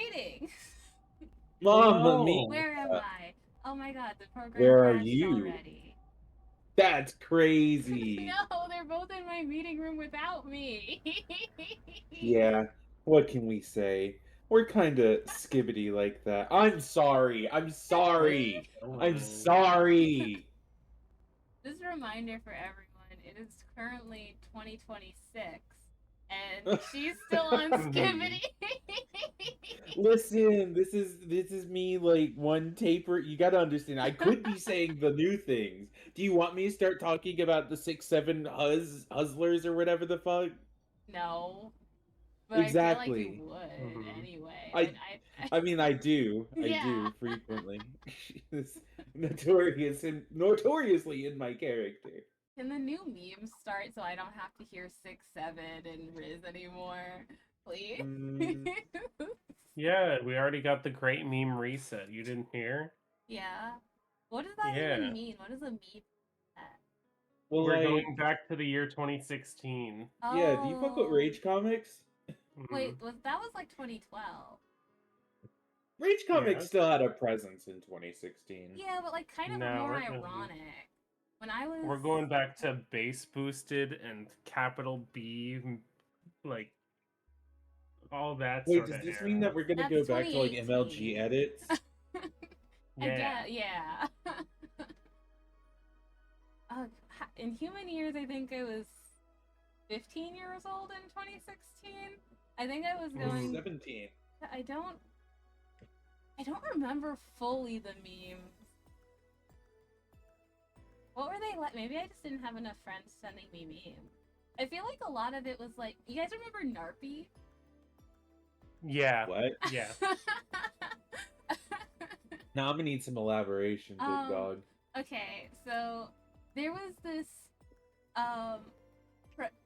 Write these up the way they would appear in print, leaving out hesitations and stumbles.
Greetings! Mamma Hello. mia! Where am I? Oh my god, the program Where are crashed you? already. That's crazy. No, they're both in my meeting room without me. Yeah, what can we say? We're kinda skibbity like that. I'm sorry. I'm sorry. Don't I'm worry. sorry. Just a reminder for everyone, it is currently 2026 and she's still on Skibbity. Listen, this is me like one taper. You gotta understand. I could be saying the new things. Do you want me to start talking about the 6-7 hustlers or whatever the fuck? No, but I feel like you Exactly. would Mhm. anyway. I I I mean, I yeah. do frequently. It's notoriously in my character. Can the new memes start so I don't have to hear 6-7 and Riz anymore? Please? Mm, Yeah, we already got the great meme reset. You didn't hear? Yeah. What does that even Yeah. mean? What is a meme? well, We're like, going back to the year 2016. yeah. Do you fuck with Oh, Rage Comics? Mhm. wait, that was like 2012. Rage Comics Yeah. still had a presence in 2016. Yeah, but like kind of Now more we're going ironic. When I was we're going back to base boosted and capital B, like all that Wait, sort does of this mean that era. we're gonna that's go back to like MLG 2018. edits? I Yeah. get, yeah. In human years, I think I was 15 years old in 2016. I think I was I was Mhm. going. 17. I don't. I don't remember fully the memes. What were they like? Maybe I just didn't have enough friends sending me memes. I feel like a lot of it was like, you guys remember Narpy? Yeah. What? Yeah. Now I'm gonna need some elaboration, big um. dog. Okay, so there was um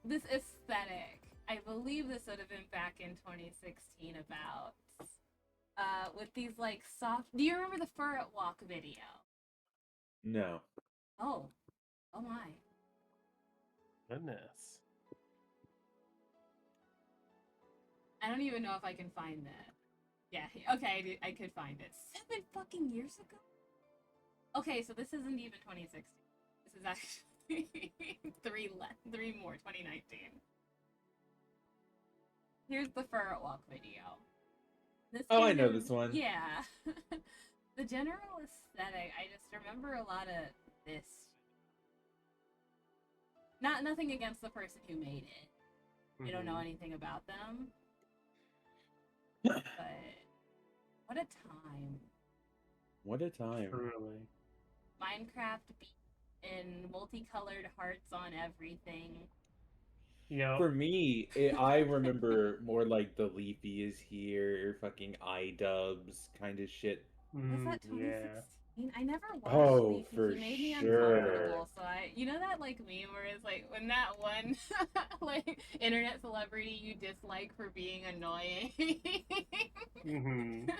this aesthetic. I believe this would have been back in 2016 about with these like soft. Do you remember the Fur at Walk video? No. Oh, oh my. Goodness. I don't even know if I can find that. Yeah, okay, I could find it. 7 fucking years ago? Okay, so this isn't even 2016. This is actually three more, 2019. Here's the Fur at Walk video. This Oh, I came know in, this one. yeah. The general aesthetic, I just remember a lot of this. Nothing against the person who made it. I don't know Mhm. anything about them, but what a time. What a time. Truly. Minecraft in multicolored hearts on everything. Yep. For me, I remember more like the Leafy is here, fucking iDubbbz kind of shit. Was that Yeah. 2016? I never watched Oh, Leafy. He for made me sure. uncomfortable. So you know that like meme where it's like when that one like internet celebrity you dislike for being annoying, Mhm.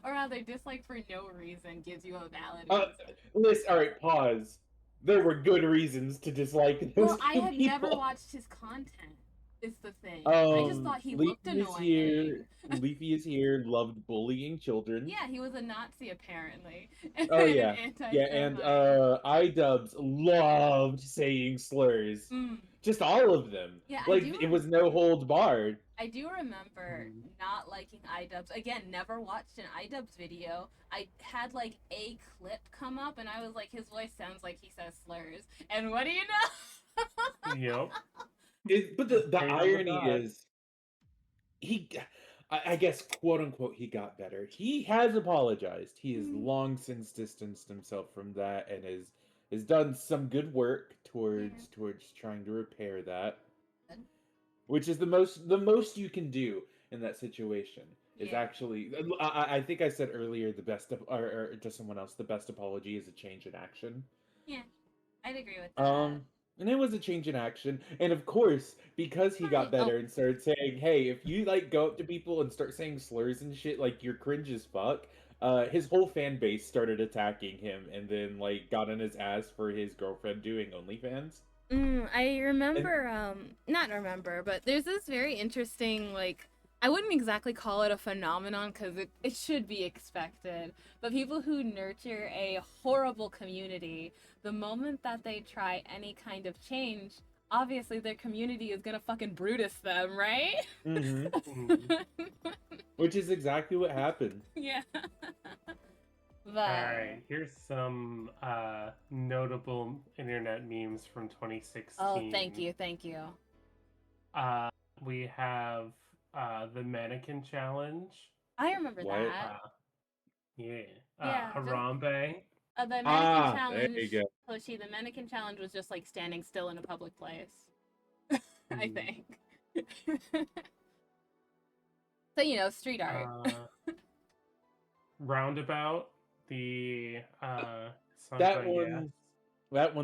or rather dislike for no reason gives you a valid Uh, reason. list. All right, pause. There were good reasons to dislike those Well, I two had never people. watched his content. Is the thing. I just thought he looked Leafy is here. annoying. Leafy is here. Loved bullying children. Yeah, he was a Nazi apparently, and Oh an yeah, yeah, and anti-Semite. iDubbbz loved saying slurs. Mm. Just all of them. Yeah, Like it was no hold barred. I do remember Mhm. not liking iDubbbz. Again, never watched an iDubbbz video. I had like a clip come up, and I was like, his voice sounds like he says slurs. And what do you know? Yep. But the Straight on the irony dot. is he, I guess, quote unquote, he got better. He has apologized. He has long since distanced himself from that and has done some good work Yeah. towards trying to repair that, which is the most you can do in that situation. Is Yeah. actually, I think I said earlier, the best or to someone else, the best apology is a change in action. Yeah. I'd agree with that. Um, and it was a change in action. And of course, because he got Fine. Oh, better and started saying, "Hey, if you like go up to people and start saying slurs and shit, like you're cringe as fuck," his whole fan base started attacking him, and then like got on his ass for his girlfriend doing OnlyFans. I And remember, not remember, but there's this very interesting, like, I wouldn't exactly call it a phenomenon because it should be expected. But people who nurture a horrible community, the moment that they try any kind of change, obviously their community is gonna fucking Brutus them, right? Hmm. Mhm. Which is exactly what happened. Yeah. All But right, here's some notable internet memes from 2016. oh, thank you, thank you. Uh, we have the mannequin challenge. I remember What? that. Yeah. Yeah, just Harambe. the mannequin Ah, there challenge, you go. Hoshi. The mannequin challenge was just like standing still in a public place. I Mhm. think. So you know, street art. Roundabout. The song That by Yes. one, that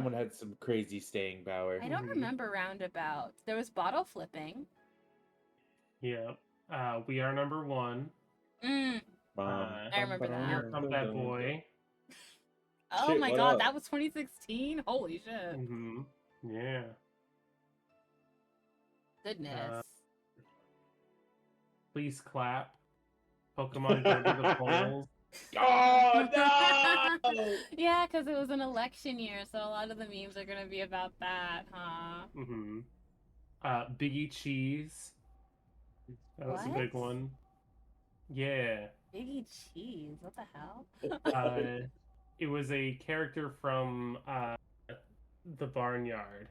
one had some crazy staying power. I don't Mhm. remember roundabout. There was bottle flipping. Yeah. We Are Number One. Mm. Uh, I remember that. Here Comes That Boy. Oh Shit, my what god, up? that was 2016. Holy shit. Mm-hmm. Yeah. Goodness. Please Clap. Pokemon Go to the polls. Oh no! Yeah, because it was an election year, so a lot of the memes are gonna be about that, huh? Mm-hmm. Biggie Cheese. That was a big What? one. Yeah. Biggie Cheese. What the hell? It was a character from the Barnyard.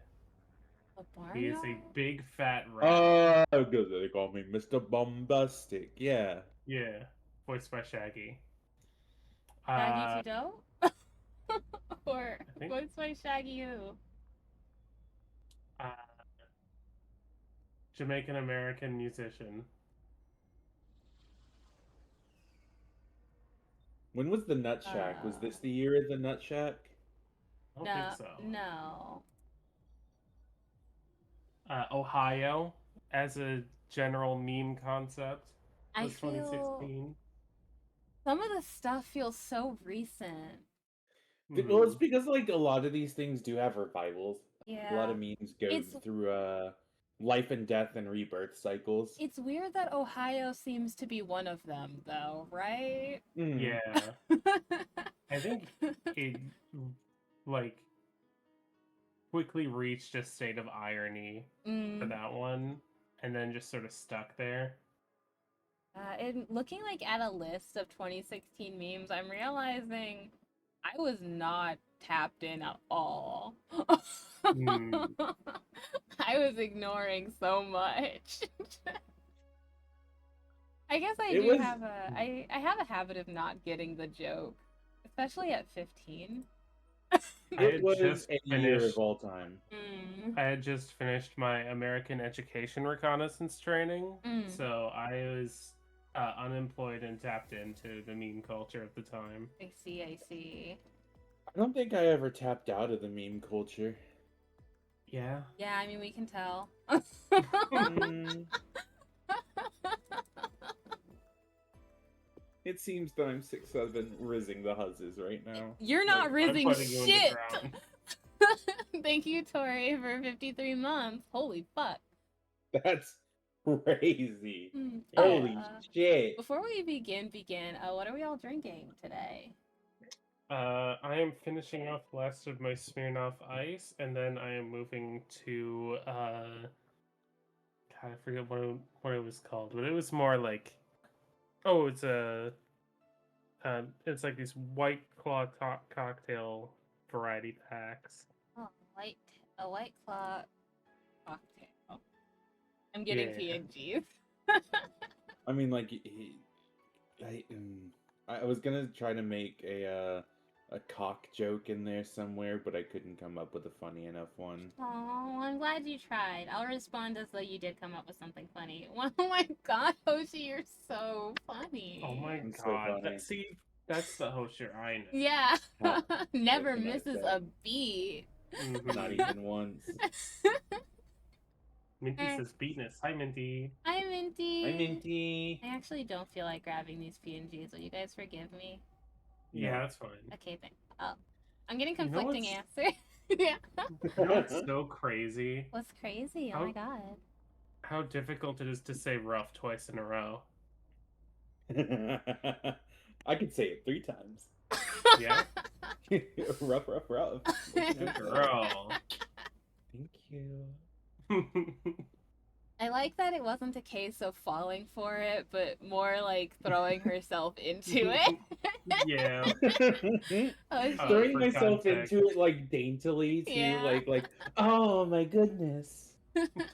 The He is a barnyard? big fat rat. Oh, good. They call me Mr. Bombastic. Yeah. Yeah. Voiced by Shaggy. Shaggy Uh, Trudeau? Or I think voiced by Shaggy who? uh, Jamaican American musician. When was the Nut Shack? Was this the year of the Nut Shack? I don't think No, so. no. Ohio as a general meme concept I was feel 2016. some of the stuff feels so recent. Well, it's Mhm. because like a lot of these things do have revivals. A lot Yeah. of memes go It's through life and death and rebirth cycles. it's weird that Ohio seems to be one of them though, right? Mm. Yeah, I think it like quickly reached a state of irony for Mm. that one, and then just sort of stuck there. And looking like at a list of 2016 memes, I'm realizing I was not tapped in at all. Mm. I was ignoring so much. I guess I It do was have I have a habit of not getting the joke, especially at 15. I it had was just a year of finished. all time. Mm. I had just finished my American education reconnaissance training, Mm. so I was unemployed and tapped into the meme culture at the time. I see, I see. I don't think I ever tapped out of the meme culture. Yeah. Yeah, I mean we can tell. Mm, it seems that I'm 6'7", rizzing the huzzes right now. You're not I'm rizzing putting you in the shit. ground. Thank you, Tori, for 53 months. Holy fuck. That's crazy. Mm. Holy shit. Before we begin, what are we all drinking today? I am finishing off the last of my Smirnoff Ice, and then I am moving to God, I forget what it was called, but it was more like, oh, it's like these White Claw cocktail variety packs. Oh, a white claw cocktail. I'm getting Yeah. PNGs. I mean, like, I was gonna try to make a cock joke in there somewhere, but I couldn't come up with a funny enough one. Oh, I'm glad you tried. I'll respond as though you did come up with something funny. Oh my god, Hoshi, you're so funny. Oh my I'm so god! funny. See, that's the Hosher I know. Yeah. Huh. Never What can I misses say? a beat. Mhm. Not even once. Minty says beatness. Hi, Minty. Hi, Minty. Hi, Minty. I actually don't feel like grabbing these PNGs. Will you guys forgive me? Yeah, No. that's fine. Okay, thanks. Oh, I'm getting You know conflicting what's- answers. Yeah. You know what's so crazy? What's crazy? Oh How- my god. how difficult it is to say rough twice in a row. I could say it 3 times. Yeah? Rough, rough, rough. Good girl. Thank you. I like that it wasn't a case of falling for it, but more like throwing herself into it. Yeah. Oh, Throwing For myself context. into it like daintily too, Yeah. oh my goodness,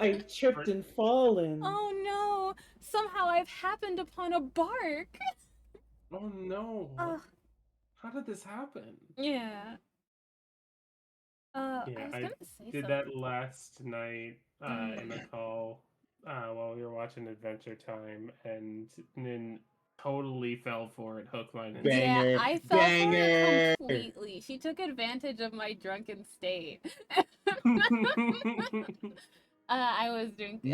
I've tripped and fallen. Oh no! Somehow I've happened upon a bark. Oh no. Ugh. How did this happen? Yeah. I Yeah, was I gonna say did something. that last night in the Mm. call while we were watching Adventure Time, and then totally fell for it, hook, line, and Yeah, Banger, I fell for it banger. completely. She took advantage of my drunken state. sinker. I was drinking.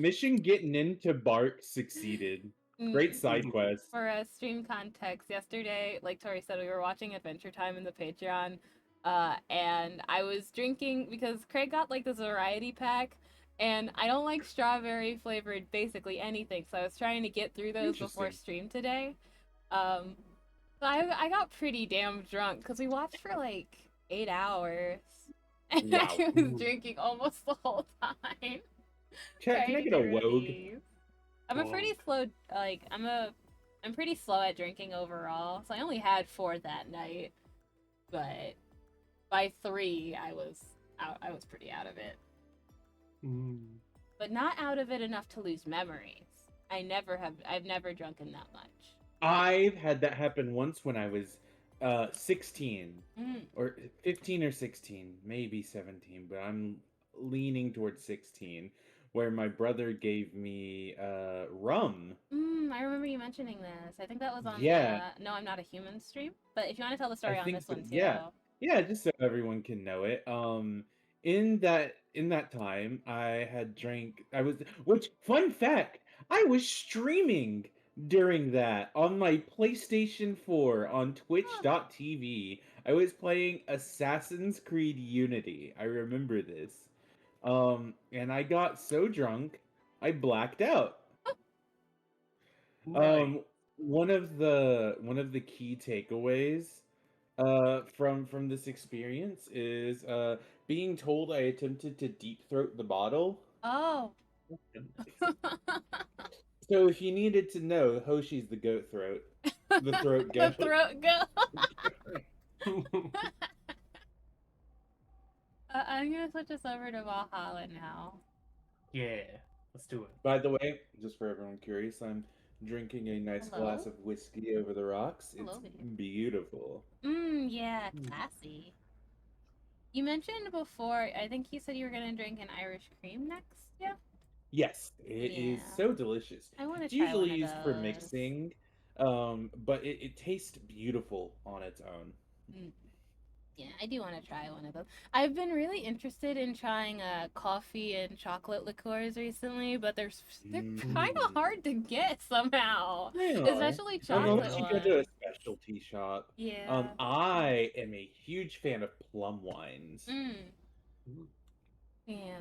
Mission getting into Bark succeeded. Great side quest. For a stream context, yesterday, like Tori said, we were watching Adventure Time in the Patreon, and I was drinking because Craig got like this variety pack, and I don't like strawberry flavored basically anything, so I was trying to get through those before Interesting. stream today. Um, but I got pretty damn drunk because we watched for like 8 hours, and Wow. I was drinking almost the whole time, Chat, can trying I to get a get rid of wogue? these. I'm a pretty slow, like, I'm pretty slow at drinking overall, so I only had 4 that night, but by 3, I was pretty out of it. But not out of it enough to lose memories. I've never drunken that much. I've had that happen once when I was 16 or 15 or 16, maybe 17, but I'm leaning towards 16, where my brother gave me rum. I remember you mentioning this. I think that was on Yeah, the No I'm Not a Human stream, but if you want to tell the I story on think this so. one too. Yeah. Yeah, just so everyone can know it. In that time I had drank I was which fun fact, I was streaming during that on my PlayStation 4 on twitch.tv. I was playing Assassin's Creed Unity. I remember this. And I got so drunk, I blacked out. Nice. One of the key takeaways from this experience is being told I attempted to deep throat the bottle. Oh. So if you needed to know, Hoshi's the goat throat. The throat The goat. throat go. I'm gonna switch us over to Valhalla now. Yeah, let's do it. By the way, just for everyone curious, I'm drinking a nice Hello? glass of whiskey over the rocks. Hello It's there. beautiful. Yeah, classy. You mentioned before, I think you said you were gonna drink an Irish cream next, yeah? Yes, it is Yeah. so delicious. I want to It's try usually one of used for those. mixing, but it tastes beautiful on its own. Yeah, I do want to try one of those. I've been really interested in trying coffee and chocolate liqueurs recently, but they're kind of hard to get somehow, They are. especially chocolate Unless you go to a ones. specialty shop. Yeah. I am a huge fan of plum wines. Yeah.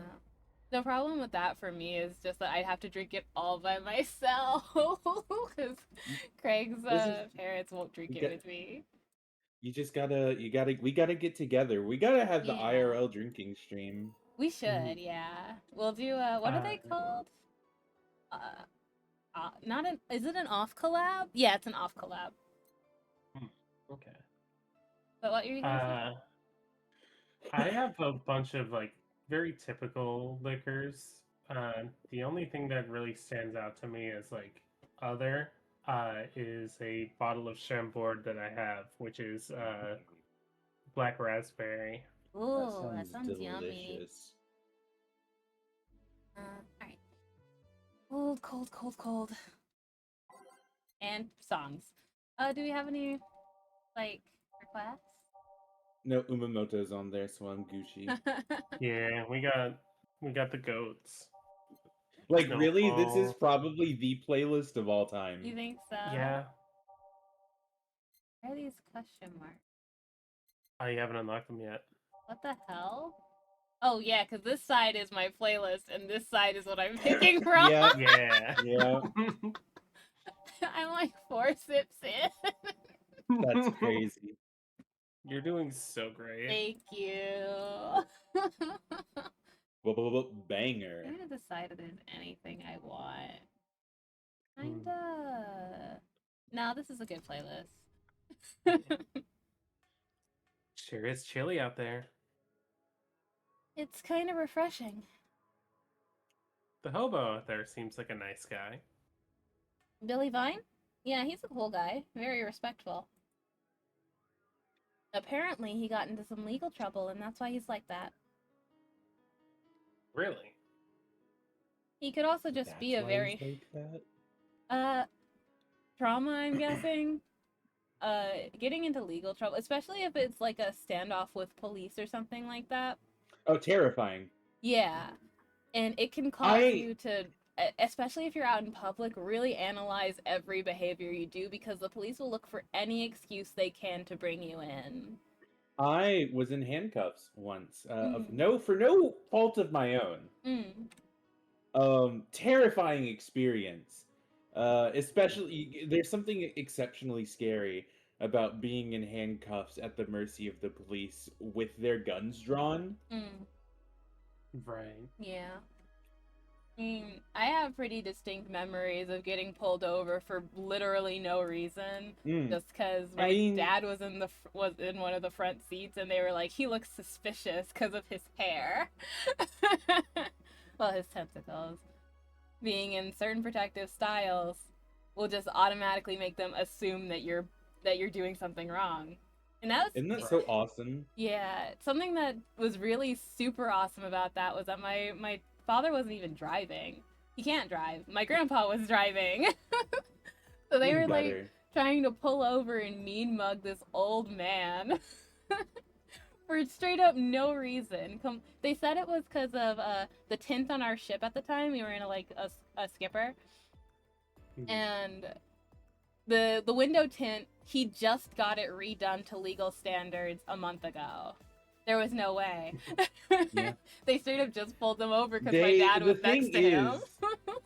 The problem with that for me is just that I'd have to drink it all by myself because Craig's parents won't drink it with me. We gotta get together. We gotta have the Yeah. IRL drinking stream. We should, yeah. We'll do what are they called? Not an is it an off collab? Yeah, it's an off collab. Okay. But what are you gonna say? I have a bunch of like very typical liquors. The only thing that really stands out to me as like other is a bottle of Chambord that I have, which is black raspberry. Ooh, that sounds delicious. yummy. Alright. Cold, cold, cold, cold. And songs. Do we have any like requests? No Umamoto's on there, so I'm Gucci. Yeah, we got the goats. Like Snowfall. really, this is probably the playlist of all time. You think so? Yeah. Why are these question marks? Oh, you haven't unlocked them yet. What the hell? Oh yeah, because this side is my playlist, and this side is what I'm picking from. Yeah. Yeah. Yeah, I'm like 4 sips in. that's crazy. You're doing so great. Thank you. Banger. I'm gonna decide if there's anything I want. Hmm. Kinda. No, this is a good playlist. Sure is chilly out there. It's kind of refreshing. The hobo out there seems like a nice guy. Billy Vine? Yeah, he's a cool guy. Very respectful. Apparently, he got into some legal trouble, and that's why he's like that. Really? He could also just That's be a why very he's like that. trauma, I'm guessing. Getting into legal trouble, especially if it's like a standoff with police or something like that. Oh, terrifying. Yeah, and it can cause you to, especially if you're out in public, really analyze every behavior you do because the police will look for any excuse they can to bring you in. I was in handcuffs once, Mm. for no fault of my own. Mm. Terrifying experience. Especially, there's something exceptionally scary about being in handcuffs at the mercy of the police with their guns drawn. Mm. Right. Yeah. I have pretty distinct memories of getting pulled over for literally no reason, Mm. just because I my mean, dad was in one of the front seats, and they were like, "He looks suspicious because of his hair." Well, his tentacles. Being in certain protective styles will just automatically make them assume that you're doing something wrong, and that isn't that was so awesome? yeah, something that was really super awesome about that was that my father wasn't even driving. He can't drive. My grandpa was driving. So they Even were like better. trying to pull over and mean mug this old man for straight up no reason. They said it was because of the tint on our ship at the time. We were in a skipper, Mhm. and the window tint, he just got it redone to legal standards a month ago. There was no way. Yeah. They straight up just pulled them over because my They dad the was next thing to him. is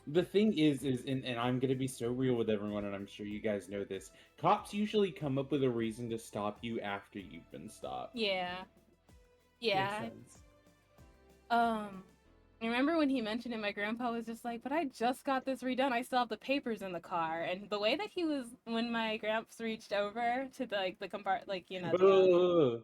the thing is and I'm gonna be so real with everyone, and I'm sure you guys know this. Cops usually come up with a reason to stop you after you've been stopped. Yeah. Makes Yeah. sense. I remember when he mentioned it, my grandpa was just like, "But I just got this redone. I still have the papers in the car." And the way that he was, when my gramps reached over to the compart, Ugh.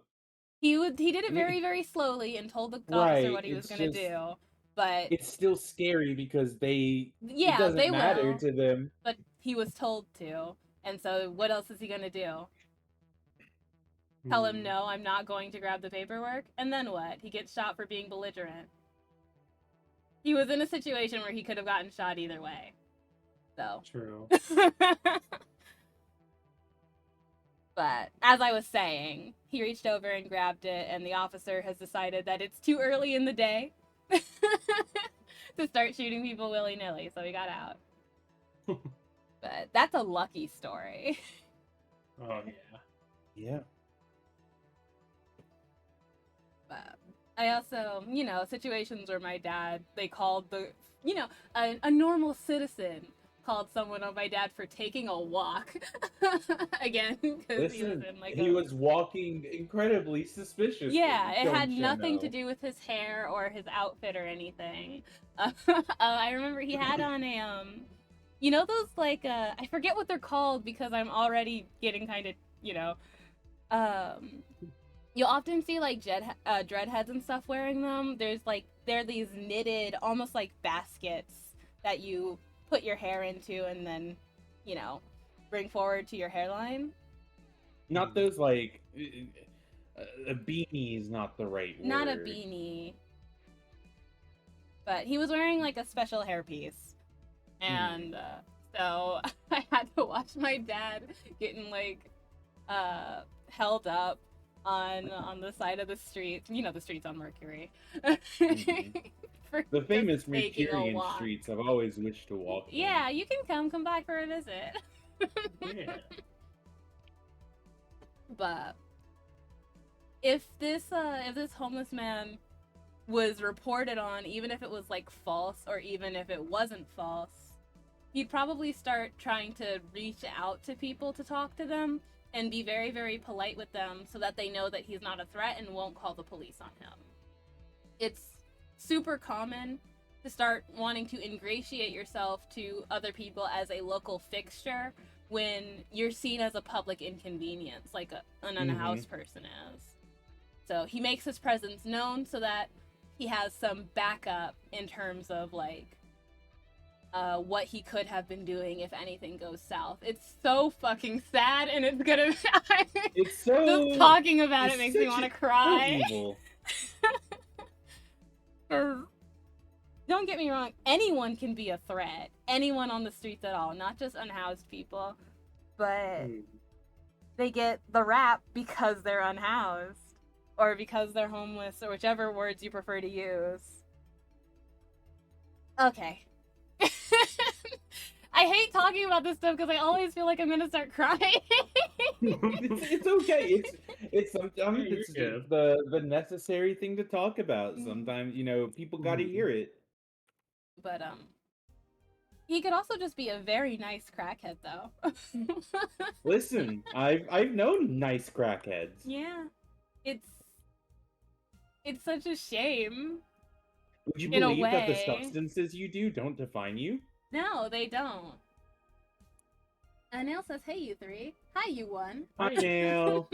he did it And very very slowly and told the officer right, what he was it's gonna just do. But it's still scary because it yeah, doesn't they matter will. to them. But he was told to, and so what else is he gonna do? Tell him Hmm. no, I'm not going to grab the paperwork, and then what? He gets shot for being belligerent. He was in a situation where he could have gotten shot either way. So. True. But as I was saying, he reached over and grabbed it, and the officer has decided that it's too early in the day to start shooting people willy nilly, so he got out. But that's a lucky story. Oh yeah. Yeah. But I also, situations where my dad, they called a normal citizen called someone on my dad for taking a walk. Again, because he was Listen, in he was walking incredibly suspiciously. Yeah, it had Don't you nothing to know? do with his hair or his outfit or anything. I remember he had on those I forget what they're called because I'm already getting kind of, um, you'll often see like dreadheads and stuff wearing them. They're these knitted, almost like baskets that you put your hair into and then, bring forward to your hairline. Not those like a beanie is not the right Not a word. beanie. But he was wearing like a special hairpiece. And so I had to watch my dad getting held up on the side of the street. The streets on Mercury. For The just famous taking a Mercurian walk. streets I've always wished to walk them. Yeah, you can come back for a visit. Yeah. But if this homeless man was reported on, even if it was like false or even if it wasn't false, he'd probably start trying to reach out to people to talk to them and be very, very polite with them so that they know that he's not a threat and won't call the police on him. It's super common to start wanting to ingratiate yourself to other people as a local fixture when you're seen as a public inconvenience, like an unhoused person is. So he makes his presence known so that he has some backup in terms of like what he could have been doing if anything goes south. It's so fucking sad, and it's gonna. It's so. Just talking about it's it makes me such want to so cry. evil. Don't get me wrong, anyone can be a threat. Anyone on the streets at all, not just unhoused people. But they get the rap because they're unhoused. Or because they're homeless, or whichever words you prefer to use. Okay. I hate talking about this stuff because I always feel like I'm gonna start crying. It's okay. It's sometimes Hey, it's you're good. the necessary thing to talk about. Sometimes people got to hear it. But he could also just be a very nice crackhead, though. Listen, I've known nice crackheads. Yeah, it's such a shame. Would you In a believe that the way. substances you do don't define you? No, they don't. And Nail says, "Hey, you three. Hi, you one." Hi, Nail.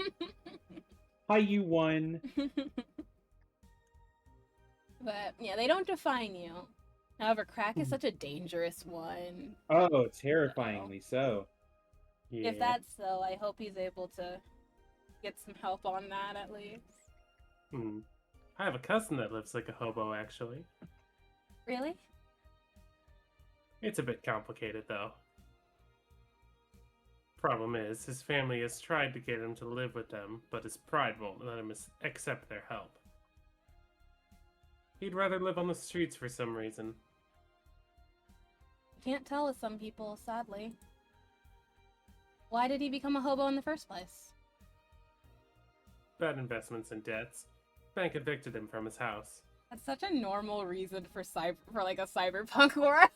Hi, you one. But yeah, they don't define you. However, crack is such a dangerous one. Oh, terrifyingly so. Yeah. If that's so, I hope he's able to get some help on that at least. I have a cousin that lives like a hobo, actually. Really? It's a bit complicated, though. Problem is, his family has tried to get him to live with them, but his pride won't let him accept their help. He'd rather live on the streets for some reason. Can't tell with some people, sadly. Why did he become a hobo in the first place? Bad investments and debts. Bank evicted him from his house. That's such a normal reason for like a cyberpunk world.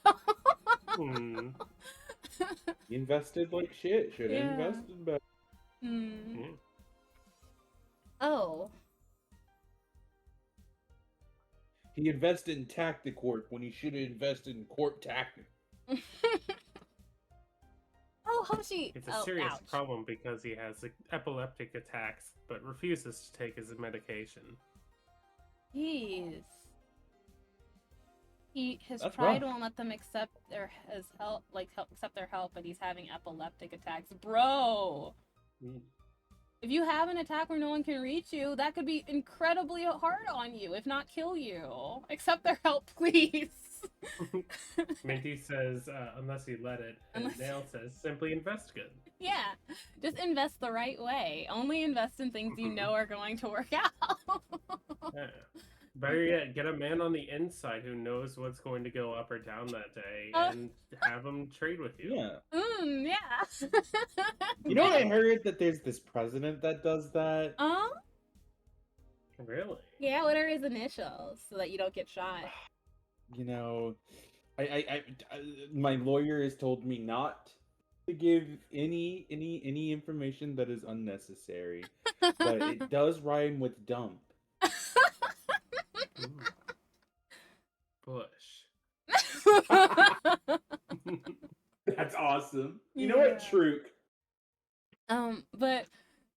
He invested like shit. Should have Yeah. invested better. Yeah. Oh. He invested in Tacticorp when he should have invested in Corp Tactic. Oh, Hoshi! It's a Oh, serious ouch. problem because he has epileptic attacks, but refuses to take his medication. Jeez. His That's pride rough. won't let them accept his help, accept their help, but he's having epileptic attacks. Bro! If you have an attack where no one can reach you, that could be incredibly hard on you, if not kill you. Accept their help, please. Minty says, unless you let it, and Nail says, simply invest good. Yeah, just invest the right way. Only invest in things you know are going to work out. Yeah. Better yet, get a man on the inside who knows what's going to go up or down that day, and have him trade with you. Yeah. Yeah. You know what I heard? That there's this president that does that. Really? Yeah, what are his initials so that you don't get shot? You know, my lawyer has told me not to give any information that is unnecessary, but it does rhyme with dump. Bush. That's awesome. You know what, Trook? But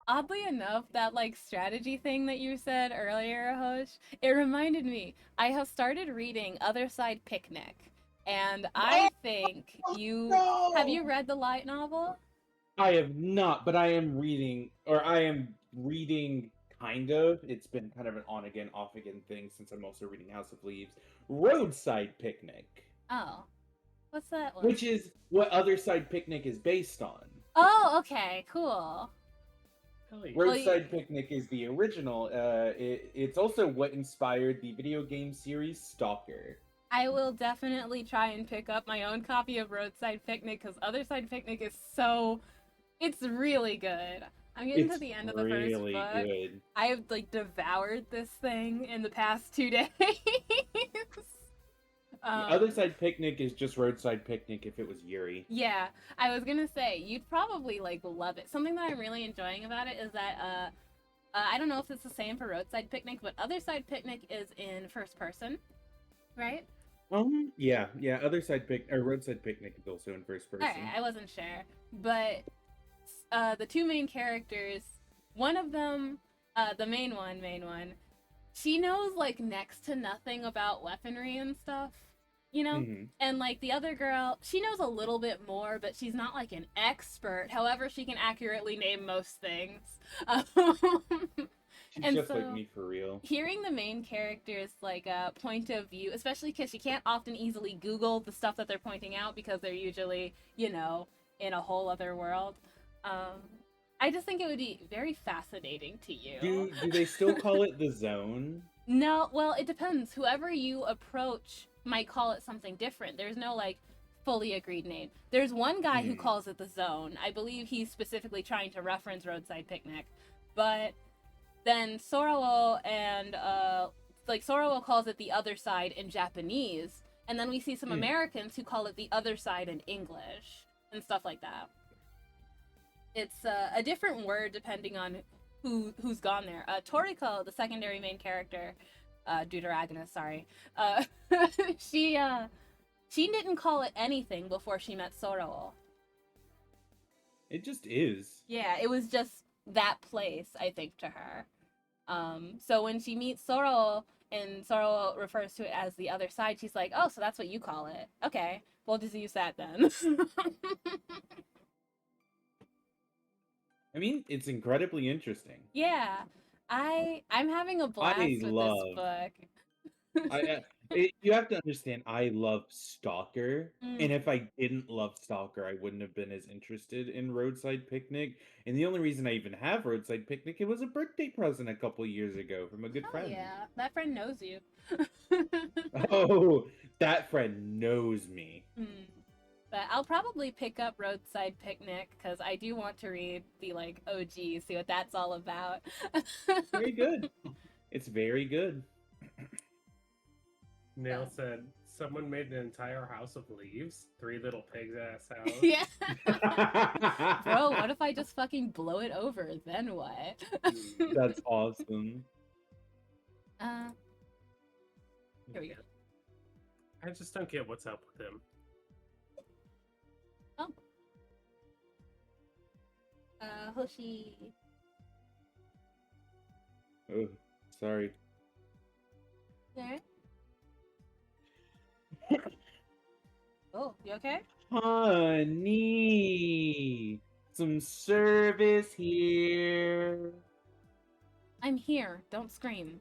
oddly enough, that like strategy thing that you said earlier, Hosh, it reminded me. I have started reading Other Side Picnic, and I think have you read the light novel? I have not, but I am reading kind of. It's been kind of an on again, off again thing since I'm also reading House of Leaves. Roadside Picnic. Oh. What's that one? Which is what Other Side Picnic is based on. Oh, okay, cool. Roadside Picnic is the original. It's also what inspired the video game series Stalker. I will definitely try and pick up my own copy of Roadside Picnic because Other Side Picnic is it's really good. I'm getting to It's the end of the first really book. good. I have like devoured this thing in the past 2 days. The other side picnic is just roadside picnic if it was Yuri. Yeah, I was gonna say you'd probably like love it. Something that I'm really enjoying about it is that I don't know if it's the same for roadside picnic, but other side picnic is in first person, right? Yeah. Other side pic or roadside picnic is also in first person. Alright, I wasn't sure, but the two main characters, one of them, the main one, she knows like next to nothing about weaponry and stuff, you know? And like the other girl, she knows a little bit more, but she's not like an expert. However, she can accurately name most things. She's and just so, like me for real. Hearing the main character's like point of view, especially because she can't often easily Google the stuff that they're pointing out because they're usually, you know, in a whole other world. I just think it would be very fascinating to you. Do they still call it the zone? No, well, it depends. Whoever you approach might call it something different. There's no like fully agreed name. There's one guy who calls it the zone. I believe he's specifically trying to reference roadside picnic. But then Sorrow and Sorrow calls it the other side in Japanese, and then we see some Americans who call it the other side in English and stuff like that. It's a different word depending on who's gone there. Toriko, the secondary main character, Deuteragonist, sorry. She didn't call it anything before she met Sorrow. It just is. Yeah, it was just that place, I think, to her. So when she meets Sorrow and Sorrow refers to it as the other side, she's like, oh, so that's what you call it. Okay, we'll just use that then. I mean, it's incredibly interesting. Yeah, I'm having a blast with this book. You have to understand, I love Stalker, and if I didn't love Stalker, I wouldn't have been as interested in Roadside Picnic. And the only reason I even have Roadside Picnic, it was a birthday present a couple years ago from a good friend. Yeah, that friend knows you. Oh, that friend knows me. But I'll probably pick up Roadside Picnic because I do want to read the like OG, see what that's all about. Very good. It's very good. Nail said, someone made an entire house of leaves. 3 Little Pigs ass house. Yeah. Bro, what if I just fucking blow it over? Then what? That's awesome. Here we go. I just don't get what's up with him. Oh. Hoshi. Oh, sorry. There. Oh, you okay? Honey, some service here. I'm here. Don't scream.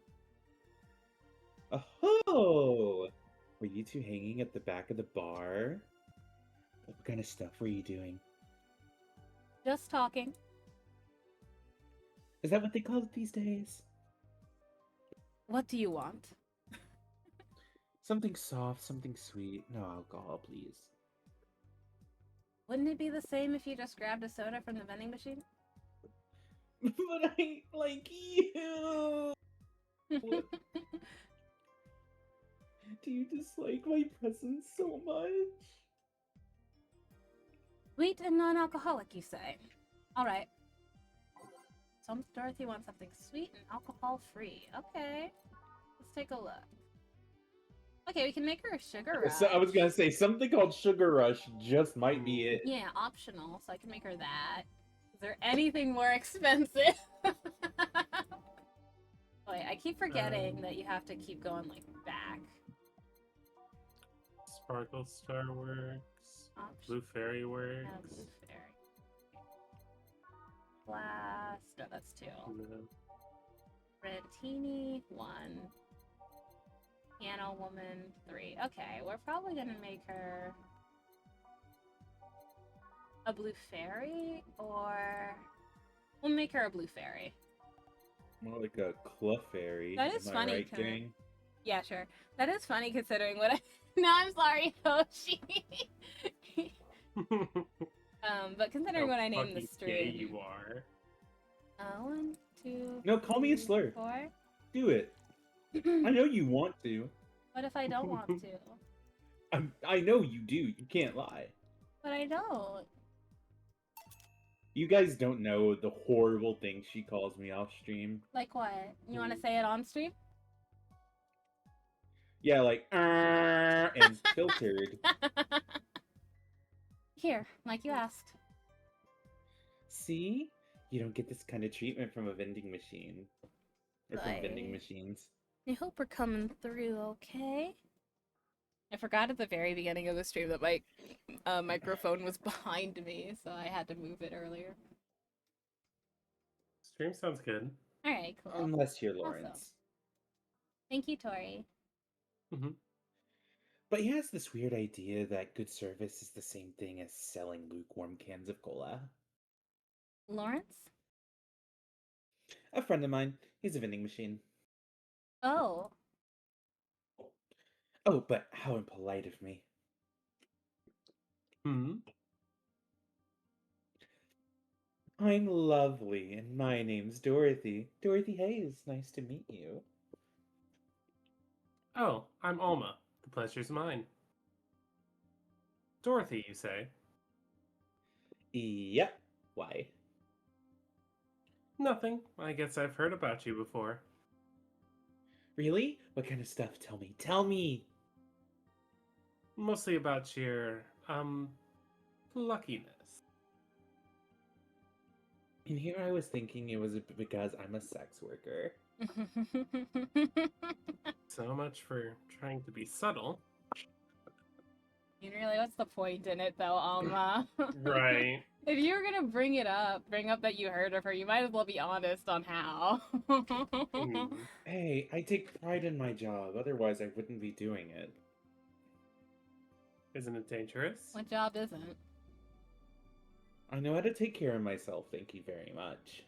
Oh, were you two hanging at the back of the bar? What kind of stuff were you doing? Just talking. Is that what they call it these days? What do you want? Something soft, something sweet. No alcohol, please. Wouldn't it be the same if you just grabbed a soda from the vending machine? But I like you. What? Do you dislike my presence so much? Sweet and non-alcoholic, you say? Alright. So Dorothy wants something sweet and alcohol-free. Okay. Let's take a look. Okay, we can make her a sugar rush. So I was gonna say, something called Sugar Rush just might be it. Yeah, optional, so I can make her that. Is there anything more expensive? Wait, I keep forgetting that you have to keep going, like, back. Sparkle Star Works. Blue Fairy Works. No, Blue Fairy. Blast. No, that's 2. No. Rentini, 1. Piano Woman, 3. Okay, we're probably gonna make her a Blue Fairy, or we'll make her a Blue Fairy. More like a Clefairy. That is Am I funny, right, kinda. gang? Yeah, sure. That is funny considering what I. No, I'm sorry, Hoshi. But considering How what I named the fucking gay stream. you are. 1, 2. No, call me a 3, slur. 4. Do it. I know you want to. What if I don't want to? I know you do. You can't lie. But I don't. You guys don't know the horrible things she calls me off stream. Like what? You want to say it on stream? Yeah, like and filtered. Here, like you asked. See? You don't get this kind of treatment from a vending machine. Or from vending Bye. machines. I hope we're coming through, okay? I forgot at the very beginning of the stream that my microphone was behind me, so I had to move it earlier. Stream sounds good. Alright, cool. Unless you're Lawrence. Awesome. Thank you, Tori. Mm-hmm. But he has this weird idea that good service is the same thing as selling lukewarm cans of cola. Lawrence? A friend of mine. He's a vending machine. Oh. Oh, but how impolite of me. Hmm. I'm lovely, and my name's Dorothy. Dorothy Hayes, nice to meet you. Oh, I'm Alma. The pleasure's mine. Dorothy, you say? Yep. Why? Nothing. I guess I've heard about you before. Really? What kind of stuff? Tell me. Tell me! Mostly about your, luckiness. And here I was thinking it was because I'm a sex worker. So much for trying to be subtle. Really, what's the point in it though, Alma? Right. If you were gonna bring up that you heard of her, you might as well be honest on how. Hey, I take pride in my job, otherwise I wouldn't be doing it. Isn't it dangerous? What job isn't? I know how to take care of myself, thank you very much.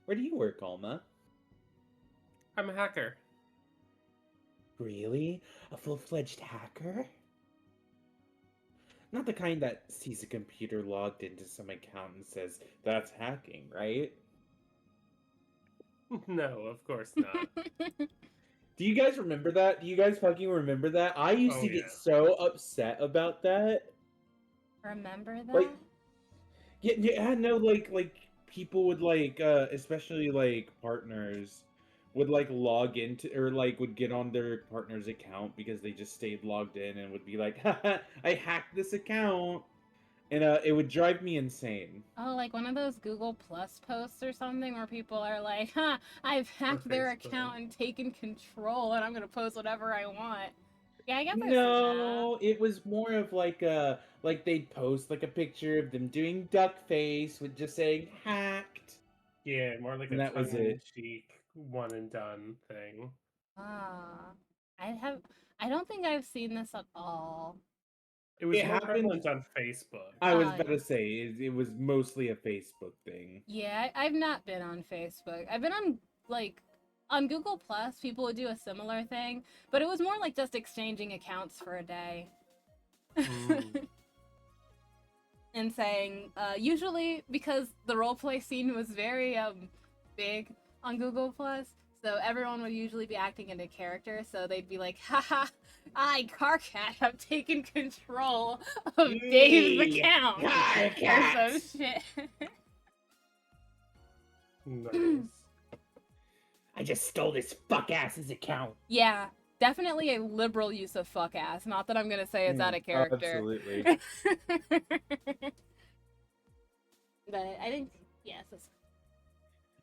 Where do you work, Alma? I'm a hacker. Really? A full-fledged hacker? Not the kind that sees a computer logged into some account and says, that's hacking, right? No, of course not. Do you guys remember that? Do you guys fucking remember that? I used Oh, to get yeah. so upset about that. Remember that? Like, yeah, no, like people would especially like partners would like log into or like would get on their partner's account because they just stayed logged in and would be like, haha, I hacked this account, and it would drive me insane. Oh, like one of those Google Plus posts or something where people are like, "Huh, I've hacked their Facebook. account and taken control, and I'm gonna post whatever I want." Yeah, I guess I've seen No, it was more of like they'd post like a picture of them doing duck face with just saying hacked. Yeah, more like And a that was it. tongue-in-cheek, one-and-done thing. that. Ah, I don't think I've seen this at all. It was It more happened- prevalent on Facebook. I was Ah, about to say it was mostly a Facebook thing. Yeah, I've not been on Facebook. I've been on on Google Plus. People would do a similar thing, but it was more like just exchanging accounts for a day. Mm. And saying, usually because the roleplay scene was very big on Google Plus, so everyone would usually be acting into character. So they'd be like, "Haha, I Carcat have taken control of Dave's Me, account," or Carcat. some shit. Nice. I just stole this fuck ass's account. Yeah, definitely a liberal use of fuck ass. Not that I'm gonna say it's out of character. Absolutely. But I think, yes.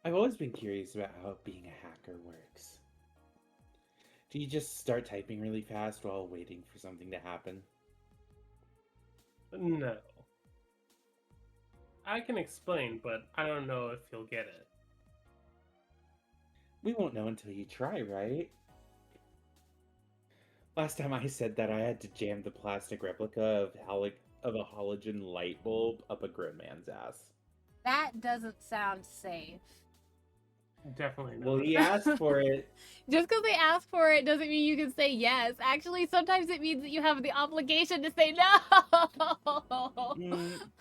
I've always been curious about how being a hacker works. Do you just start typing really fast while waiting for something to happen? No. I can explain, but I don't know if you'll get it. We won't know until you try, right? Last time I said that I had to jam the plastic replica of a halogen light bulb up a grown man's ass. That doesn't sound safe. Definitely not. Well, he asked for it. Just because they ask for it doesn't mean you can say yes. Actually, sometimes it means that you have the obligation to say no.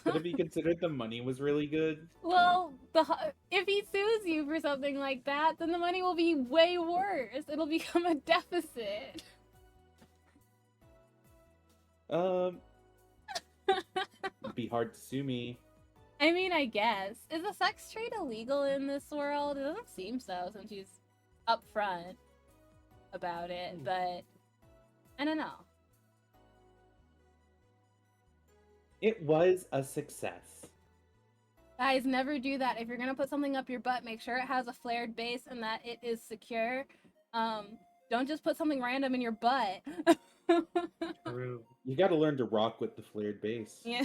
But if he considered the money was really good, Well, if he sues you for something like that, then the money will be way worse. It'll become a deficit. it'd be hard to sue me. I mean, I guess. Is a sex trade illegal in this world? It doesn't seem so since he's upfront about it, but I don't know. It was a success. Guys, never do that. If you're gonna put something up your butt, make sure it has a flared base and that it is secure. Don't just put something random in your butt. True. You got to learn to rock with the flared base. Yeah.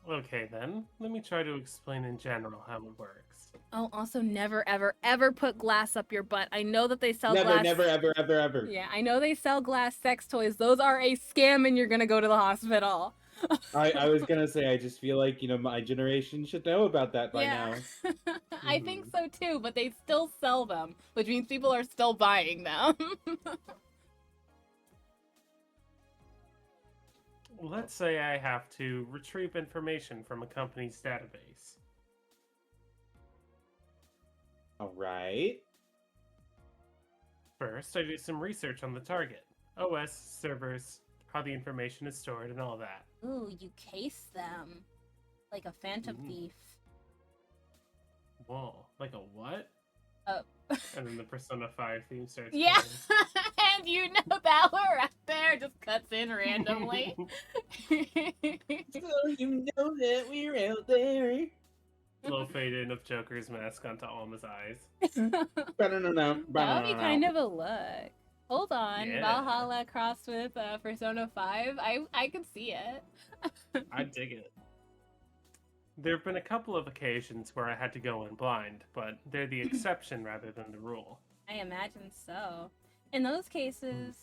Okay, then. Let me try to explain in general how it works. Oh, also never, ever, ever put glass up your butt. I know that they sell Never, glass. never, ever, ever, ever. Yeah, I know they sell glass sex toys. Those are a scam, and you're gonna go to the hospital. I was gonna say, I just feel like, my generation should know about that by now. I think so too, but they still sell them, which means people are still buying them. Let's say I have to retrieve information from a company's database. Alright. First, I do some research on the target, OS, servers, how the information is stored, and all that. Ooh, you case them. Like a phantom thief. Whoa, like a what? Oh. And then the Persona 5 theme starts Yeah, playing. and you know that we're out there, just cuts in randomly. So you know that we're out there. Slow fade in of Joker's mask onto Alma's eyes. That would be kind of a look. Hold on, Yeah. Valhalla crossed with Persona 5. I could see it. I dig it. There have been a couple of occasions where I had to go in blind, but they're the exception rather than the rule. I imagine so. In those cases,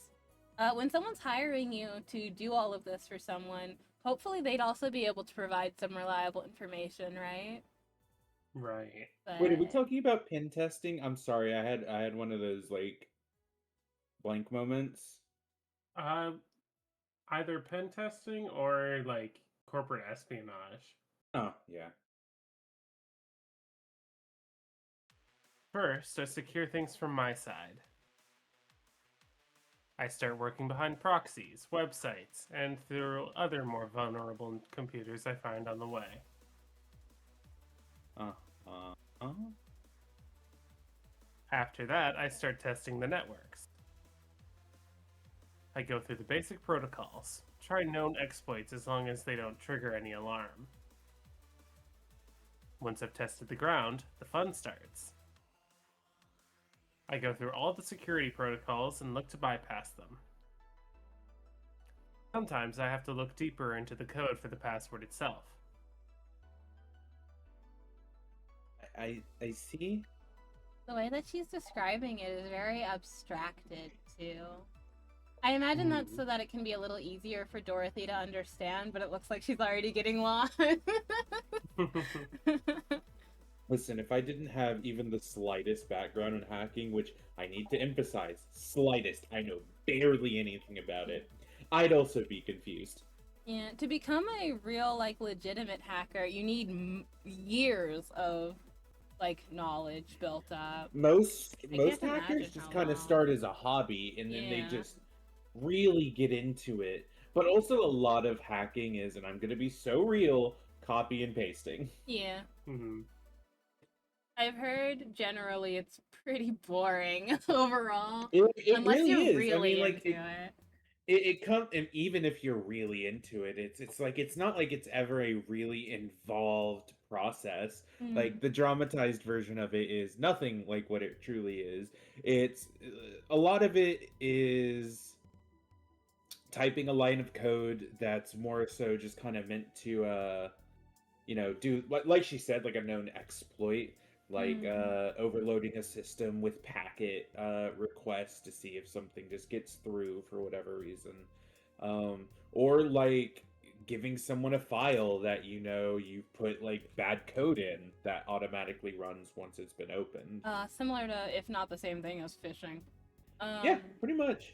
when someone's hiring you to do all of this for someone, hopefully they'd also be able to provide some reliable information, right? Right. Wait, are we talking about pin testing? I'm sorry, I had one of those blank moments. Either pen testing or corporate espionage. Oh, yeah. First, I secure things from my side. I start working behind proxies, websites, and through other more vulnerable computers I find on the way. After that, I start testing the networks. I go through the basic protocols, try known exploits as long as they don't trigger any alarm. Once I've tested the ground, the fun starts. I go through all the security protocols and look to bypass them. Sometimes I have to look deeper into the code for the password itself. I see. The way that she's describing it is very abstracted, too. I imagine that's so that it can be a little easier for Dorothy to understand, but it looks like she's already getting lost. Listen, if I didn't have even the slightest background in hacking, which I need to emphasize, slightest, I know barely anything about it, I'd also be confused. Yeah, to become a real, legitimate hacker, you need years of, knowledge built up. Most can't hackers imagine just how kind of long. start as a hobby, and then they Yeah. just really get into it. But also a lot of hacking is, and I'm going to be so real, copy and pasting. Yeah. Mhm. I've heard generally it's pretty boring overall. It Unless really you're is. really I mean, into it. it comes, and even if you're really into it, it's not like it's ever a really involved process. Mm. The dramatized version of it is nothing like what it truly is. It's a lot of it is typing a line of code that's more so just kind of meant to do like she said, like a known exploit, overloading a system with packet requests to see if something just gets through for whatever reason, or giving someone a file that you put like bad code in that automatically runs once it's been opened. Similar to, if not the same thing as phishing. Yeah, pretty much.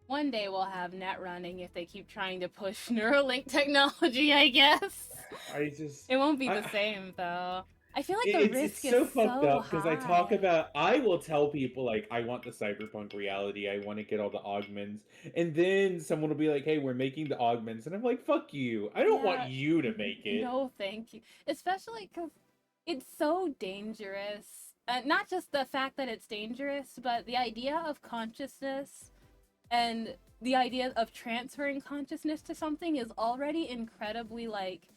One day we'll have net running if they keep trying to push Neuralink technology, I guess. It won't be the same, though. I feel like the risk it's so is fucked so up because high. I will tell people like I want the cyberpunk reality, I want to get all the augments, and then someone will be like, "Hey, we're making the augments," and I'm like, "Fuck you! I don't want Yeah, you to make it." no, thank you. Especially because it's so dangerous. Not just the fact that it's dangerous, but the idea of consciousness and the idea of transferring consciousness to something is already incredibly like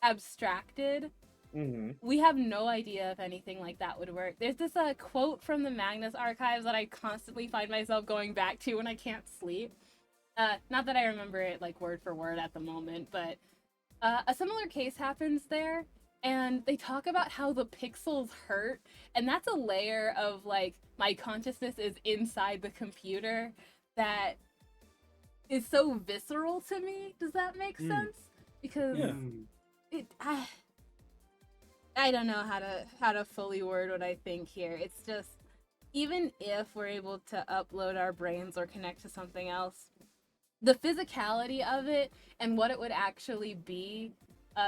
abstracted. Mm-hmm. We have no idea if anything like that would work. There's this quote from the Magnus archives that I constantly find myself going back to when I can't sleep. Not that I remember it like word for word at the moment, but a similar case happens there, and they talk about how the pixels hurt, and that's a layer of like my consciousness is inside the computer that is so visceral to me. Does that make sense? Because Yeah. it I don't know how to fully word what I think here. It's just, even if we're able to upload our brains or connect to something else, the physicality of it and what it would actually be,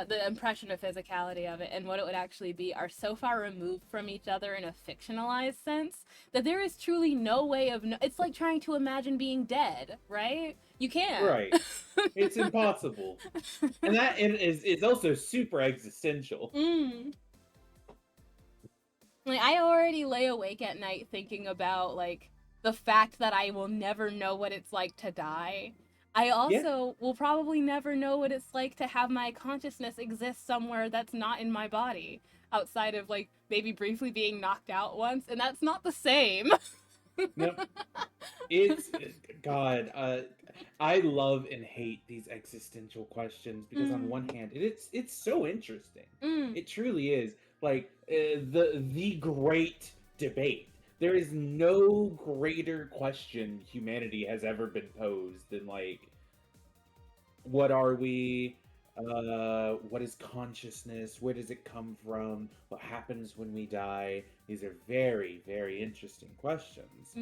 the impression of physicality of it and what it would actually be are so far removed from each other in a fictionalized sense that there is truly no way of it's like trying to imagine being dead, right? You can't. Right. It's impossible. And that is also super existential. Like, I already lay awake at night thinking about like the fact that I will never know what it's like to die. I also will probably never know what it's like to have my consciousness exist somewhere that's not in my body, outside of like maybe briefly being knocked out once, and that's not the same. Nope. It's God. I love and hate these existential questions because on one hand, it's so interesting. It truly is like the great debate. There is no greater question humanity has ever been posed than like, what are we? What is consciousness? Where does it come from? What happens when we die? These are very, very interesting questions.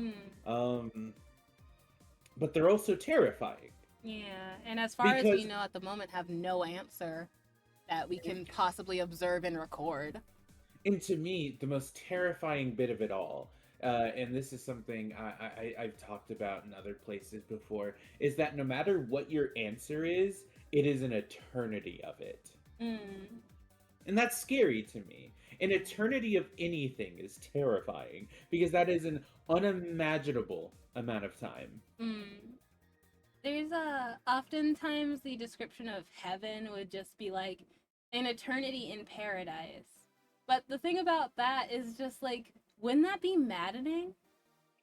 But they're also terrifying. Yeah, and as far as we know at the moment, have no answer that we can possibly observe and record. And to me, the most terrifying bit of it all, and this is something I've talked about in other places before, is that no matter what your answer is, it is an eternity of it. And that's scary to me. An eternity of anything is terrifying, because that is an unimaginable amount of time. There's oftentimes the description of heaven would just be like an eternity in paradise. But the thing about that is just like, wouldn't that be maddening?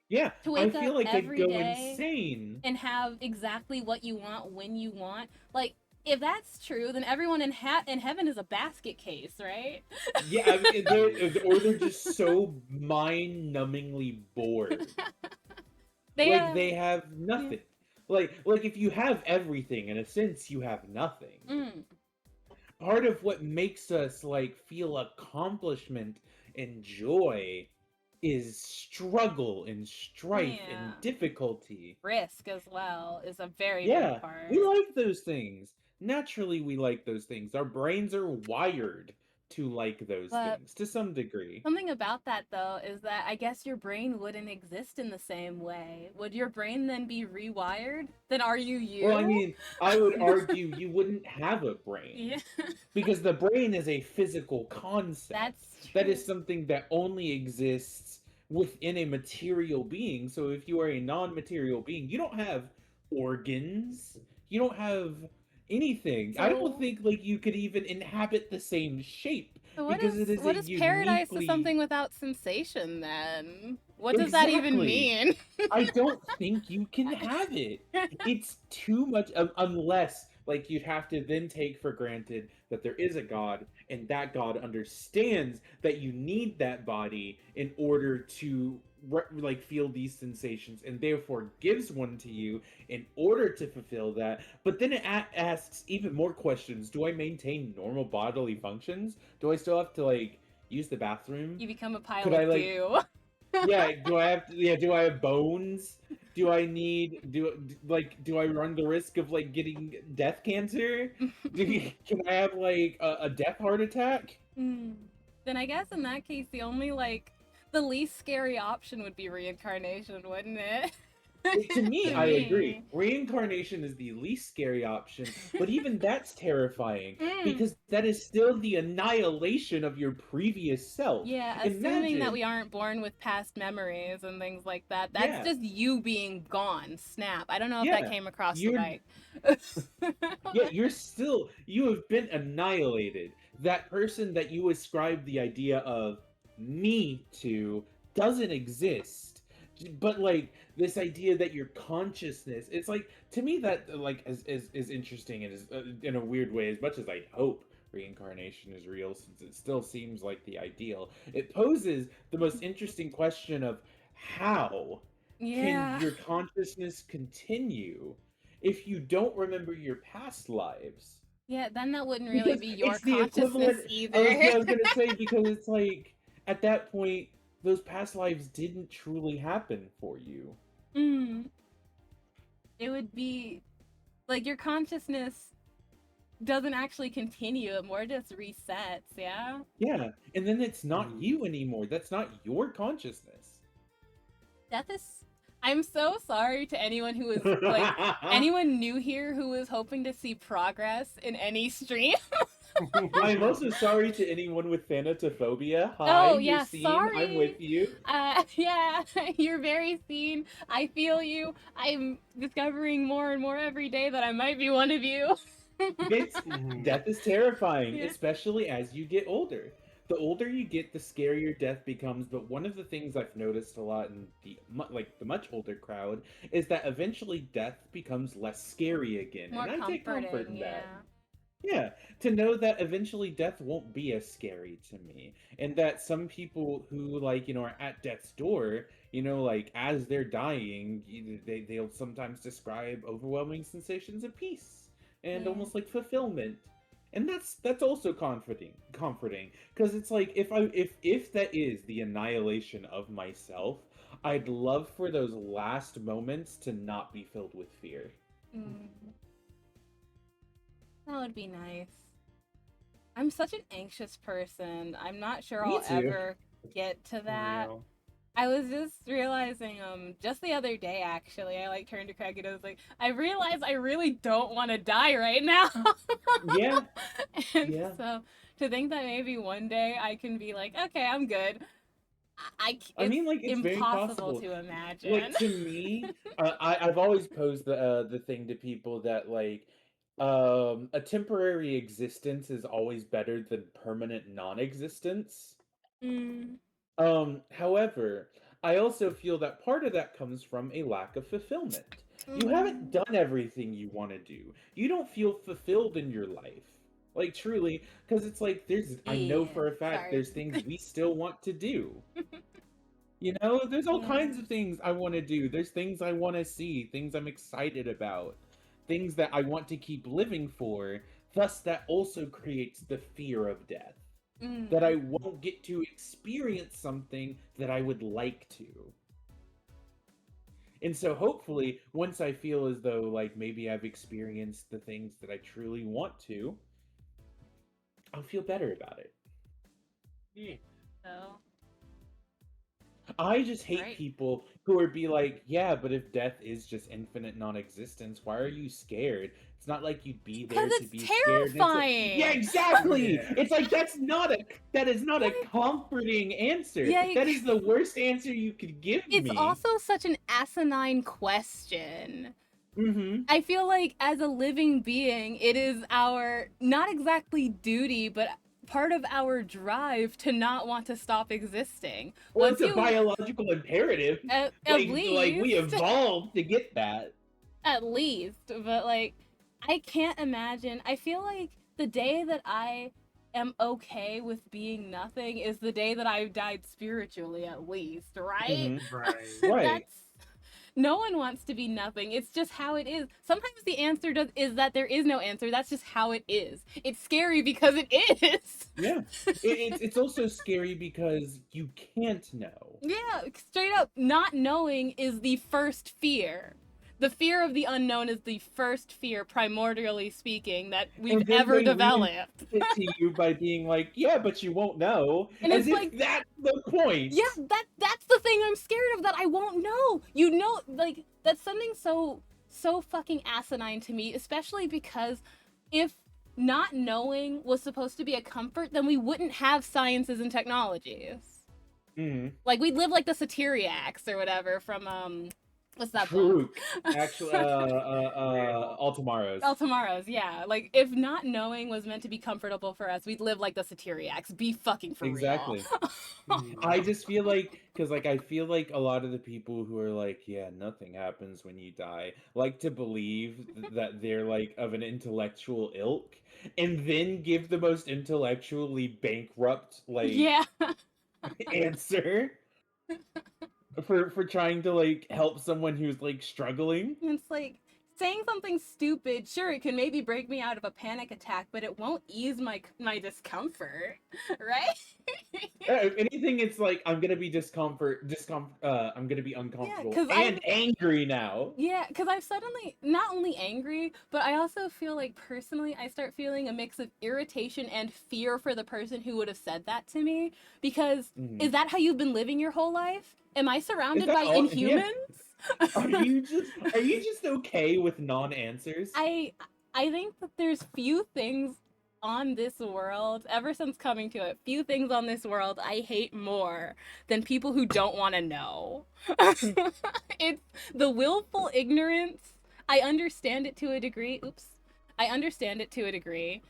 Yeah, To wake I feel up like I'd every go day insane. and have exactly what you want when you want. Like, if that's true, then everyone in heaven is a basket case, right? Yeah, I mean, or they're just so mind-numbingly bored. They have nothing. Yeah. Like if you have everything, in a sense, you have nothing. Part of what makes us like feel accomplishment and joy is struggle and strife and difficulty. Risk as well is a very Yeah, big part. we like those things. Naturally, we like those things. Our brains are wired to like those things to some degree. Something about that, though, is that I guess your brain wouldn't exist in the same way. Would your brain then be rewired? Then are you you? Well, I mean, I would argue you wouldn't have a brain. Yeah. Because the brain is a physical concept. That's true. That is something that only exists within a material being. So if you are a non-material being, you don't have organs. You don't have anything. I don't think like you could even inhabit the same shape. So because it is what is paradise to something without sensation then? What does that even mean? I don't think you can have it. It's too much, unless like you'd have to then take for granted that there is a god and that God understands that you need that body in order to like feel these sensations, and therefore gives one to you in order to fulfill that. But then it asks even more questions. Do I maintain normal bodily functions? Do I still have to like use the bathroom? You become a pile Could of I like goo. yeah, do I have to, yeah, do I have bones? Do I need do I run the risk of like getting death cancer? Can I have like a death heart attack? Then I guess in that case, the only like the least scary option would be reincarnation, wouldn't it? To me, To I agree. me. Reincarnation is the least scary option, but even that's terrifying Mm. because that is still the annihilation of your previous self. Yeah, assuming that Imagine, we aren't born with past memories and things like that. That's yeah, just you being gone. Snap. I don't know if that yeah, came across the you're mic. yeah, you have been annihilated. That person that you ascribe the idea of me to doesn't exist. But like this idea that your consciousness, it's like to me that like is interesting and is in a weird way. As much as I hope reincarnation is real, since it still seems like the ideal, it poses the most interesting question of how can Yeah. your consciousness continue if you don't remember your past lives? Yeah, then that wouldn't really Because be your it's the consciousness equivalent. either. I was gonna say because it's like at that point those past lives didn't truly happen for you. Mm. It would be like your consciousness doesn't actually continue, it more just resets, yeah? Yeah, and then it's not Mm. you anymore. That's not your consciousness. Death is. I'm so sorry to anyone who is like anyone new here who was hoping to see progress in any stream. I'm also sorry to anyone with thanatophobia. Hi, Oh you're yeah, seen. I'm sorry. with you. Yeah, you're very seen. I feel you. I'm discovering more and more every day that I might be one of you. It's Mhm. death is terrifying, Yeah. especially as you get older. The older you get, the scarier death becomes. But one of the things I've noticed a lot in the much older crowd is that eventually death becomes less scary again, More and I take comfort comforting, in yeah. that. Yeah, to know that eventually death won't be as scary to me, and that some people who are at death's door, like as they're dying, they'll sometimes describe overwhelming sensations of peace and Yeah. almost like fulfillment, and that's also comforting because it's like if that is the annihilation of myself, I'd love for those last moments to not be filled with fear. Mm, that would be nice. I'm such an anxious person. I'm not sure Me I'll too. ever get to For that. real. I was just realizing, just the other day actually, I like turned to Craig and I was like, I realized I really don't want to die right now. Yeah, And yeah. so to think that maybe one day I can be like, okay, I'm good. I It's mean, like it's very impossible possible. to imagine. Like to me, I've always posed the thing to people that like a temporary existence is always better than permanent non-existence. Mm, However, I also feel that part of that comes from a lack of fulfillment. You haven't mm, done everything you want to do. You don't feel fulfilled in your life. Like truly, because it's like I know yeah, for a fact sorry. there's things we still want to do. There's all Yeah. kinds of things I want to do. There's things I want to see, things I'm excited about, things that I want to keep living for. Thus, that also creates the fear of death. That I Mm. won't get to experience something that I would like to. And so, hopefully, once I feel as though, like, maybe I've experienced the things that I truly want to, I'll feel better about it. Yeah. So, I just hate right. people who are be like, yeah, but if death is just infinite non-existence, why are you scared? It's not like you'd be there Because to it's be scared. And it's like, yeah, terrifying. exactly. Yeah. It's like that is not a Like, comforting answer. yeah, That is the worst answer you could give it's me. also such an asinine question. Mm-hmm. I feel like as a living being, it is our not exactly duty, but part of our drive to not want to stop existing. Well, Once it's a you, biological imperative. at Like we least, evolved to get that. at least, but like, I can't imagine. I feel like the day that I am okay with being nothing is the day that I died spiritually, at least, right? Mhm. Right. Right. That's no one wants to be nothing. It's just how it is. Sometimes the answer is that there is no answer. That's just how it is. It's scary because it is. Yeah. It's also scary because you can't know. Yeah, straight up, not knowing is the first fear. The fear of the unknown is the first fear, primordially speaking, that we've And then ever they developed. it to you by being like, yeah, but you won't know. And As it's if like, that's the point. yeah, that's the thing I'm scared of, that I won't know. You know, like, that's something so fucking asinine to me, especially because if not knowing was supposed to be a comfort, then we wouldn't have sciences and technologies. Mm-hmm. Like, we'd live like the Satyriacs or whatever from what's that book? True. Actually, all tomorrows. All Tomorrows, yeah. Like, if not knowing was meant to be comfortable for us, we'd live like the Satyriacs. Be fucking for Exactly. real. I just feel like, because like I feel like a lot of the people who are like, yeah, nothing happens when you die, like to believe that they're like of an intellectual ilk, and then give the most intellectually bankrupt like Yeah. answer for trying to like help someone who's like struggling. It's like saying something stupid. Sure, it can maybe break me out of a panic attack, but it won't ease my discomfort, right? If anything, it's like I'm gonna be I'm gonna be Yeah, uncomfortable because and angry now. I've suddenly not only angry, but I also feel like personally I start feeling a mix of irritation and fear for the person who would have said that to me. Because Mhm. is that how you've been living your whole life? Am I Is surrounded that by all? Yeah. inhumans? Are you just okay with non-answers? I think that there's few things on this world, ever since coming to it, few things on this world I hate more than people who don't want to know. It's the willful ignorance. I understand it to a degree. Oops. I understand it to a degree,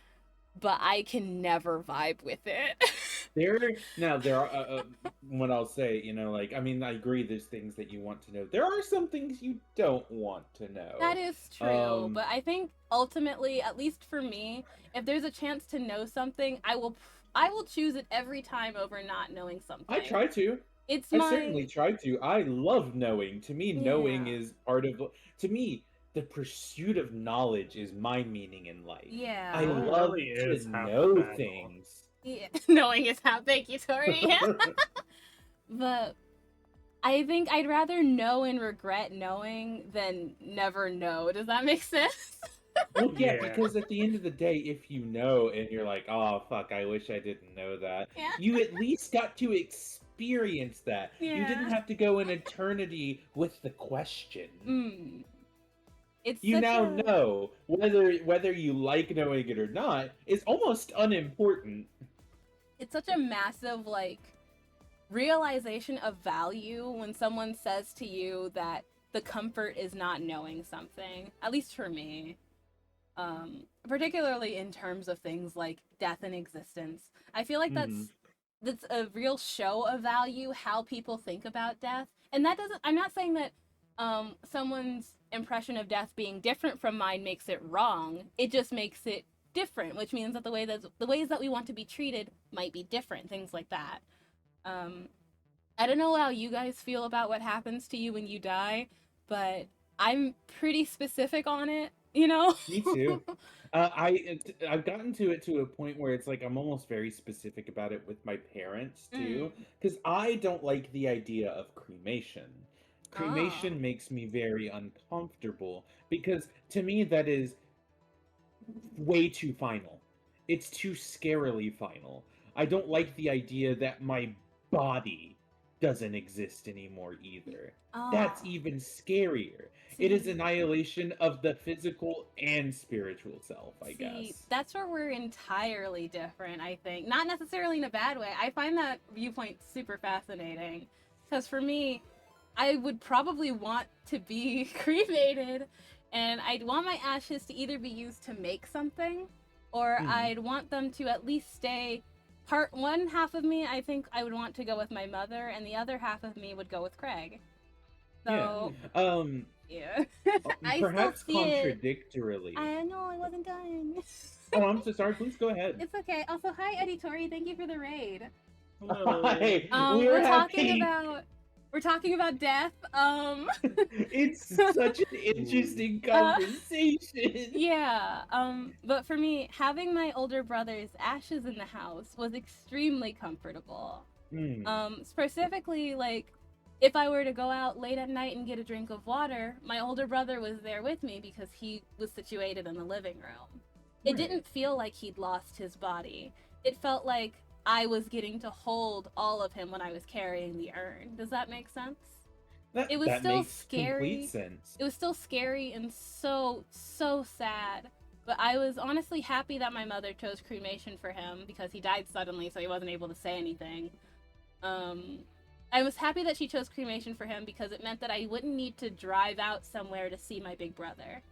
but I can never vibe with it. There are what I'll say, you know, like I mean, I agree. There's things that you want to know. There are some things you don't want to That know. is true, Um, but I think ultimately, at least for me, if there's a chance to know something, I will choose it every time over not knowing I something. try to. It's I certainly my try to. I love knowing. To me, knowing yeah. is part of. To me, the pursuit of knowledge is my meaning in life. I Yeah. Knowing love really to is half the know battle. things. Yeah. Knowing is how thank you, Tori. Yeah. But I think I'd rather know and regret knowing than never know. Does that make sense? Well, yeah, Yeah. because at the end of the day, if you know and you're like, oh, fuck, I wish I didn't know that, Yeah. you at least got to experience that. You didn't Yeah. have to go an eternity with the question. Mm. It's You such now a know whether you like knowing it or not is almost unimportant. it's such a massive like realization of value when someone says to you that the comfort is not knowing something, at least for me, particularly in terms of things like death and existence. I feel like Hmm. that's a real show of value how people think about death. And that doesn't I'm not saying that someone's impression of death being different from mine makes it wrong. It just makes it different, which means that the ways that we want to be treated might be different, things like that. um, I don't know how you guys feel about what happens to you when you die, but I'm pretty specific on it, you know? Me too. I've gotten to it to a point where it's like I'm almost very specific about it with my parents Mm. too, because I don't like the idea of cremation. Oh. Cremation makes me very uncomfortable because to me that is way too final. It's too scarily final. I don't like the idea that my body doesn't exist anymore either. That's Oh. even scarier. It is See. annihilation of the physical and spiritual self, I See, guess. that's where we're entirely different, I think. Not necessarily in a bad way. I find that viewpoint super fascinating. Because for me, I would probably want to be cremated, and I'd want my ashes to either be used to make something, or Mhm. I'd want them to at least stay. Part one half of me, I think I would want to go with my mother, and the other half of me would go with Craig. Yeah. So, Um yeah. I still Perhaps see it. contradictorily. I know I wasn't done. Oh, I'm so sorry. Please go ahead. It's okay. Also, hi Eddie Tori. Thank you for the raid. Hello. Hi, we're We're happy. talking about death. It's such an interesting conversation. Yeah. But for me, having my older brother's ashes in the house was extremely comfortable. Hmm. Specifically, like, if I were to go out late at night and get a drink of water, my older brother was there with me because he was situated in the living room. It Right. didn't feel like he'd lost his body. It felt like I was getting to hold all of him when I was carrying the urn. Does that make sense? It was That still makes complete scary. sense. It was still scary and so sad. But I was honestly happy that my mother chose cremation for him because he died suddenly, so he wasn't able to say anything. I was happy that she chose cremation for him because it meant that I wouldn't need to drive out somewhere to see my big brother.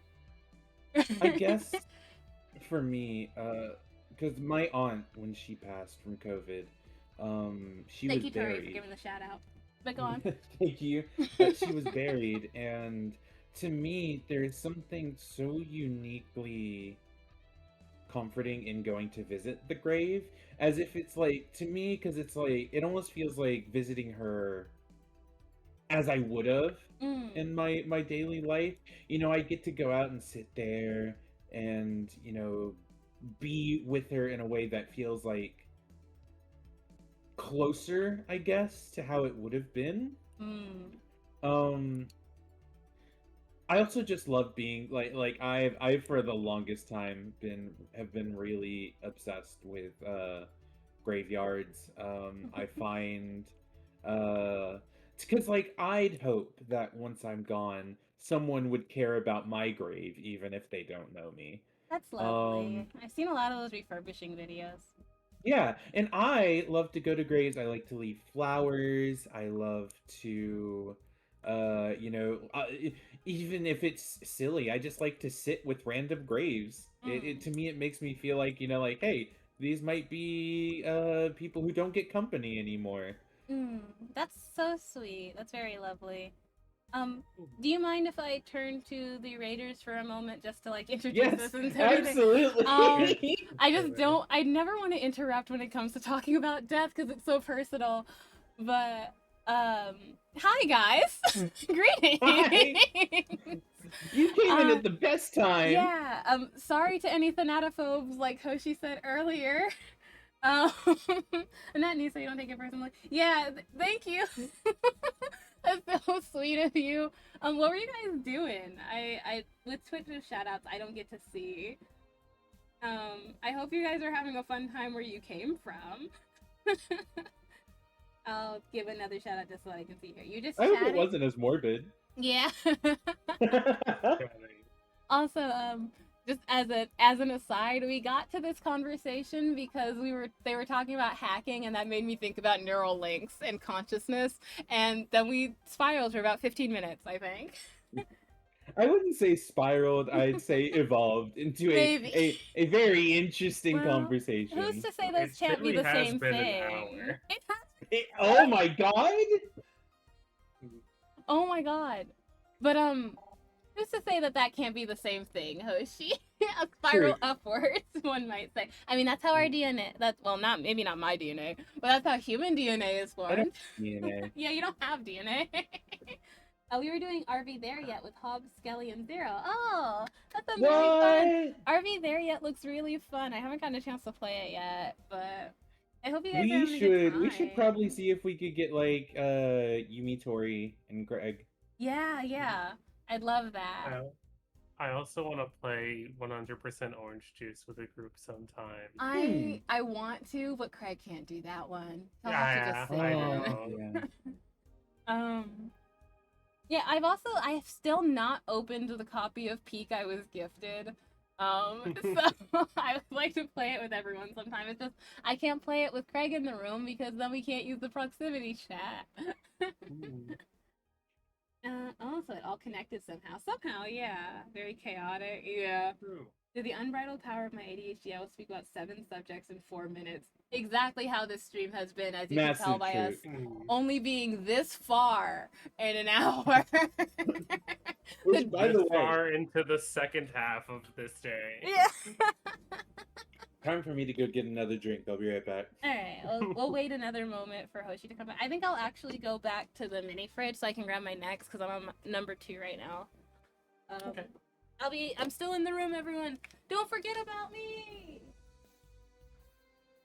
I guess for me, because my aunt, when she passed from COVID, she Thank was you, Tori, for buried. giving the shout out. But go on. Thank you. She was buried, and to me, there's something so uniquely comforting in going to visit the grave, as if it's like, to me, because it's like, it almost feels like visiting her as I would have in my daily life. I get to go out and sit there and, be with her in a way that feels like closer, I guess, to how it would have been. Um I also just love being like I've for the longest time been really obsessed with graveyards. I find because like I'd hope that once I'm gone, someone would care about my grave even if they don't know me. That's Um lovely. I've seen a lot of those refurbishing videos. Yeah, and I love to go to graves. I like to leave flowers. I love to, even if it's silly, I just like to sit with random graves. It to me, it makes me feel like, like, hey, these might be people who don't get company anymore. That's so sweet. That's very lovely. Do you mind if I turn to the Raiders for a moment just to like introduce Yes, this into everything? absolutely. I just don't. I never want to interrupt when it comes to talking about death because it's so personal. But hi guys, greetings. Hi. You came in Uh, at the best time. yeah. Sorry to any thanatophobes, like Hoshi said earlier. Um, not Nisa, you don't take it personally. Yeah, thank you. That's so sweet of you. What were you guys doing? I with Twitch shout outs, I don't get to see. I hope you guys are having a fun time where you came from. I'll give another shout out just so I can see here. You just I hope chatting? it wasn't as morbid. Yeah. Also, just as an aside, we got to this conversation because they were talking about hacking, and that made me think about neural links and consciousness, and then we spiraled for about 15 minutes, I think. I wouldn't say spiraled, I'd say evolved into a very interesting Well, conversation. who's to say those can't be surely the has same been an thing? hour. Oh my god! Oh my god. But who's to say that that can't be the same thing, Hoshi? A spiral True. upwards, one might say. I mean, that's how our DNA. That's well, not maybe not my DNA, but that's how human DNA is I don't formed. have DNA. Yeah, you don't have DNA. Oh, we were doing RV There Yet with Hobbs, Skelly, and Zero. Oh, that sounds really fun. RV There Yet looks really fun. I haven't gotten a chance to play it yet, but I hope you guys are having a good time. We should probably see if we could get like Yumi, Tori, and Greg. Yeah. I'd love that. I also want to play 100% Orange Juice with a group sometime. I want to, but Craig can't do that one. He'll have to just sit I in. know. Yeah, I have still not opened the copy of Peak I was gifted. So I would like to play it with everyone sometime. It's just I can't play it with Craig in the room because then we can't use the proximity chat. So it all connected somehow. Somehow, yeah. Very chaotic. Yeah. True. Through the unbridled power of my ADHD, I will speak about 7 subjects in 4 minutes. Exactly how this stream has been, as you can tell Massive by us truth. only being this far in an hour. Which, by This the way, far into the second half of this day. Yeah. time for me to go get another drink. I'll be right back. All right, we'll wait another moment for Hoshi to come back. I think I'll actually go back to the mini fridge so I can grab my next because I'm on number 2 right now. Okay. I'm still in the room, everyone. Don't forget about me.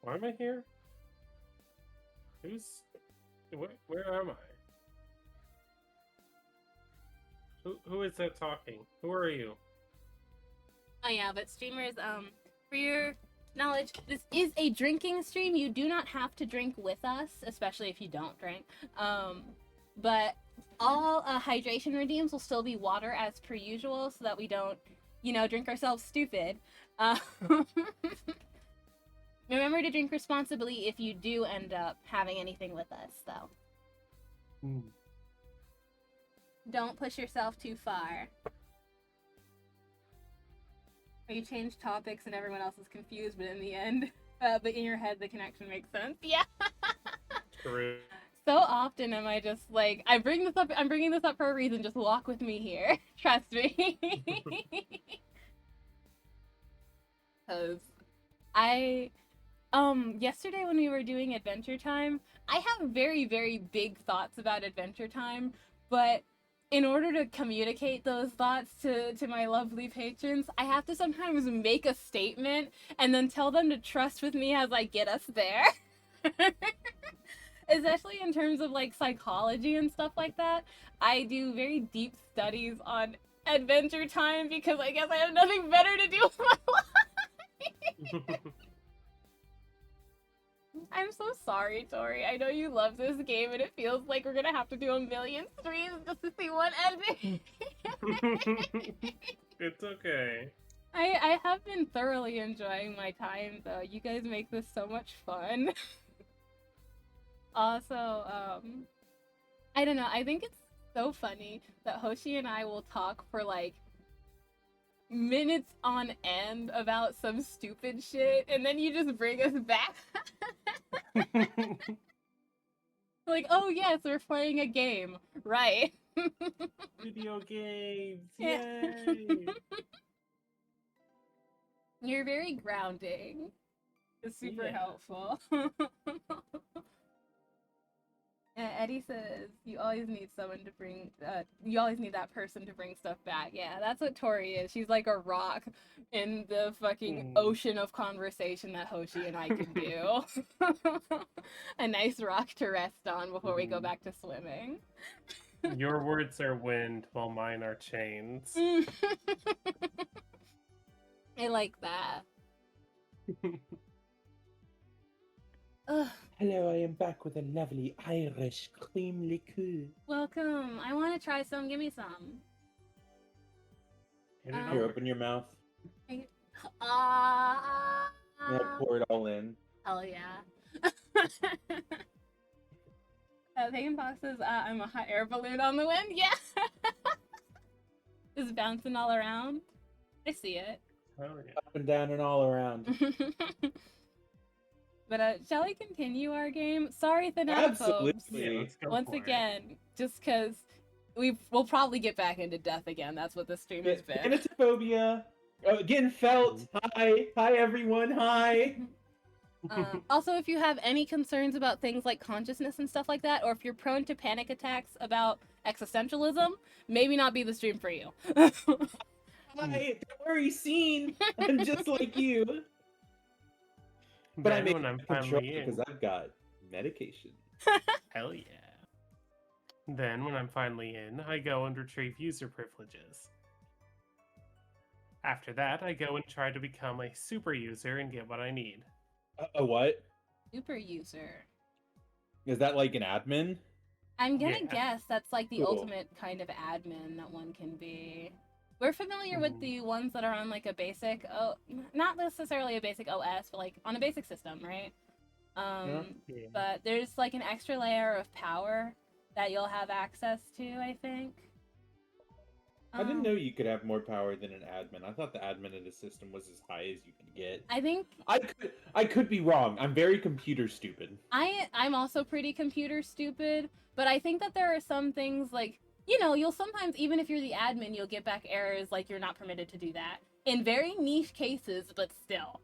Why am I here? Where am I? Who is that talking? Who are you? Oh yeah, but streamers, for your knowledge, this is a drinking stream. You do not have to drink with us, especially if you don't drink. But all hydration redeems will still be water as per usual, so that we don't, drink ourselves stupid. Remember to drink responsibly if you do end up having anything with us, though. Don't push yourself too far. Or you change topics and everyone else is confused, but in the end, but in your head the connection makes sense. Yeah. True. So often am I just like, I'm bringing this up for a reason, just walk with me here. Trust me. Cause yesterday when we were doing Adventure Time, I have very, very big thoughts about Adventure Time, but in order to communicate those thoughts to my lovely patrons, I have to sometimes make a statement and then tell them to trust with me as I get us there. Especially in terms of like psychology and stuff like that. I do very deep studies on Adventure Time because I guess I have nothing better to do with my life. I'm so sorry, Tori. I know you love this game and it feels like we're gonna have to do a million streams just to see one ending. It's okay. I have been thoroughly enjoying my time though. You guys make this so much fun. Also, I don't know, I think it's so funny that Hoshi and I will talk for like minutes on end about some stupid shit and then you just bring us back. Like, oh yes, we're playing a game. Right. Video games. Yeah. Yay. You're very grounding. It's super Yeah. helpful. Eddie says you always need someone to bring. You always need that person to bring stuff back. Yeah, that's what Tori is. She's like a rock in the fucking ocean of conversation that Hoshi and I can do. A nice rock to rest on before we go back to swimming. Your words are wind, while mine are chains. I like that. Ugh. Hello, I am back with a lovely Irish cream liqueur. Welcome. I want to try some. Give me some. Hit it Here, over. open your mouth. Ah. And I'll pour it all in. Hell yeah. Pagan Fox says, I'm a hot air balloon on the wind. Yeah. Just bouncing all around. I see it. Oh, yeah. Up and down and all around. But shall we continue our game? Sorry, Thanatophobes. Absolutely. Yeah, let's go Once for it. again, just because we'll probably get back into death again. That's what this stream has been. Thanatophobia. Getting felt. Hi. Hi, everyone. Hi. Also, if you have any concerns about things like consciousness and stuff like that, or if you're prone to panic attacks about existentialism, maybe not be the stream for you. Hi. Don't worry, scene. I'm just like you. But Then I'm when I'm control finally in, because I've got medication. hell yeah. Then when I'm finally in, I go and retrieve user privileges. After that, I go and try to become a super user and get what I need. A what? Super user. Is that like an admin? I'm gonna Yeah. guess that's like the Cool. ultimate kind of admin that one can be. We're familiar with the ones that are on like a basic, not necessarily a basic OS, but like on a basic system, right? Yeah. But there's like an extra layer of power that you'll have access to, I think. I didn't know you could have more power than an admin. I thought the admin of the system was as high as you could get. I think I could be wrong. I'm very computer stupid. I'm also pretty computer stupid, but I think that there are some things like, you know, you'll sometimes, even if you're the admin, you'll get back errors like you're not permitted to do that. In very niche cases, but still.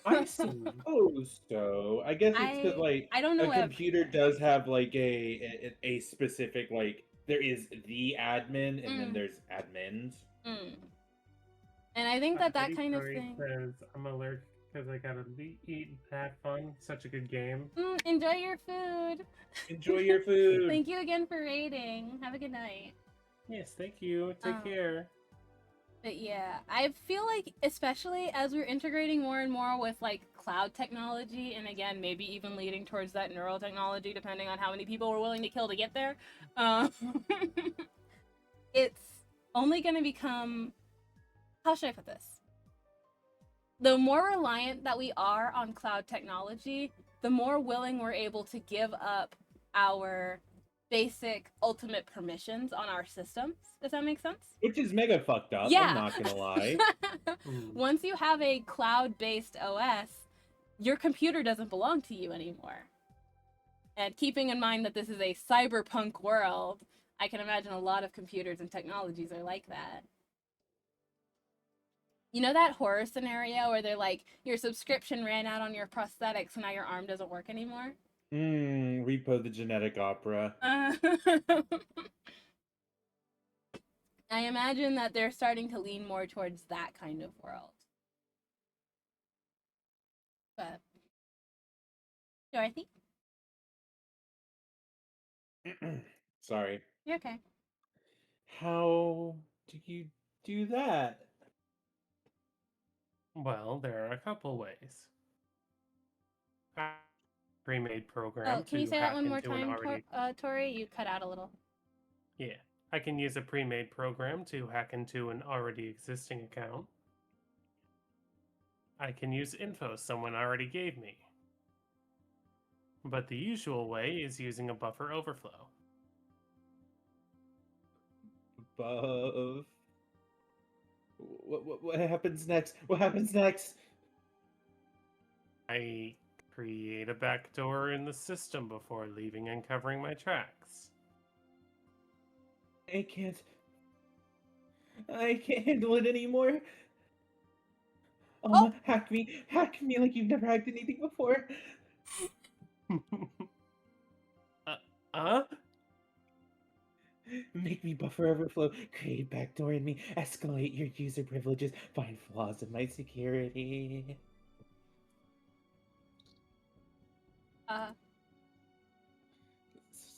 I suppose so. I guess it's because like I don't a know computer does have like a specific like there is the admin and then Mm. there's admins. Mm. And I think that that Eddie kind of Curry thing. says, I'm allergic because I gotta eat and have fun. Such a good game. Enjoy your food. Enjoy your food. Thank you again for raiding. Have a good night. Yes, thank you. Take care. But yeah, I feel like, especially as we're integrating more and more with like cloud technology, and again, maybe even leading towards that neural technology, depending on how many people we're willing to kill to get there, it's only going to become, how should I put this? The more reliant that we are on cloud technology, the more willing we're able to give up our basic ultimate permissions on our systems. Does that make sense? Which is mega fucked up, Yeah. I'm not gonna lie. Once you have a cloud-based OS, your computer doesn't belong to you anymore. And keeping in mind that this is a cyberpunk world, I can imagine a lot of computers and technologies are like that. You know that horror scenario where they're like, your subscription ran out on your prosthetics, so now your arm doesn't work anymore? Repo the genetic opera. I imagine that they're starting to lean more towards that kind of world. But Dorothy? Sorry. You're okay. How do you do that? Well, there are a couple ways. Pre-made program Oh, can you to say that hack one more into an time, already... Tori? You cut out a little. Yeah, I can use a pre-made program to hack into an already existing account. I can use info someone already gave me. But the usual way is using a buffer overflow. Buff. What happens next? What happens next? I create a backdoor in the system before leaving and covering my tracks. I can't handle it anymore. Oh! Hack me like you've never hacked anything before. Make me buffer overflow, create backdoor in me, escalate your user privileges, find flaws in my security.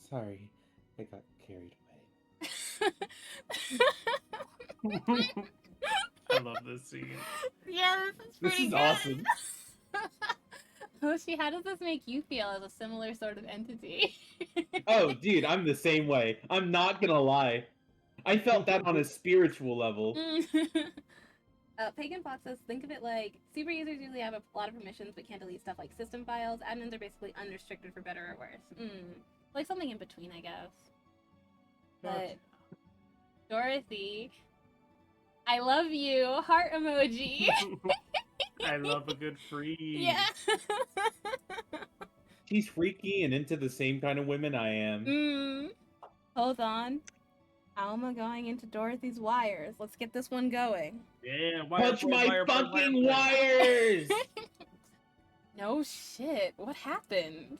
Sorry, I got carried away. I love this scene. Yeah, this is pretty good. Awesome. Hoshi, how does this make you feel as a similar sort of entity? Oh, dude, I'm the same way. I'm not gonna lie. I felt that on a spiritual level. Pagan Fox says, think of it like super users usually have a lot of permissions but can't delete stuff like system files. Admins are basically unrestricted for better or worse. Like something in between, I guess. But Dorothy, I love you. Heart emoji. I love a good freeze. Yeah. She's freaky and into the same kind of women I am. Hold on. How am I going into Dorothy's wires? Let's get this one going. Yeah, Punch my fucking wires! No shit. What happened?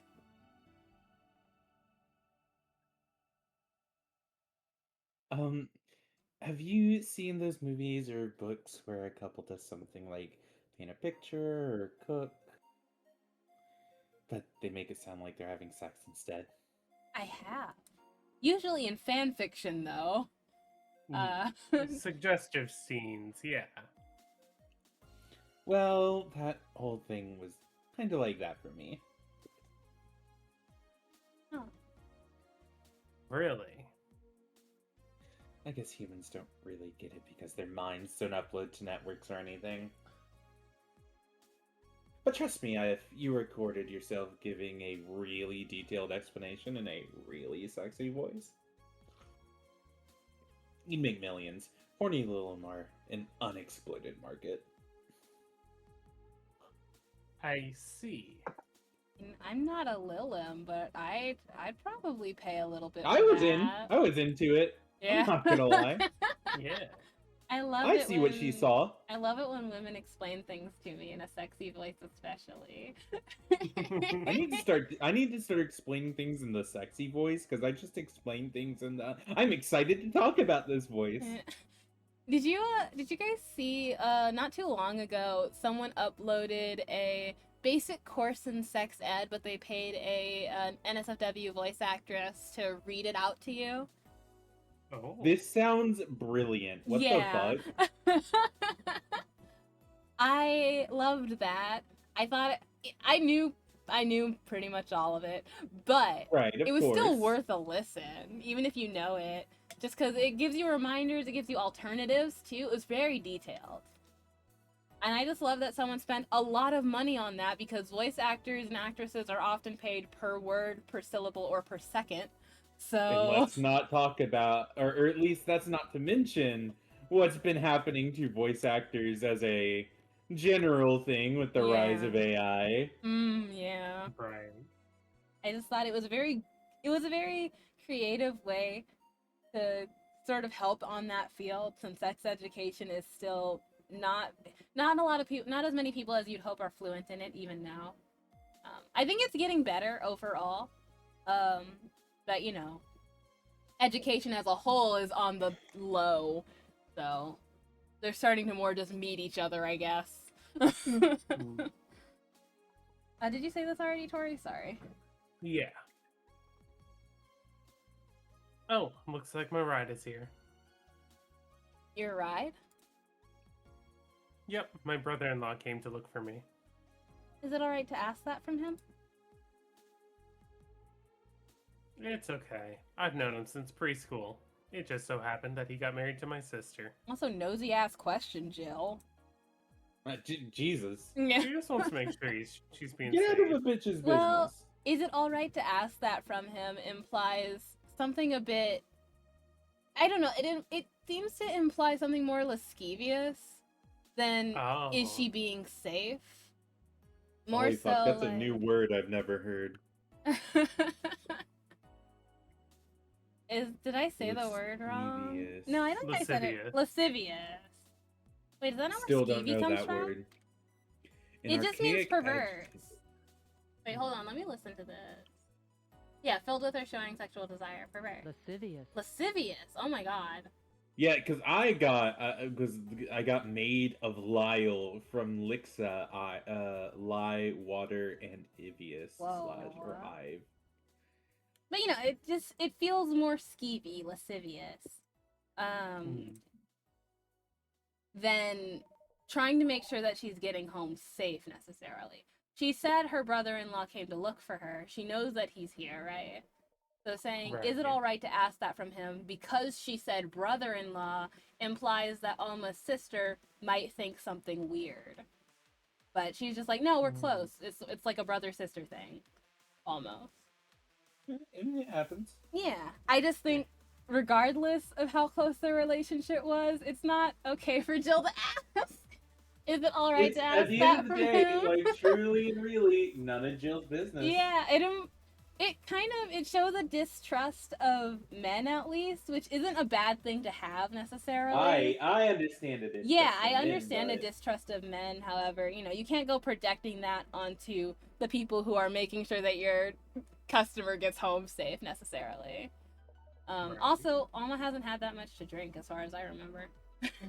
Have you seen those movies or books where a couple does something like paint a picture or cook, but they make it sound like they're having sex instead? I have. Usually in fan fiction, though. Suggestive scenes, yeah. Well, that whole thing was kind of like that for me. Huh. Really? I guess humans don't really get it because their minds don't upload to networks or anything. But trust me, if you recorded yourself giving a really detailed explanation in a really sexy voice, He'd make millions. Horny Lilum are an unexploited market. I see. I'm not a Lilim, but I'd probably pay a little bit. I for was in. that. I was into it. Yeah. I'm not gonna lie. Yeah. I love I it see when, what she saw. I love it when women explain things to me in a sexy voice, especially. I need to start explaining things in the sexy voice because I just explain things in the. I'm excited to talk about this voice. Did you guys see not too long ago someone uploaded a basic course in sex ed, but they paid an NSFW voice actress to read it out to you? Oh. This sounds brilliant. What the fuck? I loved that. I thought I knew pretty much all of it, but Right, of it was course. still worth a listen, even if you know it. Just because it gives you reminders, it gives you alternatives too. It was very detailed. And I just love that someone spent a lot of money on that because voice actors and actresses are often paid per word, per syllable, or per second. So And let's not talk about, or at least that's not to mention what's been happening to voice actors as a general thing with the rise of AI. yeah. Right. I just thought it was a very creative way to sort of help on that field, since sex education is still not a lot of people, not as many people as you'd hope are fluent in it even now. I think it's getting better overall, but you know, education as a whole is on the low, so they're starting to more just meet each other, I guess. Did you say this already, Tori? Sorry. Yeah. Oh, looks like my ride is here. Your ride? Yep, my brother-in-law came to look for me. Is it alright to ask that from him? It's okay. I've known him since preschool. It just so happened that he got married to my sister. Also, nosy ass question, Jill. Jesus. Yeah. She just wants to make sure she's being Get out safe. of a bitch's business. Well, is it alright to ask that from him implies something a bit... I don't know, it seems to imply something more lascivious than is she being safe? More Holy so, fuck, that's like... a new word I've never heard. Did I say the word wrong? Lascivious. No, I don't think I said it. Lascivious. Wait, is that not Still where don't skeevy know comes that from? word. An It just means archaic perverse. adjective. Wait, hold on, let me listen to this. Yeah, filled with or showing sexual desire. Perverse. Lascivious. Lascivious. Oh my god. Yeah, because I got made of Lyle from Lixa, lie, water, and Ivius Whoa. / or Ive. But you know, it feels more skeevy, lascivious. Than trying to make sure that she's getting home safe necessarily. She said her brother-in-law came to look for her. She knows that he's here, right? So saying, Right, is it yeah. all right to ask that from him? Because she said brother-in-law implies that Alma's sister might think something weird. But she's just like, no, we're close. It's like a brother-sister thing. Almost. It happens. Yeah. I just think, regardless of how close their relationship was, it's not okay for Jill to ask. Is it all right It's, to at ask the that end of the from day, him? like truly and really, none of Jill's business. Yeah, it kind of, it shows a distrust of men, at least, which isn't a bad thing to have necessarily. I understand it. Yeah, I understand a distrust of men. However, you know, you can't go projecting that onto the people who are making sure that your customer gets home safe necessarily. Right. Also, Alma hasn't had that much to drink, as far as I remember.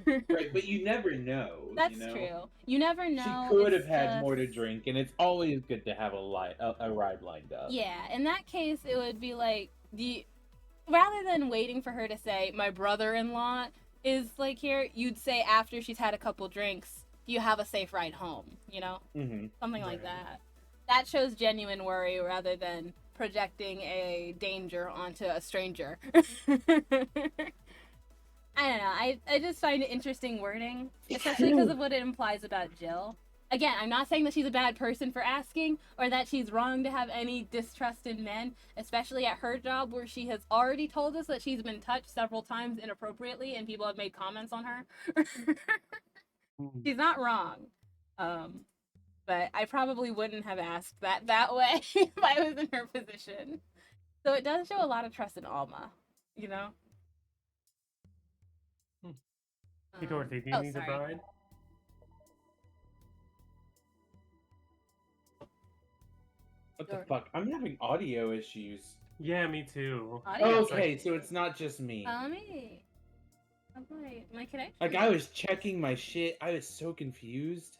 Right, but you never know. That's you know? true. You never know. She could It's have had more to just- drink, and it's always good to have a ride lined up. Yeah, in that case, it would be like rather than waiting for her to say my brother-in-law is like here, you'd say after she's had a couple drinks, do you have a safe ride home? You know, something like Right. that. That shows genuine worry rather than projecting a danger onto a stranger. I don't know. I just find it interesting wording, especially because of what it implies about Jill. again, I'm not saying that she's a bad person for asking or that she's wrong to have any distrust in men, especially at her job where she has already told us that she's been touched several times inappropriately and people have made comments on her. She's not wrong. But I probably wouldn't have asked that way if I was in her position. So it does show a lot of trust in Alma, you know? Hey, Dorothy, do you need sorry. a ride? What the fuck? I'm having audio issues. Yeah, me too. Audio? Okay, so it's not just me. Let me. Oh boy, my connection. Like, I was checking my shit. I was so confused.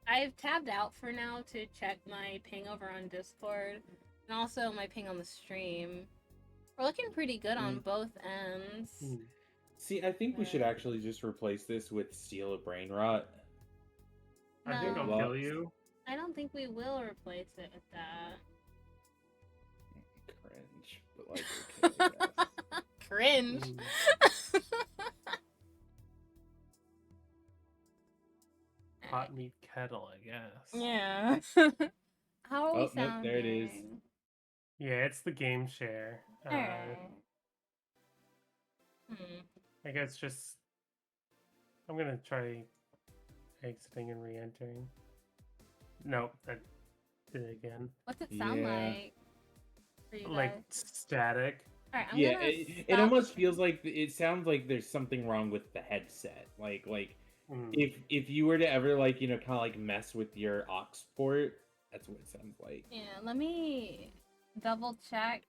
I've tabbed out for now to check my ping over on Discord and also my ping on the stream. We're looking pretty good on both ends. See, I think we should actually just replace this with Steal a Brain Rot. I think I'll kill you. I don't think we will replace it with that. Cringe, but like, okay, I guess. Cringe. Hot meat kettle, I guess. Yeah. How are we sounding? Nope, there it is. Yeah, it's the game share. Alright. I guess just... I'm gonna try exiting and re-entering. Nope, that did it again. What's it sound like for you guys? Like static. Alright, I'm Yeah, gonna it almost feels like it sounds like there's something wrong with the headset. Like if you were to ever like kind of like mess with your aux port, that's what it sounds like. Yeah, let me double check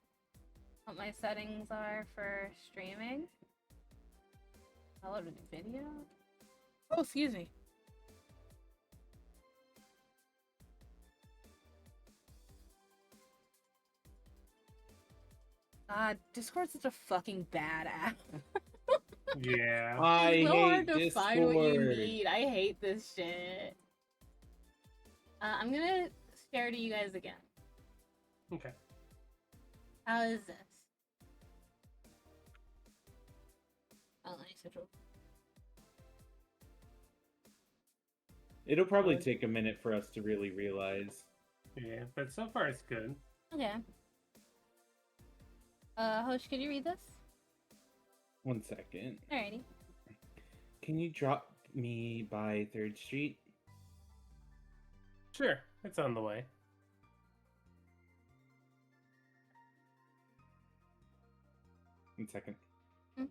what my settings are for streaming. Uploaded video. Oh, excuse me. God, Discord's such a fucking bad app. Yeah. I It's so hard to hate find what you Discord. need. I hate this shit. I'm gonna share to you guys again. Okay. How is this? Oh, nice. It'll probably take a minute for us to really realize. Yeah, but so far it's good. Okay. Hosh, could you read this? 1 second. Alrighty. Can you drop me by 3rd Street? Sure, it's on the way. One second. Hmm?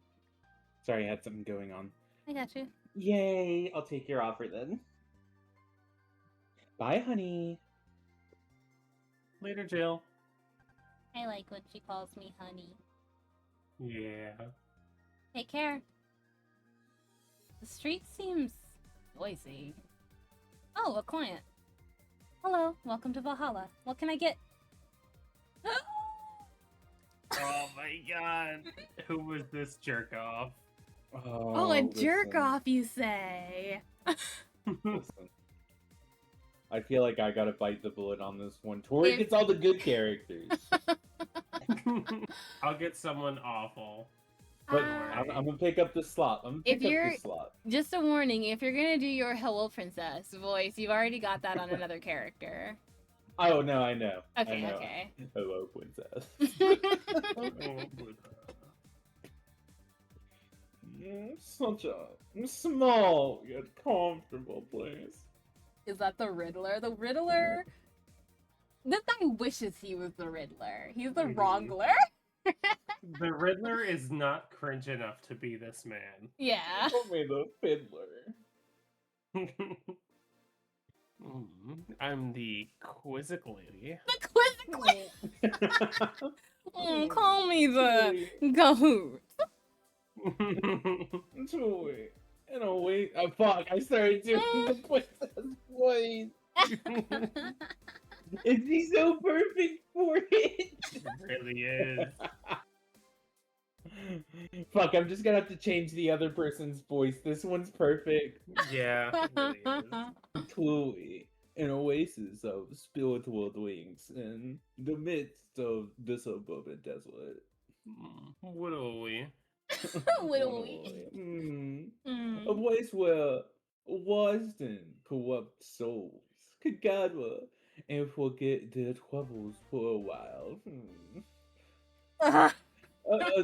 Sorry, I had something going on. I got you. Yay! I'll take your offer then. Bye, honey. Later, Jill. I like when she calls me honey. Yeah. Take care. The street seems noisy. Oh, a client. Hello, welcome to Valhalla. What can I get? Oh my god. Who was this jerk off? Oh, a jerk off, you say? Listen. I feel like I gotta bite the bullet on this one. Tori gets all the good characters. I'll get someone awful. But I'm gonna pick up the slot. Just a warning, if you're gonna do your Hello Princess voice, you've already got that on another character. Oh no, I know. Okay, I know. okay. Hello, princess. Such a small yet comfortable place. Is that the Riddler? The Riddler? This guy wishes he was the Riddler. He's the wrongler. The Riddler is not cringe enough to be this man. Yeah. Call me the Fiddler. I'm the quizzical lady. The quizzical. Call me the goat. Joey. In a way. Oh, fuck. I started doing the princess voice. Is he so perfect for it? It really is. Fuck, I'm just gonna have to change the other person's voice. This one's perfect. Yeah, it really is. Chloe, an oasis of spiritual wings in the midst of the suburban desolate. What are we? Willowy. A place where washed in corrupt souls could gather and forget their troubles for a while.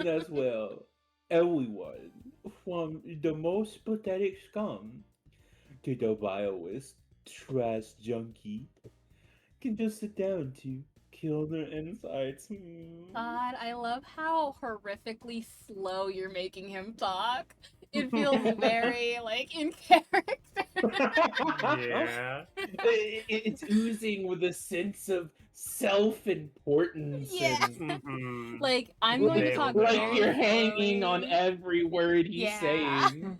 As well, everyone, from the most pathetic scum to the vilest trash junkie, can just sit down to kill their insides. God, I love how horrifically slow you're making him talk. It feels very like in character. Yeah. It's oozing with a sense of self-importance Yeah. and Hmm. Like I'm going to talk Nailed it. very you're hanging on slowly. every word he's Yeah. saying.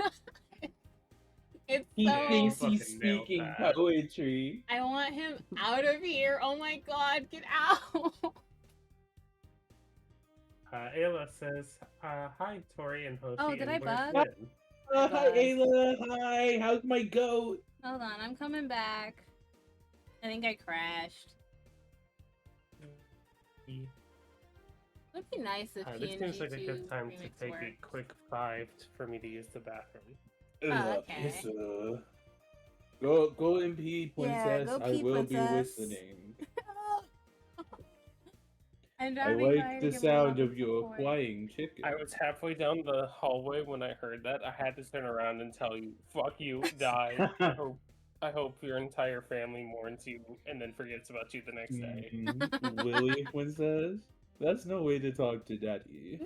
It's He so. Yeah, thinks fucking he's nailed speaking that. poetry. I want him out of here. Oh my god, get out. Ayla says, hi, Tori and Hoshi. Oh, did and I where's bug? Lynn?" Hi, Buzz. Ayla. Hi. How's my goat? Hold on, I'm coming back. I think I crashed. It'd be nice if This PNG seems like a 2 good time to remix take a worked. quick 5 for me to use the bathroom. Okay. Yes, go and pee, Yeah, princess. go I pee, will be princess. listening. I'm I driving by like to the get my sound mom of your support. flying chicken. I was halfway down the hallway when I heard that. I had to turn around and tell you, fuck you, die. I hope your entire family mourns you and then forgets about you the next day. Really, princess? That's no way to talk to daddy.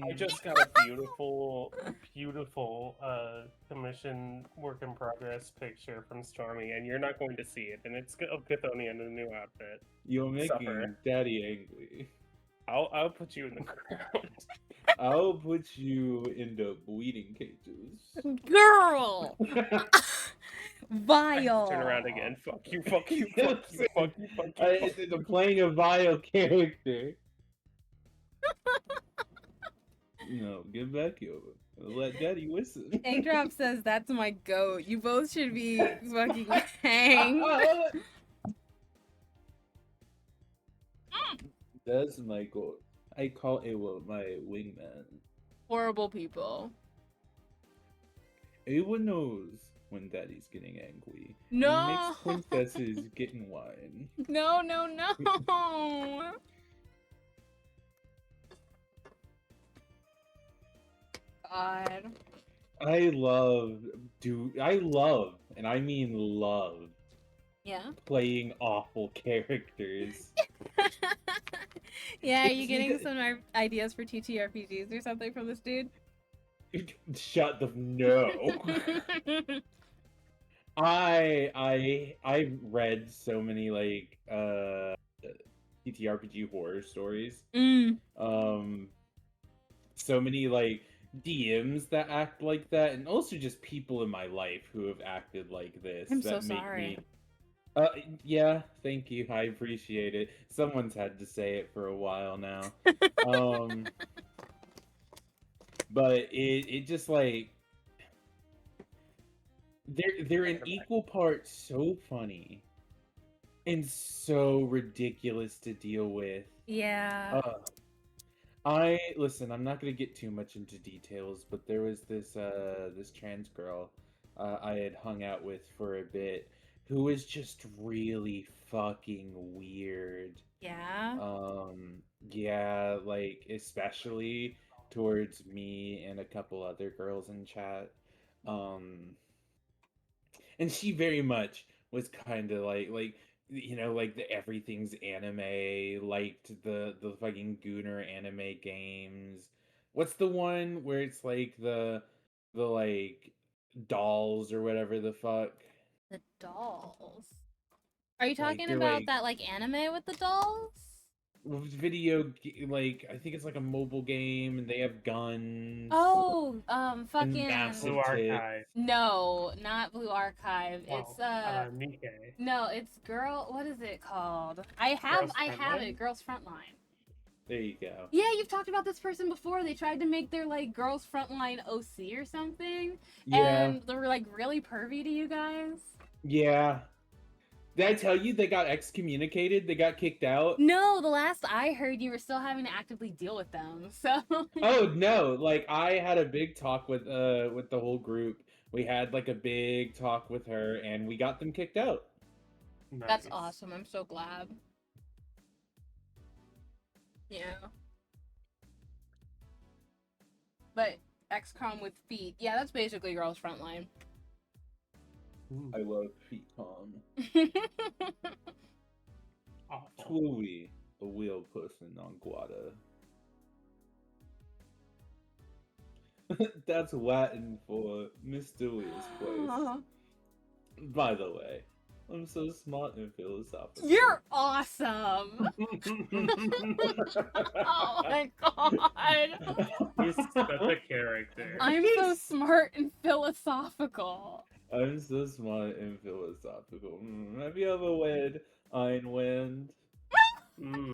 I just got a beautiful commission work in progress picture from Stormy, and you're not going to see it. And it's of Chthonian in a new outfit. You're making Suffer. daddy angry. I'll put you in the ground. I'll put you in the bleeding cages. Girl! I Vile! turn around again. Fuck you, fuck you, fuck you, fuck you, fuck you. Fuck I'm playing a vile character. No, get back here. Let daddy listen. Angdrop says that's my goat. You both should be fucking hanged. That's my goal. I call Awa my wingman. Horrible people. Awa knows when daddy's getting angry. No! He makes princesses get in wine. No, no, no! God. I love, and I mean love, Yeah? playing awful characters. Yeah, are you It's getting either- some ideas for TTRPGs or something from this dude? Shut the no. I read so many like TTRPG horror stories. So many like DMs that act like that, and also just people in my life who have acted like this. I'm that so make sorry. Me... yeah, thank you. I appreciate it. Someone's had to say it for a while now. But it just like they're in equal parts so funny and so ridiculous to deal with. Yeah. I'm not gonna get too much into details, but there was this trans girl I had hung out with for a bit who was just really fucking weird. Yeah. Yeah, like especially towards me and a couple other girls in chat. And she very much was kind of like like the everything's anime, liked the fucking Gooner anime games. What's the one where it's like the like dolls or whatever the fuck? The dolls. Are you Like, talking they're about like that like anime with the dolls? like I think it's like a mobile game and they have guns. Oh, and fucking massive Blue tits. Archive. no, not Blue Archive. Wow. It's Nikkei. no, it's girl. What is it called? I have Frontline? it. Girls Frontline. There you go. Yeah, you've talked about this person before. They tried to make their like Girls Frontline OC or something, Yeah. and they were like really pervy to you guys. Yeah. Did I tell you they got excommunicated? They got kicked out? No, the last I heard, you were still having to actively deal with them. So. Oh no! Like I had a big talk with the whole group. We had like a big talk with her, and we got them kicked out. That's Nice. awesome. I'm so glad. Yeah. But XCOM with feet. Yeah, that's basically Girls Frontline. I love feet palm. Awful. Truly a wheel person on Guada. That's Latin for mysterious place. By the way, I'm so smart and philosophical. You're awesome! Oh my god! He's such a character. I'm so smart and philosophical. I'm so smart and philosophical. Have you ever read Ayn Rand? Mm.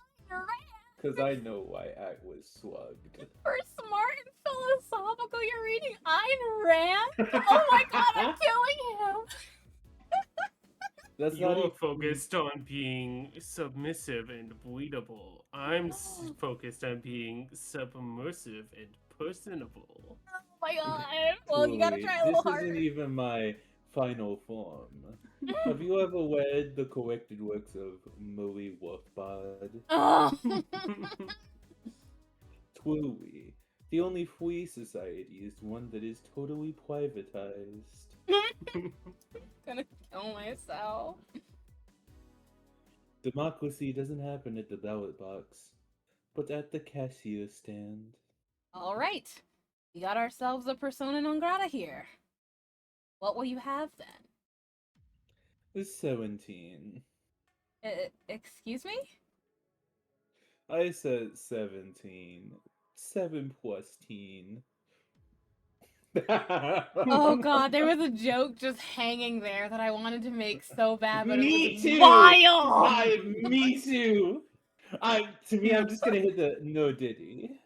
Because I know why I was slugged. For smart and philosophical, you're reading Ayn Rand? Oh my god, I'm killing him! That's not You're even... focused on being submissive and breedable. I'm focused on being submersive and personable. Oh my god! Well, you gotta try a little This harder. isn't even my final form. Have you ever read the collected works of Marie Rothbard? Oh. Truly, the only free society is one that is totally privatized. Gonna kill myself. Democracy doesn't happen at the ballot box, but at the cashier stand. Alright. We got ourselves a persona non grata here. What will you have then? It's 17. Excuse me? I said 17. 7 plus teen. Oh god, there was a joke just hanging there that I wanted to make so bad, but Me it was too! vile! Me too! I'm just gonna hit the no diddy.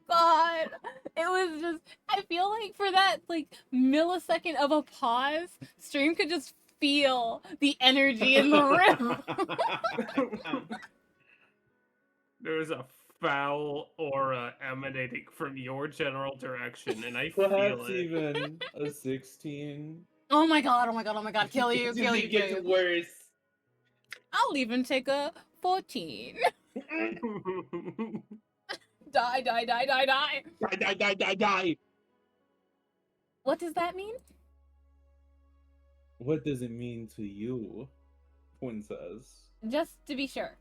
God, it was just, I feel like for that, like, millisecond of a pause, Stream could just feel the energy in the room. There's a foul aura emanating from your general direction, and I Perhaps feel it. even a 16. Oh my god, oh my god, oh my god, kill you, It kill you, kill gets you. worse. I'll even take a 14. Die, die, die, die, die. Die, die, die, die, die. What does that mean? What does it mean to you, princess? Just to be sure.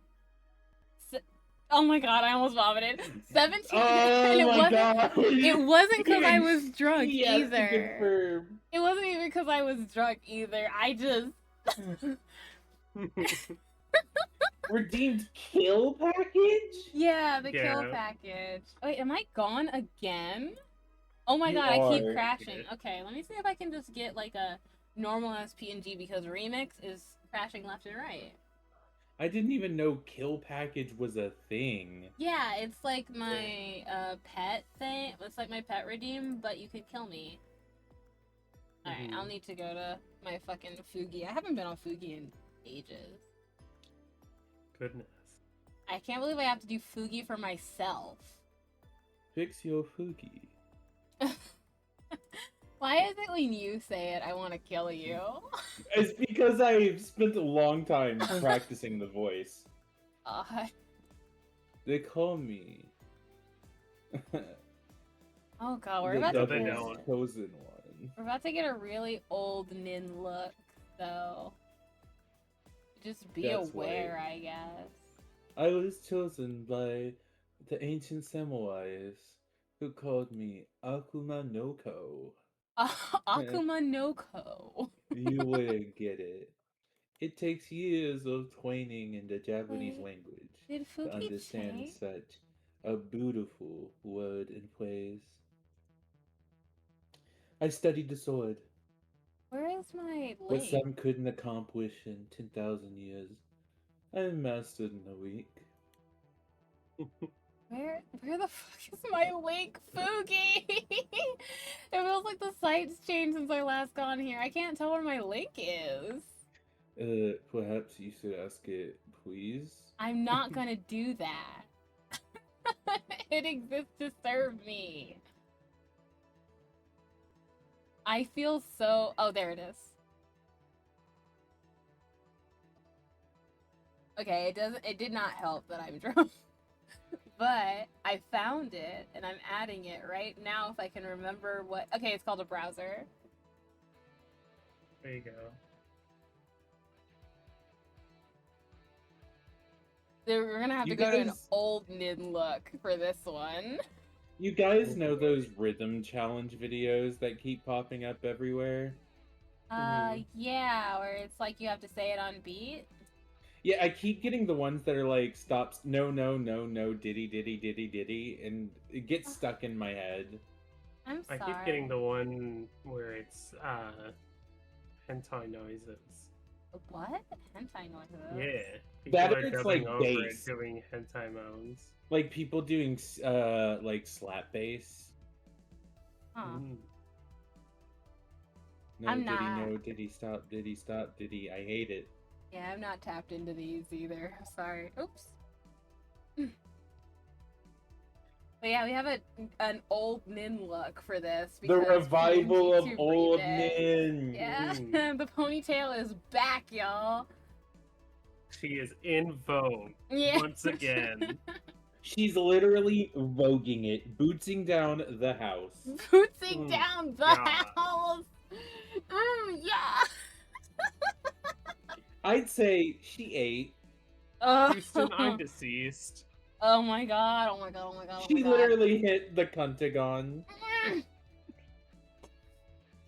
Oh my god, I almost vomited. 17. Oh And my god! It wasn't because I was drunk Yes, either. confirm. It wasn't even because I was drunk either. I just. Redeemed kill package? Yeah, the kill Yeah. package. Wait, am I gone again? Oh my You god, I keep are. crashing. Okay, let me see if I can just get like a normal ass PNG because Remix is crashing left and right. I didn't even know kill package was a thing. Yeah, it's like my pet thing. It's like my pet redeem, but you could kill me. Alright, I'll need to go to my fucking Fugi. I haven't been on Fugi in ages. Goodness. I can't believe I have to do Fugi for myself. Fix your Fugi. Why is it when you say it, I want to kill you? It's because I've spent a long time practicing the voice. They call me Oh god, we're the about to they get, don't. chosen one. we're about to get a really old Nin look, so just be That's aware, right. I guess. I was chosen by the ancient samurais who called me Akuma no Ko. Akuma no Ko. You wouldn't get it. It takes years of training in the Japanese Wait, language Did to Fugi understand change? such a beautiful word and phrase. I studied the sword, Where is my what link? some couldn't accomplish in 10,000 years. I mastered in a week. Where the fuck is my link, Fugi? It feels like the site's changed since I last gone here. I can't tell where my link is. Perhaps you should ask it, please. I'm not gonna do that. It exists to serve me. I feel so... Oh, there it is. Okay, it did not help that I'm drunk. But I found it, and I'm adding it right now if I can remember what... Okay, it's called a browser. There you go. We're gonna have You to go to an guys- old Nin look for this one. You guys know those rhythm challenge videos that keep popping up everywhere? Yeah, where it's like you have to say it on beat. Yeah, I keep getting the ones that are like, stop, no, no, no, no, diddy, diddy, diddy, diddy, and it gets stuck in my head. I'm I sorry. keep getting the one where it's hentai noises. What? Hentai noises? Yeah. That People are it's dubbing like over bass. it doing hentai moans. Like people doing like slap bass. Huh. No, I'm diddy, not. no, diddy, stop, diddy. I hate it. Yeah, I'm not tapped into these either. Sorry. Oops. But yeah, we have an old Nin look for this. The because revival of PNG2 old remix. Nin. Yeah, Mm. the ponytail is back, y'all. She is in vogue Yeah. once again. She's literally voguing it, bootsing down the house. Bootsing Mm, down the God. house. Yeah. I'd say she ate. Houston, I'm deceased. Oh my god, oh my god, oh my god, oh She my god. literally hit the cuntagon.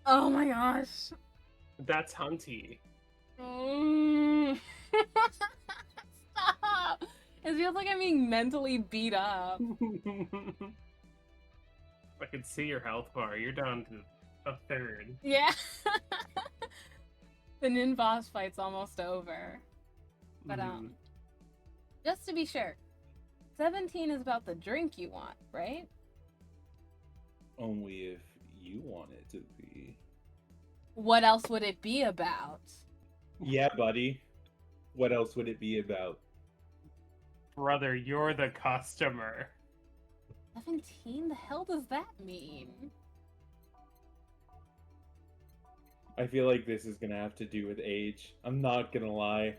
Oh my gosh. That's Hunty. Stop! It feels like I'm being mentally beat up. I can see your health bar. You're down to a third. Yeah. The Nin boss fight's almost over. But Mhm. just to be sure, 17 is about the drink you want, right? Only if you want it to be. What else would it be about? Yeah, buddy. What else would it be about? Brother, you're the customer. 17? The hell does that mean? I feel like this is gonna have to do with age. I'm not gonna lie.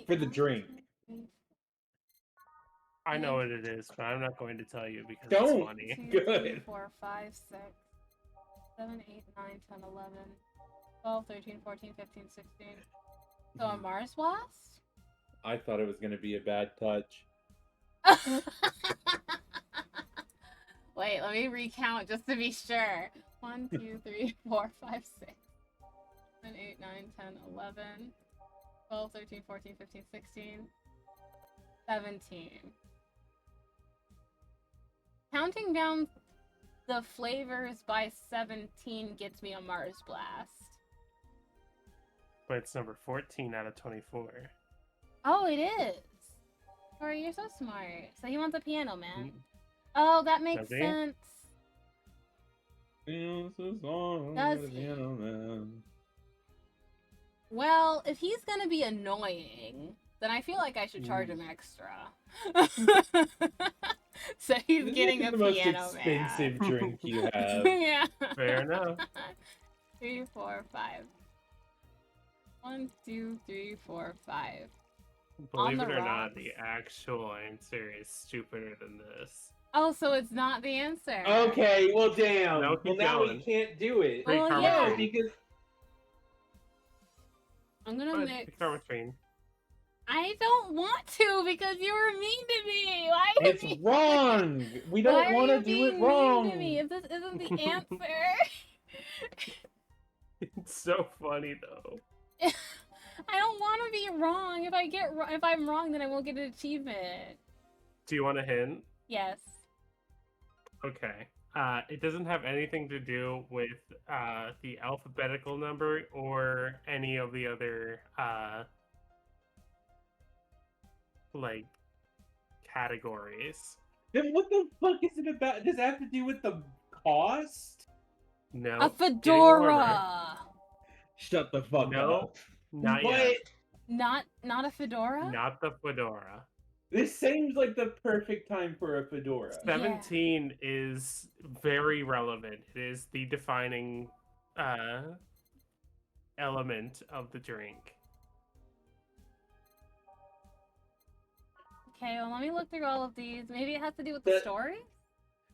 For the drink. I know what it is, but I'm not going to tell you because Don't. it's funny. 2, 3, Good. 4, 5, 6, 7, 8, 9, 10, 11, 12, 13, 14, 15, 16. So a Mars Blast? I thought it was gonna be a bad touch. Wait, let me recount just to be sure. 1, 2, 3, 4, 5, 6, 7, 8, 9, 10, 11, 12, 13, 14, 15, 16, 17. Counting down the flavors by 17 gets me a Mars Blast. But it's number 14 out of 24. Oh, it is. Corey, you're so smart. So he wants a Piano Man. Mm. Oh, that makes Does he? sense. Does he? Well, if he's gonna be annoying, then I feel like I should charge him extra. So he's This getting is a the most Piano expensive Man. drink you have. Yeah. Fair enough. 3, 4, 5. 1, 2, 3, 4, 5. Believe the it or not, rocks. the actual answer is stupider than this. Oh, so it's not the answer. Okay, well, damn. No, Well, keep now we going. can't do it. Free Well, karma yeah. train. Because I'm gonna Go ahead, mix. free karma train. I don't want to because you were mean to me. Why are it's you wrong. We Why don't are want you to do being it wrong. mean to me if this isn't the answer? It's so funny though. I don't want to be wrong. If I'm wrong, then I won't get an achievement. Do you want a hint? Yes. Okay. It doesn't have anything to do with the alphabetical number or any of the other like categories. Then what the fuck is it about? Does it have to do with the cost? No. A getting warmer. fedora. Shut the fuck No, up. not What? yet. Not a fedora? Not the fedora. This seems like the perfect time for a fedora. 17 is very relevant. It is the defining element of the drink. Okay, well, let me look through all of these. Maybe it has to do with the But- story?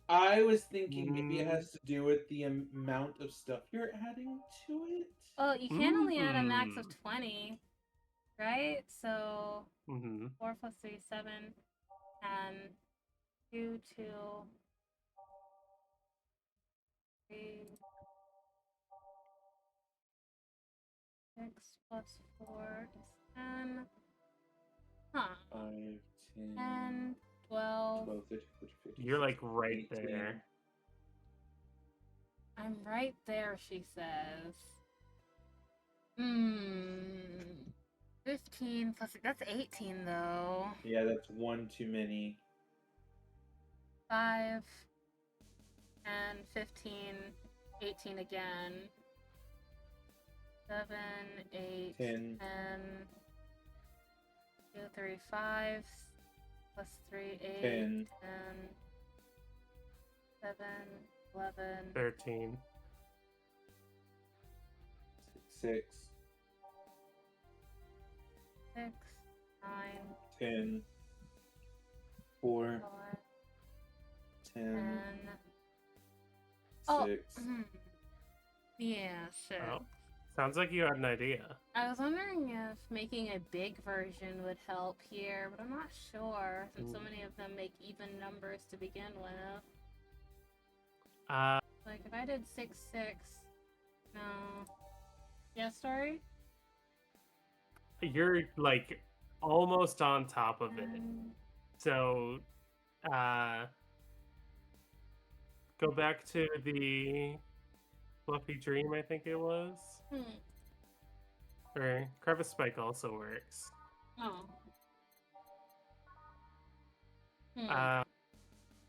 I was thinking maybe it has to do with the amount of stuff you're adding to it. Well, you can only add a max of Mm. 20, right? So Mm-hmm. 4 plus 3, 7, and 2, 2, 3, 6 plus 4 is 10. Huh. 5, 10, 10, 12. 12, 13, 14, 15, You're like 16, right 18. there. I'm right there, she says. 15 plus, that's 18 though. Yeah, that's one too many. 5, and 15, 18 again. 7, 8, 10. 10, 2, 3, 5, plus 3, 8, 10. 7, 11, 13. 6, 6, 9, 10, 4, 4, 10, 10. Oh, 6. yeah, sure. Oh, sounds like you had an idea. I was wondering if making a big version would help here, but I'm not sure, since so many of them make even numbers to begin with. Like, if I did 6, 6, no. Yeah, story? You're like almost on top of it. So, go back to the Fluffy Dream, I think it was. Or Crevice Spike also works. Oh.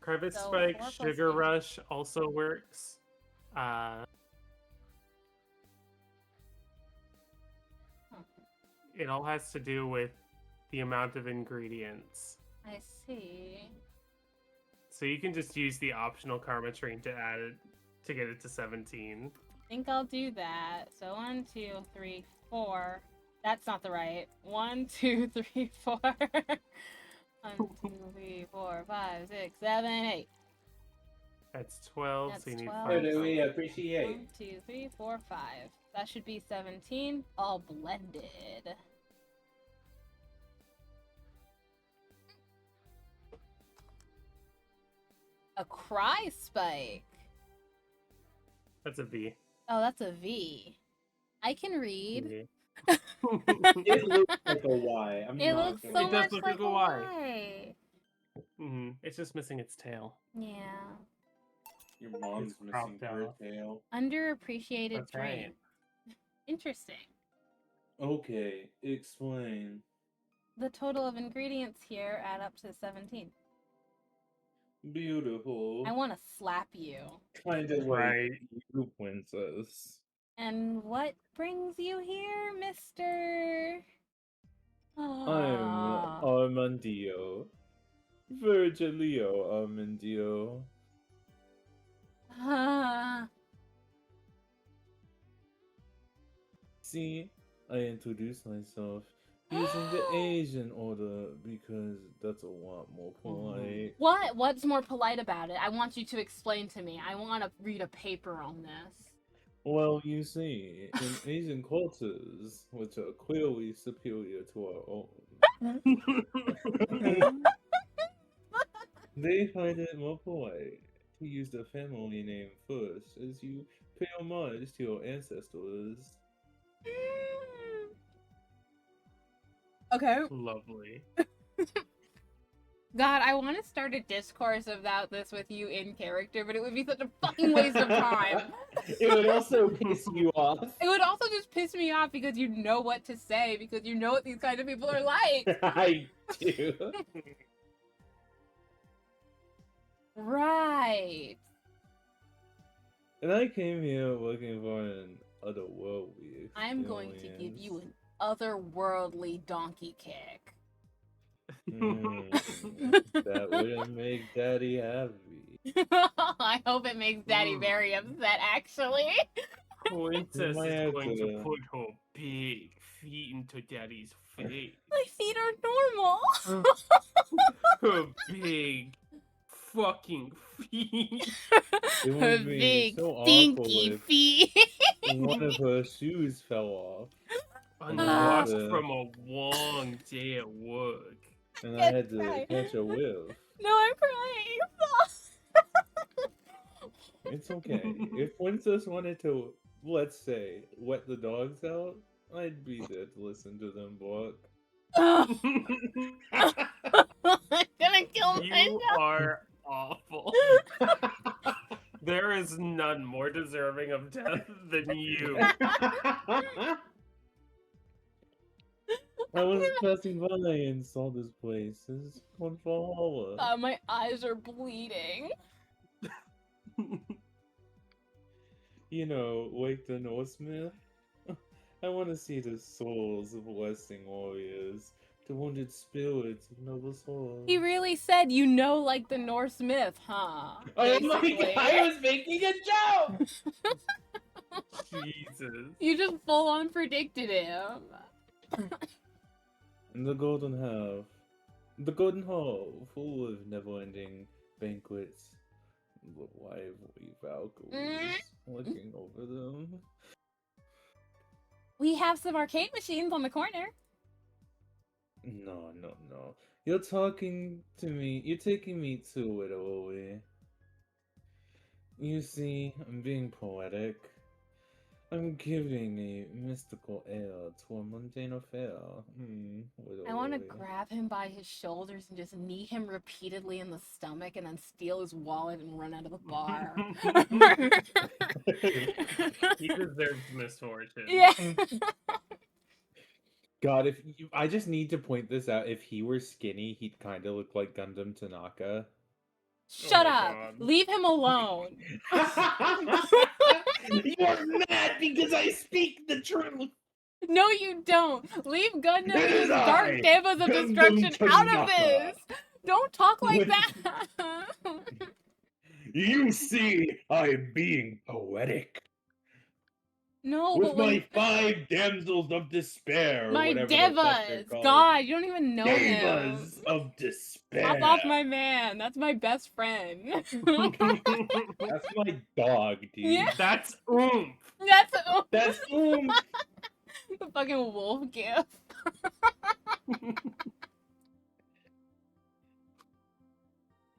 Crevice So, Spike 4 plus Sugar 8. Rush also works. It all has to do with the amount of ingredients. I see. So you can just use the optional Karma Train to add it to get it to 17. I think I'll do that. So 1, 2, 3, 4. That's not the right. 1, 2, 3, 4. 1, 2, 3, 4, 5, 6, 7, 8. That's 12, That's so you need 12. 5. So do we One, appreciate? 2, 3, 4, 5. That should be 17, all blended. A cry spike. That's a V. Oh, that's a V. I can read. Yeah. It looks like a Y. I'm It not looks gonna so It does much look like like a a Y. Y. It's just missing its tail. Yeah. Your mom's It's missing cropped her out. tail. Underappreciated That's dream. right. Interesting. Okay, explain. The total of ingredients here add up to 17. Beautiful. I want to slap you. Kind of Right. like you, princess. And what brings you here, mister? I'm Armandio. Virgilio Armandio. Ah. See, I introduced myself using the Asian order because that's a lot more polite. What? What's more polite about it? I want you to explain to me. I want to read a paper on this. Well, you see, in Asian cultures, which are clearly superior to our own, they find it more polite to use the family name first as you pay homage to your ancestors. Okay. Lovely. God, I want to start a discourse about this with you in character, but it would be such a fucking waste of time. It would also piss you off. It would also just piss me off because you know what to say, because you know what these kind of people are like. I do. Right. And I came here looking for an otherworldly I'm going to give you an otherworldly donkey kick. That wouldn't make Daddy happy. I hope it makes Daddy very upset, actually. Princess might is have going to to- put her big feet into Daddy's face. My feet are normal. Her big fucking feet. It Her would be big, so awful stinky if feet. one of her shoes fell off. Unwashed Uh, from a long day at work. And I Yes, had to right. catch a whiff. No, I'm crying. It's okay. If Princess wanted to, let's say, wet the dogs out, I'd be there to listen to them bark. I'm gonna kill You myself. are awful. There is none more deserving of death than you. I was passing by and saw this place. It's called Valhalla. My eyes are bleeding. You know, like the Norse myth. I want to see the souls of Western warriors, the wounded spirits of noble souls. He really said, you know, like the Norse myth, huh? Oh my Basically. god, I was making a joke! Jesus. You just full on predicted him. And the golden half. The golden hall, full of never-ending banquets. The lively Valkyries looking over them. We have some arcade machines on the corner. No. You're talking to me. You're taking me too literally. You see, I'm being poetic. I'm giving a mystical air to a mundane affair. I want to Literally. grab him by his shoulders and just knee him repeatedly in the stomach and then steal his wallet and run out of the bar. He deserves misfortune. Yeah. God, I just need to point this out. If he were skinny, he'd kind of look like Gundam Tanaka. Shut my up. God. Leave him alone. You're mad because I speak the truth. No, you don't. Leave Gundam and It his is dark I, devas of Gundam destruction out of Tanaka. this. Don't talk like that. You see, I'm being poetic. No, With but my when 5 damsels of despair, or my whatever the fuck they're devas, called. God, you don't even know him. Devas of despair. Hop off my man. That's my best friend. That's my dog, dude. Yeah. That's oomph. That's the fucking wolf gift.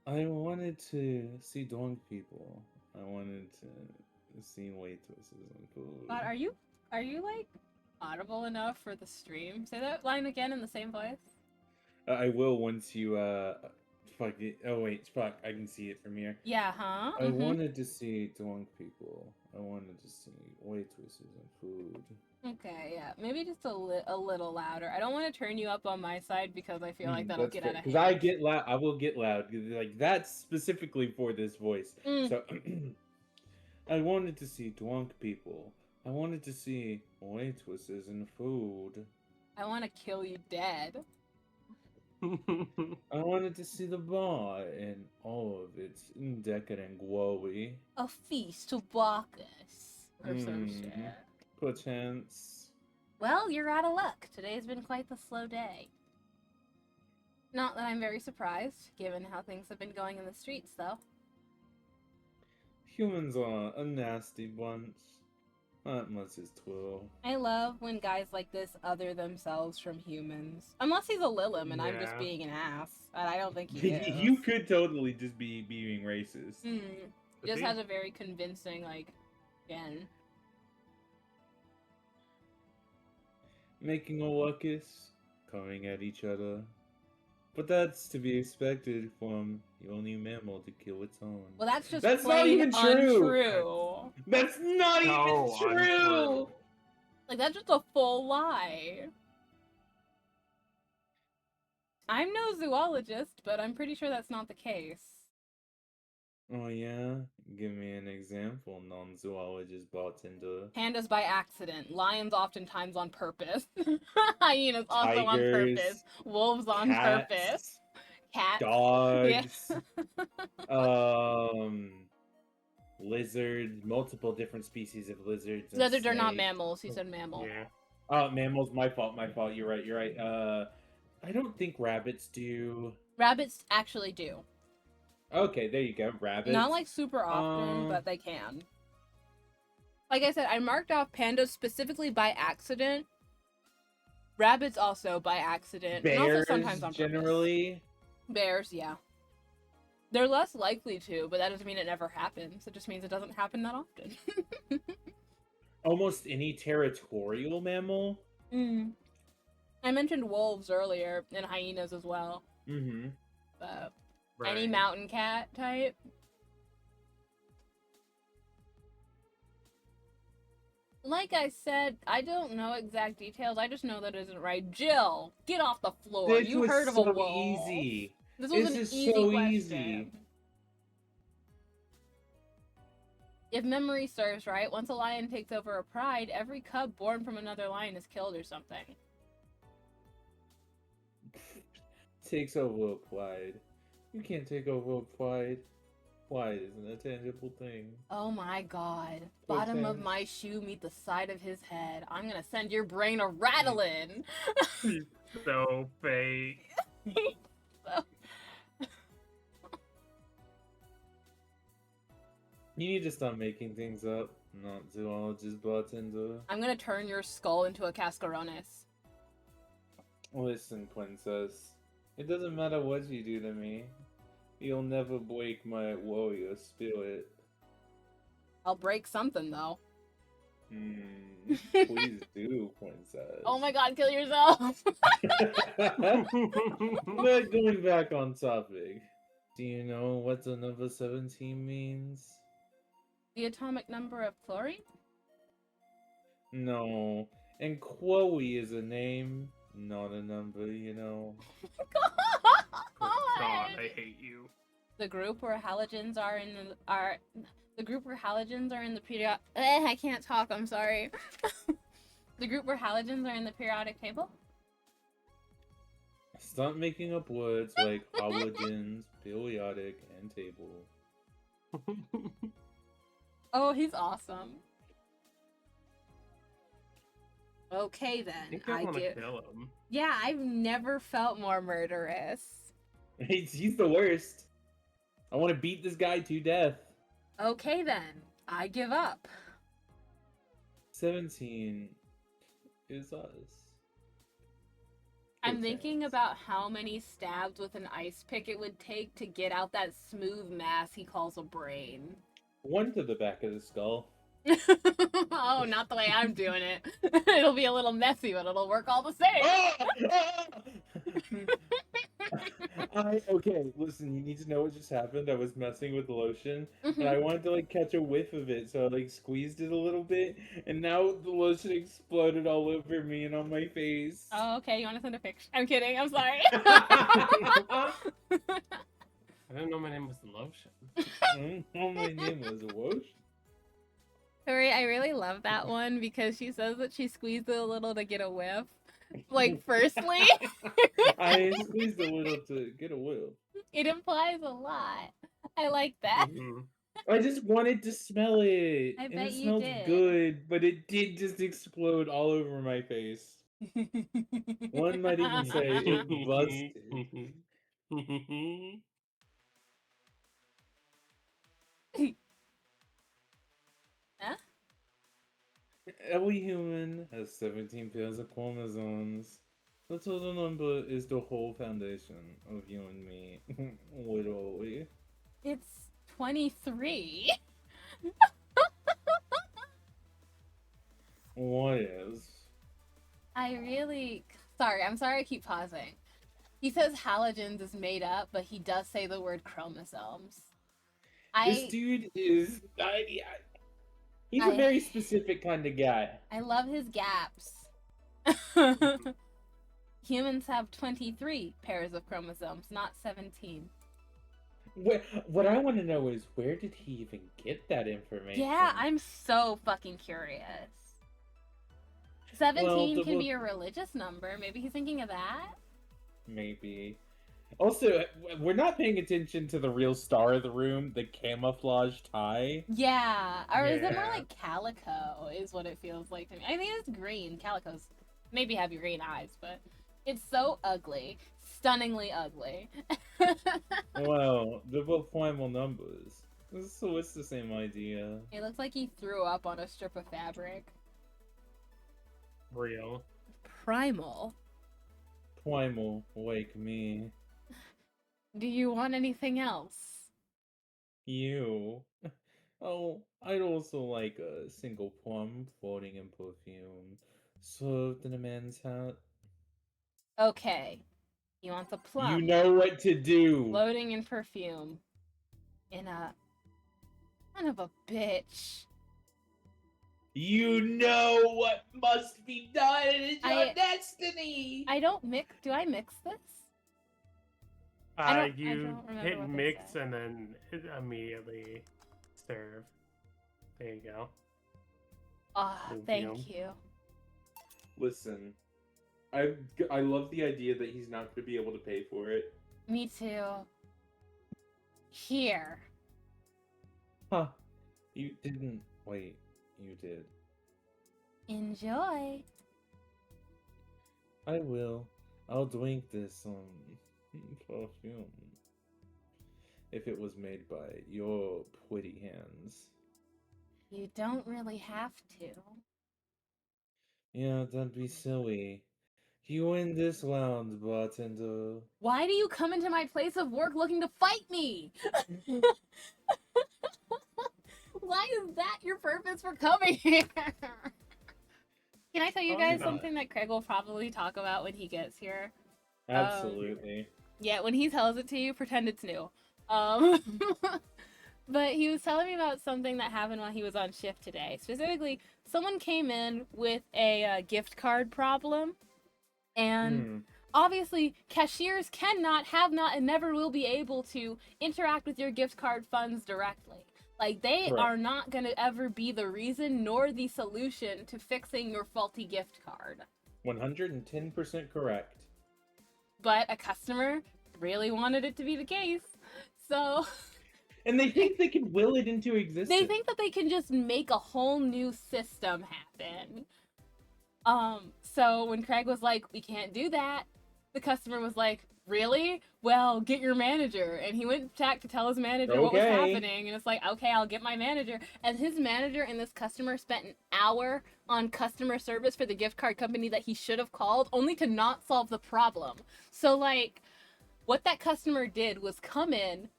I wanted to see dog people. I wanted to see waitresses and food. God, are you like audible enough for the stream? Say that line again in the same voice. I will once you fuck it. Oh wait, fuck! I can see it from here. Yeah, huh? I wanted to see drunk people. I wanted to see waitresses and food. Okay, yeah. Maybe just a little louder. I don't want to turn you up on my side because I feel like that'll get out of hand. Because I get loud. I will get loud. Like that's specifically for this voice. So I wanted to see drunk people. I wanted to see waitresses and food. I want to kill you dead. I wanted to see the bar in all of its decadent glory. A feast to Bacchus or some shit. Perchance. Well, you're out of luck. Today's been quite the slow day. Not that I'm very surprised, given how things have been going in the streets, though. Humans are a nasty bunch. That much is true. I love when guys like this other themselves from humans. Unless he's a Lilim and I'm just Yeah. being an ass. And I don't think he is. You could totally just be being racist. He just has a very convincing, like, again. Making a ruckus, coming at each other. But that's to be expected from your new mammal to kill its own. Well, that's just That's not plain even true. untrue. That's not No, even true! untrue. Like, that's just a full lie. I'm no zoologist, but I'm pretty sure that's not the case. Oh yeah? Give me an example, non-zoologist bartender. Pandas by accident. Lions oftentimes on purpose. Hyenas also on purpose. Tigers, Wolves on purpose. cats, Cats. Yeah. dogs, um, lizards, multiple different species of lizards and Lizards are not snakes. mammals. He said mammal. Yeah. Oh, mammals, my fault, You're right, you're right. I don't think rabbits do. Rabbits actually do. Okay, there you go, rabbits. Not like super often, but they can. Like I said, I marked off pandas specifically by accident. Rabbits also by accident. And also bears sometimes on purpose. generally. Bears, yeah. They're less likely to, but that doesn't mean it never happens. It just means it doesn't happen that often. Almost any territorial mammal. I mentioned wolves earlier, and hyenas as well. Mm-hmm. But Right. any mountain cat type. Like I said, I don't know exact details. I just know that isn't right. Jill, get off the floor. This You was heard of so a wolf. easy. This was This an is easy so question. easy. If memory serves right, once a lion takes over a pride, every cub born from another lion is killed or something. Takes over a pride. You can't take over a pride. Pride isn't a tangible thing. Oh my god. What Bottom of thing? my shoe meet the side of his head. I'm gonna send your brain a rattling. So fake. You need to stop making things up. Not zoologist bartender. I'm gonna turn your skull into a cascarones. Listen, princess. It doesn't matter what you do to me. You'll never break my warrior spirit. I'll break something though. Please do, princess. Oh my god, kill yourself! But going back on topic. Do you know what the number 17 means? The atomic number of chlorine? No. And Chloe is a name, not a number, you know. God, I hate you. The group where halogens are in the group where halogens are in the periodic. I can't talk. I'm sorry. The group where halogens are in the periodic table. Stop making up words like halogens, periodic, and table. Oh, he's awesome. Okay I then, think I want to give. kill him. Yeah, I've never felt more murderous. He's the worst. I want to beat this guy to death. Okay then, I give up. 17 is us. I'm Okay. thinking about how many stabs with an ice pick it would take to get out that smooth mass he calls a brain. One to the back of the skull. Oh, not the way I'm doing it. It'll be a little messy, but it'll work all the same. Okay, listen, you need to know what just happened. I was messing with the lotion, and I wanted to like catch a whiff of it, so I like squeezed it a little bit, and now the lotion exploded all over me and on my face. Oh, okay. You want to send a picture? I'm kidding. I'm sorry. I didn't know my name was Lotion. Oh, my name was lotion. Tori, I really love that one because she says that she squeezed it a little to get a whiff. Like, firstly, I squeezed a little to get a whiff. it implies a lot. I like that. Mhm. I just wanted to smell it. I and bet it you smelled did. good, but it did just explode all over my face. One might even say it busted. Huh? Every human has 17 pairs of chromosomes. The total number is the whole foundation of you and me. Literally. It's 23. What is? I'm sorry I keep pausing. He says halogens is made up, but he does say the word chromosomes. This dude is. He's a very specific kind of guy. I love his gaps. Humans have 23 pairs of chromosomes, not 17. What I want to know is, where did he even get that information? Yeah, I'm so fucking curious. Well, 17 can be a religious number. Maybe he's thinking of that? maybe. Also, we're not paying attention to the real star of the room, the camouflage tie. Yeah. Or is it more Yeah. like calico, is what it feels like to me. I think it's green. Calico's maybe have green eyes, but it's so ugly. Stunningly ugly. Well, they're both primal numbers. So it's the same idea. It looks like he threw up on a strip of fabric. Real. Primal. Primal, wake me. Do you want anything else? You. Oh, I'd also like a single plum floating in perfume, served in a man's hat. Okay. He wants a plum. You know what to do! Floating in perfume. In a... Son of a bitch. You know what must be done! It's your destiny! I don't mix... Do I mix this? I You don't remember hit what they mix said. and then immediately serve. There you go. Ah, Perfume. thank you. Listen, I love the idea that he's not going to be able to pay for it. Me too. Here. Huh. You didn't. Wait, you did. Enjoy. I will. I'll drink this, perfume. If it was made by your pretty hands. You don't really have to. Yeah, don't be silly. You win this round, bartender. Why do you come into my place of work looking to fight me? Why is that your purpose for coming here? Can I tell you Probably guys not. something that Craig will probably talk about when he gets here? Absolutely. Yeah, when he tells it to you, pretend it's new. But he was telling me about something that happened while he was on shift today. Specifically, someone came in with a gift card problem, and obviously, cashiers cannot, have not, and never will be able to interact with your gift card funds directly. Like, they Correct. are not going to ever be the reason nor the solution to fixing your faulty gift card. 110% correct. But a customer really wanted it to be the case, so... And they think they can will it into existence. They think that they can just make a whole new system happen. So when Craig was like, we can't do that, the customer was like, really? Well, get your manager. And he went back to tell his manager what was happening. And it's like, okay, I'll get my manager. And his manager and this customer spent an hour on customer service for the gift card company that he should have called, only to not solve the problem. So, like, what that customer did was come in,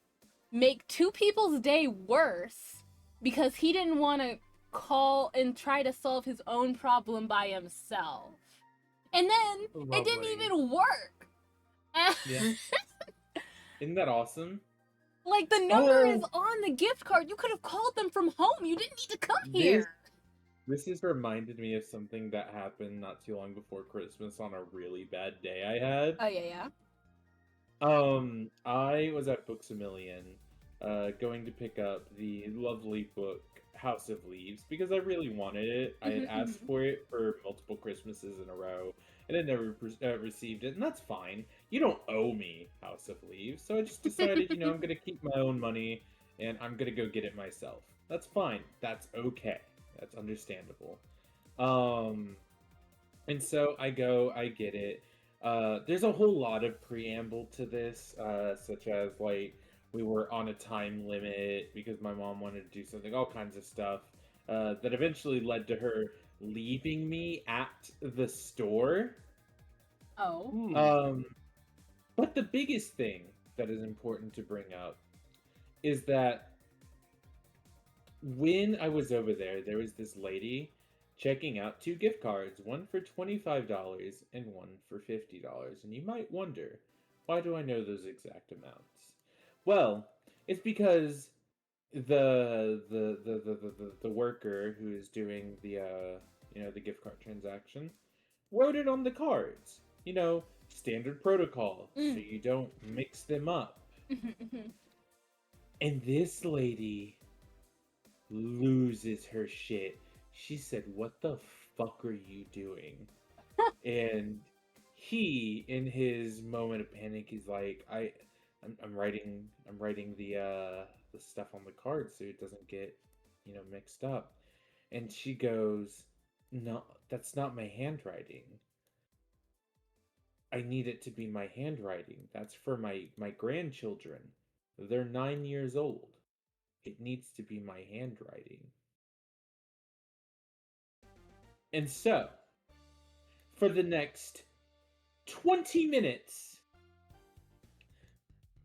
make two people's day worse because he didn't want to call and try to solve his own problem by himself. And then it didn't Lovely. even work. Yeah. Isn't that awesome? Like, the number is on the gift card. You could have called them from home. You didn't need to come here. This has reminded me of something that happened not too long before Christmas on a really bad day I had. Oh, yeah. I was at Books A Million, going to pick up the lovely book House of Leaves because I really wanted it. I had asked for it for multiple Christmases in a row, and I never received it, and that's fine. You don't owe me House of Leaves, so I just decided, I'm gonna keep my own money, and I'm gonna go get it myself. That's fine. That's okay. That's understandable. And so I go, I get it. There's a whole lot of preamble to this, such as, like, we were on a time limit because my mom wanted to do something, all kinds of stuff, that eventually led to her leaving me at the store. Oh. But the biggest thing that is important to bring up is that when I was over there, there was this lady checking out two gift cards, one for $25 and one for $50. And you might wonder, why do I know those exact amounts? Well, it's because the worker who is doing the the gift card transaction wrote it on the cards. Standard protocol, so you don't mix them up. And this lady loses her shit. She said, "What the fuck are you doing?" And he, in his moment of panic, he's like, I'm writing the stuff on the card so it doesn't get, mixed up." And she goes, "No, that's not my handwriting. I need it to be my handwriting. That's for my grandchildren. They're 9 years old. It needs to be my handwriting." And so, for the next 20 minutes,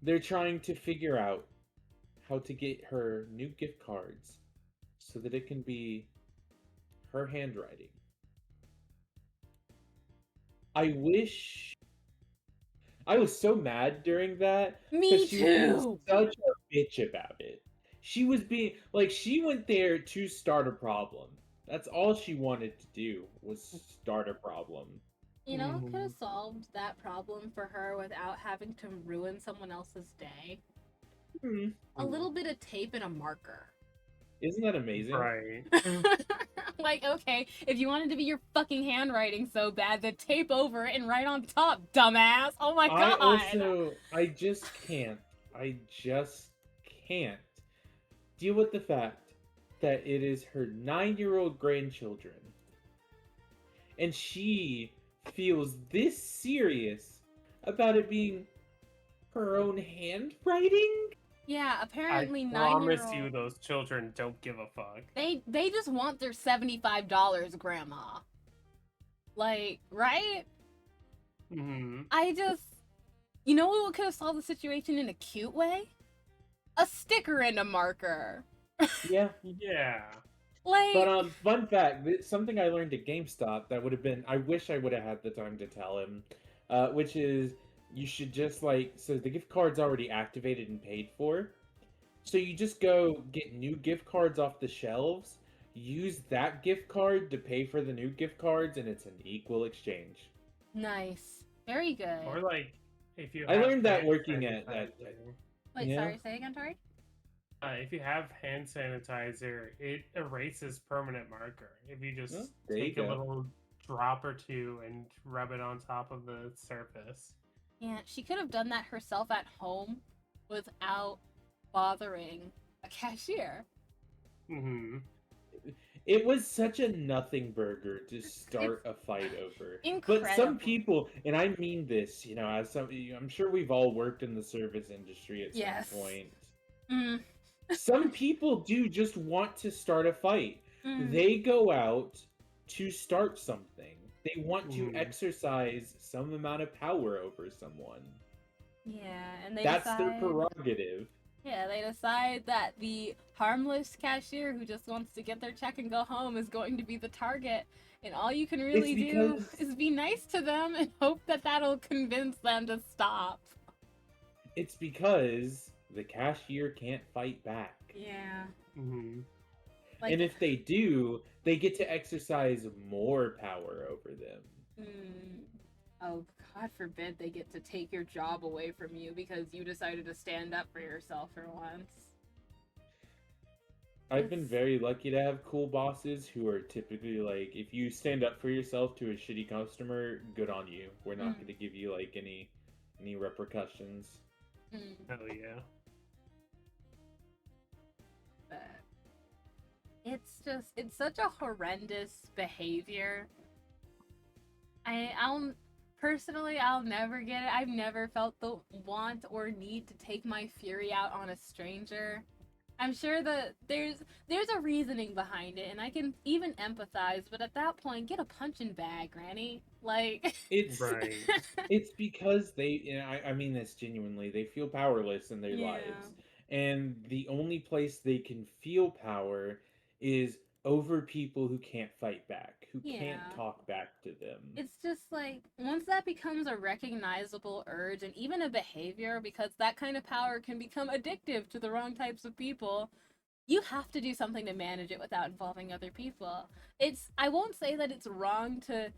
they're trying to figure out how to get her new gift cards so that it can be her handwriting. I wish I was so mad during that Me because she was being too. such a bitch about it. She was being like, she went there to start a problem. That's all she wanted to do was start a problem. You know, it could have Mhm. solved that problem for her without having to ruin someone else's day. Hmm. A little bit of tape and a marker. Isn't that amazing? Right. Like, okay, if you wanted to be your fucking handwriting so bad, then tape over it and write on top, dumbass. Oh my god. I just can't deal with the fact that it is her 9-year-old grandchildren and she feels this serious about it being her own handwriting? Yeah, I apparently promise 9-year-old. you, those children don't give a fuck. They just want their $75, grandma. Like, right? Hmm. I just, you know what could have solved the situation in a cute way? A sticker and a marker. Yeah. Yeah. Like, But fun fact, something I learned at GameStop that would have been, I wish I would have had the time to tell him, which is you should just like, so the gift card's already activated and paid for. So you just go get new gift cards off the shelves, use that gift card to pay for the new gift cards, and it's an equal exchange. nice. Very good. Or like, if you I have learned that hand working at sanitizer, Wait, yeah. sorry, say again, Tori? if you have hand sanitizer, it erases permanent marker. If you just Oh, there you take a go. little drop or two and rub it on top of the surface. Yeah, she could have done that herself at home without bothering a cashier. Hmm. It was such a nothing burger to start a fight over. But some Incredible. people, and I mean this, as some, I'm sure we've all worked in the service industry at Yes. some point. Mm, Some people do just want to start a fight. mm. They go out to start something. They want to Mhm. exercise some amount of power over someone. Yeah, and they That's decide. their prerogative. Yeah, they decide that the harmless cashier who just wants to get their check and go home is going to be the target. And all you can really do is be nice to them and hope that that'll convince them to stop. It's because the cashier can't fight back. Yeah. Hmm. Like, And if they do, they get to exercise more power over them. oh, God forbid they get to take your job away from you because you decided to stand up for yourself for once. I've been very lucky to have cool bosses who are typically like, if you stand up for yourself to a shitty customer, good on you. We're not going to give you like any repercussions. Hell yeah. But it's such a horrendous behavior. I'll never get it. I've never felt the want or need to take my fury out on a stranger. I'm sure that there's a reasoning behind it, and I can even empathize. But at that point, get a punching bag, Granny. Like, It's Right. it's because they, I mean this genuinely. They feel powerless in their Yeah. lives, and the only place they can feel power is over people who can't fight back, who can't Yeah. talk back to them. It's just like once that becomes a recognizable urge and even a behavior, because that kind of power can become addictive to the wrong types of people. You have to do something to manage it without involving other people. I won't say that it's wrong to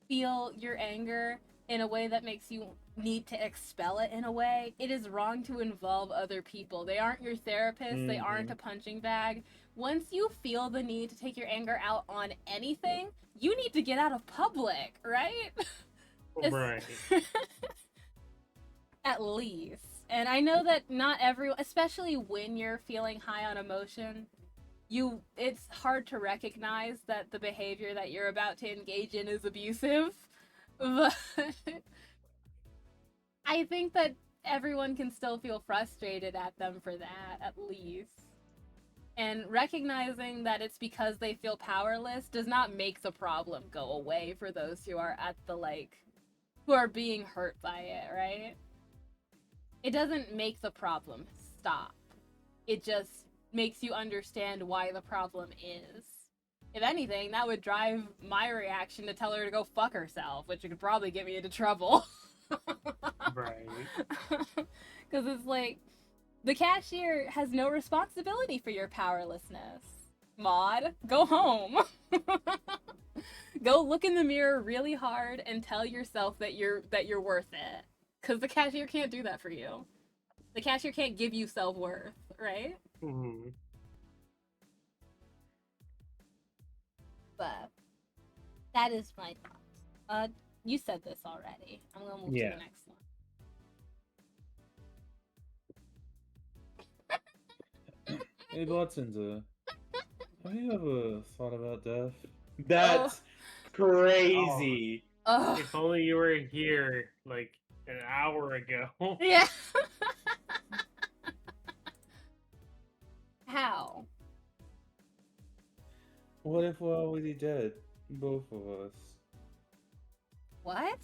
feel your anger in a way that makes you need to expel it in a way, it is wrong to involve other people. They aren't your therapist, they aren't a punching bag. Once you feel the need to take your anger out on anything, you need to get out of public, right? Right. At least. And I know that not everyone, especially when you're feeling high on emotion, it's hard to recognize that the behavior that you're about to engage in is abusive. But I think that everyone can still feel frustrated at them for that, at least. And recognizing that it's because they feel powerless does not make the problem go away for those who are at the, who are being hurt by it, right? It doesn't make the problem stop. It just makes you understand why the problem is. If anything, that would drive my reaction to tell her to go fuck herself, which could probably get me into trouble. Right. Because it's like, the cashier has no responsibility for your powerlessness. Maud, go home. Go look in the mirror really hard and tell yourself that you're worth it. Because the cashier can't do that for you. The cashier can't give you self-worth, right? Mm-hmm. But that is my thoughts. You said this already. I'm gonna move to the next one. Hey, Bartender, have you ever thought about death? That's crazy. If only you were here, like, an hour ago. Yeah. How? What if we're already dead? Both of us. What?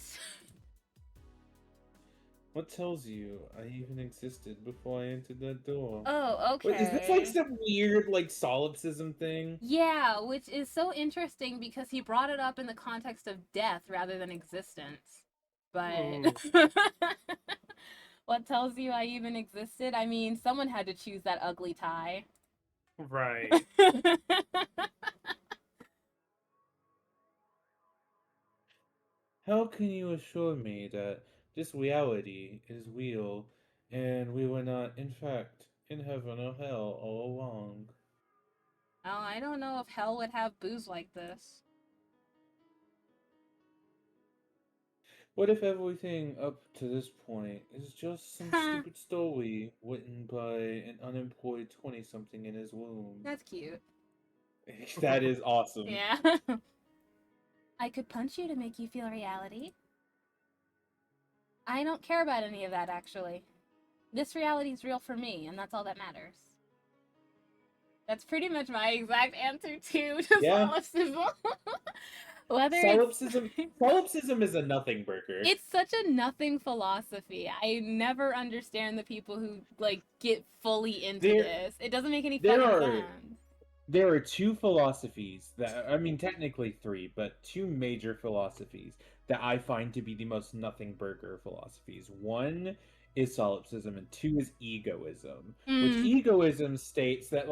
What tells you I even existed before I entered that door? Oh, okay. Wait, is this like some weird, like, solipsism thing? Yeah, which is so interesting because he brought it up in the context of death rather than existence. But what tells you I even existed? I mean, someone had to choose that ugly tie. Right. How can you assure me that this reality is real and we were not, in fact, in heaven or hell all along? Oh, I don't know if hell would have booze like this. What if everything up to this point is just some stupid story written by an unemployed 20-something in his womb? That's cute. That is awesome. Yeah. I could punch you to make you feel reality. I don't care about any of that, actually. This reality is real for me, and that's all that matters. That's pretty much my exact answer to solipsism. Solipsism is a nothing burger. It's such a nothing philosophy. I never understand the people who get fully into this. It doesn't make any fucking sense. There are two philosophies that, I mean, technically three, but two major philosophies that I find to be the most nothing burger philosophies. One is solipsism, and two is egoism. Which egoism states that,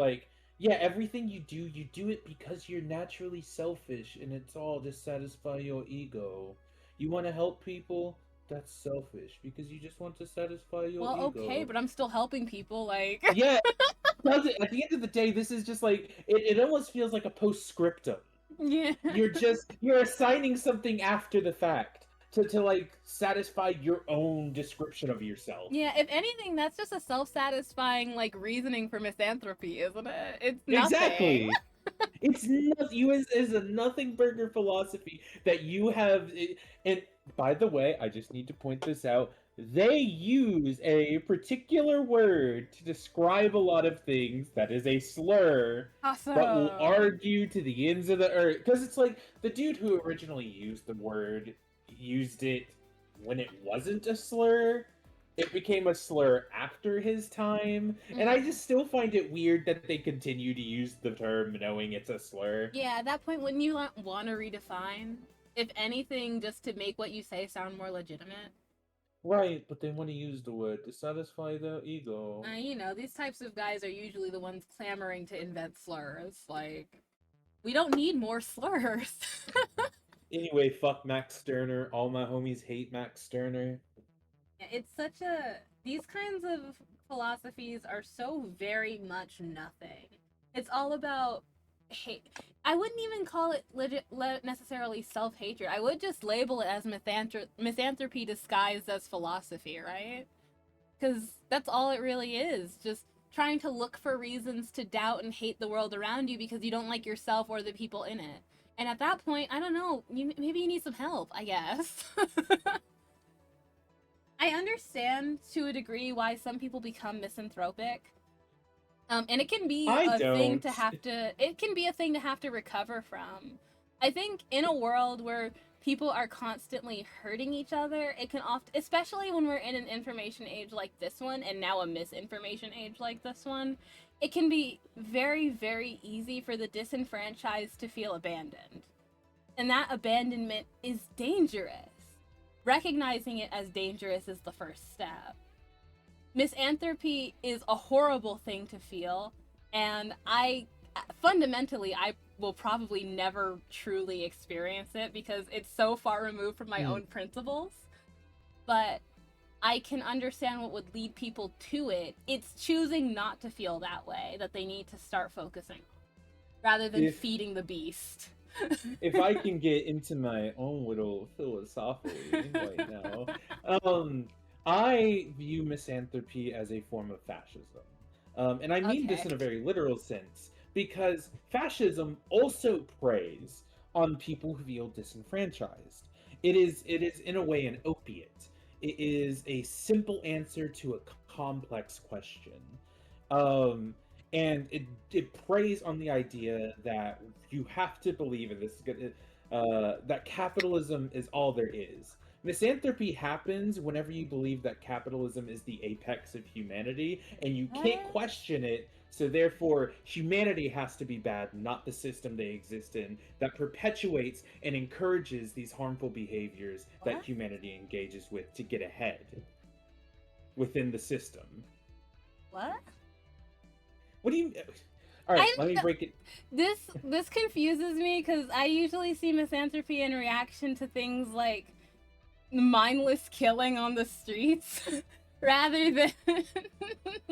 yeah, everything you do it because you're naturally selfish, and it's all to satisfy your ego. You want to help people? That's selfish, because you just want to satisfy your ego. Well, okay, but I'm still helping people, Yeah, at the end of the day, this is just it almost feels like a postscriptum. Yeah. You're assigning something after the fact to satisfy your own description of yourself. Yeah, if anything, that's just a self-satisfying reasoning for misanthropy, isn't it? It's nothing. Exactly. It's is a nothing burger philosophy that you have. And by the way, I just need to point this out. They use a particular word to describe a lot of things that is a slur, awesome. But will argue to the ends of the earth. Because it's like the dude who originally used the word used it when it wasn't a slur. It became a slur after his time, and I just still find it weird that they continue to use the term knowing it's a slur. Yeah, at that point, wouldn't you want to redefine? If anything, just to make what you say sound more legitimate? Right, but they want to use the word to satisfy their ego. These types of guys are usually the ones clamoring to invent slurs. We don't need more slurs. Anyway, fuck Max Stirner. All my homies hate Max Stirner. It's such a these kinds of philosophies are so very much nothing. It's all about hate. I wouldn't even call it necessarily self-hatred. I would just label it as misanthropy disguised as philosophy, right? Because that's all it really is. Just trying to look for reasons to doubt and hate the world around you because you don't like yourself or the people in it. And at that point, I don't know, maybe you need some help, I guess. I understand to a degree why some people become misanthropic. And it can be I a thing don't. to have to it can be a thing to have to recover from. I think in a world where people are constantly hurting each other, it can often, especially when we're in an information age like this one and now a misinformation age like this one, it can be very, very easy for the disenfranchised to feel abandoned. And that abandonment is dangerous. Recognizing it as dangerous is the first step. Misanthropy is a horrible thing to feel, and I will probably never truly experience it because it's so far removed from my own principles. But I can understand what would lead people to it. It's choosing not to feel that way that they need to start focusing on, rather than feeding the beast. If I can get into my own little philosophically right now, I view misanthropy as a form of fascism. And I mean this in a very literal sense, because fascism also preys on people who feel disenfranchised. It is in a way an opiate. It is a simple answer to a complex question. Um, and it preys on the idea that you have to believe in this, that capitalism is all there is. Misanthropy happens whenever you believe that capitalism is the apex of humanity and you can't question it, so therefore humanity has to be bad, not the system they exist in, that perpetuates and encourages these harmful behaviors that humanity engages with to get ahead within the system. What? What do you... All right, let me break it. This confuses me because I usually see misanthropy in reaction to things like mindless killing on the streets, rather than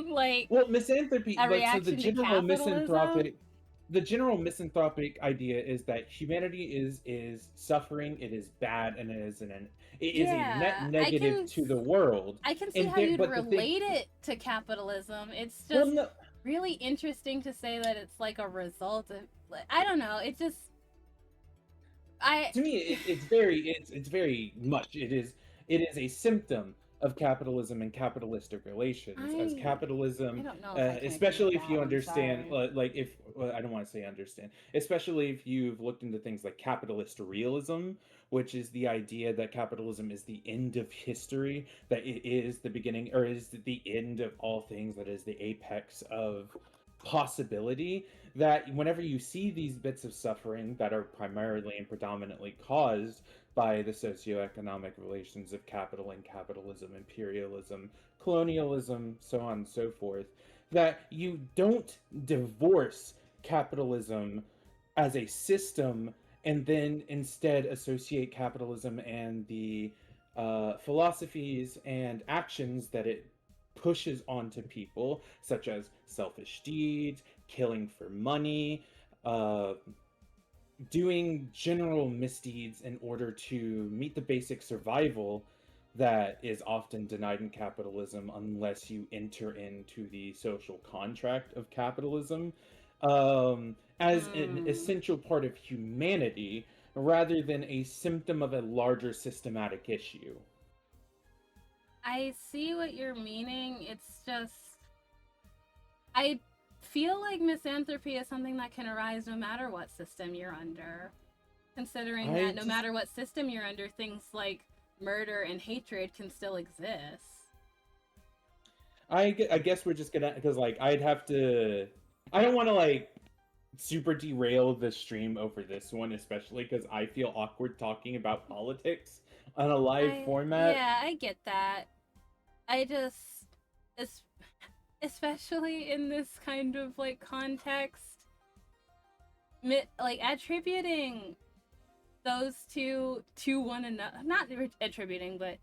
like. Well, misanthropy, a like, so reaction to capitalism. The general misanthropic idea is that humanity is suffering, it is bad, and it is a net negative to the world. I can see how you'd relate it to capitalism. It's just really interesting to say that it's like a result of, I don't know, it just to me it's very much it is a symptom of capitalism and capitalistic relations. As capitalism, I don't know especially if you understand, like, if I don't want to say understand, especially if you've looked into things like capitalist realism, which is the idea that capitalism is the end of history, that it is the beginning, or is the end of all things, that is the apex of possibility. That whenever you see these bits of suffering that are primarily and predominantly caused by the socioeconomic relations of capital and capitalism, imperialism, colonialism, so on and so forth, that you don't divorce capitalism as a system and then instead associate capitalism and the philosophies and actions that it pushes onto people, such as selfish deeds, killing for money, doing general misdeeds in order to meet the basic survival that is often denied in capitalism unless you enter into the social contract of capitalism, as an essential part of humanity rather than a symptom of a larger systematic issue. I see what you're meaning. It's just, I feel like misanthropy is something that can arise no matter what system you're under. Considering that no matter what system you're under, things like murder and hatred can still exist. I guess we're just gonna, because, like, I don't want to, like, super derail the stream over this one, especially because I feel awkward talking about politics on a live format. Yeah, I get that. I just, especially in this kind of, like, context, like, attributing those two to one another, not attributing, but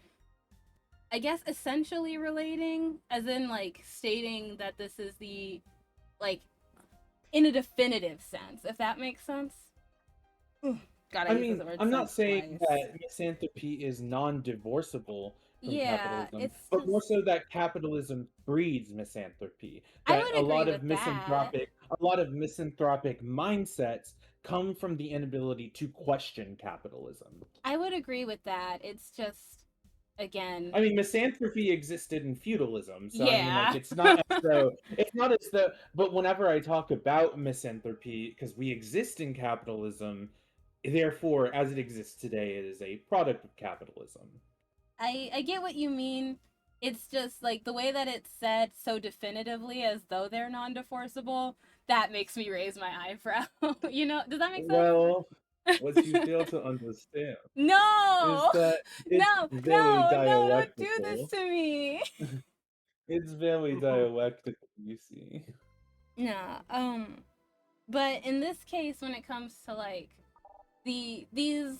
I guess essentially relating, as in like stating that this is the, like, in a definitive sense, if that makes sense. God, I I use mean, this word I'm not sense saying twice. that misanthropy is non-divorceable from Yeah, capitalism, it's but more just, so that capitalism breeds misanthropy. I That would agree with that. a lot of misanthropic mindsets come from the inability to question capitalism. I would agree with that. It's just, again, I mean, misanthropy existed in feudalism, so I mean, like, yeah. it's not as though. But whenever I talk about misanthropy, because we exist in capitalism, therefore, as it exists today, it is a product of capitalism. I get what you mean. It's just like the way that it's said so definitively as though they're non-divorceable, that makes me raise my eyebrow. You know, does that make Well, what you sense? fail to understand is No. that it's No, very no, no, don't do this dialectical. to me. It's very dialectical, you see. Nah, but in this case when it comes to like these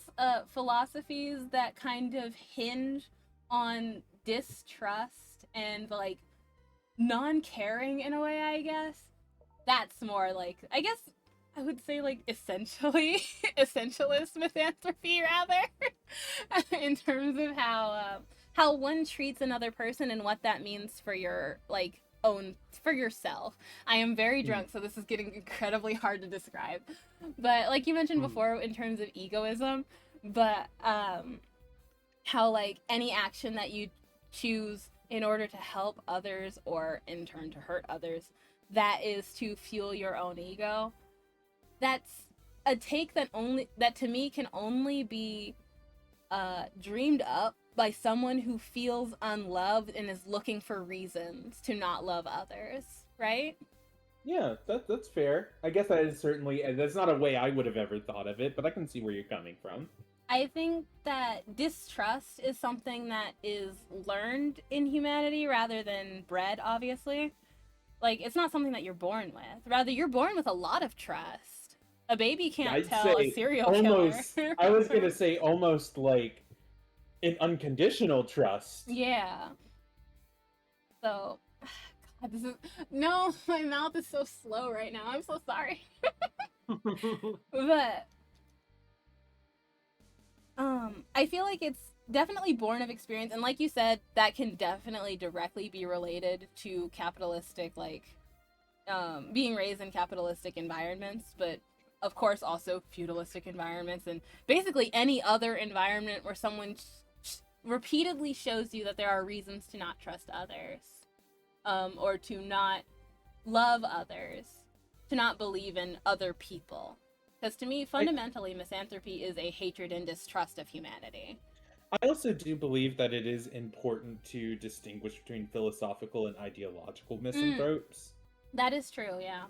philosophies that kind of hinge on distrust and like non-caring in a way, I guess that's more like, I guess I would say like essentially essentialist misanthropy rather, in terms of how one treats another person and what that means for your like own, for yourself. I am very Mm, drunk, so this is getting incredibly hard to describe. But like you mentioned mm. before in terms of egoism, but how like any action that you choose in order to help others or in turn to hurt others, that is to fuel your own ego. That's a take that to me can only be dreamed up by someone who feels unloved and is looking for reasons to not love others, right? Yeah, that's fair. I guess that is certainly that's not a way I would have ever thought of it, but I can see where you're coming from. I think that distrust is something that is learned in humanity rather than bred, obviously. Like, it's not something that you're born with. Rather, you're born with a lot of trust. A baby can't I'd tell a say serial killer. almost. I was gonna say almost like an unconditional trust. Yeah. So, God, this is. No, my mouth is so slow right now. I'm so sorry. But, I feel like it's definitely born of experience. And like you said, that can definitely directly be related to capitalistic, like, being raised in capitalistic environments, but of course also feudalistic environments and basically any other environment where someone repeatedly shows you that there are reasons to not trust others, or to not love others, to not believe in other people. Because to me, I fundamentally, misanthropy is a hatred and distrust of humanity. I also do believe that it is important to distinguish between philosophical and ideological Mm, misanthropes. that is true, yeah.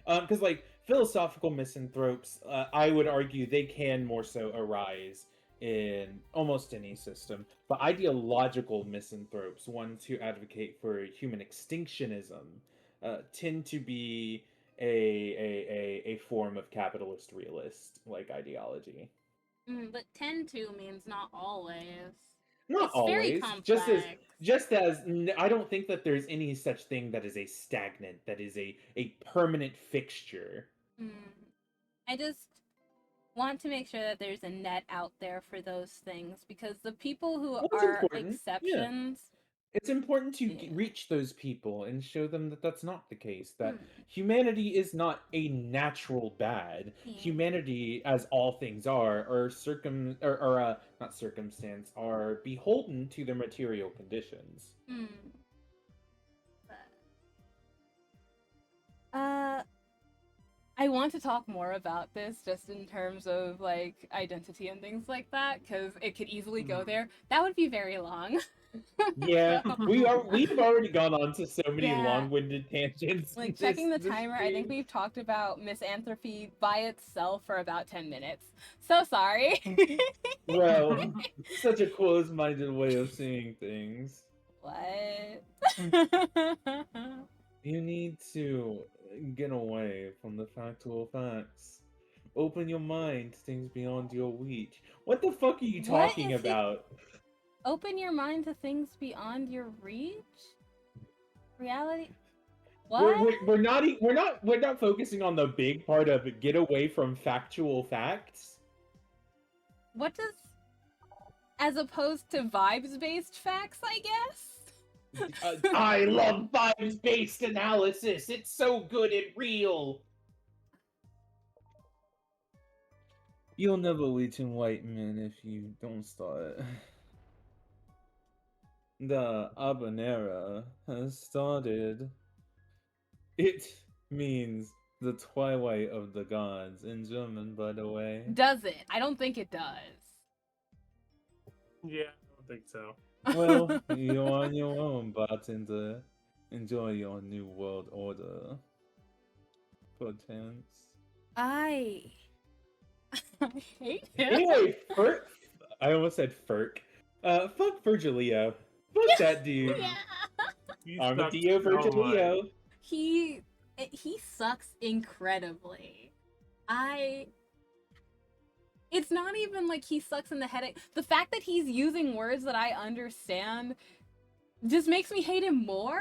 Because like philosophical misanthropes, I would argue they can more so arise in almost any system, but ideological misanthropes, ones who advocate for human extinctionism, tend to be a form of capitalist realist like ideology. But tend to means not always. Not It's very always. complex. I don't think that there's any such thing that is a stagnant, that is a permanent fixture. Mm. I just want to make sure that there's a net out there for those things because the people who Well, it's are important. Yeah. exceptions. It's important to Yeah. reach those people and show them that that's not the case, that Hmm. humanity is not a natural bad. Yeah. Humanity, as all things are not circumstance, are beholden to their material conditions. Hmm. Uh, I want to talk more about this just in terms of like identity and things like that because it could easily go Mm. there. That would be very long. Yeah, So, we've already gone on to so many yeah. long-winded tangents in Like checking the this timer, I think stream. we've talked about misanthropy by itself for about 10 minutes. So sorry. Well, such a closed-minded way of seeing things. What? You need to get away from the factual facts. Open your mind to things beyond your reach. What the fuck are you What talking is he- about? Open your mind to things beyond your reach? Reality? We're, What? we're, we're not focusing on the big part of it. Get away from factual facts. What does... As opposed to vibes-based facts, I guess? I love vibes-based analysis. It's so good and real. You'll never reach enlightenment if you don't start. The Habanera has started. It means the twilight of the gods in German, by the way. Does it? I don't think it does. Yeah, I don't think so. Well, you're on your own, bartender. Enjoy your new world order. Potence. I hate him. Anyway, I almost said Ferk. Fuck Virgilio. Fuck that dude. Yeah. You Armadillo suck so much. Virgilio. He sucks incredibly. It's not even like he sucks in the head. The fact that he's using words that I understand just makes me hate him more.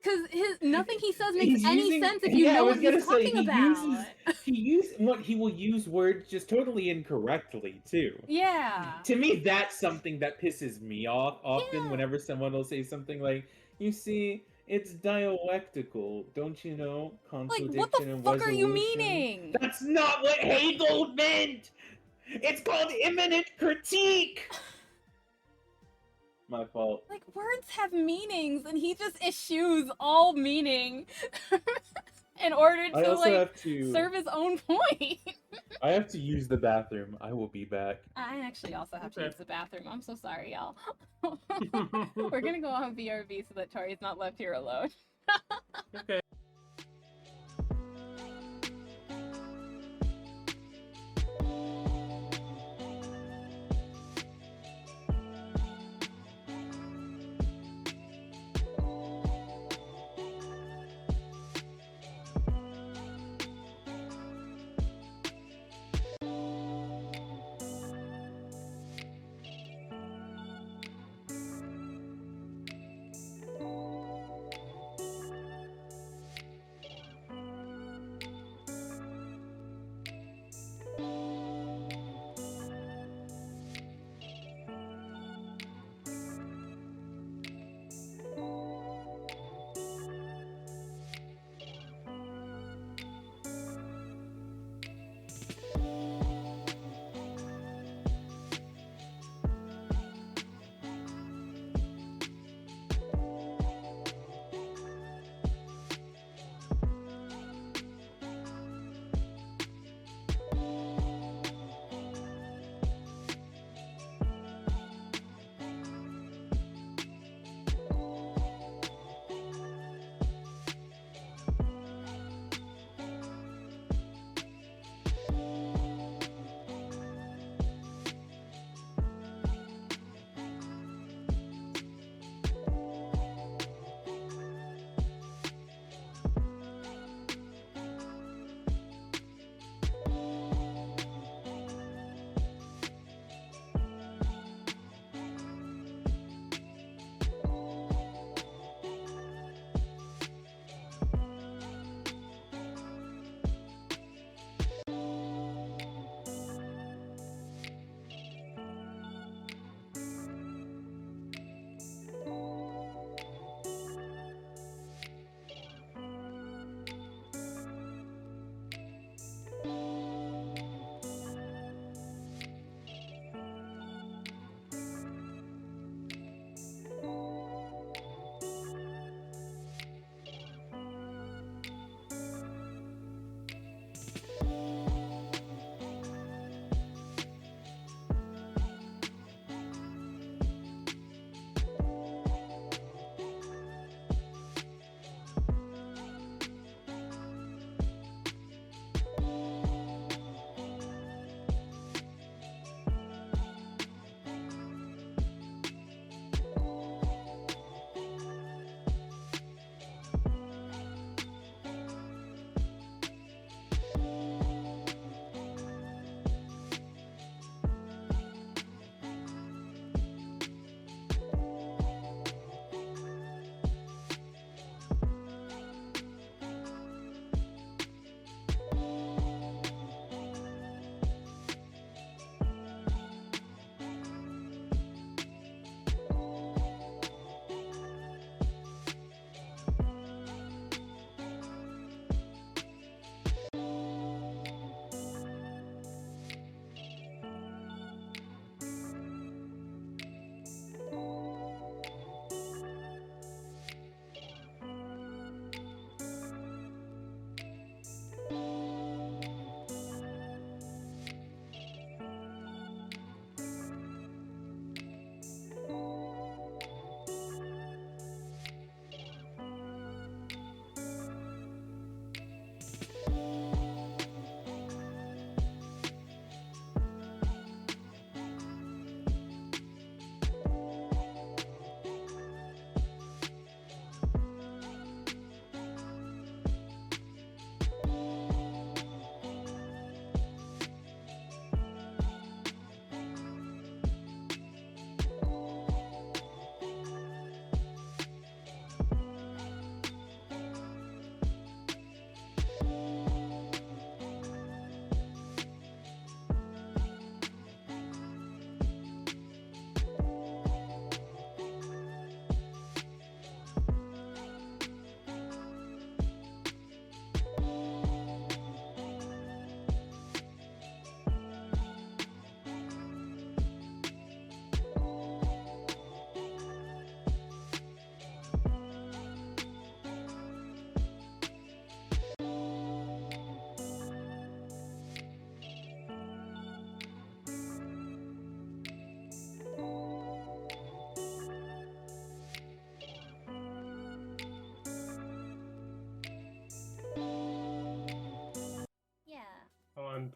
Cause nothing he says makes any sense if you know what he's talking about. He will use words just totally incorrectly too. Yeah. To me, that's something that pisses me off often Yeah. whenever someone will say something like, "You see, it's dialectical, don't you know? Like, Contradiction what the and fuck are you resolution." meaning? That's not what Hegel meant. It's called immanent critique. My fault. Like, words have meanings, and he just eschews all meaning in order I to, also like, have to. serve his own point. I have to use the bathroom. I will be back. I actually also have to Okay. use the bathroom. I'm so sorry, y'all. We're gonna go on VRV so that Tori's not left here alone. Okay.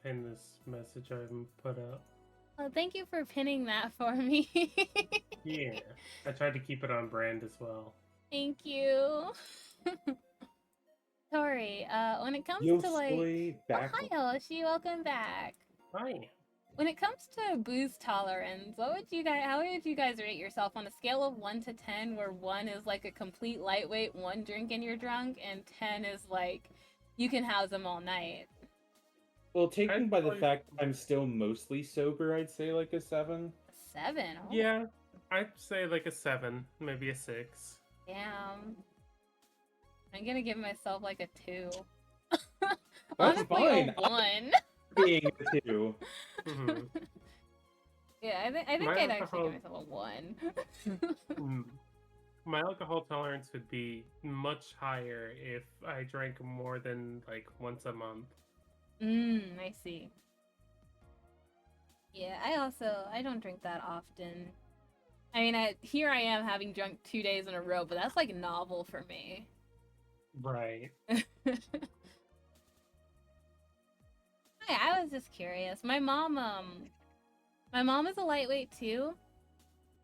pin this message I put up. Well, thank you for pinning that for me. Yeah, I tried to keep it on brand as well. Thank you. Tori, when it comes Yo to like, soy back. oh hi Hoshi, welcome back. Hi. When it comes to booze tolerance, what would you guys? How would you guys rate yourself on a scale of 1 to 10, where 1 is like a complete lightweight, 1 drink and you're drunk, and 10 is like you can house them all night? Well, taking I'd by the probably- fact I'm still mostly sober, I'd say like a 7. 7. Oh, Yeah, I'd say like a 7, maybe a 6. damn. I'm gonna give myself like a 2. That's Honestly, fine. a 1. Being a 2. Mhm. Yeah, I think My I'd actually alcohol- give myself a 1. Mm. My alcohol tolerance would be much higher if I drank more than like once a month. I see. Yeah, I don't drink that often. I mean, here I am having drunk 2 days in a row, but that's like novel for me. Right. I was just curious. My mom is a lightweight too.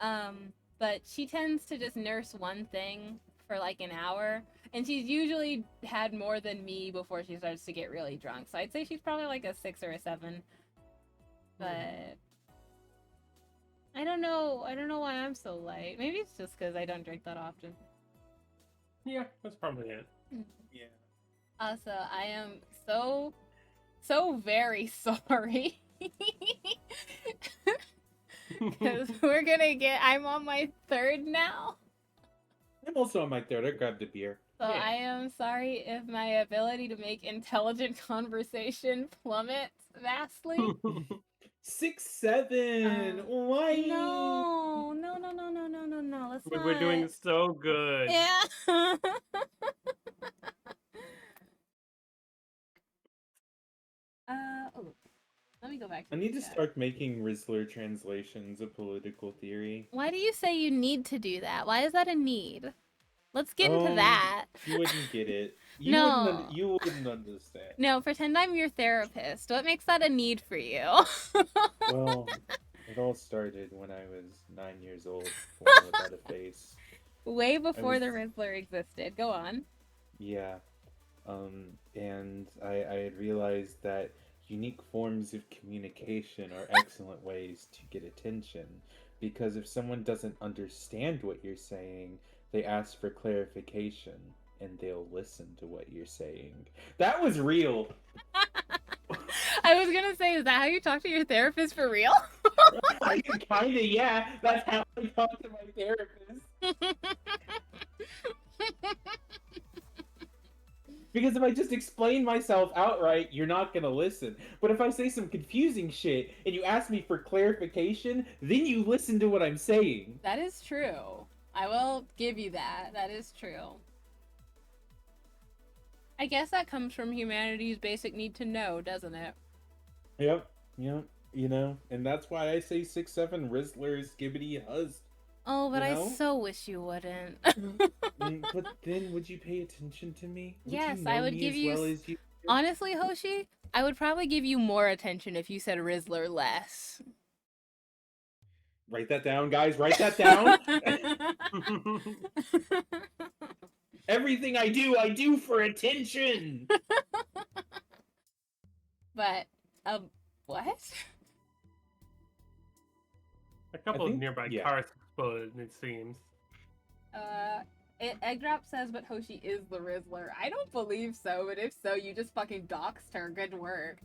But she tends to just nurse one thing for like an hour, and she's usually had more than me before she starts to get really drunk. So I'd say she's probably like a 6 or a 7. But I don't know why I'm so light. Maybe it's just because I don't drink that often. Yeah, that's probably it. Yeah. Also, I am so very sorry. Because I'm on my 3rd now. I'm also on my 3rd. I grabbed a beer. So Yeah. I am sorry if my ability to make intelligent conversation plummets vastly. 6, 7. Why? No. Let's not. We're doing so good. Yeah. Oh, let me go back to I need to the chat. start making Rizzler translations of political theory. Why do you say you need to do that? Why is that a need? Let's get into Oh, that. You wouldn't get it. No. You wouldn't understand. No, pretend I'm your therapist. What makes that a need for you? Well, it all started when I was 9 years old, born without a face. Way before the was- Rizzler existed. Go on. Yeah. And I had realized that unique forms of communication are excellent ways to get attention. Because if someone doesn't understand what you're saying, they ask for clarification and they'll listen to what you're saying. That was real. I was gonna say, is that how you talk to your therapist for real? Kinda, yeah. That's how I talk to my therapist. Because if I just explain myself outright, you're not gonna listen. But if I say some confusing shit and you ask me for clarification, then you listen to what I'm saying. That is true. I will give you that. That is true. I guess that comes from humanity's basic need to know, doesn't it? Yep. You know, and that's why I say 6, 7 Rizzler Skibbity Huzz. Oh, but You I know? so wish you wouldn't. But then would you pay attention to me? Would Yes, you I know would me give as you well as you. Honestly, Hoshi, I would probably give you more attention if you said Rizzler less. Write that down, guys. Write that down. Everything I do for attention. But, what? A couple think- of nearby yeah. cars exploded, it seems. Eggdrop says, but Hoshi is the Rizzler. I don't believe so, but if so, you just fucking doxed her. Good work.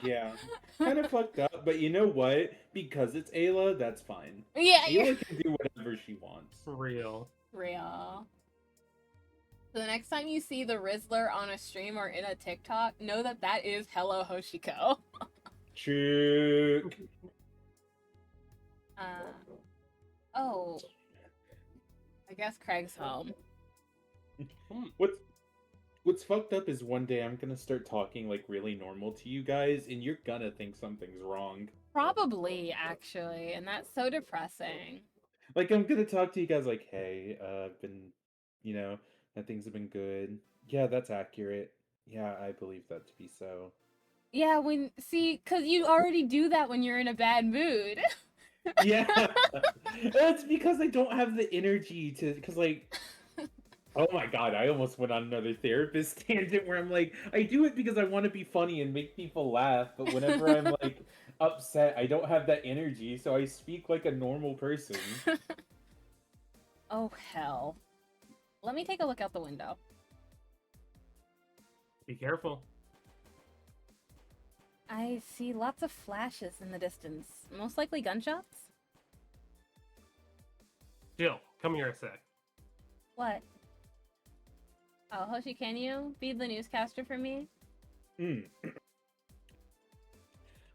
Yeah. Kind of fucked up, but you know what? Because it's Ayla, that's fine. Yeah, you're Ayla can do whatever she wants. For real. real. So the next time you see the Rizzler on a stream or in a TikTok, know that that is Hello Hoshiko. True. Oh. I guess Craig's home. What's fucked up is one day I'm gonna start talking like really normal to you guys, and you're gonna think something's wrong. Probably, actually, and that's so depressing. Like I'm gonna talk to you guys like, hey, I've been, that things have been good. Yeah, that's accurate. Yeah, I believe that to be so. Yeah, cause you already do that when you're in a bad mood. Yeah. It's because I don't have the energy to, because like, oh my god, I almost went on another therapist tangent where I'm like, I do it because I want to be funny and make people laugh, but whenever I'm like upset, I don't have that energy, so I speak like a normal person. Oh hell. Let me take a look out the window. Be careful. I see lots of flashes in the distance. Most likely gunshots? Jill, come here a sec. What? Oh, Hoshi, can you be the newscaster for me? Mm.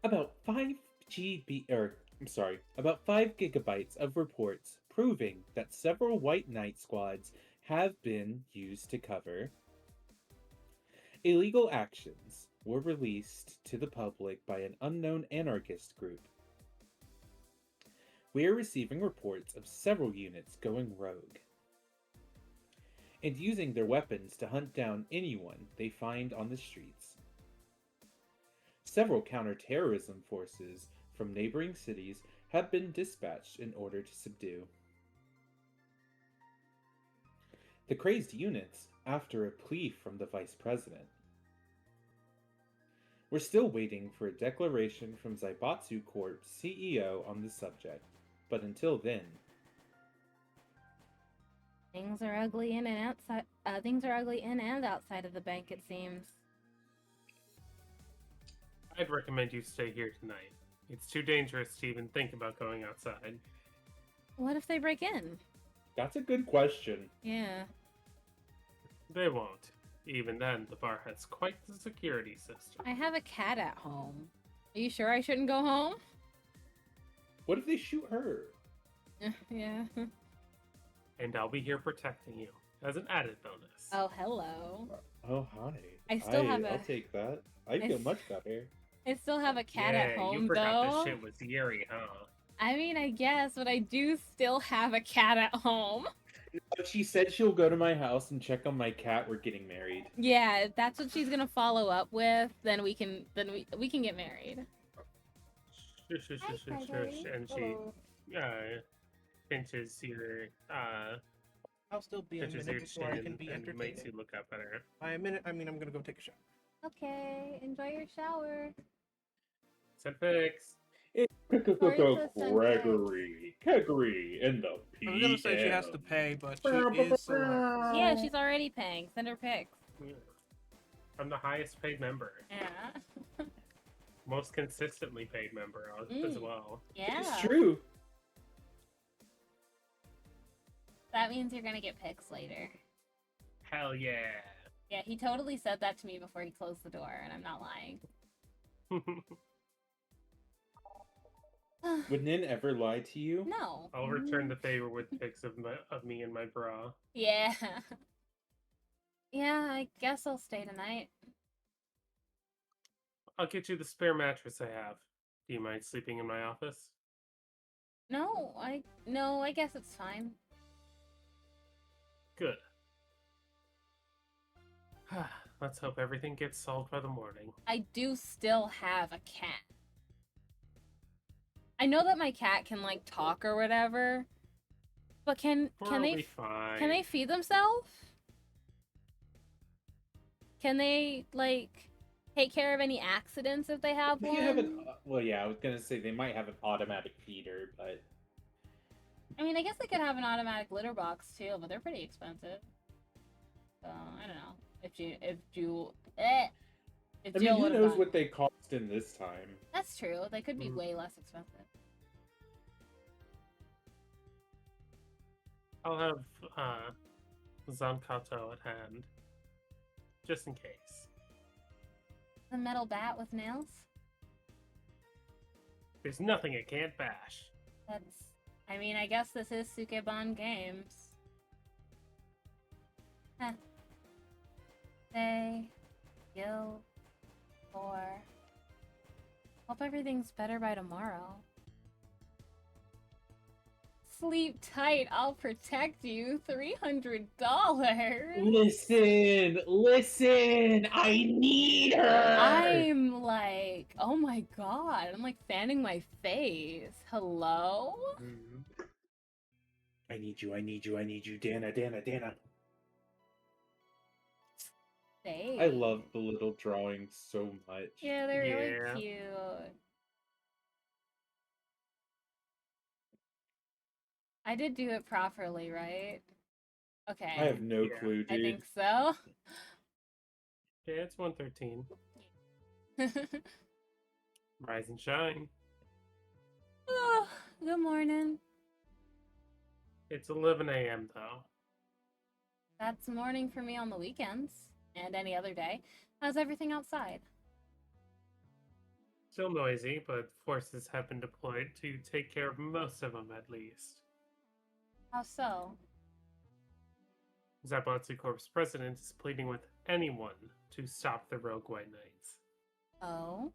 About 5 gigabytes of reports proving that several White Knight squads have been used to cover illegal actions were released to the public by an unknown anarchist group. We are receiving reports of several units going rogue and using their weapons to hunt down anyone they find on the streets. Several counterterrorism forces from neighboring cities have been dispatched in order to subdue the crazed units after a plea from the Vice President. We're still waiting for a declaration from Zaibatsu Corp's CEO on the subject, but until then, Things are ugly in and outside. Things are ugly in and outside of the bank. It seems. I'd recommend you stay here tonight. It's too dangerous to even think about going outside. What if they break in? that's a good question. Yeah. They won't. Even then, the bar has quite the security system. I have a cat at home. Are you sure I shouldn't go home? What if they shoot her? Yeah. And I'll be here protecting you, as an added bonus. Oh, hello. Oh, hi. I still have I'll a- take that. I feel much better. I still have a cat yeah, at home, you forgot though. this shit was Yuri, huh? I mean, I guess, but I do still have a cat at home. But she said she'll go to my house and check on my cat. We're getting married. Yeah, if that's what she's gonna follow up with, then we can get married. Shush, shush, Hi, shush, shush, Gregory. shush, and she pinches your I'll still be a pinches your minute before I can chin be and makes you entertaining. look up at her. By a minute, I mean I'm gonna go take a shower. Okay, enjoy your shower. Senfix. Gregory in the PM. I was gonna say she has to pay, but she is select. Yeah, she's already paying. Send her pics. I'm the highest paid member. Yeah. Most consistently paid member as well. Yeah. It's true. That means you're gonna get pics later. Hell yeah. Yeah, he totally said that to me before he closed the door, and I'm not lying. Would Nin ever lie to you? No. I'll return the favor with pics of me and my bra. Yeah. Yeah, I guess I'll stay tonight. I'll get you the spare mattress I have. Do you mind sleeping in my office? No, I guess it's fine. Good. Let's hope everything gets solved by the morning. I do still have a cat. I know that my cat can like talk or whatever, but can We'll they be fine. can they feed themselves? Can they like take care of any accidents if they have They one? have well, yeah, I was gonna say they might have an automatic feeder, but I mean, I guess they could have an automatic litter box too, but they're pretty expensive. So I don't know if I mean, Jill who would've knows gone- what they cost in this time? That's true. They could be Mm. way less expensive. I'll have Zankato at hand. Just in case. The metal bat with nails? There's nothing it can't bash. I mean, I guess this is Sukeban Games. Huh. Say, Gil, or... Hope everything's better by tomorrow. Sleep tight, I'll protect you. $300. Listen, I need her. I'm like, oh my god. I'm like fanning my face. Hello? Mhm. I need you, Dana. Say. I love the little drawings so much. Yeah, they're really Yeah. cute. I did do it properly, right? Okay. I have no Yeah. clue, dude. I think so. Yeah, it's 113. Rise and shine. Oh, good morning. It's 11 a.m. though. That's morning for me on the weekends and any other day. How's everything outside? Still noisy, but forces have been deployed to take care of most of them at least. How so? Zabatsu Corp's president is pleading with anyone to stop the rogue White Knights. Oh?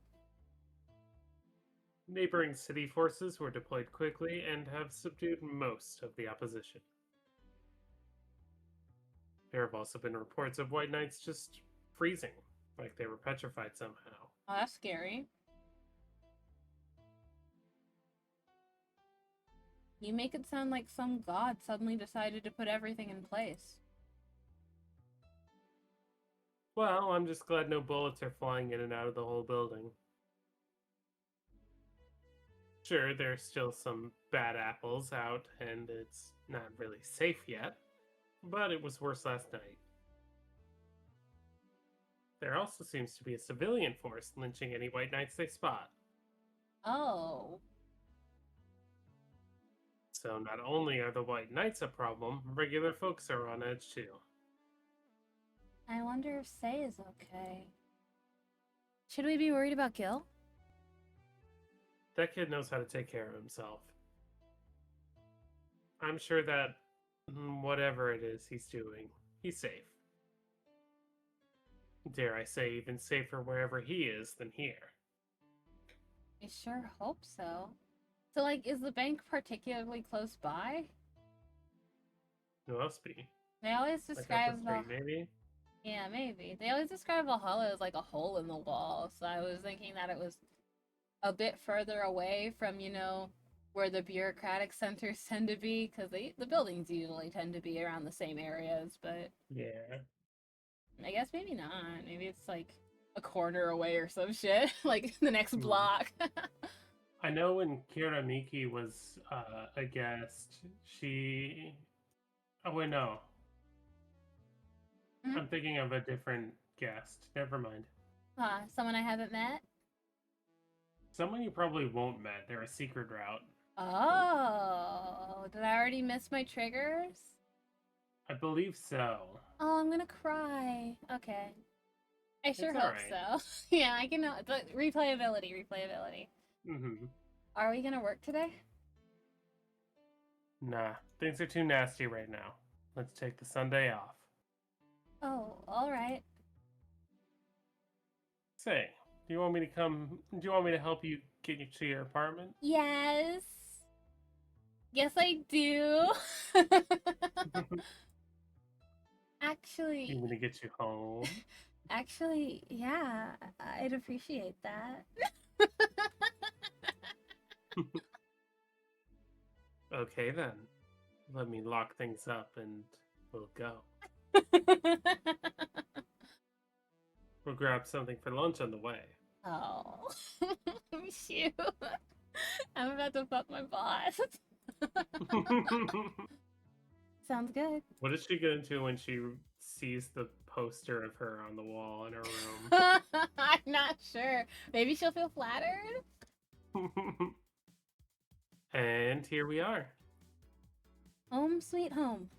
Neighboring city forces were deployed quickly and have subdued most of the opposition. There have also been reports of White Knights just freezing, like they were petrified somehow. Oh, that's scary. You make it sound like some god suddenly decided to put everything in place. Well, I'm just glad no bullets are flying in and out of the whole building. Sure, there's still some bad apples out, and it's not really safe yet, but it was worse last night. There also seems to be a civilian force lynching any White Knights they spot. Oh. So not only are the White Knights a problem, regular folks are on edge too. I wonder if Say is okay. Should we be worried about Gil? That kid knows how to take care of himself. I'm sure that whatever it is he's doing, he's safe. Dare I say, even safer wherever he is than here. I sure hope so. So, like, is the bank particularly close by? It must be. They always Like up describe the street, maybe? Yeah, maybe. They always describe Valhalla as like a hole in the wall, so I was thinking that it was a bit further away from, where the bureaucratic centers tend to be, because the buildings usually tend to be around the same areas, but Yeah. I guess maybe not. Maybe it's like a corner away or some shit, like the next block. I know when Kira Miki was a guest, she... Oh, wait, no. Mhm. I'm thinking of a different guest. Never mind. Someone I haven't met? Someone you probably won't met. They're a secret route. Oh, did I already miss my triggers? I believe so. Oh, I'm gonna cry. Okay. I sure It's hope alright. so. Yeah, I can know. But replayability. Mm-hmm. Are we gonna work today? Nah, things are too nasty right now. Let's take the Sunday off. Oh, alright. Say, do you want me to help you get you to your apartment? Yes. Yes, I do. Actually, You want me to get you home? yeah, I'd appreciate that. Okay then. Let me lock things up and we'll go. We'll grab something for lunch on the way. Oh, shoot. I'm about to fuck my boss. Sounds good. What is she going to do when she sees the poster of her on the wall in her room? I'm not sure. Maybe she'll feel flattered? And here we are. Home sweet home.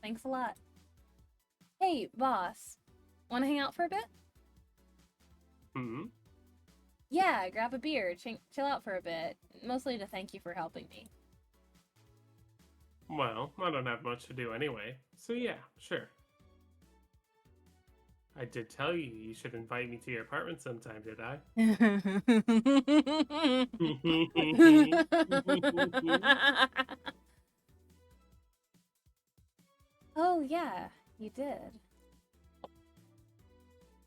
Thanks a lot. Hey, boss. Want to hang out for a bit? Hmm? Yeah, grab a beer, chill out for a bit. Mostly to thank you for helping me. Well, I don't have much to do anyway, so yeah, sure. I did tell you you should invite me to your apartment sometime, did I? Oh, yeah, you did.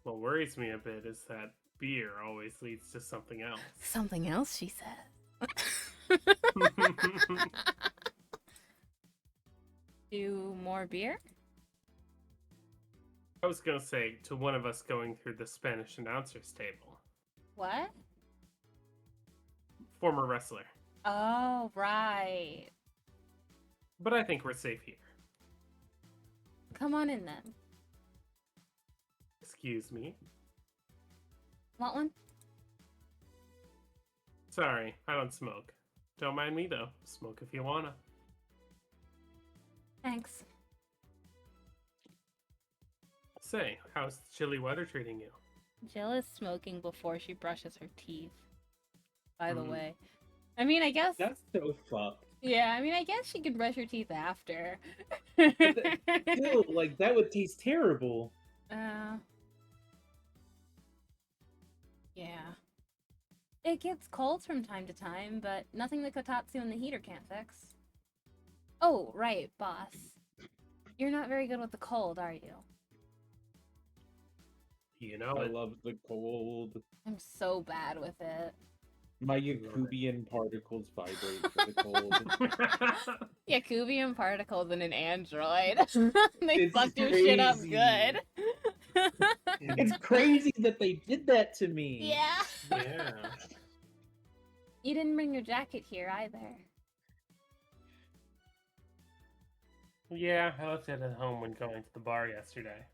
What worries me a bit is that beer always leads to something else. Something else, she said. Do more beer? I was gonna say, to one of us going through the Spanish announcer's table. What? Former wrestler. Oh, right. But I think we're safe here. Come on in then. Excuse me. Want one? Sorry, I don't smoke. Don't mind me though. Smoke if you wanna. Thanks. Say, how's the chilly weather treating you? Jill is smoking before she brushes her teeth. By the Mm. way. I mean, I guess. That's so fucked. Yeah, I mean, I guess she could brush her teeth after. Still, like, that would taste terrible. Yeah. It gets cold from time to time, but nothing the kotatsu and the heater can't fix. Oh, right, boss. You're not very good with the cold, are you? You know I it. love the cold. I'm so bad with it. My Yakubian particles vibrate for the cold. Yakubian particles in an android. They It's fucked your shit up crazy. good. It's crazy that they did that to me. Yeah. Yeah. You didn't bring your jacket here either. Yeah, I left it at home when going to the bar yesterday.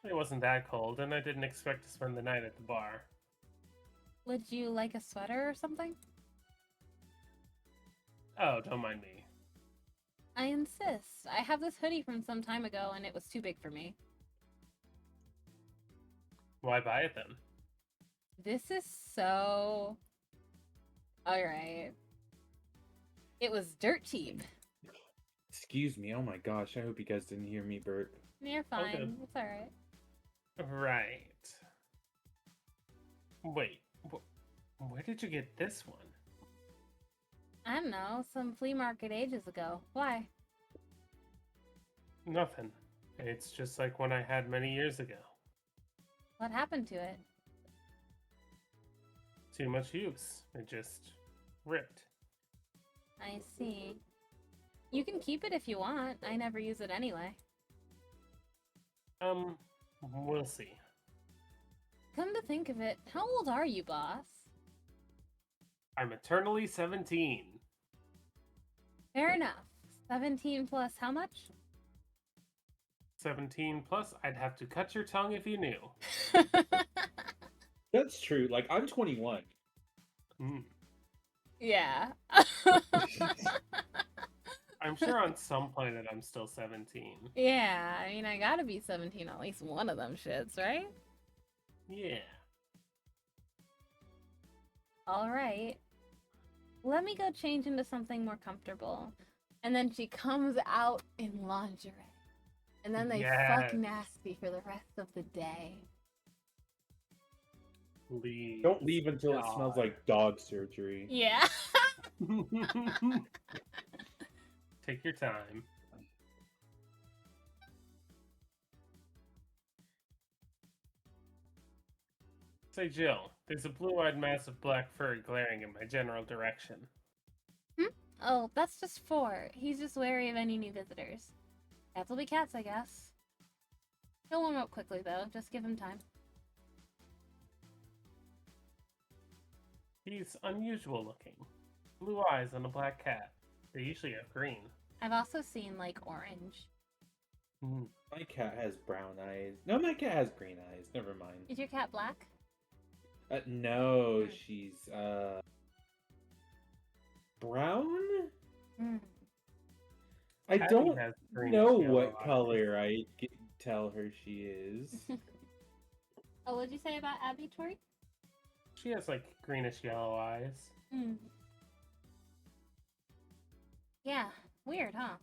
It wasn't that cold, and I didn't expect to spend the night at the bar. Would you like a sweater or something? Oh, don't mind me. I insist. I have this hoodie from some time ago and it was too big for me. Why buy it then? This is so... Alright. It was dirt cheap. Excuse me. Oh my gosh. I hope you guys didn't hear me burp. You're fine. Okay. It's alright. Right. Wait, where did you get this one? I don't know. Some flea market ages ago. Why? Nothing. It's just like one I had many years ago. What happened to it? Too much use. It just ripped. I see. You can keep it if you want. I never use it anyway. We'll see. Come to think of it, how old are you, boss? I'm eternally 17. Fair enough. 17 plus how much? 17 plus, I'd have to cut your tongue if you knew. That's true. Like, I'm 21. Mm. Yeah. I'm sure on some planet I'm still 17. Yeah, I mean, I gotta be 17 on at least one of them shits, right? Yeah. Alright. Let me go change into something more comfortable. And then she comes out in lingerie. And then they fuck Yes. nasty for the rest of the day. Please. Don't leave until it smells like dog surgery. Yeah. Take your time. Say, Jill, there's a blue-eyed mass of black fur glaring in my general direction. Oh, that's just 4. He's just wary of any new visitors. Cats will be cats, I guess. He'll warm up quickly, though. Just give him time. He's unusual looking. Blue eyes on a black cat. They usually have green. I've also seen, like, orange. Hmm. My cat has brown eyes. No, my cat has green eyes. Never mind. Is your cat black? No, she's, brown? Hmm. I Patty don't has green know yellow what eyes. color I can tell her she is. Oh, what'd you say about Abby, Tori? She has like greenish yellow eyes. Hmm. Yeah, weird, huh?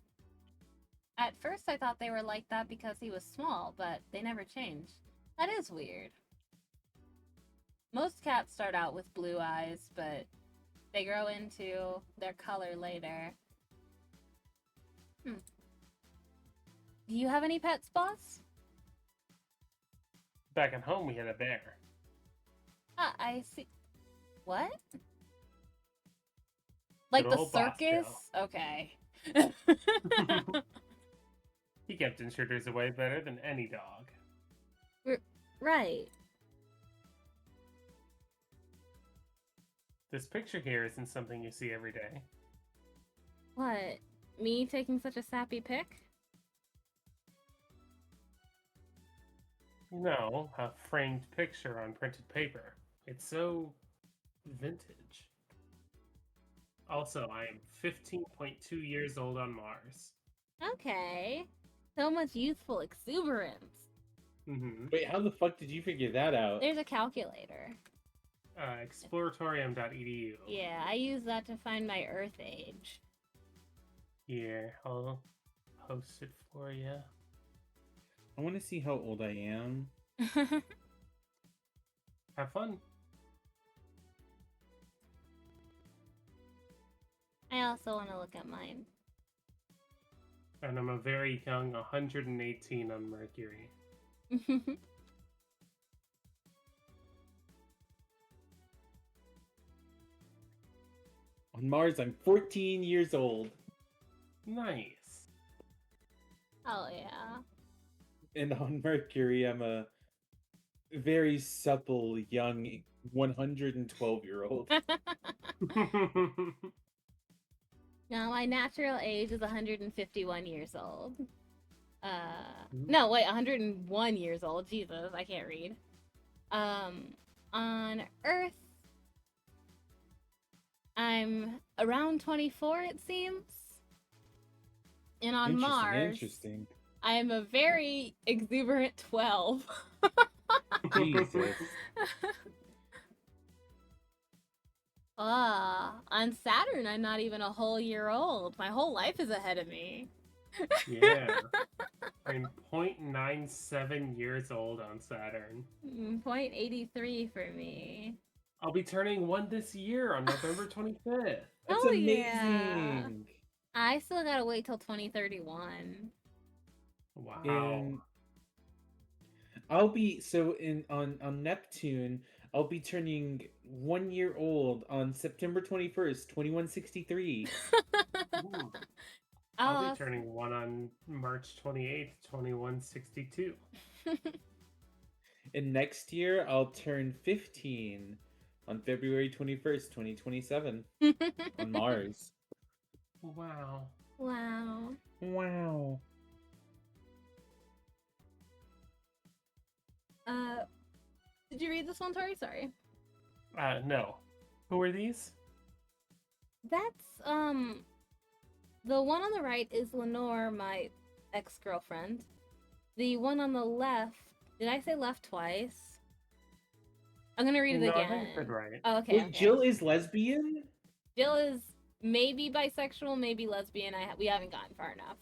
At first I thought they were like that because he was small, but they never changed. That is weird. Most cats start out with blue eyes, but they grow into their color later. Do you have any pets, boss? Back at home, we had a bear. Ah, I see. What? Like Good the old Boss circus? Joe. Okay. He kept intruders away better than any dog. Right. This picture here isn't something you see every day. What? Me taking such a sappy pic? No, a framed picture on printed paper. It's so vintage. Also, I am 15.2 years old on Mars. Okay. So much youthful exuberance. Mm-hmm. Wait, how the fuck did you figure that out? There's a calculator. Exploratorium.edu. Yeah, I use that to find my Earth age. Here, I'll post it for you. I want to see how old I am. Have fun. I also want to look at mine. And I'm a very young 118 on Mercury. On Mars, I'm 14 years old. Nice. Oh, yeah. And on Mercury, I'm a very supple, young 112-year-old. Now, my natural age is 151 years old. No, wait, 101 years old. Jesus, I can't read. On Earth, I'm around 24, it seems. And on Mars, Interesting. I'm a very exuberant 12. Jesus. On Saturn, I'm not even a whole year old. My whole life is ahead of me. Yeah. I'm 0.97 years old on Saturn. 0.83 for me. I'll be turning 1 this year on November 25th. That's Oh, amazing. yeah. I still gotta wait till 2031. Wow. And I'll be on Neptune. I'll be turning 1 year old on September 21st, 2163. Ooh. I'll be turning 1 on March 28th, 2162. And next year, I'll turn 15 on February 21st, 2027 on Mars. Wow. Wow. Wow. Did you read this one, Tori? Sorry. No. Who are these? That's, the one on the right is Lenore, my ex-girlfriend. The one on the left, did I say left twice? I'm gonna read it No, again. I think you said right. Oh, okay, Wait, okay. Jill is lesbian? Jill is maybe bisexual, maybe lesbian. We haven't gotten far enough.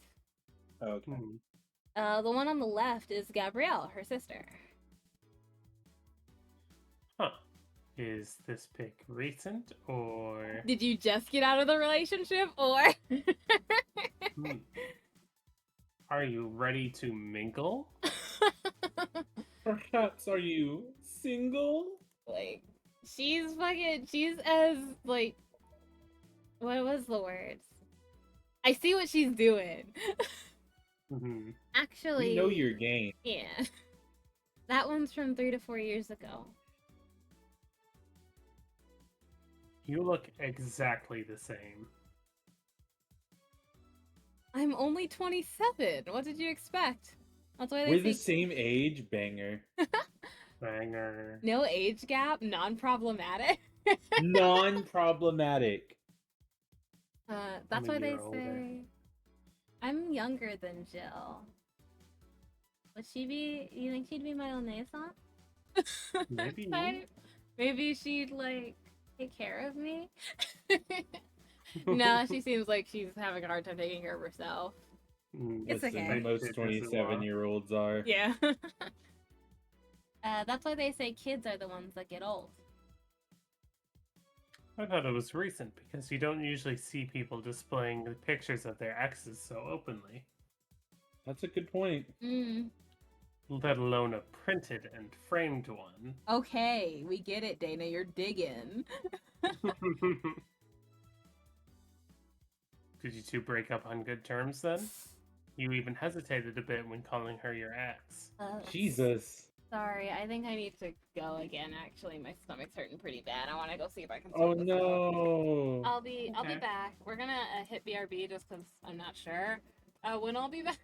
Okay. The one on the left is Gabrielle, her sister. Huh. Is this pic recent or... Did you just get out of the relationship, or? Are you ready to mingle? Perhaps are you single? Like, she's as, like, what was the words? I see what she's doing. Mm-hmm. Actually, We know your game. yeah. That one's from 3 to 4 years ago. You look exactly the same. I'm only 27. What did you expect? That's why they We're say the same age, banger. Banger. no age gap, non-problematic. Non-problematic. That's I'm a why they year older. say I'm younger than Jill. Would she be? You think she'd be my Onesan? Maybe. Maybe she'd like take care of me. No, she seems like she's having a hard time taking care of herself. It's Listen, okay. most 27-year-olds are. Yeah. That's why they say kids are the ones that get old. I thought it was recent because you don't usually see people displaying the pictures of their exes so openly. That's a good point. Mm. Let alone a printed and framed one. Okay, we get it, Dana. You're digging. Did you two break up on good terms then? You even hesitated a bit when calling her your ex. Jesus. Sorry, I think I need to go again. Actually, my stomach's hurting pretty bad. I want to go see if I can. Oh sort this out. no. I'll be Okay. back. We're gonna hit BRB just because I'm not sure when I'll be back.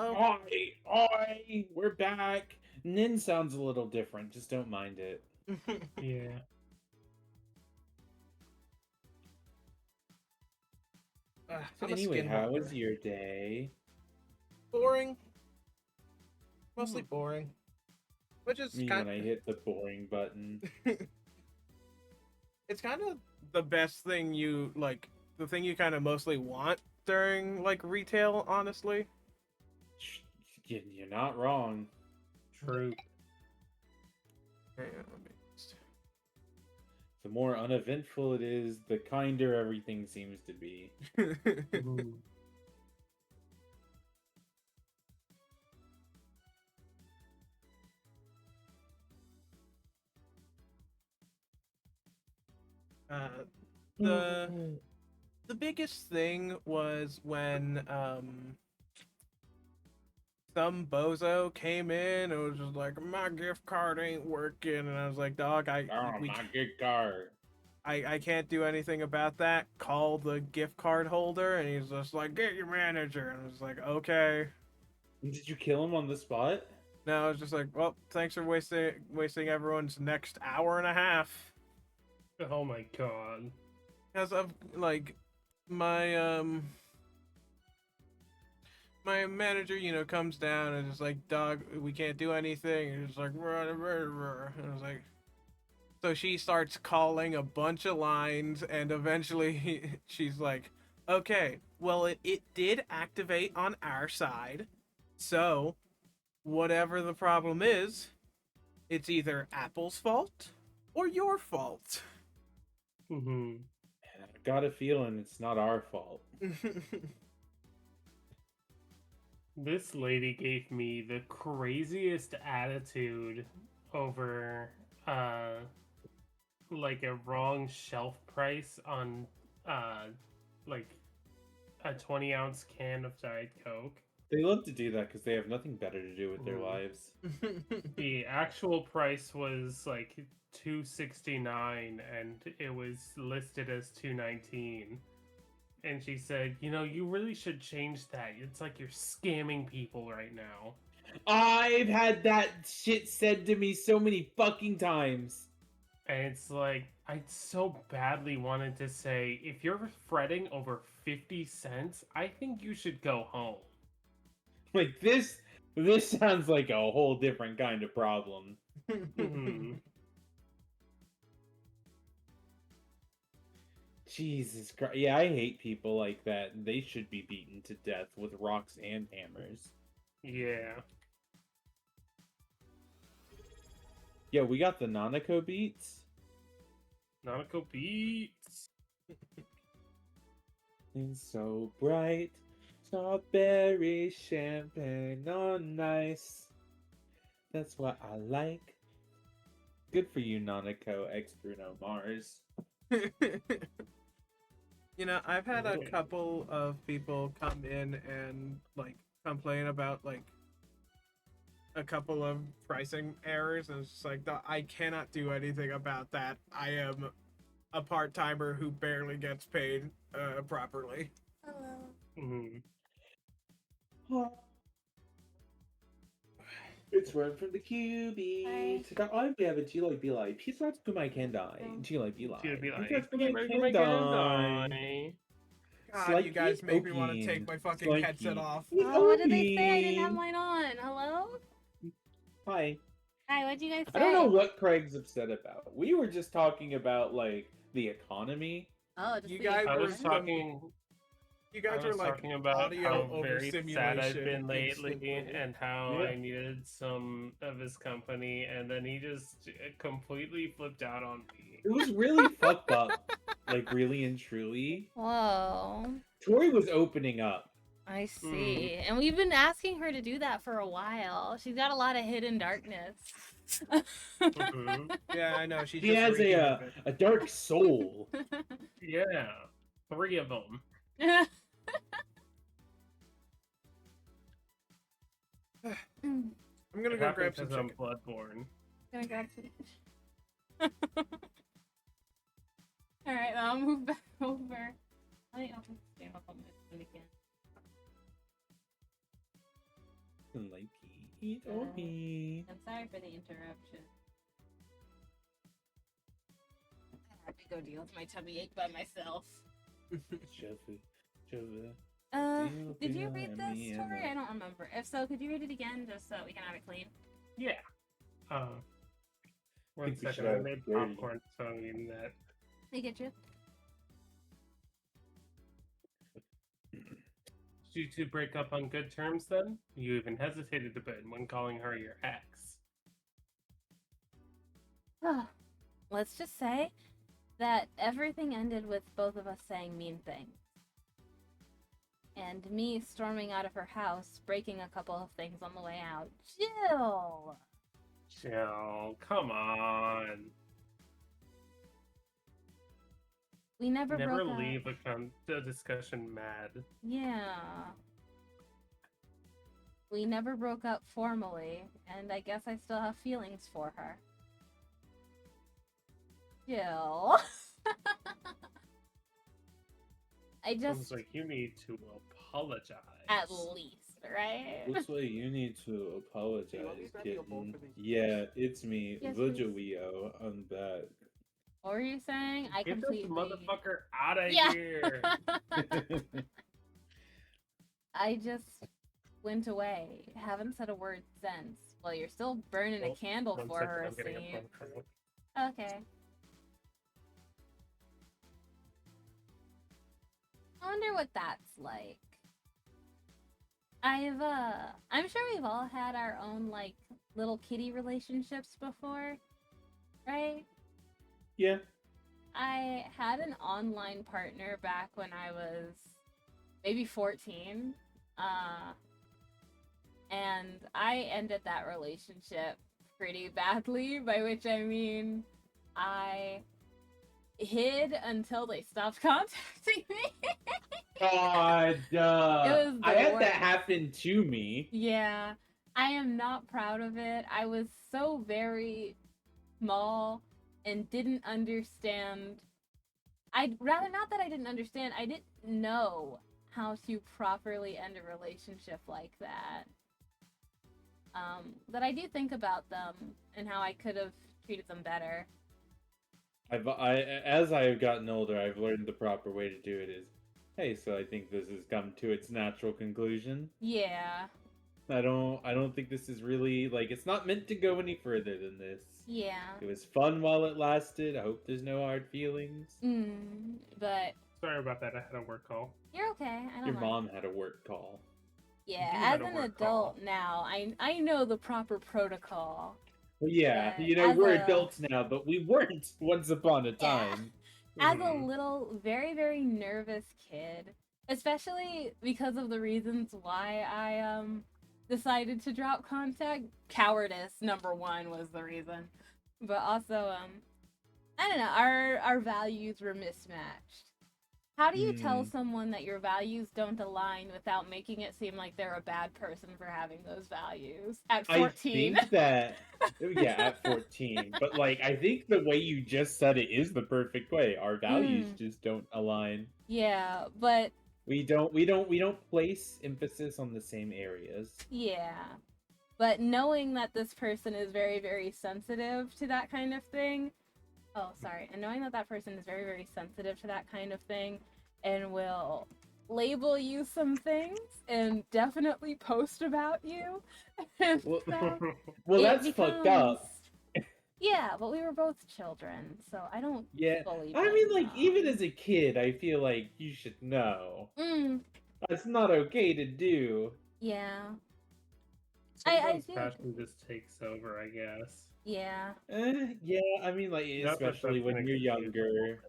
Hello. Oi, we're back. Nin sounds a little different. Just don't mind it. Yeah. I'm a Anyway, how skinwalker. was your day? Boring. Mostly boring. Which is Me kind when I hit the boring button. it's kind of the best thing you like, the thing you kind of mostly want during like retail, honestly. You're not wrong. True. Hang on, let me The more uneventful it is, the kinder everything seems to be. Ooh. uh, the the biggest thing was when some bozo came in and was just like, my gift card ain't working, and I was like, dog, Oh, my good card. I can't do anything about that. Call the gift card holder, and he's just like, get your manager, and I was like, okay. Did you kill him on the spot? No, I was just like, well, thanks for wasting everyone's next hour and a half. Oh my god. Because of like my my manager, comes down and is like, dog, we can't do anything. And it's like, rah, rah, rah. And I was like, so she starts calling a bunch of lines, and eventually she's like, okay, well, it did activate on our side. So, whatever the problem is, it's either Apple's fault or your fault. Mm-hmm. And I've got a feeling it's not our fault. This lady gave me the craziest attitude over like a wrong shelf price on like a 20-ounce can of Diet Coke. They love to do that because they have nothing better to do with their lives. The actual price was like $2.69 and it was listed as $2.19. And she said, you really should change that. It's like you're scamming people right now. I've had that shit said to me so many fucking times. And it's like, I so badly wanted to say, if you're fretting over 50 cents, I think you should go home. Like this sounds like a whole different kind of problem. Mhm. Jesus Christ. Yeah, I hate people like that. They should be beaten to death with rocks and hammers. Yeah. Yeah, we got the Nanako beats. Nautical Beats. And so bright. Strawberry champagne on ice. That's what I like. Good for you, Nanako x Bruno Mars. I've had a Yeah. couple of people come in and like complain about like a couple of pricing errors, and it's just like, I cannot do anything about that. I am a part-timer who barely gets paid properly. Hello. Mhm. It's Run from the QB. Bilai. Pisat kumai kendai. Chilai Bilai. She'd be like, Pisat "Keep kumai it, make it kendai. die." God, you guys Slikey make me want to take Okin. my fucking Slikey. headset off. Oh, what did they say? I didn't have Okin. mine on. Hello? Hi. Hi, what'd you guys say? I don't know what Craig's upset about. We were just talking about like the economy. Oh, just You the guys I were was talking. You I guys are was like talking about audio how over very sad simulation I've been lately, instantly. and how Yeah. I needed some of his company, and then he just completely flipped out on me. It was really fucked up. Like really and truly. Whoa. Tori was opening up. I see. And we've been asking her to do that for a while. She's got a lot of hidden darkness. Mhm. Yeah, I know. She's She just has reeking of it. a dark soul. Yeah, 3 of them. I'm gonna It go happened grab some 'cause I'm chicken. Bloodborne. Gonna grab some. Alright, I'll move back over. I'll stand up on this one again. and like eat Omi. I'm sorry for the interruption. I had to go deal with my tummy ache by myself. Did you read this story? I don't remember. If so, could you read it again just so we can have it clean? Yeah. One think we should second. I have made Gary. popcorn, so I'm eating that. I get you. Did you two break up on good terms then? You even hesitated a bit when calling her your ex. Let's just say that everything ended with both of us saying mean things. And me storming out of her house, breaking a couple of things on the way out. Jill! Jill, come on. We never Never broke leave up. a discussion mad. Yeah. We never broke up formally, and I guess I still have feelings for her. Jill. I Sounds just, like you need to apologize. at least, right? Looks like you need to apologize, leave that deal both kitten. for me? Yeah, it's me, Yes, Vujawio. I'm back. What were you saying? I Get completely. this motherfucker out of Yeah. here. I just went away. Haven't said a word since. Well, you're still burning a Oh, candle One for second, her, I'm getting a Steve. phone call. Okay. I wonder what that's like. I'm sure we've all had our own, like, little kitty relationships before, right? Yeah. I had an online partner back when I was maybe 14. And I ended that relationship pretty badly, by which I mean I hid until they stopped contacting me. God, was I the had worst. that happen to me. Yeah, I am not proud of it. I was so very small and didn't understand. I'd rather not that I didn't understand, I didn't know how to properly end a relationship like that. But I do think about them and how I could have treated them better. As I have gotten older, I've learned the proper way to do it is, hey, so I think this has come to its natural conclusion. Yeah, I don't think this is really, like, it's not meant to go any further than this. yeah. It was fun while it lasted. I hope there's no hard feelings. But Sorry about that. I had a work call. you're okay. I don't Your mind. mom had a work call. Yeah, You as had a an work adult call. now, I know the proper protocol. Well, yeah, But you know, as we're a- adults now, but we weren't once upon a Yeah. time. As a Mhm. little, very, very nervous kid, especially because of the reasons why I decided to drop contact. Cowardice, number one, was the reason. But also, I don't know, our values were mismatched. How do you tell someone that your values don't align without making it seem like they're a bad person for having those values? At 14. I think that, yeah, at 14. But, like, I think the way you just said it is the perfect way. Our values just don't align. Yeah, but We don't place emphasis on the same areas. yeah. But knowing that this person is very, very sensitive to that kind of thing. Oh, sorry. And knowing that that person is very, very sensitive to that kind of thing and will label you some things and definitely post about you. and Well, stuff, well, it that's fucked up. becomes- Yeah, but we were both children, so I don't Yeah, fully I mean, blame like, them. even as a kid, I feel like you should know. That's not okay to do. Yeah. I Sometimes do passion just takes over, I guess. Yeah. Yeah, I mean, like, Not that especially that's when gonna you're confuse younger.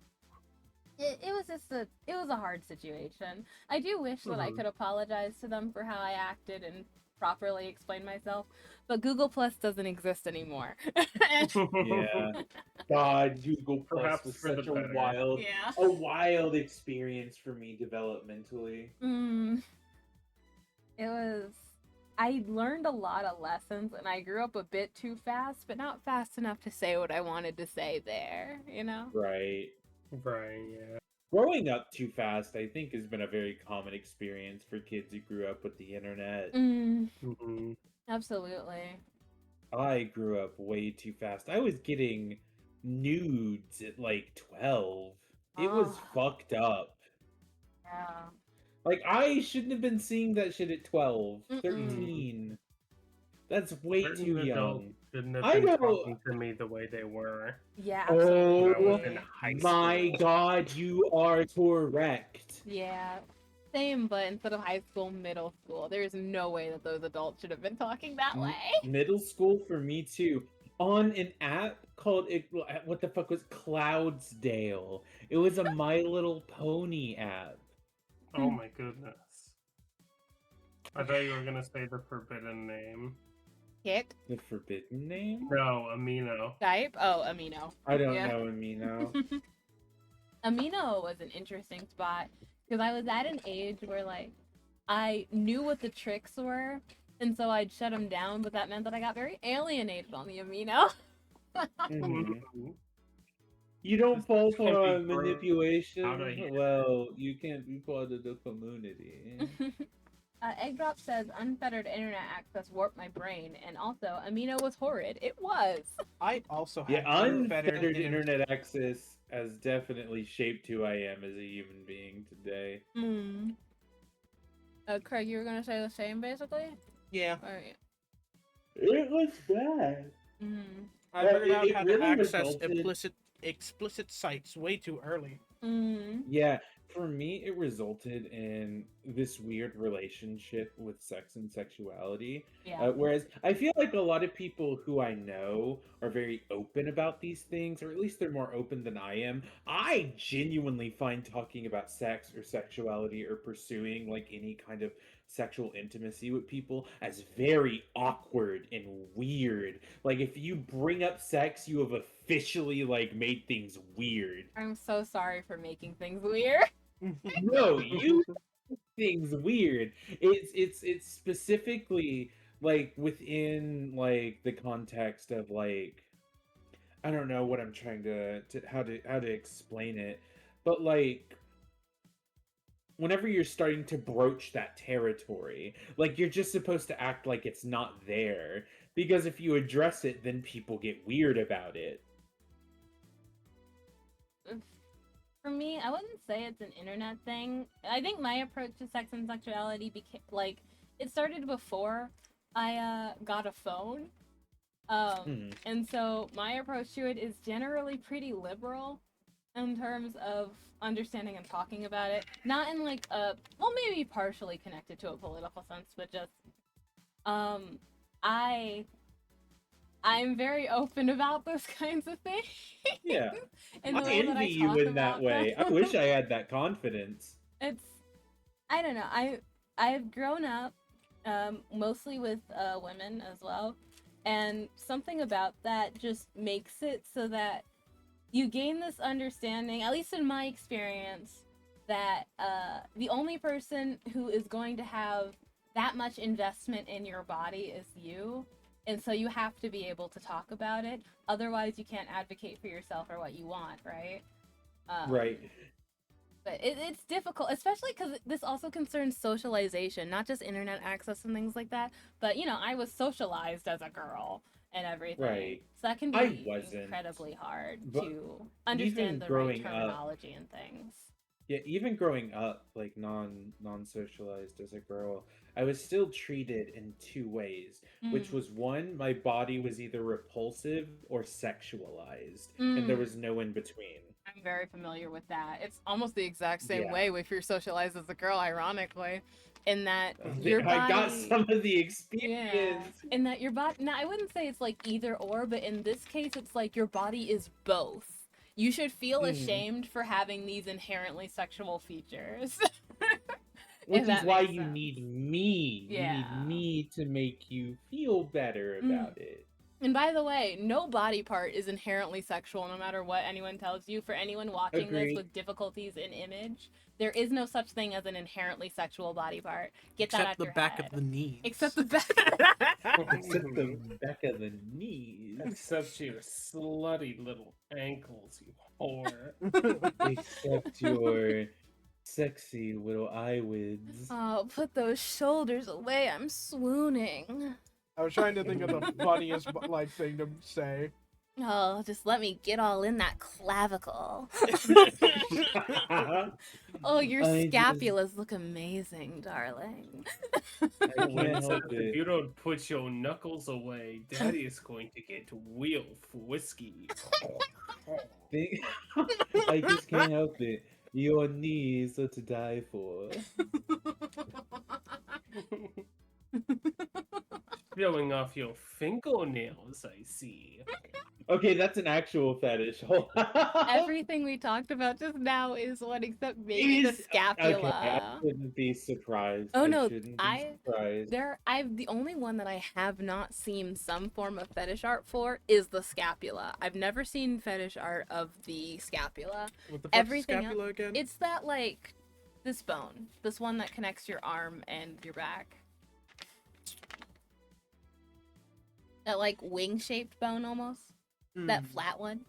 It was just it was a hard situation. I do wish that I Mhm. could apologize to them for how I acted and properly explain myself, but Google Plus doesn't exist anymore. Yeah. God, Google Plus Perhaps was for the such a better. Yeah. wild experience for me developmentally. It was. I learned a lot of lessons, and I grew up a bit too fast, but not fast enough to say what I wanted to say there. You know. Right. Right, yeah. growing up too fast, I think, has been a very common experience for kids who grew up with the internet. Mhm. Absolutely. I grew up way too fast. I was getting nudes at like 12. It was Oh, fucked up. yeah. Like, I shouldn't have been seeing that shit at 12, Mm-mm. 13. That's way too Certain adults young. shouldn't have I been know. talking to me the way they were Yeah, when I was Oh in absolutely. high my school. god, you are correct. Yeah. Same, but instead of high school, middle school. There's no way that those adults should have been talking that way. Middle school for me too. On an app called what the fuck was Cloudsdale. It was a My Little Pony app. Oh my goodness. I thought you were gonna say the forbidden name. Kick, The forbidden name? No, Amino. Skype. Oh, Amino. I don't Yeah. know Amino. Amino was an interesting spot because I was at an age where like I knew what the tricks were, and so I'd shut them down. But that meant that I got very alienated on the Amino. Mhm. Mhm. You don't This fall can't be for grown manipulation? out of here. Well, you can't be part of the community. Egg Drop says unfettered internet access warped my brain, and also Amino was horrid. It was. I also Yeah, had unfettered internet access has definitely shaped who I am as a human being today. Hmm. Craig, you were gonna say the same, basically. Yeah, Alright. It was bad. Mm. I figured out it how really to access resulted- explicit sites way too early. Mm. Yeah, for me, it resulted in this weird relationship with sex and sexuality. Yeah. Whereas I feel like a lot of people who I know are very open about these things, or at least they're more open than I am. I genuinely find talking about sex or sexuality or pursuing like any kind of sexual intimacy with people as very awkward and weird. Like if you bring up sex, you have officially like made things weird. I'm so sorry for making things weird. No, you things weird. It's specifically like within like the context of like I don't know what I'm trying to how to explain it, but like whenever you're starting to broach that territory, like you're just supposed to act like it's not there because if you address it, then people get weird about it. For me, I wouldn't say it's an internet thing. I think my approach to sex and sexuality became like it started before I got a phone. Hmm. And so my approach to it is generally pretty liberal in terms of understanding and talking about it. Not in like a well, maybe partially connected to a political sense, but just um I I'm very open about those kinds of things. Yeah. And the I way that envy I you talk in that about way. I them. wish I had that confidence. It's I don't know. I've grown up mostly with women as well, and something about that just makes it so that you gain this understanding, at least in my experience, that the only person who is going to have that much investment in your body is you. And so you have to be able to talk about it. Otherwise, you can't advocate for yourself or what you want, right? Right. But it's difficult, especially because this also concerns socialization, not just internet access and things like that. But you know, I was socialized as a girl and everything, Right. so that can I be wasn't. incredibly hard But to understand the right growing up, terminology and things. yeah, even growing up, like non-socialized as a girl, I was still treated in two ways, which Mm. was one, my body was either repulsive or sexualized, and there Mm. was no in between. I'm very familiar with that. It's almost the exact same Yeah. way if you're socialized as a girl, ironically, in that your I got body. some of the Yeah, experience. in that your body. Now, I wouldn't say it's like either or, but in this case, it's like your body is both. You should feel Mhm. ashamed for having these inherently sexual features. Which if is that why makes you sense. need me. You Yeah. need me to make you feel better about it. And by the way, no body part is inherently sexual, no matter what anyone tells you. For anyone watching this Agreed. with difficulties in image, there is no such thing as an inherently sexual body part. Get that Except out the your back head. of the knees. Except the back. Except the back of the knees. Except your slutty little ankles, you whore. Except your sexy little eyelids. Oh, put those shoulders away. I'm swooning. I was trying to think of the funniest like thing to say. Oh, just let me get all in that clavicle. Oh, your I just- scapulas look amazing, darling. I When can't help if it. you don't put your knuckles away, Daddy is going to get real frisky. Think- I just can't help it. Your knees are to die for. Showing off your fingernails, I see. Okay, that's an actual fetish. Hold on. Everything we talked about just now is one except maybe the scapula. Okay, I shouldn't be surprised. Oh, no, I shouldn't be surprised. The only one that I have not seen some form of fetish art for is the scapula. I've never seen fetish art of the scapula. What the fuck's Everything scapula again? It's that like this bone, this one that connects your arm and your back. That like wing-shaped bone almost. That flat one.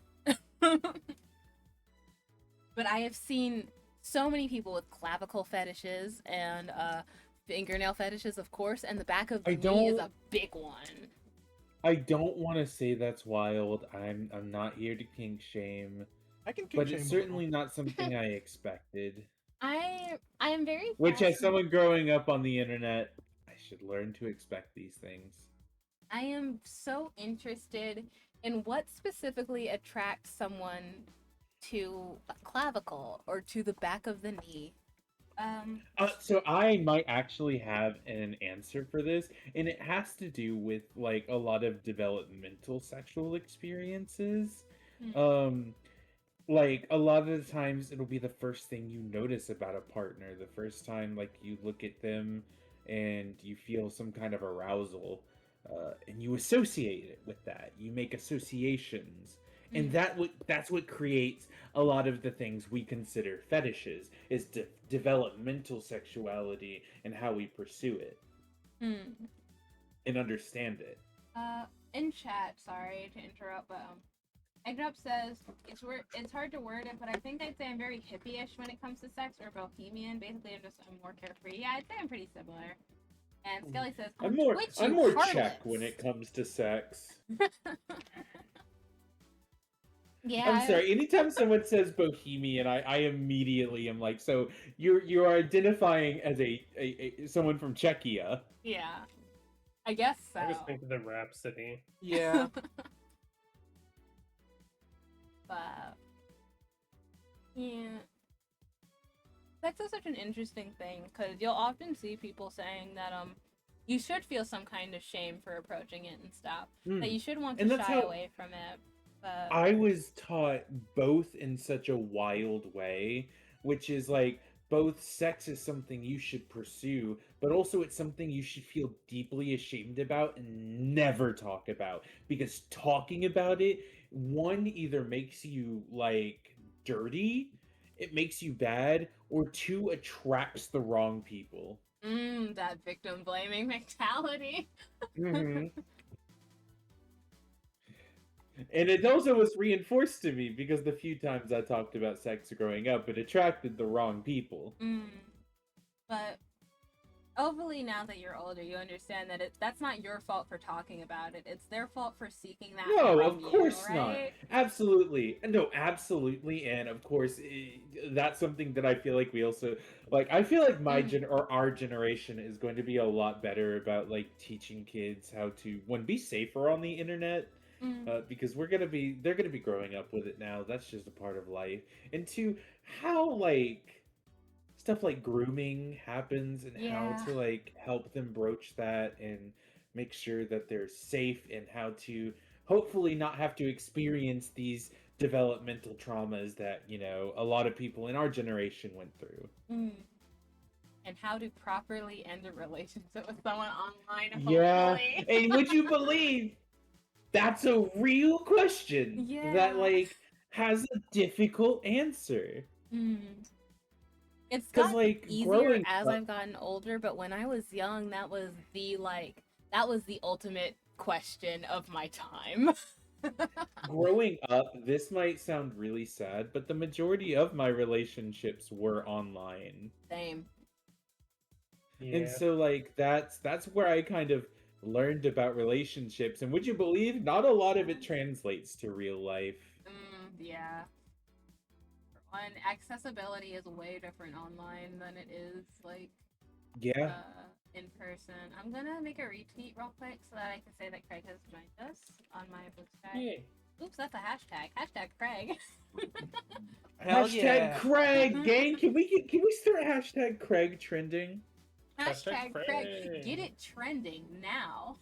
But I have seen so many people with clavicle fetishes and fingernail fetishes, of course, and the back of the knee is a big one. I don't want to say that's wild. I'm not here to kink shame, I can but it's certainly not something I expected. I am very Which, as fascinated. someone growing up on the internet, I should learn to expect these things. I am so interested in what specifically attracts someone to a clavicle or to the back of the knee. So I might actually have an answer for this, and it has to do with like a lot of developmental sexual experiences. Like a lot of the times it'll be the first thing you notice about a partner, the first time like you look at them and you feel some kind of arousal, and you associate it with that. You make associations. And that's what creates a lot of the things we consider fetishes is developmental sexuality and how we pursue it and understand it. In chat, sorry to interrupt, but Egnup says it's hard to word it, but I think I'd say I'm very hippie-ish when it comes to sex, or bohemian. Basically, I'm more carefree. Yeah, I'd say I'm pretty similar. And Skelly says I'm more harlots. Czech when it comes to sex. Yeah. I'm sorry. Anytime someone says bohemian, I immediately am like, so you are identifying as a someone from Czechia. Yeah. I guess so. I just think of the Rhapsody. Yeah. But yeah, sex is such an interesting thing because you'll often see people saying that you should feel some kind of shame for approaching it and stuff. That you should want to And that's shy how- away from it. But I was taught both in such a wild way, which is like both sex is something you should pursue, but also it's something you should feel deeply ashamed about and never talk about. Because talking about it, one, either makes you like dirty, it makes you bad, or two, attracts the wrong people. that victim blaming mentality. And it also was reinforced to me because the few times I talked about sex growing up, it attracted the wrong people. But hopefully now that you're older, you understand that that's not your fault for talking about it. It's their fault for seeking that No, from of course you, not. right? Absolutely. No, absolutely. And of course, that's something that I feel like we also like. I feel like or our generation is going to be a lot better about like teaching kids how to be safer on the internet. Because they're gonna be growing up with it now. That's just a part of life. And two, how like stuff like grooming happens and how to like help them broach that and make sure that they're safe and how to hopefully not have to experience these developmental traumas that a lot of people in our generation went through. And how to properly end a relationship with someone online. Yeah. Hopefully. And would you believe That's a real question that Yeah. has a difficult answer. It's Because gotten easier growing as up, I've gotten older, but when I was young, that was the ultimate question of my time. this might sound really sad, but the majority of my relationships were online. Same. And Yeah. so that's where I kind of learned about relationships. And would you believe not a lot of it translates to real life. Yeah. One, accessibility is way different online than it is Yeah. in person. I'm gonna make a retweet real quick so that I can say that Craig has joined us on my book tag. Yay. Oops, that's a hashtag. Hashtag Craig. Hell Hashtag yeah. Craig, gang. Can we start hashtag Craig trending? Hashtag Craig. Craig. Get it trending now.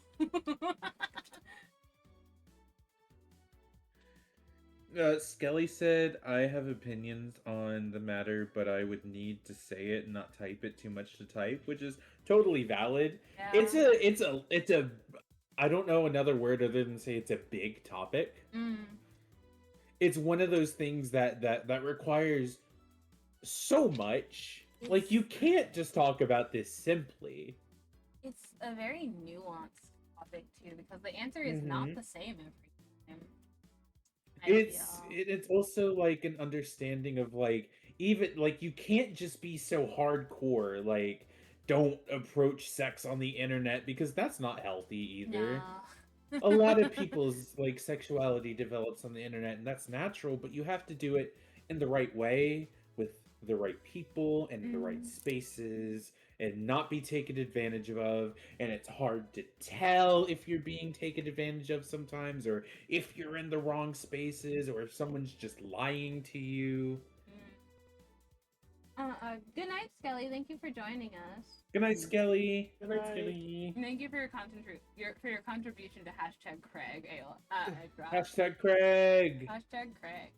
Skelly said, "I have opinions on the matter, but I would need to say it and not type it too much to type," which is totally valid. Yeah. It's a I don't know another word other than say it's a big topic. It's one of those things that requires so much. Like, you can't just talk about this simply. It's a very nuanced topic too, because the answer is not the same every time. It's also like an understanding of even you can't just be so hardcore don't approach sex on the internet, because that's not healthy either. No. A lot of people's sexuality develops on the internet, and that's natural, but you have to do it in the right way, with the right people and the right spaces, and not be taken advantage of. And it's hard to tell if you're being taken advantage of sometimes, or if you're in the wrong spaces, or if someone's just lying to you. Good night, Skelly. Thank you for joining us. Good night, Skelly. Good night, Skelly. Thank you for your contribution to hashtag Craig. Hashtag Craig. Hashtag Craig.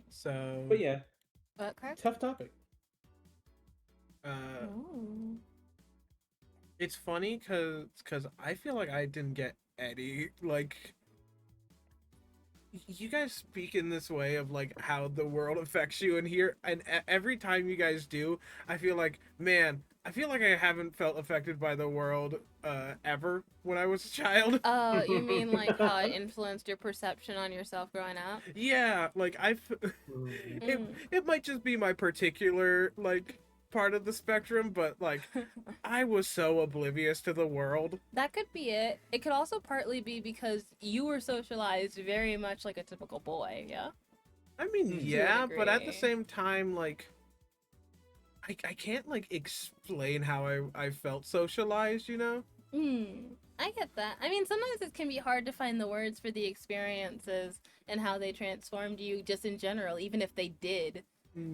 So, But yeah, What, Craig? tough topic. Ooh. it's funny because I feel like I didn't get any you guys speak in this way of how the world affects you in here, and every time you guys do, I feel like, man, I feel like I haven't felt affected by the world ever when I was a child. Oh, you mean how it influenced your perception on yourself growing up? Yeah, it might just be my particular part of the spectrum, but I was so oblivious to the world. That could be it. It could also partly be because you were socialized very much like a typical boy, yeah? I mean, yeah, but at the degree. same time, I can't explain how I felt socialized, you know? I get that. I mean, sometimes it can be hard to find the words for the experiences and how they transformed you just in general, even if they did.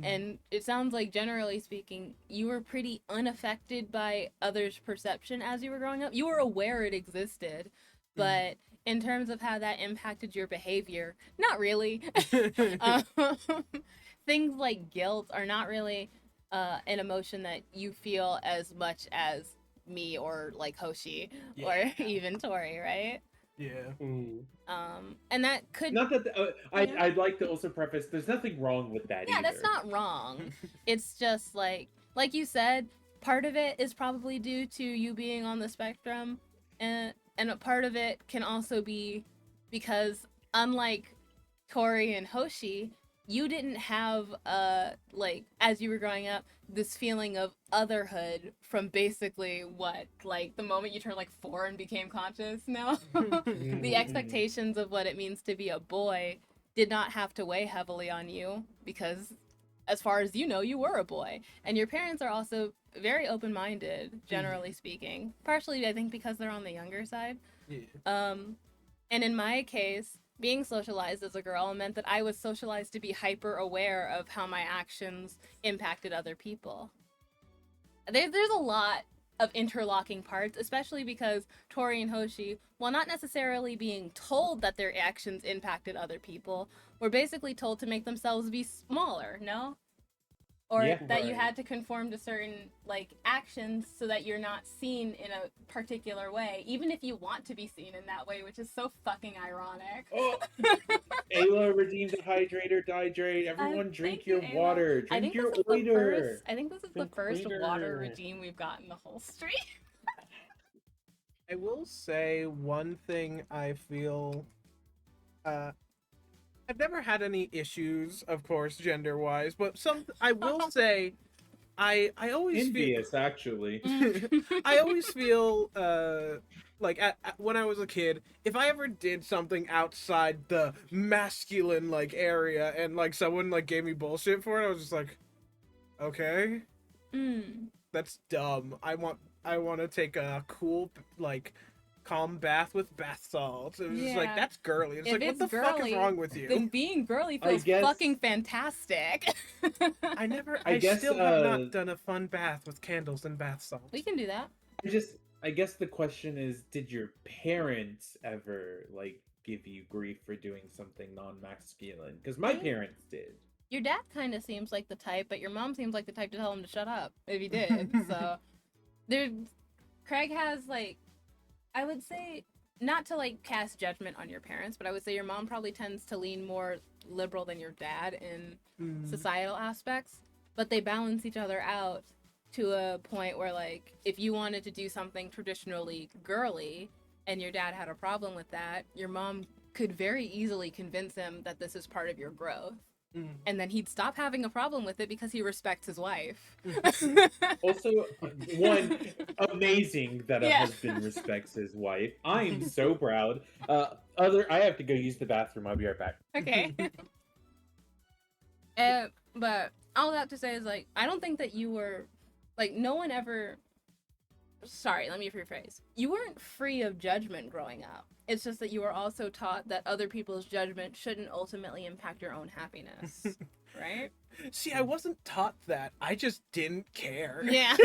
And it sounds like, generally speaking, you were pretty unaffected by others' perception as you were growing up. You were aware it existed, but in terms of how that impacted your behavior, not really. Things like guilt are not really an emotion that you feel as much as me or Hoshi or even Tori, right? Yeah. And that could Not that I'd like to also preface, there's nothing wrong with that yeah, either. that's not wrong. It's just like you said, part of it is probably due to you being on the spectrum, and a part of it can also be because, unlike Tori and Hoshi, you didn't have as you were growing up, this feeling of otherhood from basically the moment you turned 4 and became conscious. No. The expectations of what it means to be a boy did not have to weigh heavily on you, because as far as you know, you were a boy, and your parents are also very open-minded, generally speaking, partially I think because they're on the younger side. And in my case, being socialized as a girl meant that I was socialized to be hyper aware of how my actions impacted other people. There's a lot of interlocking parts, especially because Tori and Hoshi, while not necessarily being told that their actions impacted other people, were basically told to make themselves be smaller, no? or Yeah. that you Right. had to conform to certain like actions so that you're not seen in a particular way, even if you want to be seen in that way, which is so fucking ironic. Oh, Ayla redeemed the hydrator, dihydrate. Everyone drink Thank you, your Ayla. water. I Drink think your this is the oiter. first. I think this is the Drink first water water. regime we've got in the whole stream. I will say one thing I feel. I've never had any issues, of course, gender wise, but I will say I always feel Envious, actually. I always feel like when I was a kid, if I ever did something outside the masculine like area and like someone like gave me bullshit for it, I was just like, okay, that's dumb. I want to take a cool like calm bath with bath salts. It was just like Yeah. that's girly. It's If like what it's the fuck is girly, wrong with you? Then being girly I feels guess- fucking fantastic. I guess, still have not done a fun bath with candles and bath salts. We can do that. I guess the question is, did your parents ever like give you grief for doing something non-masculine? Because my Me? parents did. Your dad kind of seems like the type, but your mom seems like the type to tell him to shut up if he did. So, Craig has like, I would say, not to like cast judgment on your parents, but I would say your mom probably tends to lean more liberal than your dad in societal aspects, but they balance each other out to a point where like if you wanted to do something traditionally girly and your dad had a problem with that, your mom could very easily convince him that this is part of your growth. And then he'd stop having a problem with it because he respects his wife. Also, one, amazing that a Yeah. husband respects his wife. I'm so proud. I have to go use the bathroom. I'll be right back. Okay. But all that to say is like I don't think that you were like no one ever. Sorry, let me rephrase. You weren't free of judgment growing up. It's just that you were also taught that other people's judgment shouldn't ultimately impact your own happiness, right? See, I wasn't taught that. I just didn't care. Yeah.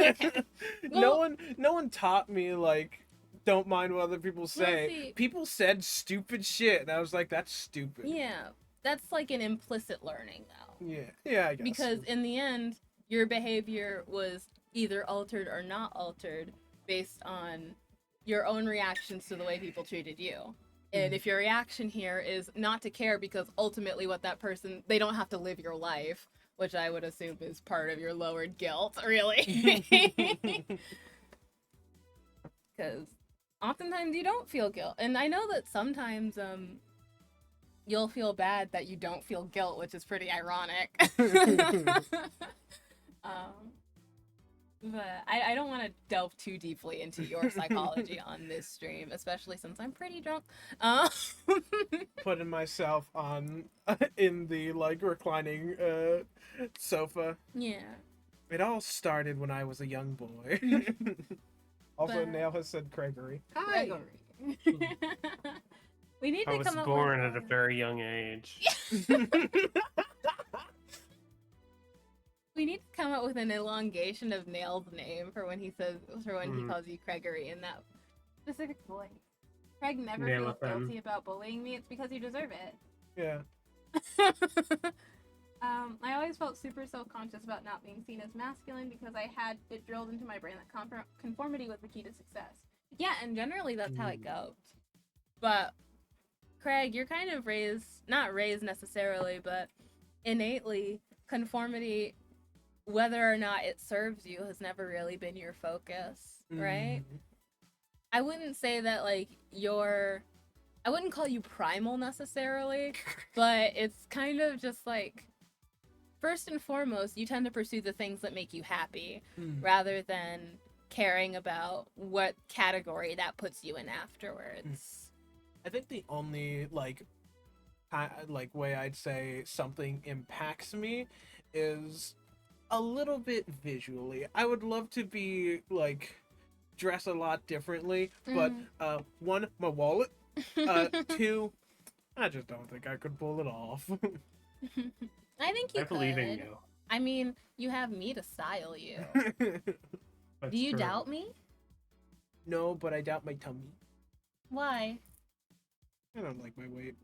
no one taught me like don't mind what other people say. see- People said stupid shit and I was like that's stupid. Yeah, that's like an implicit learning though. Yeah, I guess. Because in the end, your behavior was either altered or not altered based on your own reactions to the way people treated you. And if your reaction here is not to care because ultimately what that person, they don't have to live your life, which I would assume is part of your lowered guilt, really. Because oftentimes you don't feel guilt. And I know that sometimes you'll feel bad that you don't feel guilt, which is pretty ironic. But I don't want to delve too deeply into your psychology on this stream, especially since I'm pretty drunk. Putting myself on in the like reclining sofa. Yeah. It all started when I was a young boy. Also, But- Nail has said Gregory. Gregory. We need I to was come up born with at a very young age. We need to come up with an elongation of Nail's name for when he he calls you Gregory in that specific voice. Craig never feels Nail-a-thon. guilty about bullying me. It's because you deserve it. Yeah. I always felt super self-conscious about not being seen as masculine because I had it drilled into my brain that conformity was the key to success. Yeah, and generally that's how it goes. But Craig, you're kind of not raised necessarily, but innately, conformity, whether or not it serves you, has never really been your focus, right? I wouldn't say that like I wouldn't call you primal necessarily, but it's kind of just like first and foremost, you tend to pursue the things that make you happy rather than caring about what category that puts you in afterwards. I think the only like way I'd say something impacts me is a little bit visually. I would love to be like dress a lot differently, but one, my wallet, two, I just don't think I could pull it off. I think you I believe in could. you. I mean, you have me to style you. That's Do you true. doubt me? No, but I doubt my tummy. Why? I don't like my weight.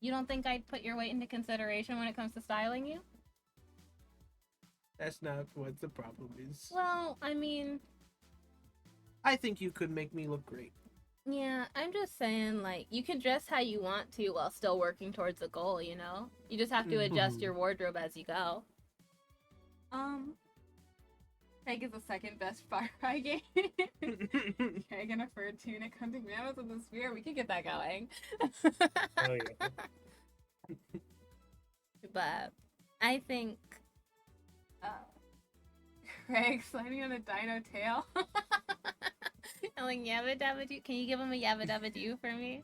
You don't think I'd put your weight into consideration when it comes to styling you? That's not what the problem is. Well, I mean, I think you could make me look great. yeah, I'm just saying, like, you can dress how you want to while still working towards a goal, you know? You just have to adjust your wardrobe as you go. Craig is the second best Far Cry game. Craig and a fur tunic hunting mammoths with a spear. We could get that going. Oh yeah. But I think Craig sliding on a dino tail. I'm like, yabba dabba doo. Can you give him a yabba dabba doo for me?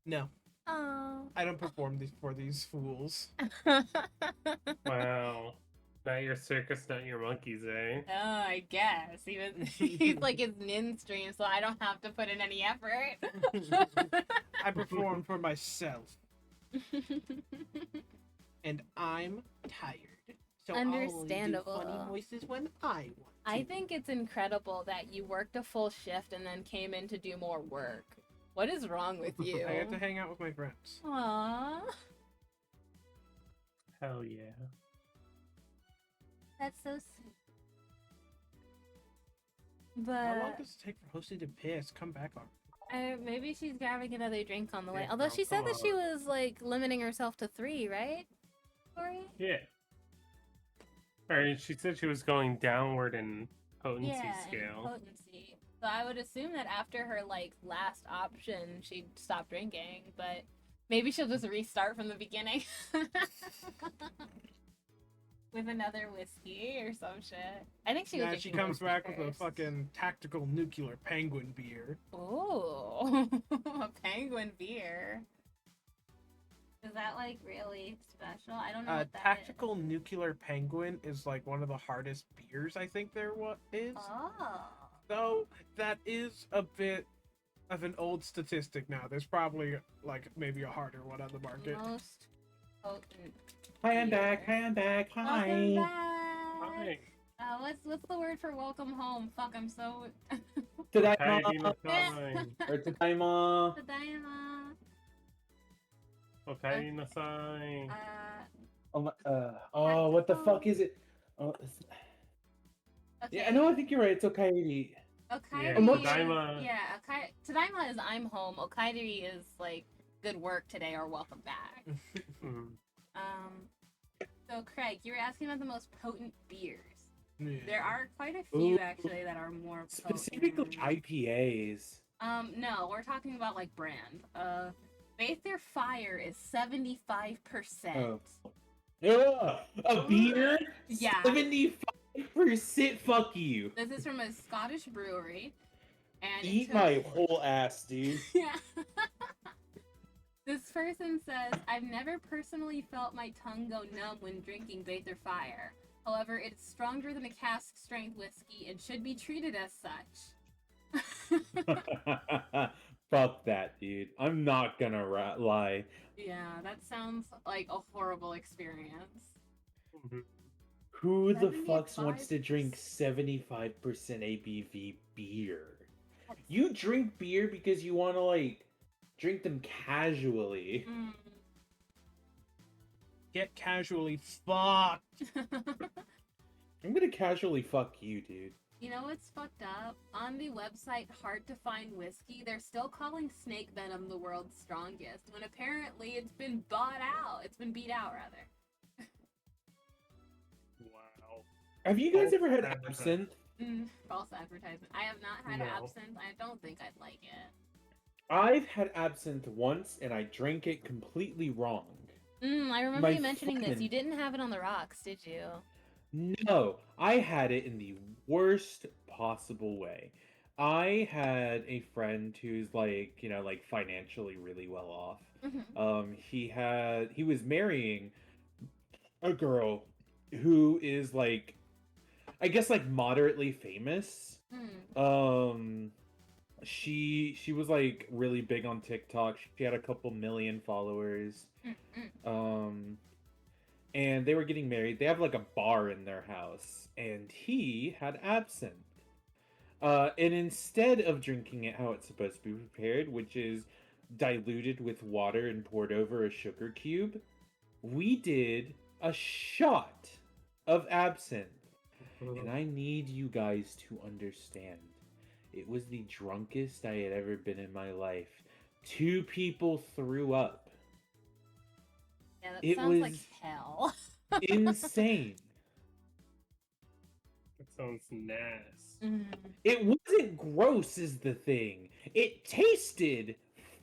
No, Oh. I don't perform for these fools. Wow. Not your circus, not your monkeys, eh? Oh, I guess. He's like his nin stream, so I don't have to put in any effort. I perform for myself, and I'm tired. So Understandable. I'll only do funny voices when I want to. I think it's incredible that you worked a full shift and then came in to do more work. What is wrong with you? I have to hang out with my friends. Aww. Hell yeah. That's so sweet. How long But does it take for Hosted to piss? Come back on. maybe she's grabbing another drink on the way. Yeah, Although she said that she come was like limiting herself to 3, right? Corey? Yeah. Or she said she was going downward in potency Yeah, and scale. potency. So I would assume that after her like last option, she'd stop drinking. But maybe she'll just restart from the beginning with another whiskey or some shit. I think she was. Yeah, she drinking comes whiskey back with a first. fucking tactical nuclear penguin beer. Ooh, a penguin beer. Is that like really special? I don't know what that Tactical nuclear penguin is like one of the hardest beers I think there is. Oh. Though that is a bit of an old statistic now. There's probably like maybe a harder one on the market. Most potent. Hi, I'm beer. back. Hi, I'm back. Hi. Welcome back. Hi. What's the word for welcome home? Fuck, I'm so. Tadaima. Okaeri-nasai. Or tadaima. Tadaima. Okaeri-nasai. Oh, what the fuck is it? Oh, Okay. yeah, no, I think you're right. It's okay. Okairi. Yeah, Tadaima. Yeah, Tadaima is I'm home. Okairi is like good work today or welcome back. Mhm. So Craig, you were asking about the most potent beers. Yeah. There are quite a few Ooh. actually that are more Specifically potent. IPAs. No, we're talking about like brand. Bather Fire is 75%. Oh. Ugh, a beer? Yeah. 75%? Fuck you. This is from a Scottish brewery. And it Eat took- my whole ass, dude. Yeah. This person says, I've never personally felt my tongue go numb when drinking Bather Fire. However, it's stronger than a cask strength whiskey and should be treated as such. Fuck that, dude. I'm not gonna lie. Yeah, that sounds like a horrible experience. Mhm. Who the fuck 75%? wants to drink 75% ABV beer? You drink beer because you want to, like, drink them casually. Mm. Get casually fucked. I'm gonna casually fuck you, dude. You know what's fucked up? On the website Hard to Find Whiskey, they're still calling snake venom the world's strongest, when apparently it's been bought out. It's been beat out, rather. Wow. Have you guys Oh, ever had advertising. absinthe? False advertisement. I have not had No. absinthe. I don't think I'd like it. I've had absinthe once, and I drank it completely wrong. I remember My you mentioning this. friend- You didn't have it on the rocks, did you? No, I had it in the worst possible way. I had a friend who's like, like financially really well off. He was marrying a girl who is like, I guess like moderately famous. She was like really big on TikTok. She had a couple million followers. And they were getting married. They have like a bar in their house, and he had absinthe. And instead of drinking it how it's supposed to be prepared, which is diluted with water and poured over a sugar cube, we did a shot of absinthe. And I need you guys to understand. It was the drunkest I had ever been in my life. 2 people threw up. Yeah, that It sounds like was hell. insane. That sounds nasty. Mm. It wasn't gross, is the thing. It tasted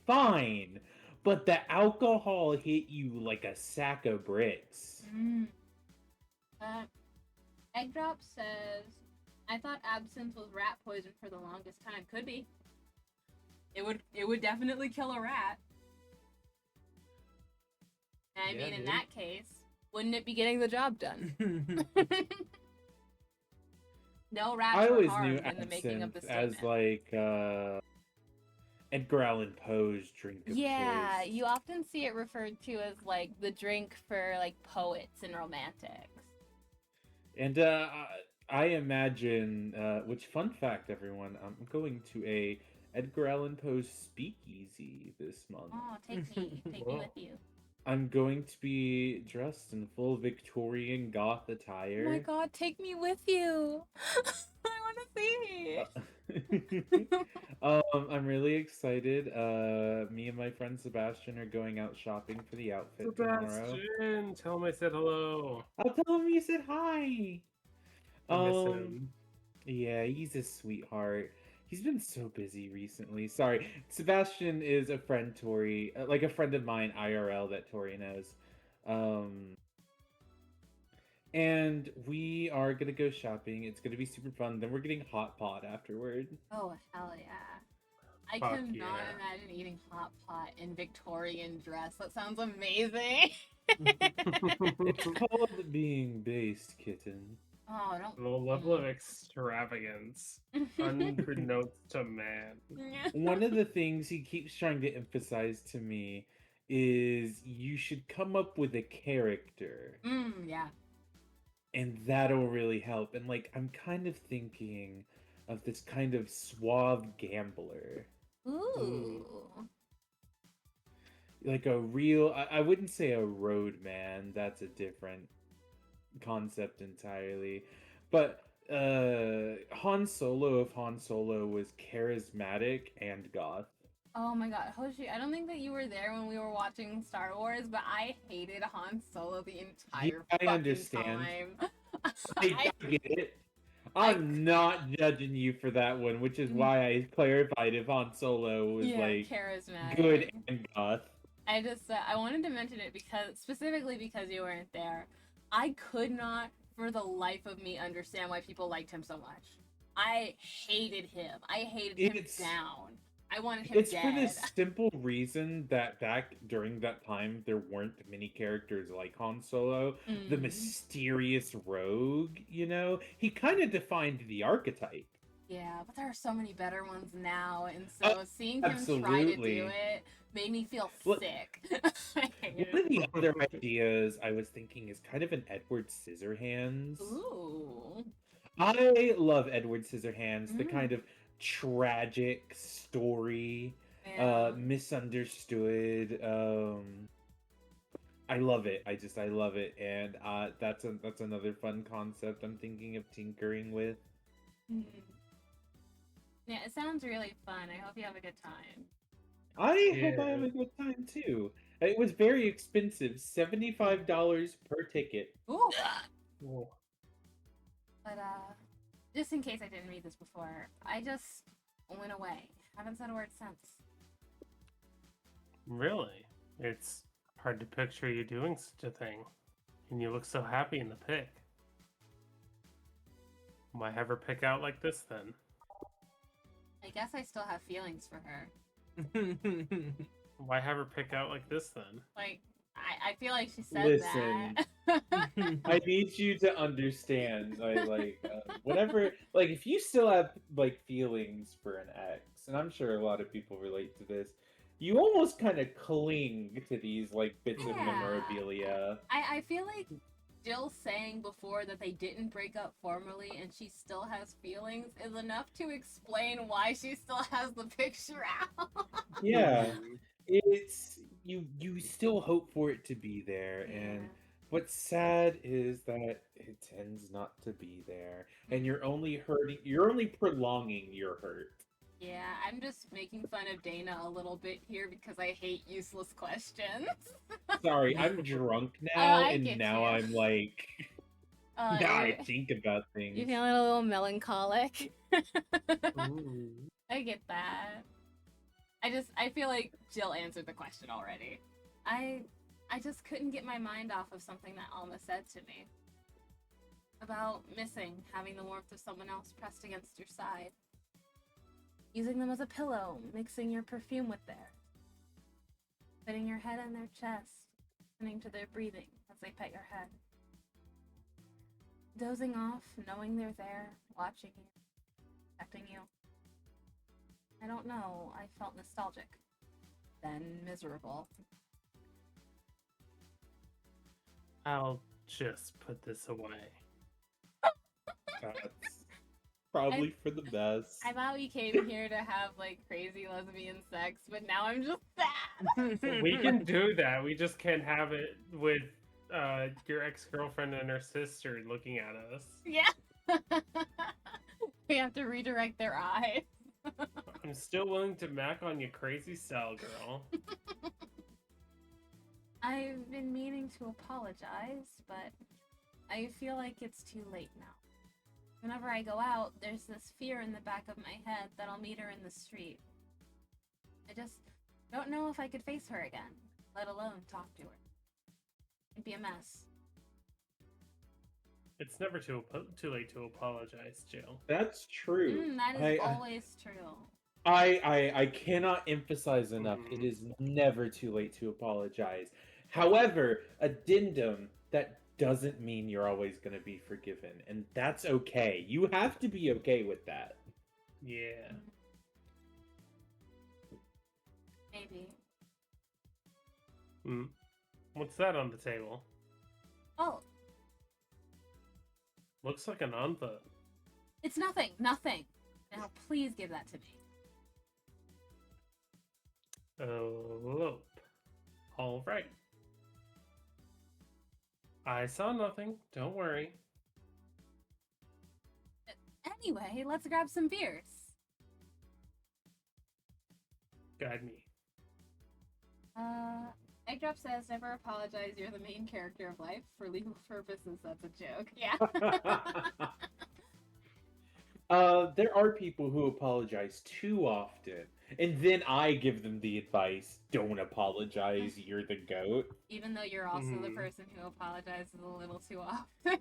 fine, but the alcohol hit you like a sack of bricks. Mm. Egg Drop says, I thought absinthe was rat poison for the longest time. Could be. It would definitely kill a rat. And I Yeah, mean, in dude. that case, wouldn't it be getting the job done? No rats I were always knew harmed in the making of the absinthe statement. as like Edgar Allan Poe's drink of Yeah, choice. you often see it referred to as like the drink for like poets and romantics. And I imagine, which fun fact, everyone, I'm going to a Edgar Allan Poe speakeasy this month. Oh, take me Whoa. with you. I'm going to be dressed in full Victorian goth attire. Oh my god, take me with you. I want to see. I'm really excited. Me and my friend Sebastian are going out shopping for the outfit tomorrow. Sebastian, tell him I said hello. I'll tell him you said hi. I miss him. Yeah, he's a sweetheart. He's been so busy recently. Sorry, Sebastian is a friend Tori, like a friend of mine IRL that Tori knows. And we are gonna go shopping. It's gonna be super fun. Then we're getting hot pot afterward. Oh, hell yeah. I Fuck cannot yeah. imagine eating hot pot in Victorian dress. That sounds amazing. It's called being based, kitten. Oh, don't. The level of extravagance, unbeknownst to man. One of the things he keeps trying to emphasize to me is you should come up with a character, Yeah. and that'll really help. And like, I'm kind of thinking of this kind of suave gambler, Ooh. like a real. I wouldn't say a roadman. That's a different concept entirely, but Han Solo, if Han Solo was charismatic and goth. Oh my god, Hoshi, I don't think that you were there when we were watching Star Wars, but I hated Han Solo the entire I fucking understand. time. I get it. I'm not judging you for that one, which is why I clarified if Han Solo was like charismatic. good and goth. I just I wanted to mention it because specifically because you weren't there. I could not for the life of me understand why people liked him so much. I hated him. I hated him down. I wanted him It's dead. for this simple reason that back during that time there weren't many characters like Han Solo, the mysterious rogue, you know? He kind of defined the archetype. Yeah, but there are so many better ones now, and so seeing him try to absolutely. do it made me feel Well, sick. One of the other ideas I was thinking is kind of an Edward Scissorhands. Ooh. I love Edward Scissorhands, the kind of tragic story, Yeah. misunderstood. I love it. I love it, and that's another fun concept I'm thinking of tinkering with. Yeah, it sounds really fun. I hope you have a good time. I hope I have a good time too. It was very expensive, $75 per ticket. Ooh. Whoa. But just in case I didn't read this before, I just went away. Haven't said a word since. Really? It's hard to picture you doing such a thing. And you look so happy in the pic. Why have her pick out like this then? I guess I still have feelings for her. Why have her pick out like this then? Like, I feel like she said Listen. that. I need you to understand, whatever, like, if you still have, like, feelings for an ex, and I'm sure a lot of people relate to this, you almost kind of cling to these, like, bits of memorabilia. I feel like Jill saying before that they didn't break up formally and she still has feelings is enough to explain why she still has the picture out. Yeah. It's, you still hope for it to be there, and What's sad is that it tends not to be there, and you're only prolonging your hurt. Yeah, I'm just making fun of Dana a little bit here because I hate useless questions. Sorry, I'm drunk Oh, now, I and get now you. I'm like, now I think about You're things. feeling a little melancholic. Ooh. I get that. I feel like Jill answered the question already. I just couldn't get my mind off of something that Alma said to me. About missing having the warmth of someone else pressed against your side. Using them as a pillow, mixing your perfume with theirs. Putting your head in their chest, listening to their breathing as they pet your head. Dozing off, knowing they're there, watching you, protecting you. I don't know, I felt nostalgic. Then miserable. I'll just put this away. That's probably for the best. I thought we came here to have like crazy lesbian sex, but now I'm just sad. We can do that. We just can't have it with your ex-girlfriend and her sister looking at us. Yeah. We have to redirect their eyes. I'm still willing to mac on your crazy cell, girl. I've been meaning to apologize, but I feel like it's too late now. Whenever I go out, there's this fear in the back of my head that I'll meet her in the street. I just don't know if I could face her again, let alone talk to her. It'd be a mess. It's never too late to apologize, Jill. That's true. That is always true. I cannot emphasize enough. It is never too late to apologize. However, addendum, that doesn't mean you're always going to be forgiven, and that's okay. You have to be okay with that. Yeah. Maybe. What's that on the table? Oh, Looks like an envelope. it's nothing. Nothing. Now, please give that to me. Envelope. All right. I saw nothing. Don't worry. Anyway, let's grab some beers. Guide me. Eggdrop says, never apologize, you're the main character of life. For legal purposes, that's a joke. Yeah. There are people who apologize too often, and then I give them the advice, don't apologize, you're the goat. Even though you're also the Mhm. person who apologizes a little too often.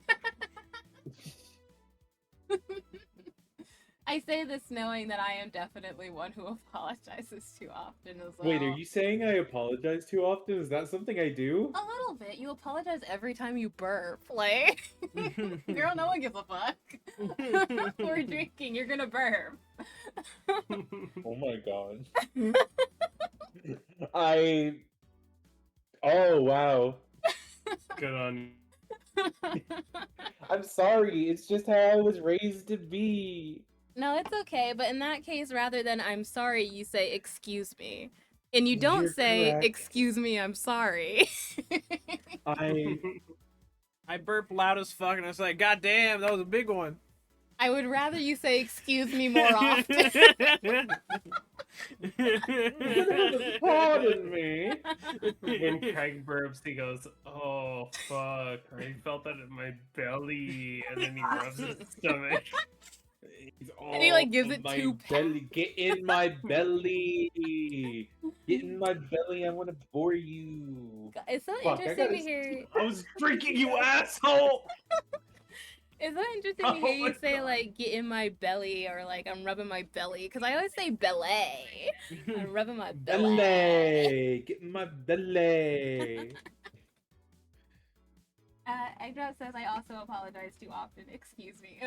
I say this knowing that I am definitely one who apologizes too often as well. Wait, are you saying I apologize too often? Is that something I do? A little bit. You apologize every time you burp. Like, girl, no one gives a fuck. We're drinking. You're gonna burp. Oh my god. Oh wow. Good on. I'm sorry, it's just how I was raised to be. No, it's okay. But in that case, rather than I'm sorry, you say excuse me. And you don't You're say correct. excuse me, I'm sorry. I burp loud as fuck and I was like, God damn, that was a big one. I would rather you say excuse me more often. Pardon me. When Craig burps, he goes, "Oh fuck! I felt that in my belly," and then he rubs his stomach. And he, like, gives it my 2 belly. Get in my belly. Get in my belly. I want to bore you. It's so Fuck, I interesting to gotta- hear. I was drinking, you asshole! It's so interesting to Oh hear you my say God. like "get in my belly" or like "I'm rubbing my belly" because I always say "belly." I'm rubbing my belly. Belly. Get in my belly. Eggdrop says I also apologize too often. Excuse me.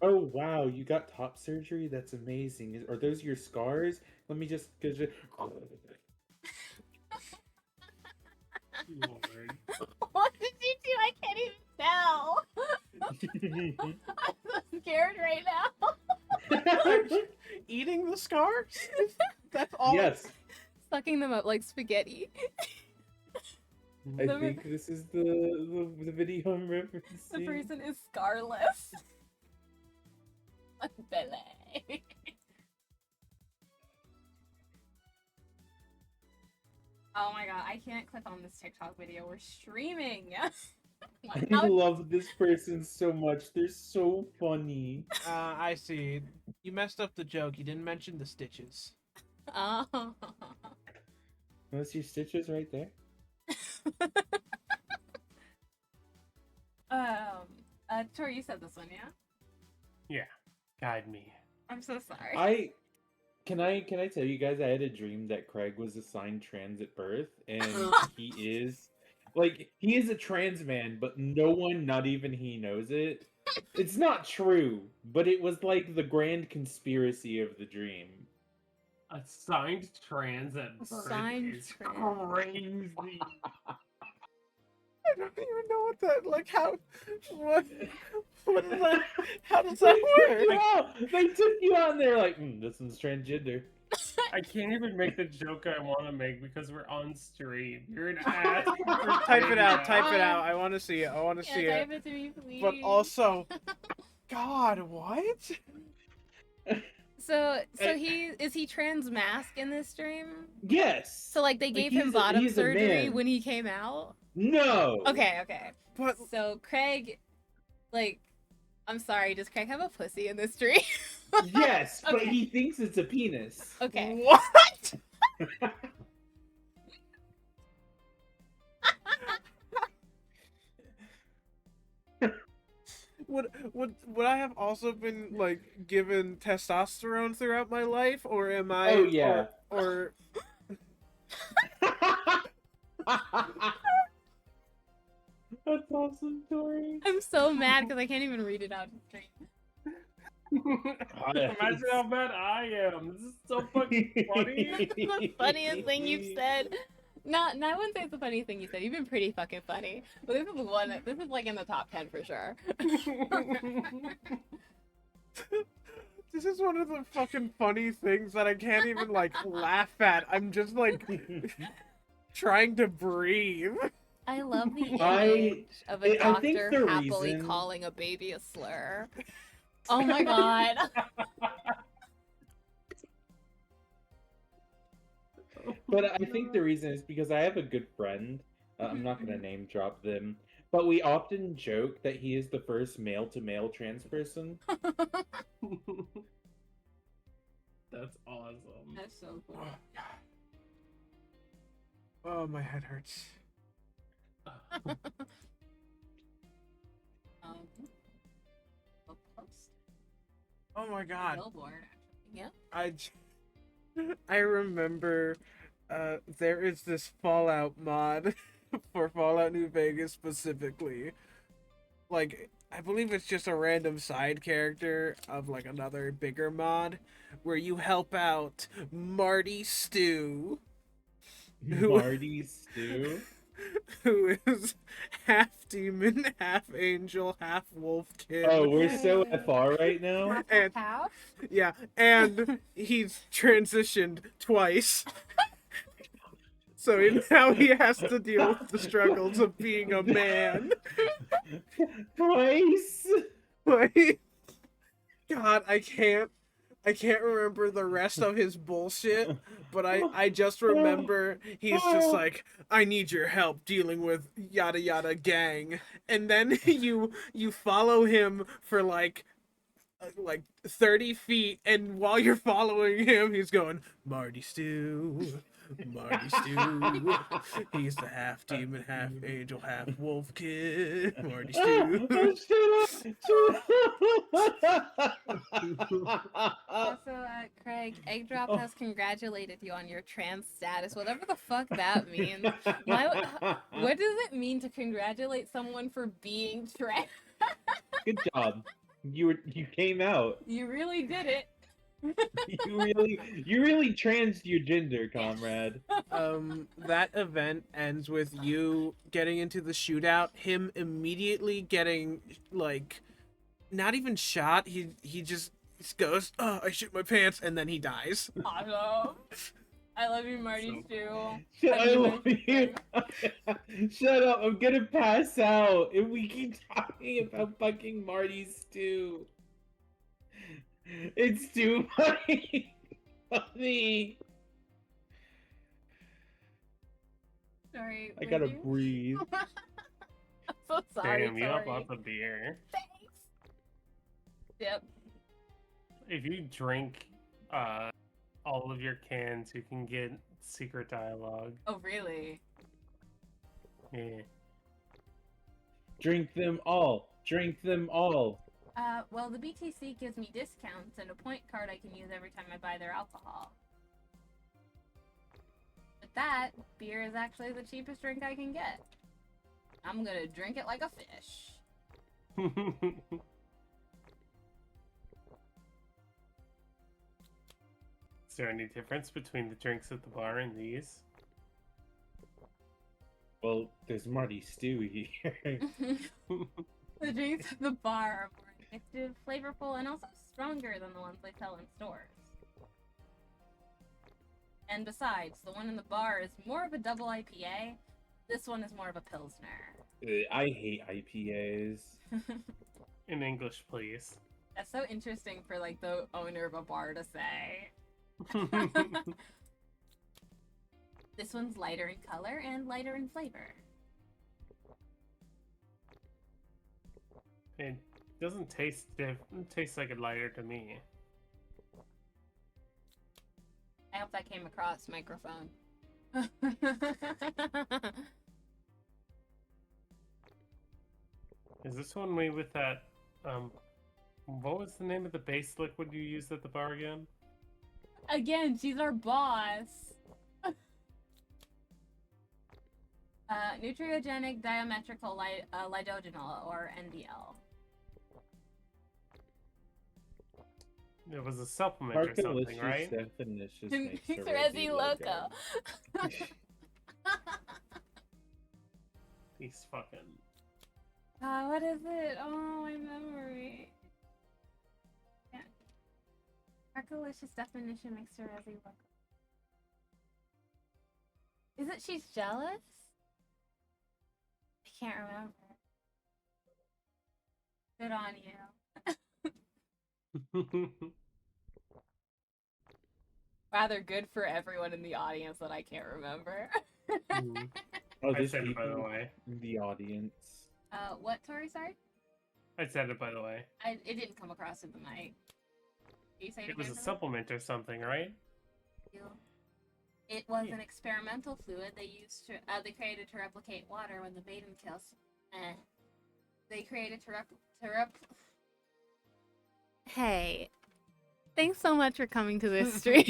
Oh wow, you got top surgery? That's amazing. Are those your scars? Let me just. Lord. What did you do? I can't even tell. I'm so scared right now. Eating the scars? That's all. Yes. Sucking them up like spaghetti. I The- think this is the video I'm The referencing. person is Scarless. Bele. Oh my god, I can't click on this TikTok video. We're streaming. I How- love this person so much. They're so funny. I see. You messed up the joke. You didn't mention the stitches. Oh. Unless your stitches right there. Tori, you said this one, yeah? Yeah, guide me. I'm so sorry. Can I tell you guys I had a dream that Craig was assigned trans at birth, and he is a trans man, but no one, not even he, knows it. It's not true, but it was like the grand conspiracy of the dream. Assigned trans at birth Assigned is trans. crazy. I don't even know what that what is that? How does that work? They took you out and they're like, this one's transgender. I can't even make the joke I want to make because we're on stream. You're an ass. Type it out. Type it out. I want to see it. I want to see Yeah, it. type it to me, please. But also, God, what? So is he trans mask in this stream? Yes. So like they gave him he's bottom a surgery man. when he came out? No. Okay. But So Craig, like, I'm sorry, does Craig have a pussy in this stream? Yes, but Okay. he thinks it's a penis. Okay. what? Would I have also been like given testosterone throughout my life, or am I? Oh, yeah. Or That's awesome, Tori. I'm so mad because I can't even read it out to stream. Imagine how bad I am. This is so fucking funny. This is the funniest thing you've said. No, I wouldn't say it's the funniest thing you said. You've been pretty fucking funny. But this is like in the top 10 for sure. this is one of the fucking funny things that I can't even like laugh at. I'm just like trying to breathe. I love the image I- of a I think doctor the happily reason- calling a baby a slur. Oh my god. But I think the reason is because I have a good friend. I'm not going to name drop them, but we often joke that he is the first male-to-male trans person. That's awesome. That's so cool. Oh, my head hurts. A post. Oh my god. Billboard, actually. Yeah. I remember there is this Fallout mod for Fallout New Vegas specifically. Like, I believe it's just a random side character of like another bigger mod where you help out Marty Stew, Who- Marty Stew. who is half demon, half angel, half wolf kid. Oh, we're so FR right now. And Half? yeah, and he's transitioned twice. So now he has to deal with the struggles of being a man. Twice. Like, God, I can't remember the rest of his bullshit, but I just remember he's just like, I need your help dealing with yada yada gang. And then you follow him for like 30 feet, and while you're following him, he's going, Marty Stew. Marty Stew. He's the half demon, half angel, half wolf kid. Marty Stew. Also, Craig, Egg Drop has congratulated you on your trans status, whatever the fuck that means. What does it mean to congratulate someone for being trans? Good job. You came out. You really did it. You really transed your gender, comrade. That event ends with you getting into the shootout, him immediately getting like not even shot, he just goes, oh, I shoot my pants, and then he dies. Awesome. I love you, Marty So- Stu. I love you. Shut up! I'm gonna pass out if we keep talking about fucking Marty Stew. It's too funny. Funny. Sorry. I would gotta you? breathe. I'm so sorry. Damn, you have Tori. lots of beer. Thanks. Yep. If you drink all of your cans, you can get secret dialogue. Oh, really? Yeah. Drink them all. Drink them all. Well, the BTC gives me discounts and a point card I can use every time I buy their alcohol. But that beer is actually the cheapest drink I can get. I'm gonna drink it like a fish. Is there any difference between the drinks at the bar and these? Well, there's Marty Stew here. The drinks at the bar are more addictive, flavorful, and also stronger than the ones they sell in stores. And besides, the one in the bar is more of a double IPA. This one is more of a Pilsner. I hate IPAs. In English, please. That's so interesting for like the owner of a bar to say. This one's lighter in color and lighter in flavor. It doesn't taste it tastes like a lighter to me. I hope that came across microphone. Is this one made with that what was the name of the base liquid you used at the bar again? Again, she's our boss. Nutriogenic diametrical lidogenol, or NDL. It was a supplement or something, right? Definitions makes a Resi Loco. These fucking... What is it? Oh, my memory. Yeah. Arcolicious definition makes her Resi Loco. Is it she's jealous? I can't remember. Good on you. Rather good for everyone in the audience that I can't remember. Oh, I there's said it, by the people way. in the audience. What, Tori? Sorry? I said it, by the way. It didn't come across in the mic. Can you say it It was a again for me? supplement or something, right? It was an experimental fluid they used to. They created to replicate water when the maiden kills. They created to Hey, thanks so much for coming to this stream.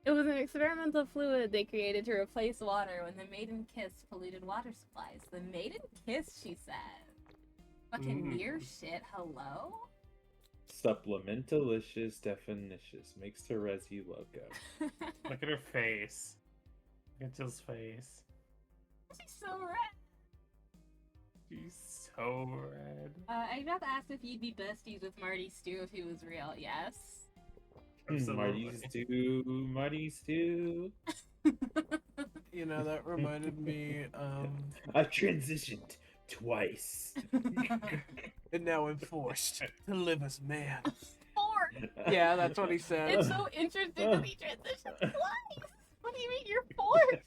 It was an experimental fluid they created to replace water when the maiden kissed polluted water supplies. The maiden kiss, she said. Fucking near shit. Hello. Supplementalicious definitions makes Terezi Loco. Look at her face. Look at Jill's face. She's so red. She's so red. I just asked if you'd be besties with Marty Stew if he was real. Yes. Absolutely. Marty Stew. You know, that reminded me I've transitioned twice. and now I'm forced to live as man. Forced. Yeah, that's what he said. It's so interesting to be transitioned twice. What do you mean you're forced?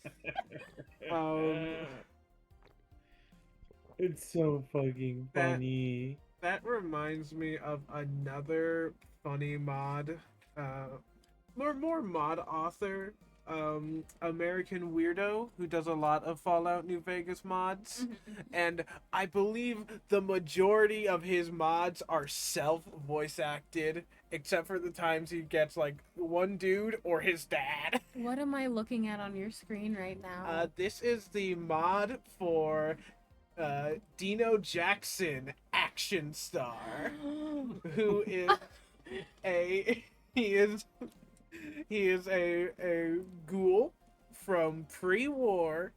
It's so fucking funny. That reminds me of another funny mod, more mod author, American Weirdo, who does a lot of Fallout New Vegas mods, and I believe the majority of his mods are self-voice acted, except for the times he gets like one dude or his dad. What am I looking at on your screen right now? This is the mod for Dino Jackson, Action Star, who is he is a ghoul from pre-war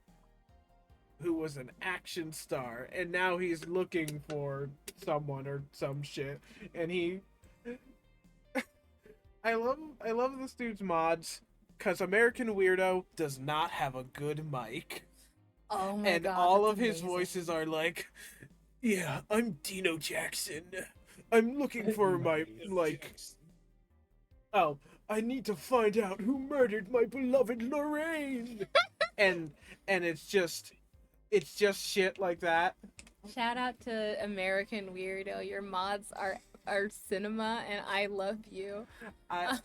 who was an action star, and now he's looking for someone or some shit, and he I love this dude's mods because American Weirdo does not have a good mic. Oh my And god. all that's of his amazing. voices are like, yeah, I'm Dino Jackson. I'm looking for my, like, oh, I need to find out who murdered my beloved Lorraine. and it's just shit like that. Shout out to American Weirdo. Your mods are cinema, and I love you. I,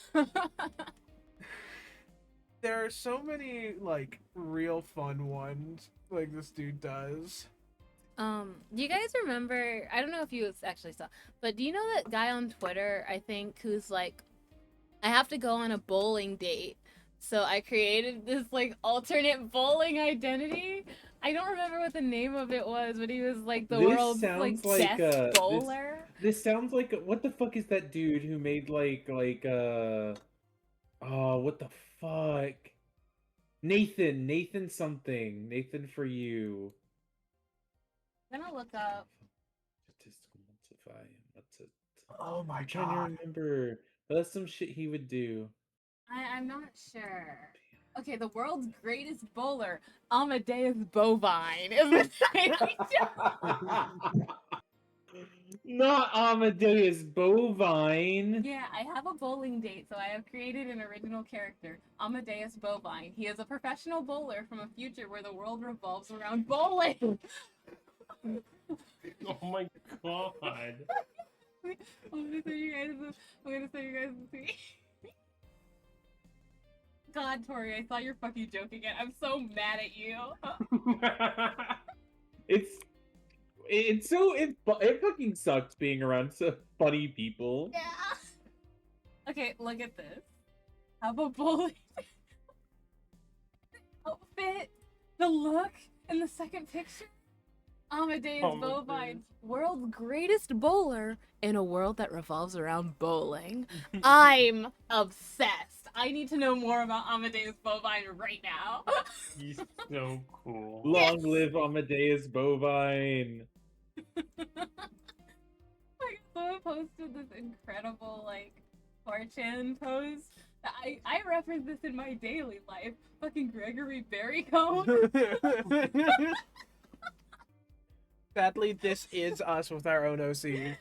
there are so many like real fun ones like this dude does. Do you guys remember? I don't know if you actually saw, but do you know that guy on Twitter? I think who's like, I have to go on a bowling date, so I created this like alternate bowling identity. I don't remember what the name of it was, but he was like the This world's sounds like like, best bowler. This sounds like what the fuck is that dude who made oh, what the fuck? Nathan something. Nathan for you. I'm gonna look up. Statistical multiply. What's it? Oh my I'm trying to remember. That's some shit he would do. I'm not sure. Okay, the world's greatest bowler, Amadeus Bovine, is the name. Not Amadeus Bovine. Yeah, I have a bowling date, so I have created an original character, Amadeus Bovine. He is a professional bowler from a future where the world revolves around bowling. Oh my god. I'm gonna show you guys the tweet. God, Tori, I thought you're fucking joking again. I'm so mad at you. It fucking sucks being around so funny people. Yeah. Okay, look at this. Have a bowling outfit, the look, in the second picture. Amadeus Bovine, world's greatest bowler in a world that revolves around bowling. I'm obsessed. I need to know more about Amadeus Bovine right now. He's so cool. Long live Amadeus Bovine. Like, someone posted this incredible, like, 4chan post. I reference this in my daily life. Fucking Gregory Berrycombe. Sadly, this is us with our own OC.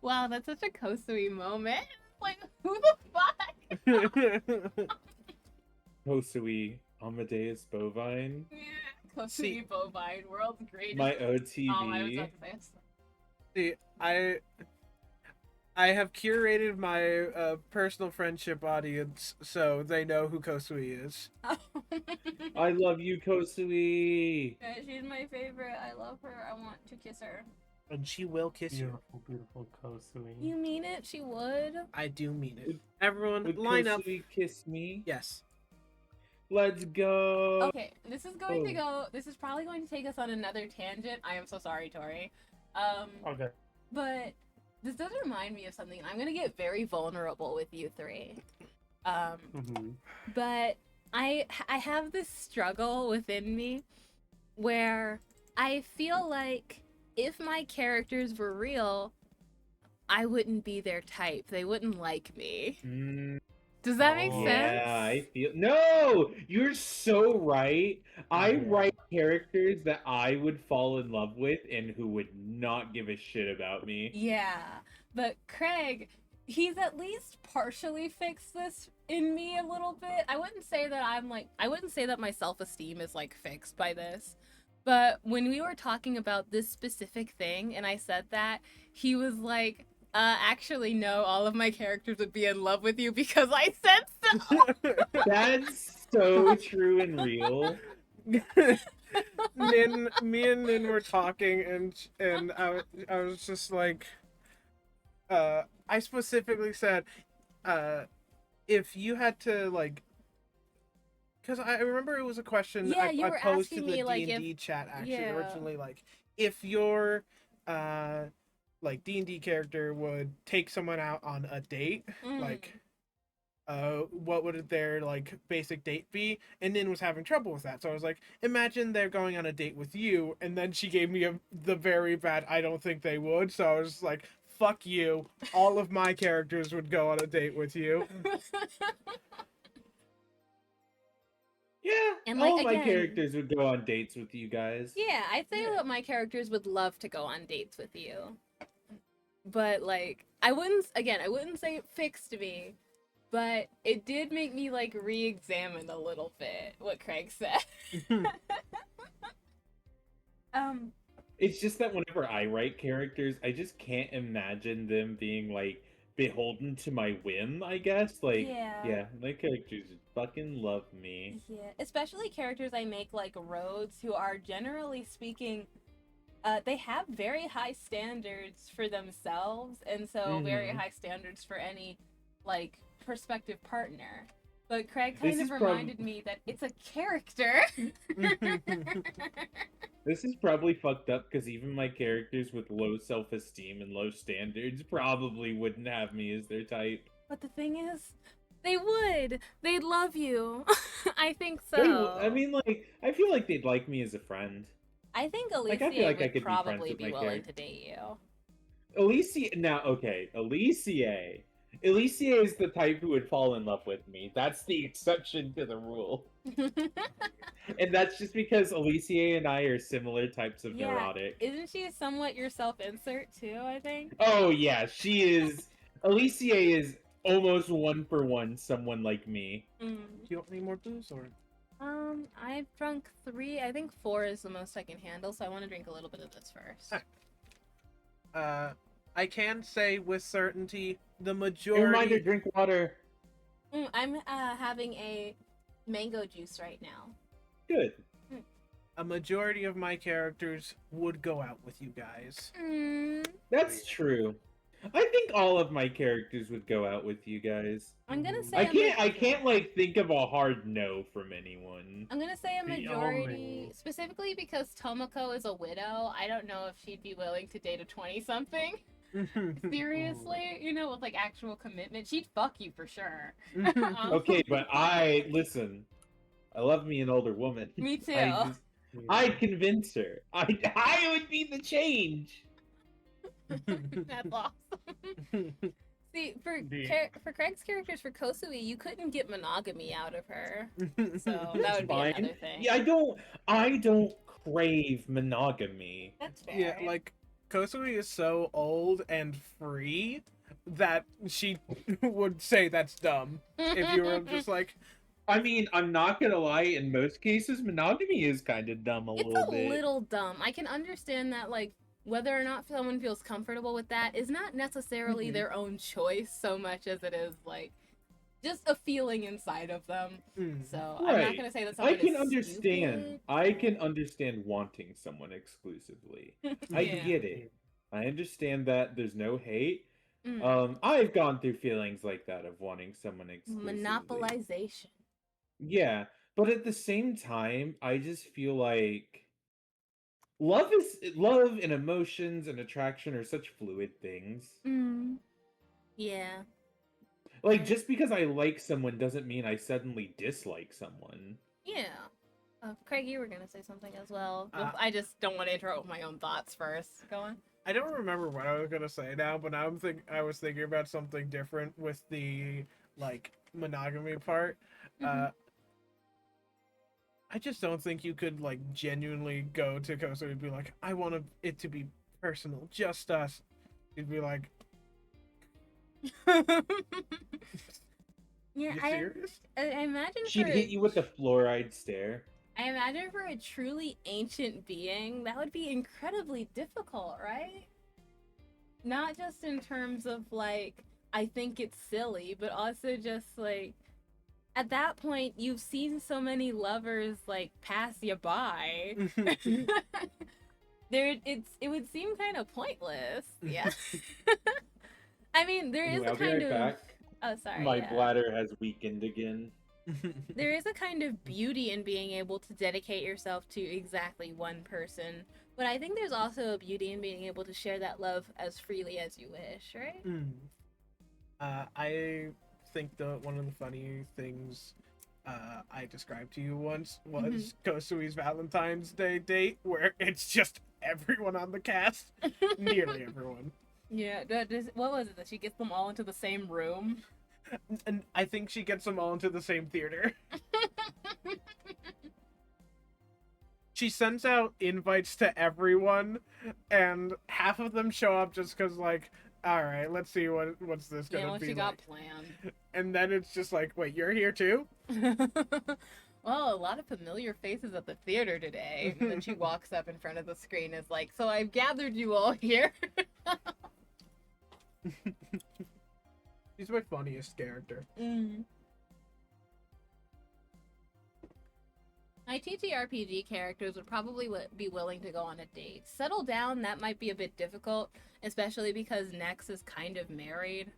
Wow, that's such a Kosui moment. Like, who the fuck? Kosui Amadeus Bovine. Yeah, Kosui See- Bovine, world's greatest. My OTV. Oh, I was about to say. See, I have curated my personal friendship audience so they know who Kosui is. I love you, Kosui. Yeah, she's my favorite. I love her. I want to kiss her. And she will kiss you. Beautiful Kosui. You mean it? She would? I do mean it. Everyone, Would line up. Kosui kiss me? Yes. Let's go. Okay, this is going to go. This is probably going to take us on another tangent. I am so sorry, Tori. Okay. But this does remind me of something. I'm gonna get very vulnerable with you three. But I have this struggle within me where I feel like if my characters were real, I wouldn't be their type. They wouldn't like me. Does that make sense? Yeah, I feel. No, you're so right. I Yeah. write characters that I would fall in love with and who would not give a shit about me. Yeah, but Craig, he's at least partially fixed this in me a little bit. I wouldn't say that I wouldn't say that my self-esteem is like fixed by this. But when we were talking about this specific thing and I said that, he was like, actually no, all of my characters would be in love with you because I said so. That's so true and real. Me and Nin were talking, and I was just like, I specifically said, if you had to like, because I remember it was a question Yeah, you I were posed to asking the me, like, D&D chat actually yeah. originally, like if your like D&D character would take someone out on a date, like what would their like basic date be? And Nin was having trouble with that, so I was like, imagine they're going on a date with you, and then she gave me the very bad I don't think they would, so I was like, fuck you. All of my characters would go on a date with you. Yeah, And, all like, my again- characters would go on dates with you guys. Yeah, I'd say Yeah. that my characters would love to go on dates with you. But, like, I wouldn't say it fixed me, but it did make me, like, re-examine a little bit what Craig said. It's just that whenever I write characters, I just can't imagine them being like beholden to my whim, I guess. Like, Yeah. my characters fucking love me. Yeah, especially characters I make like Rhodes, who are generally speaking, they have very high standards for themselves, and so very Mhm. high standards for any like prospective partner. But Craig This kind of is reminded me that it's a character. This is probably fucked up because even my characters with low self-esteem and low standards probably wouldn't have me as their type. But the thing is, they would. They'd love you. I think so. I mean, like, I feel like they'd like me as a friend. I think like, Alicia I feel like I would could be friends probably with be my willing character. to date you. Alicia, now, okay, Alicia. Alicia is the type who would fall in love with me. That's the exception to the rule. And that's just because Alicia and I are similar types of Yeah. neurotic. Isn't she somewhat your self-insert too, I think? Oh, yeah, she is. Alicia is almost one for one someone like me. Do you want any more booze or? I've drunk 3. I think 4 is the most I can handle, so I want to drink a little bit of this first. I can say with certainty the A reminder, majority. drink water. I'm having a mango juice right now. Good. A majority of my characters would go out with you guys. That's true. I think all of my characters would go out with you guys. I'm gonna say I can't like think of a hard no from anyone. I'm gonna say a The majority, only- specifically because Tomoko is a widow. I don't know if she'd be willing to date a 20-something. Seriously, you know, with like actual commitment, she'd fuck you for sure. Okay, but listen. I love me an older woman. Me too. I'd convince her. I would be the change. That's awesome. See, for The- for Craig's characters, for Kosui, you couldn't get monogamy out of her, so that That's would be fine. another thing. Yeah, I don't crave monogamy. That's fair. Yeah, like Kosui is so old and free that she would say that's dumb if you were just like, I mean, I'm not gonna lie, in most cases, monogamy is kind of dumb it's little a bit. little dumb. I can understand that, like, whether or not someone feels comfortable with that is not necessarily Mhm. their own choice so much as it is, like, just a feeling inside of them. So I'm not Right. gonna say that I someone can is understand. stupid. I can understand wanting someone exclusively. I Yeah. get it. I understand that there's no hate. Mm. I've gone through feelings like that of wanting someone exclusively. Monopolization. Yeah, but at the same time, I just feel like love and emotions and attraction are such fluid things. Yeah. Like just because I like someone doesn't mean I suddenly dislike someone. Yeah. Craig, you were gonna say something as well. I just don't want to interrupt my own thoughts first. Go on. I don't remember what I was gonna say now, but I was thinking about something different with the like monogamy part. Mhm. I just don't think you could like genuinely go to Koso and be like, I want it to be personal, just us. You'd be like, Yeah, you I serious? imagine She'd for hit you with the fluoride stare. I imagine for a truly ancient being, that would be incredibly difficult, right? Not just in terms of like, I think it's silly, but also just like, at that point, you've seen so many lovers like pass you by. It would seem kind of pointless. Yeah. I mean, there is Anyway, a I'll be kind right of. back. Oh, sorry. My yeah. bladder has weakened again. There is a kind of beauty in being able to dedicate yourself to exactly one person, but I think there's also a beauty in being able to share that love as freely as you wish, right? I think one of the funny things I described to you once was Kosui's Valentine's Day date, where it's just everyone on the cast, nearly everyone. Yeah, what was it that she gets them all into the same room? And I think she gets them all into the same theater. She sends out invites to everyone, and half of them show up just because, like, all right, let's see what's this gonna what be she like. got planned. And then it's just like, wait, you're here too? Well, a lot of familiar faces at the theater today. And then she walks up in front of the screen and is like, so I've gathered you all here. She's my funniest character. My TTRPG characters would probably be willing to go on a date. Settle down, that might be a bit difficult, especially because Nex is kind of married.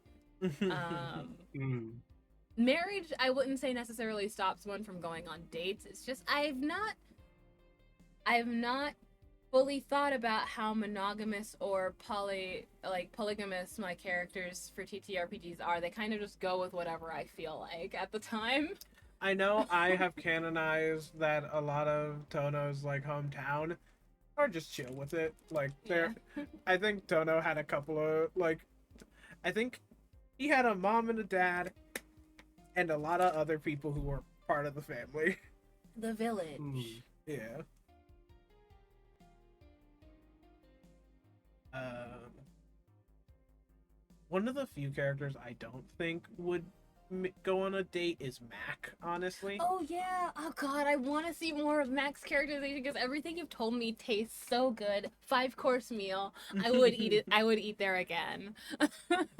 Marriage, I wouldn't say necessarily stops one from going on dates. It's just I've not fully thought about how monogamous or polygamous my characters for TTRPGs are. They kind of just go with whatever I feel like at the time. I know I have canonized that a lot of Tono's like hometown or just chill with it. Like there, I think Tono had a couple of like, I think he had a mom and a dad, and a lot of other people who were part of the family. The village. Yeah. One of the few characters I don't think would go on a date is Mac, honestly. Oh yeah. Oh god, I want to see more of Mac's characterization because everything you've told me tastes so good. 5-course meal. I would eat it. I would eat there again.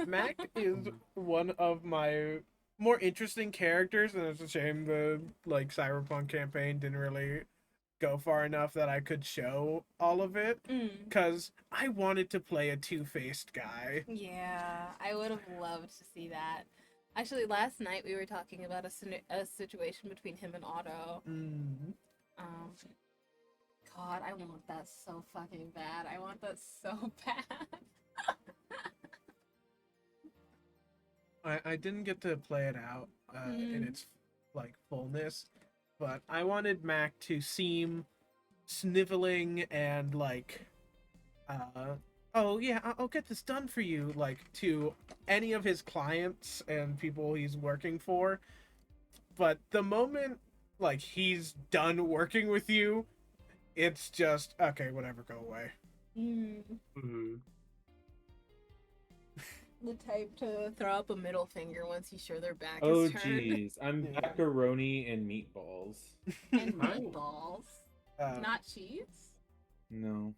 Mac is one of my more interesting characters, and it's a shame the like Cyberpunk campaign didn't really go far enough that I could show all of it, because I wanted to play a two-faced guy. Yeah, I would have loved to see that. Actually, last night we were talking about a situation between him and Otto. God, I want that so fucking bad. I want that so bad. I didn't get to play it out in its like fullness, but I wanted Mac to seem sniveling and like, oh yeah, I'll get this done for you, like to any of his clients and people he's working for. But the moment like he's done working with you, it's just okay, whatever, go away. The type to throw up a middle finger once he's sure their back Oh is turned. jeez, I'm macaroni and meatballs. And meatballs. Not cheese? No.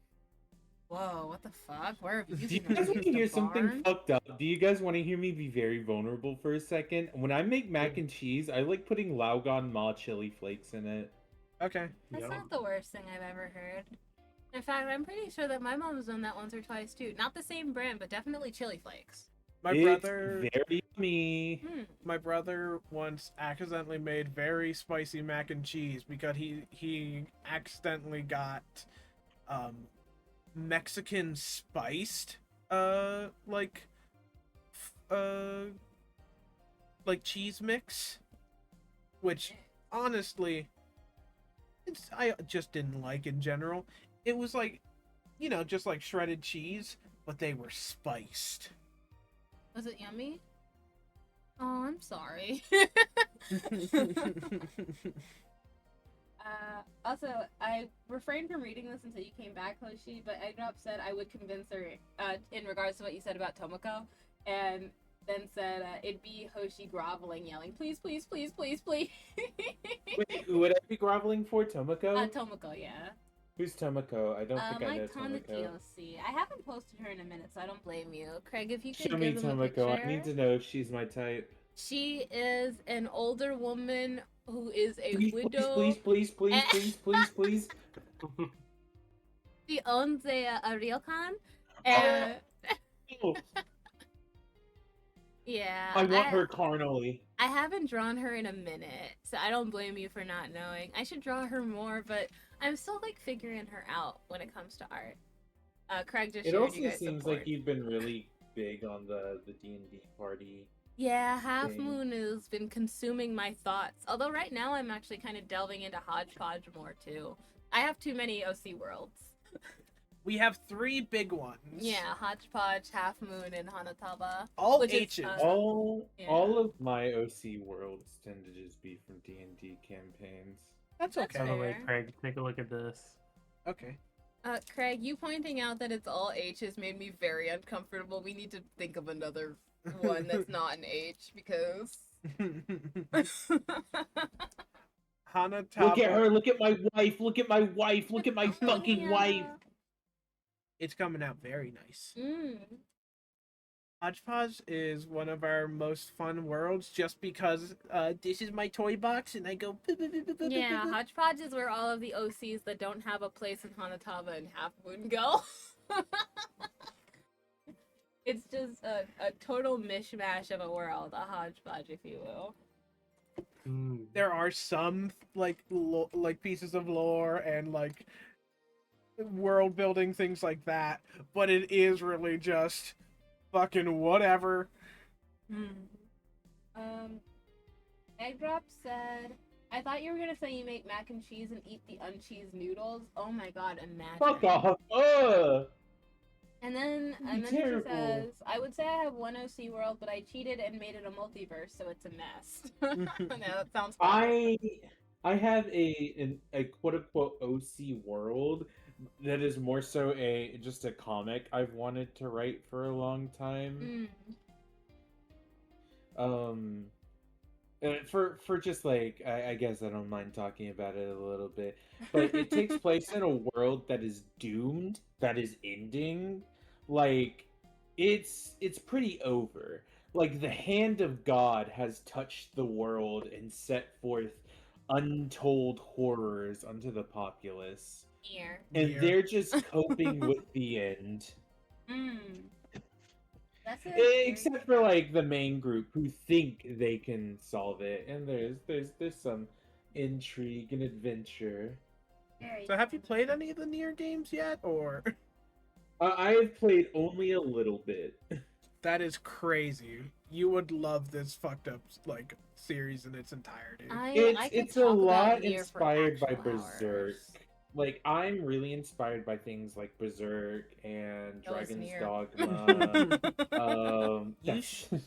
Whoa, what the fuck? Where have you Do you been? guys want to hear something fucked up? Do you guys want to hear me be very vulnerable for a second? When I make mac and cheese, I like putting Laugon Ma chili flakes in it. Okay. That's not the worst thing I've ever heard. In fact, I'm pretty sure that my mom's done that once or twice too. Not the same brand, but definitely chili flakes. My It's brother, very yummy. my brother once accidentally made very spicy mac and cheese because he accidentally got Mexican spiced like cheese mix, which honestly I just didn't like in general. It was like, you know, just like shredded cheese, but they were spiced. Was it yummy? Oh, I'm sorry. Also, I refrained from reading this until you came back, Hoshi, but I know said I would convince her in regards to what you said about Tomoko, and then said it'd be Hoshi groveling, yelling, please, please, please, please, please. Wait, would I be groveling for Tomoko? Tomoko, yeah. Who's Tomoko? I don't think I know My Tomoko. Tanuki. I haven't posted her in a minute, so I don't blame you. Craig, if you could Show me give them a Tomoko. picture. I need to know if she's my type. She is an older woman who is a Please, widow. please, please, please, please, please, please. She owns a ryokan. And Oh, yeah. I want her carnally. I haven't drawn her in a minute, so I don't blame you for not knowing. I should draw her more, but I'm still like figuring her out when it comes to art. Craig just It shared also you guys seems support. like you've been really big on the D&D party. Yeah, Half thing. Moon has been consuming my thoughts. Although right now I'm actually kind of delving into Hodgepodge more too. I have too many OC worlds. We have 3 big ones. Yeah, Hodgepodge, Half Moon, and Hanataba. All which is, H's. all yeah. all of my OC worlds tend to just be from D&D campaigns. That's That's okay. By the way, fair. Craig, take a look at this. Okay. Craig, you pointing out that it's all H's made me very uncomfortable. We need to think of another one that's not an H because. Hanataba. Look at her! Look at my wife! Look at my wife! Look at my Oh, fucking yeah. wife! It's coming out very nice. Mm. Hodgepodge is one of our most fun worlds just because this is my toy box and I go. Yeah, Hodgepodge is where all of the OCs that don't have a place in Hanataba and Half Moon go. It's just a total mishmash of a world, a hodgepodge, if you will. There are some like pieces of lore and like world building things like that, but it is really just fucking whatever. Egg Drop said, I thought you were gonna say you make mac and cheese and eat the uncheesed noodles. Oh my god, imagine. Fuck off! Ugh! And then she Terrible. says, I would say I have one OC world, but I cheated and made it a multiverse, so it's a mess. No, that sounds fun. I have a quote unquote OC world that is more so just a comic I've wanted to write for a long time. For just like I guess I don't mind talking about it a little bit, but it takes place in a world that is doomed, that is ending. Like it's pretty over. Like the hand of God has touched the world and set forth untold horrors unto the populace. Here. And they're just coping with the end. That's it. Except for like the main group who think they can solve it, and there's some intrigue and adventure. So have you played any of the Nier games yet, or? I have played only a little bit. That is crazy. You would love this fucked up like series in its entirety. It's a lot inspired by Berserk. Like I'm really inspired by things like Berserk and Dragon's Dogma. Yes. A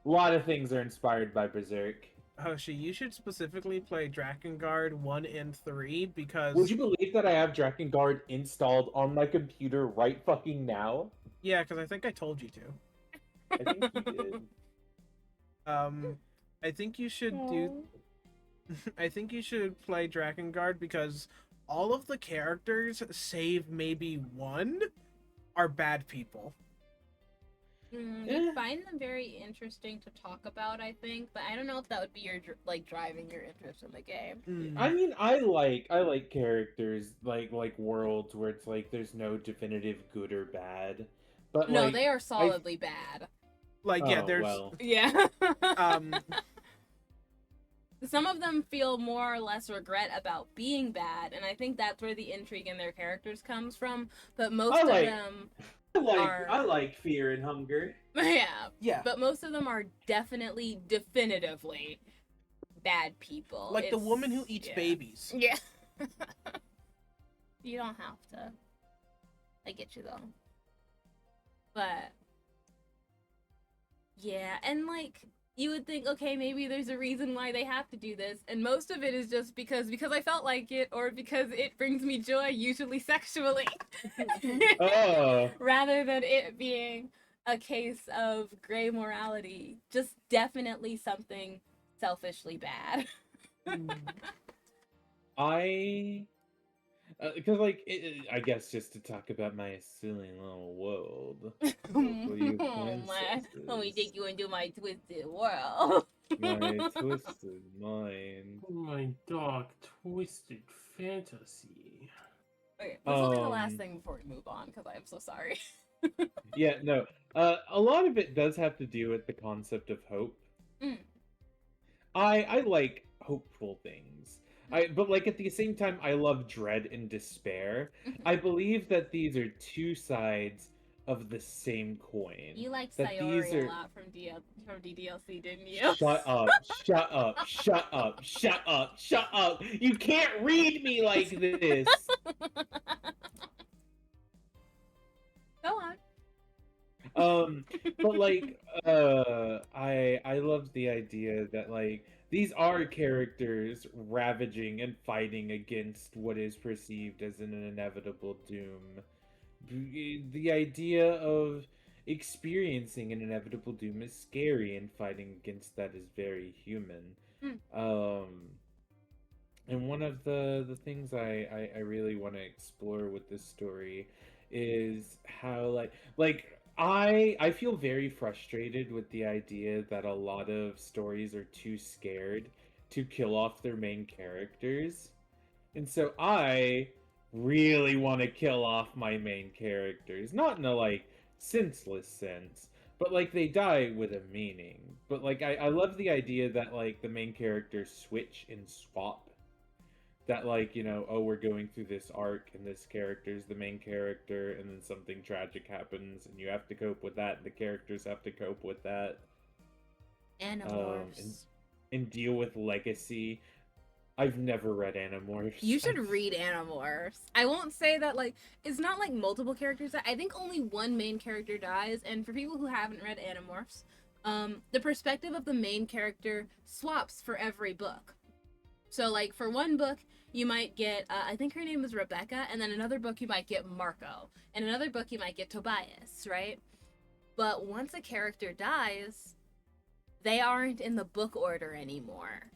lot of things are inspired by Berserk. Hoshi, you should specifically play Drakengard 1 and 3 because... Would you believe that I have Drakengard installed on my computer right fucking now? Yeah, because I think I told you to. I think you did. I think you should do... I think you should play Drakengard because all of the characters, save maybe one, are bad people. You find them very interesting to talk about, I think, but I don't know if that would be your driving your interest in the game. I mean, I like characters like worlds where it's like there's no definitive good or bad, but no, like, they are solidly bad. Like there's yeah. Some of them feel more or less regret about being bad, and I think that's where the intrigue in their characters comes from. But most of them. I like Fear and Hunger. Yeah. But most of them are definitively bad people. Like the woman who eats babies. Yeah. You don't have to. I get you though. But yeah, and like you would think, okay, maybe there's a reason why they have to do this, and most of it is just because I felt like it, or because it brings me joy, usually sexually. Rather than it being a case of gray morality. Just definitely something selfishly bad. Because I guess just to talk about my silly little world. Let me take you into my twisted world. My twisted mind. My dark, twisted fantasy. Okay, let's look at the last thing before we move on, because I am so sorry. Yeah, no. A lot of it does have to do with the concept of hope. I like hopeful things. But like at the same time, I love dread and despair. I believe that these are two sides of the same coin. You liked Sayori a lot from DDLC, didn't you? Shut up! Shut up! Shut up! Shut up! Shut up! You can't read me like this. But like, I love the idea that like these are characters ravaging and fighting against what is perceived as an inevitable doom. The idea of experiencing an inevitable doom is scary, and fighting against that is very human. Mm. And one of the things I really want to explore with this story is how I feel very frustrated with the idea that a lot of stories are too scared to kill off their main characters. And so I really want to kill off my main characters. Not in a like senseless sense, but like they die with a meaning. But like I love the idea that like the main characters switch and swap. That like, oh, we're going through this arc and this character's the main character and then something tragic happens and you have to cope with that and the characters have to cope with that. Animorphs. And deal with legacy. I've never read Animorphs. You should read Animorphs. I won't say that, like, it's not like multiple characters. I think only one main character dies, and for people who haven't read Animorphs, the perspective of the main character swaps for every book. So, like, for one book, you might get, I think her name is Rebecca, and then another book you might get Marco, and another book you might get Tobias, right? But once a character dies, they aren't in the book order anymore.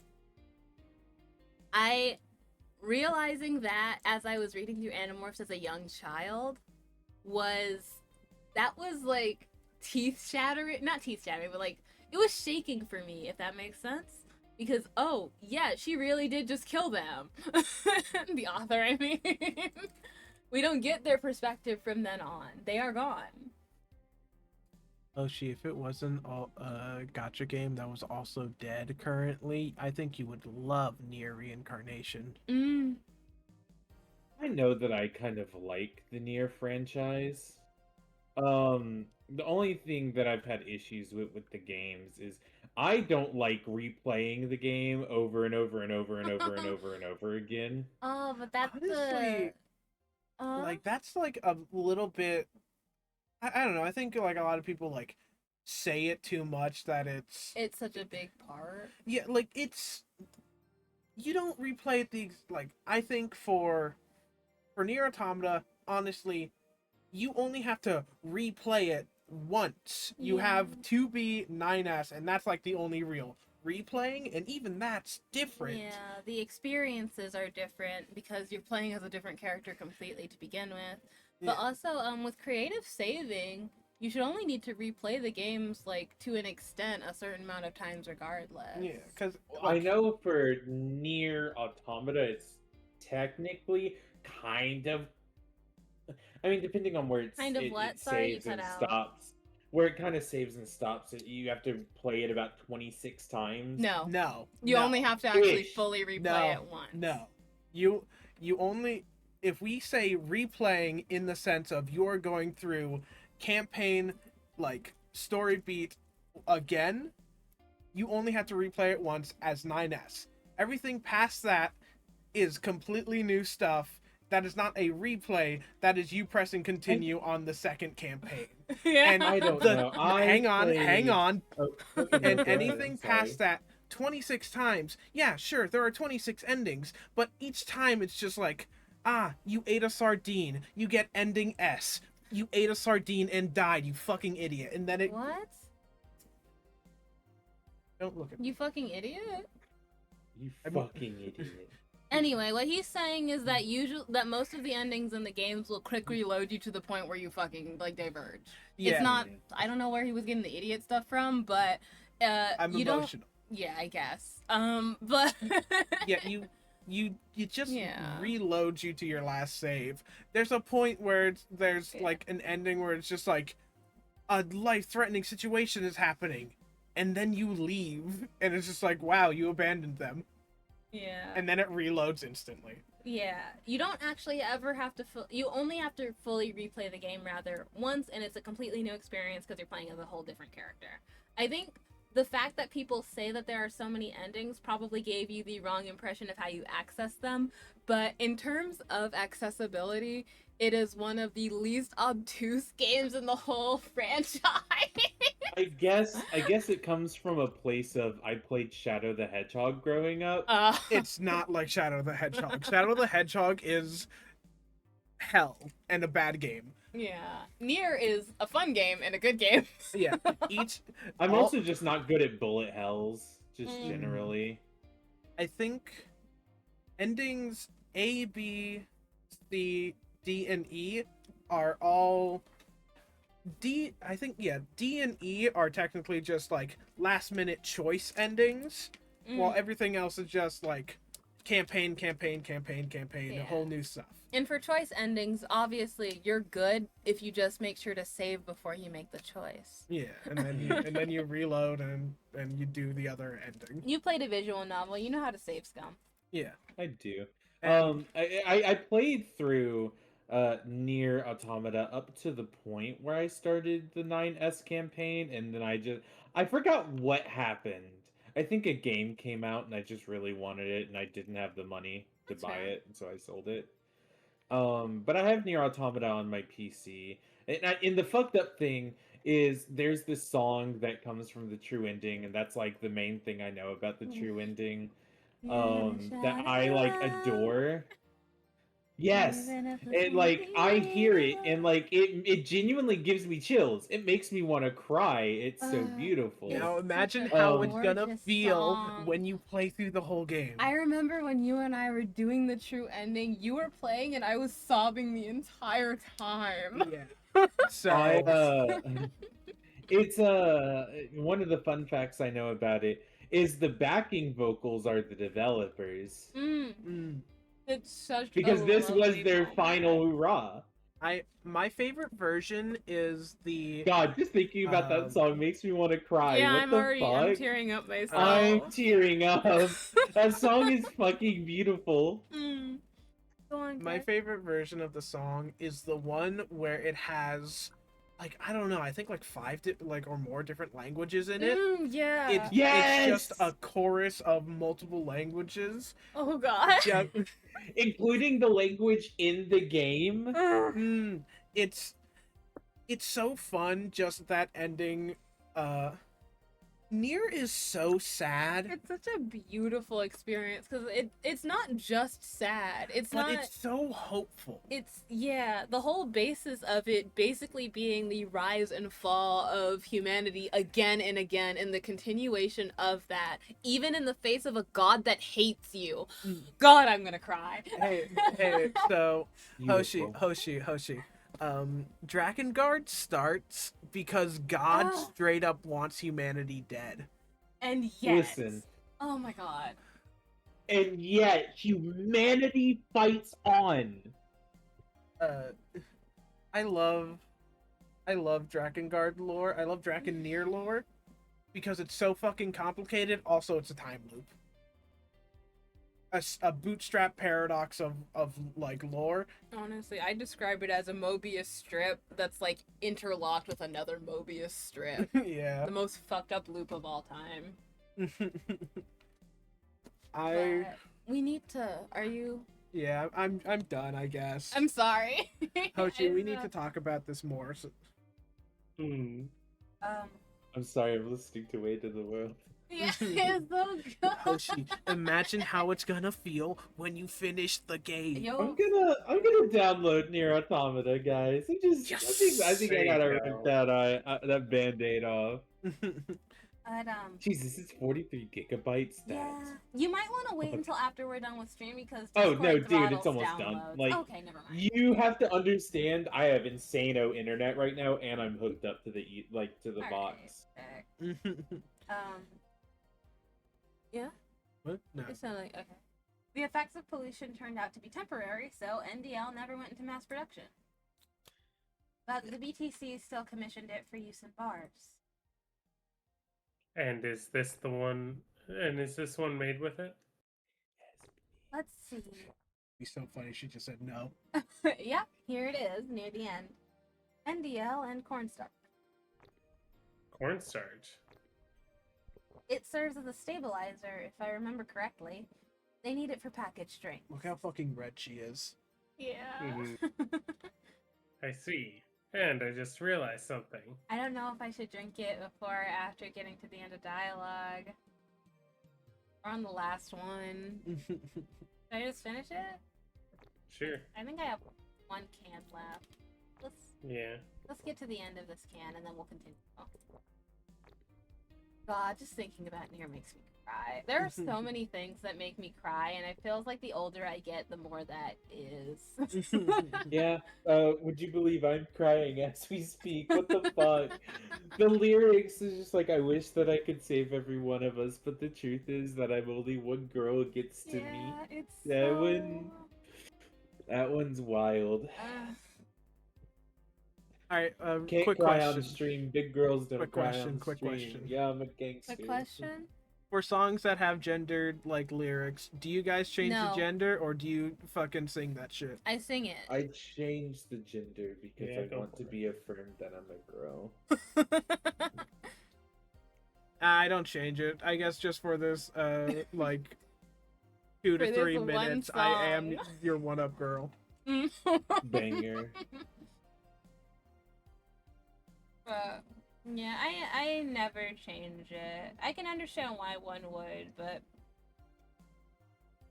Realizing that as I was reading through Animorphs as a young child was like teeth shattering, not teeth shattering, but like it was shaking for me, if that makes sense. Because, oh, yeah, she really did just kill them. The author, I mean. We don't get their perspective from then on. They are gone. If it wasn't a gacha game that was also dead currently, I think you would love Nier Reincarnation. I know that I kind of like the Nier franchise. The only thing that I've had issues with the games is I don't like replaying the game over and over and over and over and over and over again. Oh, but that's Honestly, like that's like a little bit. I don't know. I think like a lot of people like say it too much that it's such a big part. Yeah, like it's you don't replay it like I think for Nier Automata, honestly, you only have to replay it once. You have 2B 9S, and that's like the only real replaying, and even that's different. Yeah, the experiences are different because you're playing as a different character completely to begin with. But also, with creative saving, you should only need to replay the games, like, to an extent, a certain amount of times regardless. Yeah, because... I know for Nier Automata, it's technically kind of... I mean, depending on where it saves and stops. Where it kind of saves and stops, you have to play it about 26 times. No. You only have to actually fully replay it once. No. You only... If we say replaying in the sense of you're going through campaign, like, story beat again, you only have to replay it once as 9S. Everything past that is completely new stuff. That is not a replay. That is you pressing continue on the second campaign. Yeah. And I don't know. Hang on. Oh, And anything past that 26 times. Yeah, sure, there are 26 endings, but each time it's just like, you ate a sardine. You get ending S. You ate a sardine and died, you fucking idiot. And then it... What? Don't look at me. You fucking idiot? You fucking idiot. Anyway, what he's saying is that that most of the endings in the games will quick reload you to the point where you fucking, like, diverge. Yeah. It's not... I don't know where he was getting the idiot stuff from, but... I'm emotional. Yeah, I guess. But... Yeah, you just reload you to your last save. There's a point where there's like an ending where it's just like a life-threatening situation is happening, and then you leave, and it's just like, wow, you abandoned them. Yeah. And then it reloads instantly. Yeah, you don't actually ever have to. You only have to fully replay the game rather once, and it's a completely new experience because you're playing as a whole different character. I think the fact that people say that there are so many endings probably gave you the wrong impression of how you access them. But in terms of accessibility, It is one of the least obtuse games in the whole franchise. I guess it comes from a place of I played Shadow the Hedgehog growing up. It's not like Shadow the Hedgehog. Shadow the Hedgehog is hell and a bad game. Yeah. Nier is a fun game and a good game. Yeah, each. I'm all- also just not good at bullet hells, just Mm. generally. I think endings A, B, C, D, and E are all D. I think D and E are technically just like last minute choice endings, while everything else is just like campaign, Yeah. whole new stuff. And for choice endings, obviously you're good if you just make sure to save before you make the choice. Yeah, and then you reload and you do the other ending. You played a visual novel, you know how to save scum. Yeah. I do. And- I played through Near Automata up to the point where I started the 9S campaign, and then I forgot what happened. I think a game came out and I just really wanted it, and I didn't have the money to That's buy fair. it, and so I sold it. But I have Near Automata on my PC, and the fucked up thing is there's this song that comes from the true ending, and that's like the main thing I know about the true ending. That I like adore. Yes. And like I hear it and like it genuinely gives me chills. It makes me want to cry. It's so beautiful. Now It's imagine such a how it's gonna gorgeous feel song. when you play through the whole game. I remember when you and I were doing the true ending, you were playing and I was sobbing the entire time. Yeah. So It's one of the fun facts I know about it is the backing vocals are the developers It's such because a this was lovely their moment. final hurrah. my favorite version is the God, just thinking about that song makes me want to cry. Yeah, What I'm fuck? tearing up myself. I'm tearing up. That song is fucking beautiful. Go on, my Greg. favorite version of the song is the one where it has like I don't know, I think like or more different languages in it. Yeah. It's just Yes! a chorus of multiple languages. Oh god. Yeah. Including the language in the game. It's so fun, just that ending. Nier is so sad, It's such a beautiful experience because it's not just sad. It's but not. it's so hopeful. It's the whole basis of it basically being the rise and fall of humanity again and again, and the continuation of that, even in the face of a god that hates you. God, I'm gonna cry. Hey, so Beautiful. Hoshi. Drakengard starts because God Oh. straight up wants humanity dead. And yet, Listen. oh my god. And yet, humanity fights on. I love Drakengard lore. I love Drakenir lore because it's so fucking complicated. Also, it's a time loop. A bootstrap paradox of like lore. Honestly, I describe it as a Mobius strip that's like interlocked with another Mobius strip. Yeah. The most fucked up loop of all time. I But we need to. Are you? yeah, I'm done, I guess. I'm sorry. Hoshi, we need to talk about this more. So... Um. I'm sorry, I'm listening to Way to the World. Yeah, it's so good. Hoshi, imagine how it's gonna feel when you finish the game. Yo, I'm gonna download Near Automata, guys. I think I gotta rip that band-aid off. but Jesus, it's 43 gigabytes. yeah, That's... you might want to wait until after we're done with stream because Oh, Discord no, dude, throttles it's almost done. downloads. Like, okay, never mind. You have to understand, I have insane-o internet right now, and I'm hooked up to the Alright, box. sick. Yeah. What? No. It sounded like okay. The effects of pollution turned out to be temporary, so NDL never went into mass production. But the BTC still commissioned it for use in bars. And is this the one? And is this one made with it? Let's see. Be so funny. She just said no. Yep, here it is near the end. NDL and cornstarch. Cornstarch. It serves as a stabilizer, if I remember correctly. They need it for package strength. Look how fucking red she is. Yeah. Mhm. I see. And I just realized something. I don't know if I should drink it before or after getting to the end of dialogue. We're on the last one. Should I just finish it? Sure. I think I have one can left. Yeah. Let's get to the end of this can and then we'll continue. Oh. God, just thinking about Nier makes me cry. There are so many things that make me cry, and it feels like the older I get, the more that is. Yeah, would you believe I'm crying as we speak? What the fuck? The lyrics is just like, I wish that I could save every one of us, but the truth is that I'm only one girl it gets to me. Yeah, it's That so... that one's wild. Alright, Can't quick cry question. on stream. Big girls don't Quick cry question, on quick stream. question. Yeah, I'm a gangster. Quick question? For songs that have gendered like lyrics, do you guys change the No. gender or do you fucking sing that shit? I sing it. I changed the gender because Yeah, I go want for to it. be affirmed that I'm a girl. I don't change it. I guess just for this, like, 2 to For 3 this one minutes, I am song. your one-up girl. Banger. Yeah, I never change it. I can understand why one would, but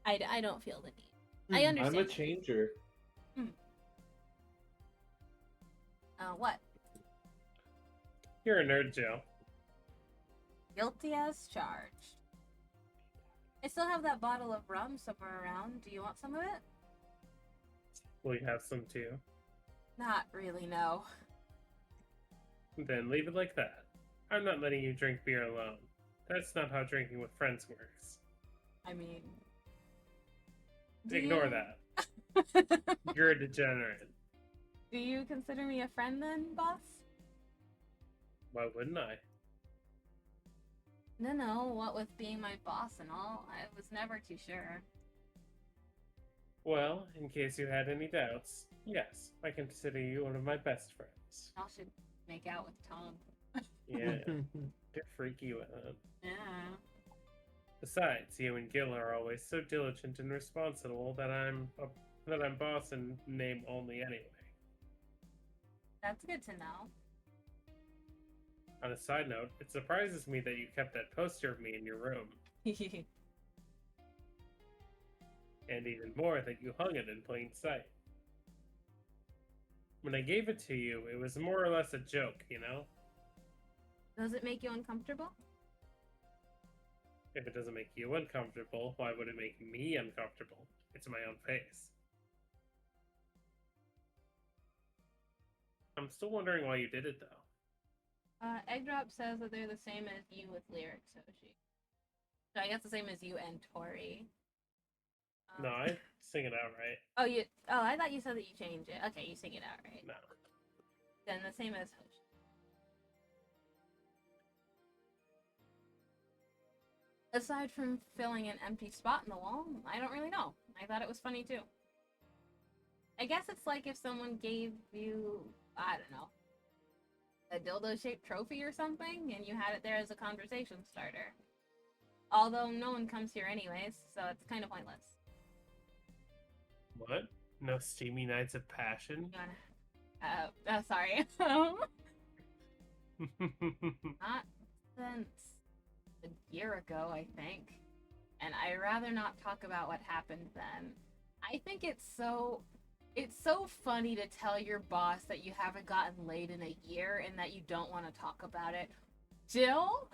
I don't feel the need. I understand. I'm a changer. What? You're a nerd, Joe. Guilty as charged. I still have that bottle of rum somewhere around. Do you want some of it? Will you have some too? Not really, no. Then leave it like that. I'm not letting you drink beer alone. That's not how drinking with friends works. I mean... Ignore that. You're a degenerate. Do you consider me a friend then, boss? Why wouldn't I? No, what with being my boss and all, I was never too sure. Well, in case you had any doubts, yes, I consider you one of my best friends. Y'all should make out with Tom. Yeah, get freaky with it. Yeah. Besides, you and Gil are always so diligent and responsible that I'm boss in name only anyway. That's good to know. On a side note, it surprises me that you kept that poster of me in your room, and even more that you hung it in plain sight. When I gave it to you, it was more or less a joke, you know? Does it make you uncomfortable? If it doesn't make you uncomfortable, why would it make me uncomfortable? It's my own face. I'm still wondering why you did it, though. Egg Drop says that they're the same as you with lyrics, Hoshi. So I guess the same as you and Tori. No, I sing it outright. Oh, I thought you said that you changed it. Okay, you sing it out, right? No. Then the same as Hoshi. Aside from filling an empty spot in the wall, I don't really know. I thought it was funny too. I guess it's like if someone gave you, I don't know, a dildo-shaped trophy or something, and you had it there as a conversation starter. Although no one comes here anyways, so it's kind of pointless. What? No steamy nights of passion? You wanna... sorry. Not since a year ago, I think. And I'd rather not talk about what happened then. I think it's so funny to tell your boss that you haven't gotten laid in a year and that you don't want to talk about it. Jill?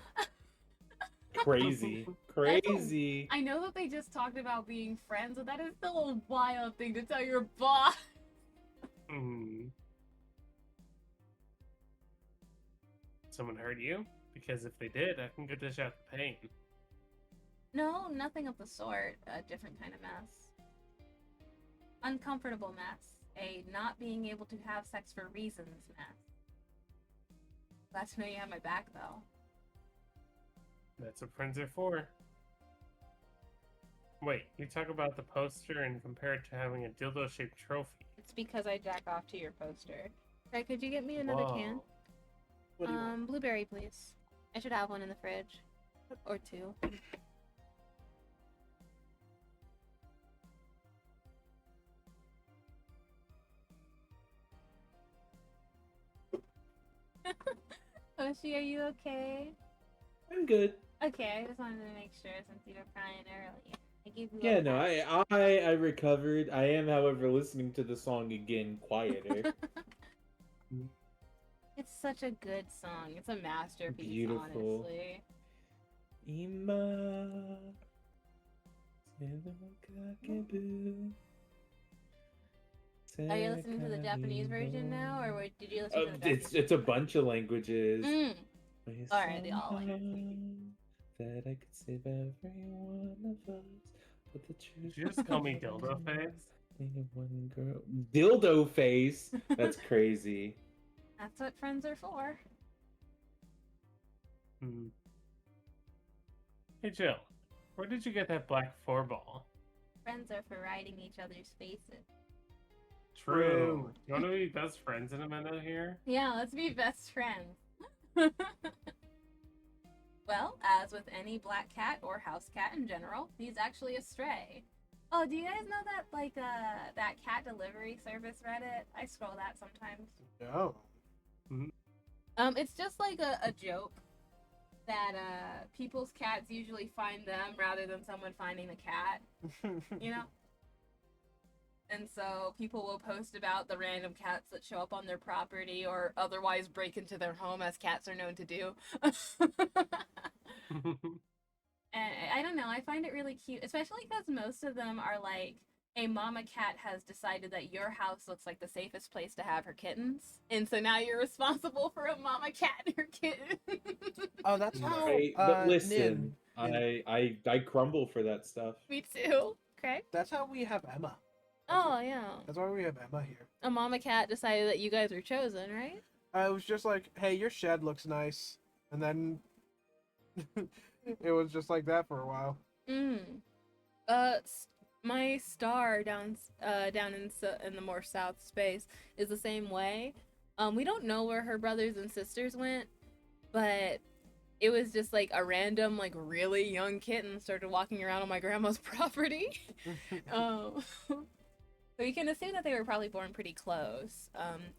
Crazy. Crazy. I know that they just talked about being friends, but that is still a wild thing to tell your boss. Someone hurt you? Because if they did, I can go dish out the pain. No, nothing of the sort. A different kind of mess. Uncomfortable mess. A not being able to have sex for reasons mess. Glad to know you have my back, though. That's what friends are for. Wait, you talk about the poster and compare it to having a dildo-shaped trophy. It's because I jack off to your poster. Okay, could you get me another can? What do you want? Blueberry, please. I should have one in the fridge. Or two. Yoshi, are you okay? I'm good. Okay, I just wanted to make sure since you were crying earlier. I gave you Yeah, a no, I recovered. I am, however, listening to the song again quieter. It's such a good song. It's a masterpiece, Beautiful. honestly. Ima. Are you listening to the Japanese version now, or did you listen to the Japanese? It's a bunch of languages. Alright, all languages. That I could save every one of us, but the truth. Did you just call me dildo face? One girl, dildo face. That's crazy. That's what friends are for. Hey Jill, where did you get that black 4-ball? Friends are for riding each other's faces. True. You want to be best friends in a minute here? Yeah, let's be best friends. Well, as with any black cat or house cat in general, he's actually a stray. Oh, do you guys know that that cat delivery service Reddit? I scroll that sometimes. No. It's just like a joke that people's cats usually find them rather than someone finding the cat, you know? And so people will post about the random cats that show up on their property or otherwise break into their home, as cats are known to do. And I don't know, I find it really cute, especially because most of them are like, a mama cat has decided that your house looks like the safest place to have her kittens, and so now you're responsible for a mama cat and her kitten. Oh, that's how. Right, but listen, Nin- I crumble for that stuff. Me too. Okay. That's how we have Emma. Oh yeah. That's why we have Emma here. A mama cat decided that you guys were chosen, right? I was just like, hey, your shed looks nice, and then it was just like that for a while. My star down in the more south space is the same way. We don't know where her brothers and sisters went, but it was just like a random, like really young kitten started walking around on my grandma's property. So you can assume that they were probably born pretty close.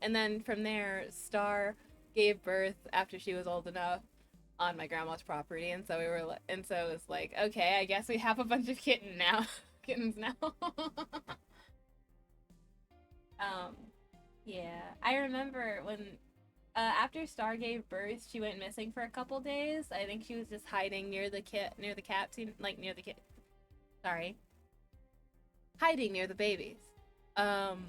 And then from there, Star gave birth after she was old enough on my grandma's property, and so it was like, okay, I guess we have a bunch of kittens now. Yeah, I remember when after Star gave birth, she went missing for a couple days. I think she was just hiding near the hiding near the babies. And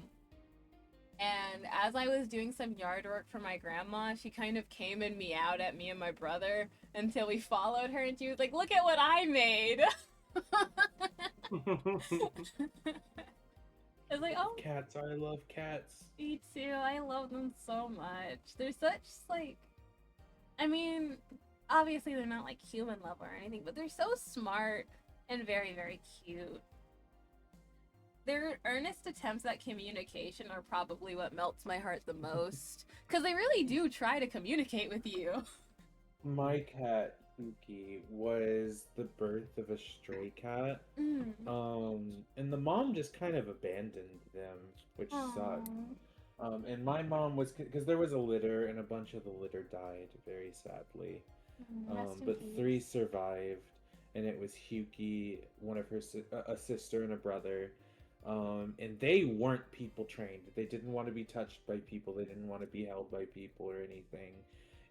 as I was doing some yard work for my grandma, she kind of came and meowed at me and my brother until we followed her, and she was like, "Look at what I made." I was like, "Oh, Cats, I love cats. me too. I love them so much. They're such like, I mean, obviously they're not like human level or anything, but they're so smart and very, very cute. Their earnest attempts at communication are probably what melts my heart the most, because they really do try to communicate with you. My cat, Pookie, was the birth of a stray cat. And the mom just kind of abandoned them, which sucked. And my mom was, because there was a litter, and a bunch of the litter died, very sadly. But 3 survived, and it was Huki, one of her, a sister and a brother. And they weren't people trained. They didn't want to be touched by people. They didn't want to be held by people or anything.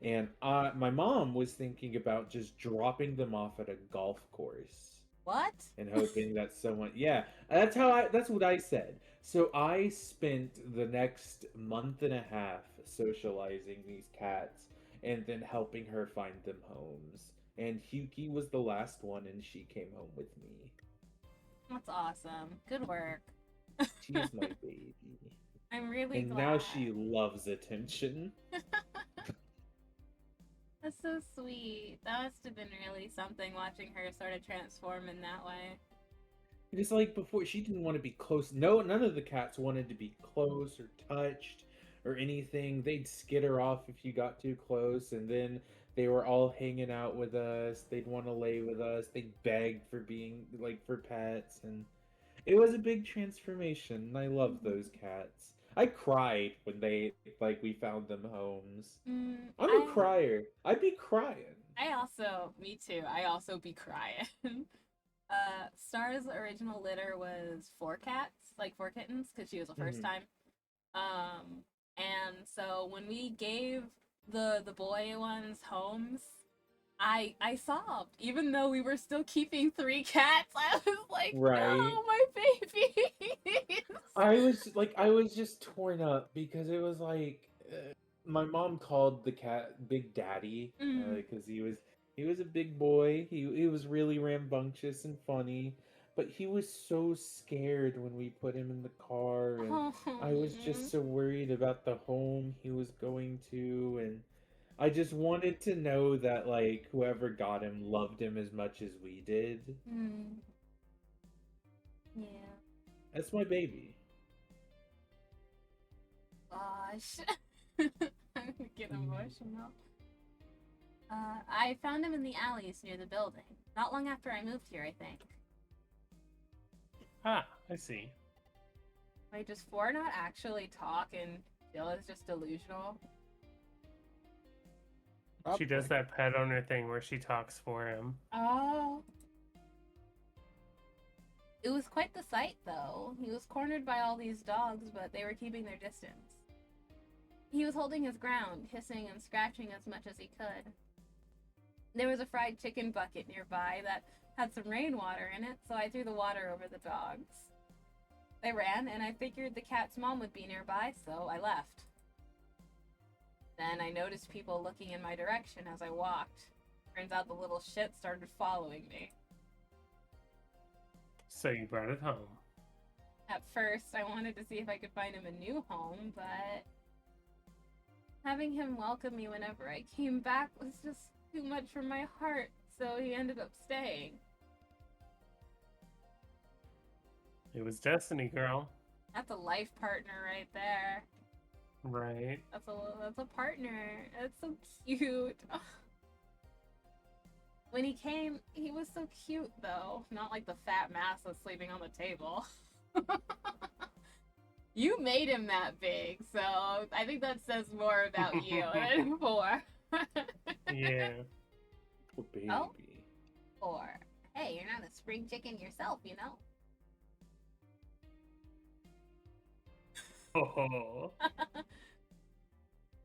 And my mom was thinking about just dropping them off at a golf course. What? And hoping that someone, yeah, that's what I said. So I spent the next month and a half socializing these cats and then helping her find them homes. And Huki was the last one, and she came home with me. That's awesome. Good work. She's my baby. I'm really glad. And now she loves attention. That's so sweet. That must have been really something watching her sort of transform in that way. It's like before, she didn't want to be close. No, none of the cats wanted to be close or touched or anything. They'd skitter off if you got too close, and then they were all hanging out with us. They'd want to lay with us. They begged for being, like, for pets, and it was a big transformation. I love those cats. I cried when we found them homes. I'm a I crier. I'd be crying. me too. I also be crying. Star's original litter was 4 cats, like 4 kittens, because she was a first Mhm. time. And so when we gave the boy ones homes, I sobbed, even though we were still keeping 3 cats. I was like, Right. no, my babies. I was just torn up because it was like my mom called the cat Big Daddy Mm. because he was a big boy. He was really rambunctious and funny, but he was so scared when we put him in the car, and Oh. I was just so worried about the home he was going to, and I just wanted to know that like whoever got him loved him as much as we did. Mm. Yeah. That's my baby. Gosh. I'm gonna get emotional. I found him in the alleys near the building. Not long after I moved here, I think. Ah, I see. Wait, does 4 not actually talk and Jill is just delusional? She does that pet owner thing where she talks for him. Oh. It was quite the sight, though. He was cornered by all these dogs, but they were keeping their distance. He was holding his ground, hissing and scratching as much as he could. There was a fried chicken bucket nearby that had some rainwater in it, so I threw the water over the dogs. They ran, and I figured the cat's mom would be nearby, so I left. Then I noticed people looking in my direction as I walked. Turns out the little shit started following me. So you brought it home. At first, I wanted to see if I could find him a new home, but having him welcome me whenever I came back was just too much for my heart, so he ended up staying. It was destiny, girl. That's a life partner right there. Right. That's a partner. That's so cute. When he came, he was so cute though. Not like the fat mass that's sleeping on the table. You made him that big, so I think that says more about you than 4. Yeah. Poor baby. Oh. 4. Hey, you're not a spring chicken yourself, you know? Oh.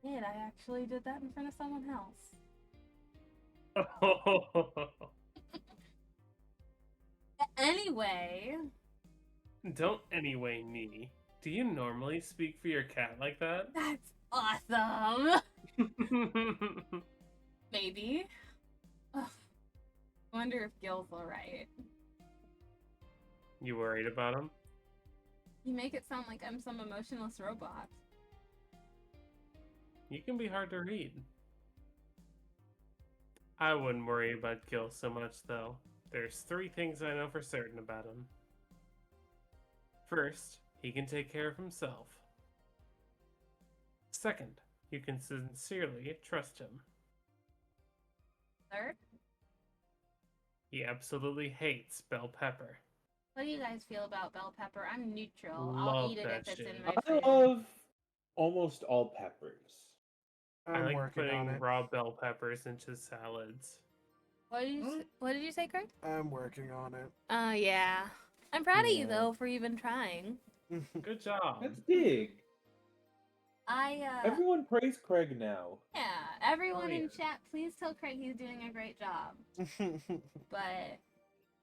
Did I actually did that in front of someone else? Anyway. Don't anyway me. Do you normally speak for your cat like that? That's awesome! Maybe. Ugh. I wonder if Gil's alright. You worried about him? You make it sound like I'm some emotionless robot. You can be hard to read. I wouldn't worry about Gil so much, though. There's 3 things I know for certain about him. First, he can take care of himself. Second, you can sincerely trust him. Third, He absolutely hates bell pepper. what do you guys feel about bell pepper? I'm neutral. I'll Love eat it that if it's shit. in my I fridge. love almost all peppers. I I'm like working on putting it. raw bell peppers into salads. What did you say, Craig? I'm working on it. Yeah. I'm proud of you Yeah. though for even trying. Good job. That's big. Yeah, Everyone praise Craig now. everyone Oh, in yeah. chat, please tell Craig he's doing a great job. But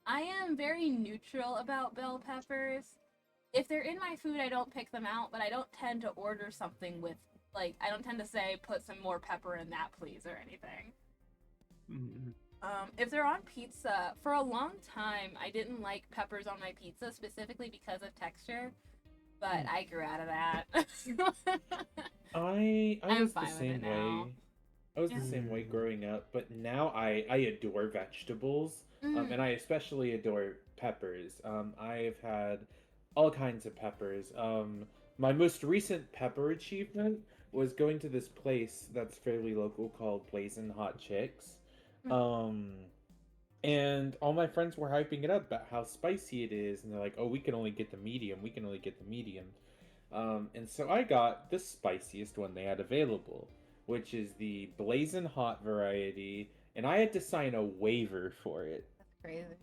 I am very neutral about bell peppers. If they're in my food, I don't pick them out, but I don't tend to order something with, like, I don't tend to say, put some more pepper in that, please, or anything. Mm. If they're on pizza, for a long time, I didn't like peppers on my pizza, specifically because of texture, but I grew out of that. I I'm was the fine with same it now. way. I was Yeah. the same way growing up, but now I adore vegetables, Mm. and I especially adore peppers. I've had all kinds of peppers. My most recent pepper achievement was going to this place that's fairly local called Blazing Hot Chicks. Mm. And all my friends were hyping it up about how spicy it is, and they're like, "Oh, we can only get the medium. We can only get the medium." And so I got the spiciest one they had available, which is the blazing hot variety, and I had to sign a waiver for it. That's crazy.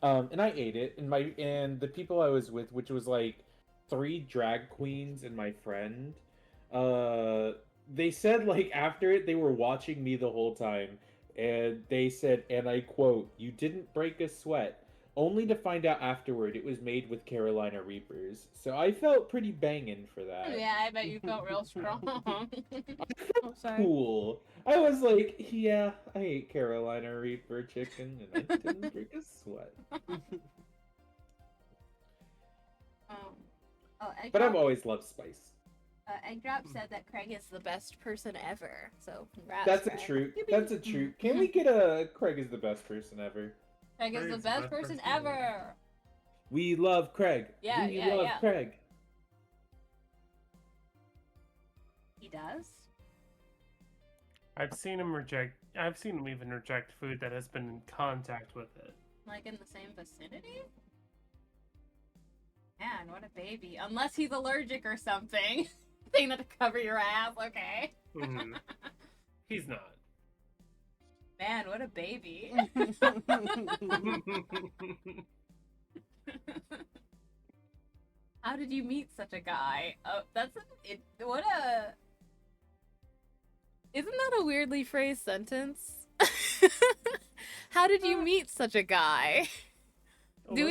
And I ate it, and the people I was with, which was like 3 drag queens and my friend, uh, they said like after it they were watching me the whole time, and they said, and I quote, "You didn't break a sweat," only to find out afterward it was made with Carolina Reapers. So I felt pretty banging for that. Yeah, I bet you felt real strong. Oh, sorry. Cool. I was like, yeah, I ate Carolina Reaper chicken and I didn't break a sweat. Egg But I've Drop, always loved spice. Egg Drop said that Craig is the best person ever. So congrats. That's a Craig. truth. That's a truth. Can we get a Craig is the best person ever? Craig is the best person ever. We love Craig. Yeah, we yeah, love yeah. Craig. He does. I've seen him even reject food that has been in contact with it. Like in the same vicinity? Man, what a baby. Unless he's allergic or something. Thing to cover your ass, okay. Mhm. He's not. Man, what a baby. How did you meet such a guy? Oh, what a... Isn't that a weirdly phrased sentence? How did you meet such a guy? Do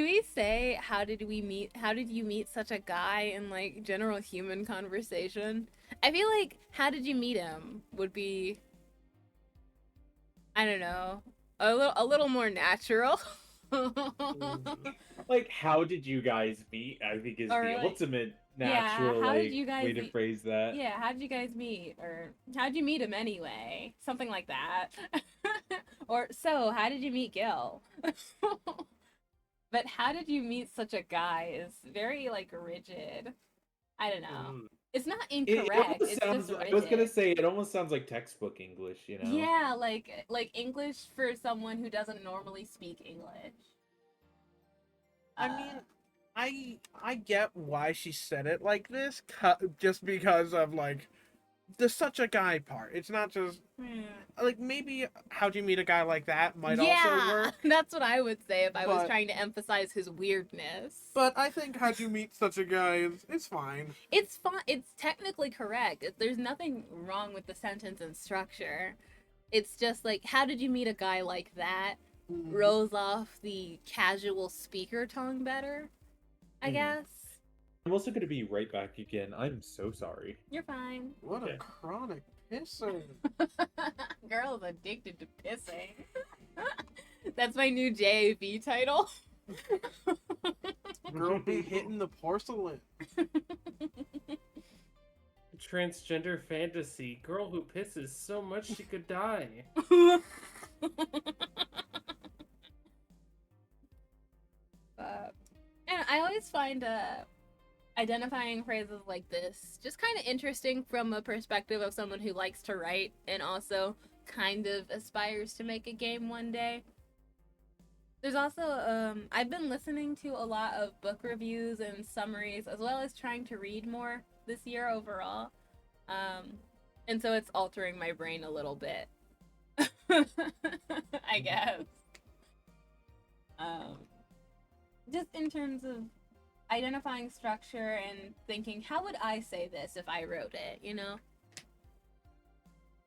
we say how did you meet such a guy in like general human conversation? I feel like how did you meet him would be, I don't know, a little more natural. Like, how did you guys meet? I think is Or, the like, ultimate natural how did you guys way to meet? phrase that. Yeah, how did you guys meet? Or how'd you meet him anyway? Something like that. Or, so, how did you meet Gil? But how did you meet such a guy is very, like, rigid. I don't know. It's not It incorrect. almost It's sounds. just rigid. I was gonna say it almost sounds like textbook English. You know. Yeah, like English for someone who doesn't normally speak English. I mean, I get why she said it like this, just because of like the such a guy part. It's not just like maybe how'd you meet a guy like that might also work. That's what I would say if I was But- trying to emphasize his weirdness. But I think how'd you meet such a guy is fine. It's fine. It's technically correct. There's nothing wrong with the sentence and structure. It's just like, how did you meet a guy like that? Rolls off the casual speaker tongue better, I Mhm. guess. I'm also gonna be right back again. I'm so sorry. You're fine. What Yeah. a chronic pisser. Girl's addicted to pissing. That's my new JAV title. Girl be hitting the porcelain. Transgender fantasy. Girl who pisses so much she could die. And I always find identifying phrases like this just kind of interesting from a perspective of someone who likes to write and also kind of aspires to make a game one day. There's also, I've been listening to a lot of book reviews and summaries, as well as trying to read more this year overall. And so it's altering my brain a little bit. I guess. Just in terms of identifying structure and thinking, how would I say this if I wrote it, you know?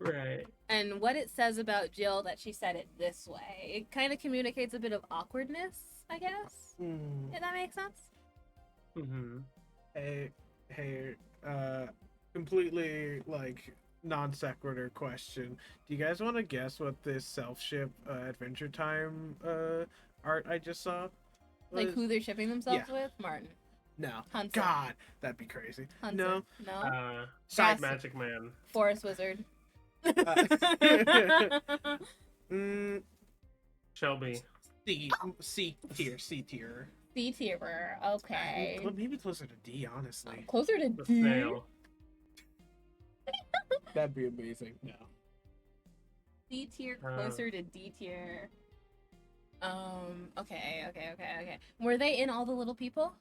Right. And what it says about Jill that she said it this way. It kind of communicates a bit of awkwardness, I guess. If that makes sense. Mm-hmm. Hey, completely like non sequitur question. Do you guys want to guess what this self-ship Adventure Time art I just saw? Like was? who they're shipping themselves with? Martin. No. Hunter. God, that'd be crazy. Hunter. No. No. Side Gossip. Magic Man. Forest Wizard. Shelby. C tier. C tier. Okay. Maybe closer to D, honestly. Closer to The D. snail. That'd be amazing. No. C tier closer to D tier. Okay. Were they in All the Little People?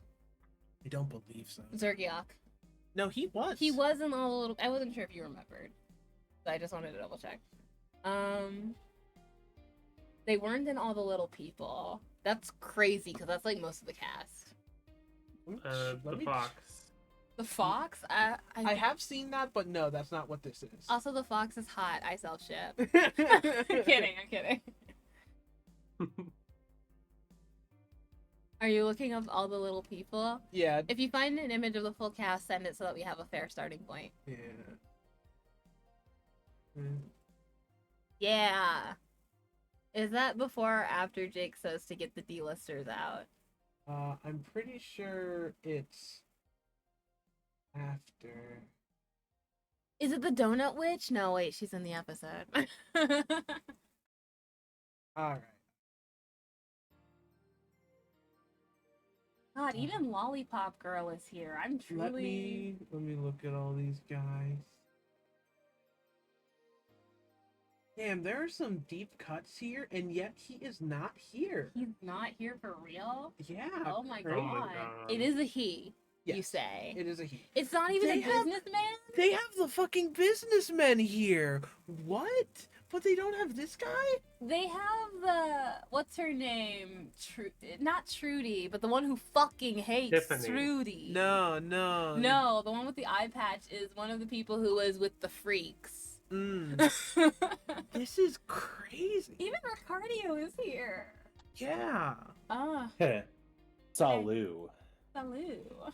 I don't believe so. Zergiok. No, he was. He was in all the little. I wasn't sure if you remembered, so I just wanted to double check. They weren't in all the little people. That's crazy because that's like most of the cast. The fox. The fox. I have seen that, but no, that's not what this is. Also, the fox is hot. I sell ship. I'm kidding. Are you looking up all the little people? Yeah. If you find an image of the full cast, send it so that we have a fair starting point. Yeah. Mm. Yeah. Is that before or after Jake says to get the D-listers out? I'm pretty sure it's after. Is it the Donut Witch? No, wait, she's in the episode. All right. God, even Lollipop Girl is here. I'm truly. Let me look at all these guys. Damn, there are some deep cuts here, and yet he is not here. He's not here for real? Yeah. Oh my crazy. god. It is a he, you Yes, say. It is a he. It's not even They a have- businessman? They have the fucking businessmen here. What? But they don't have this guy? They have the. What's her name? Not Trudy, but the one who fucking hates Tiffany. Trudy. No. No, the one with the eye patch is one of the people who was with the freaks. Mm, this is crazy. Even Ricardio is here. Yeah. Ah, Salut. salut.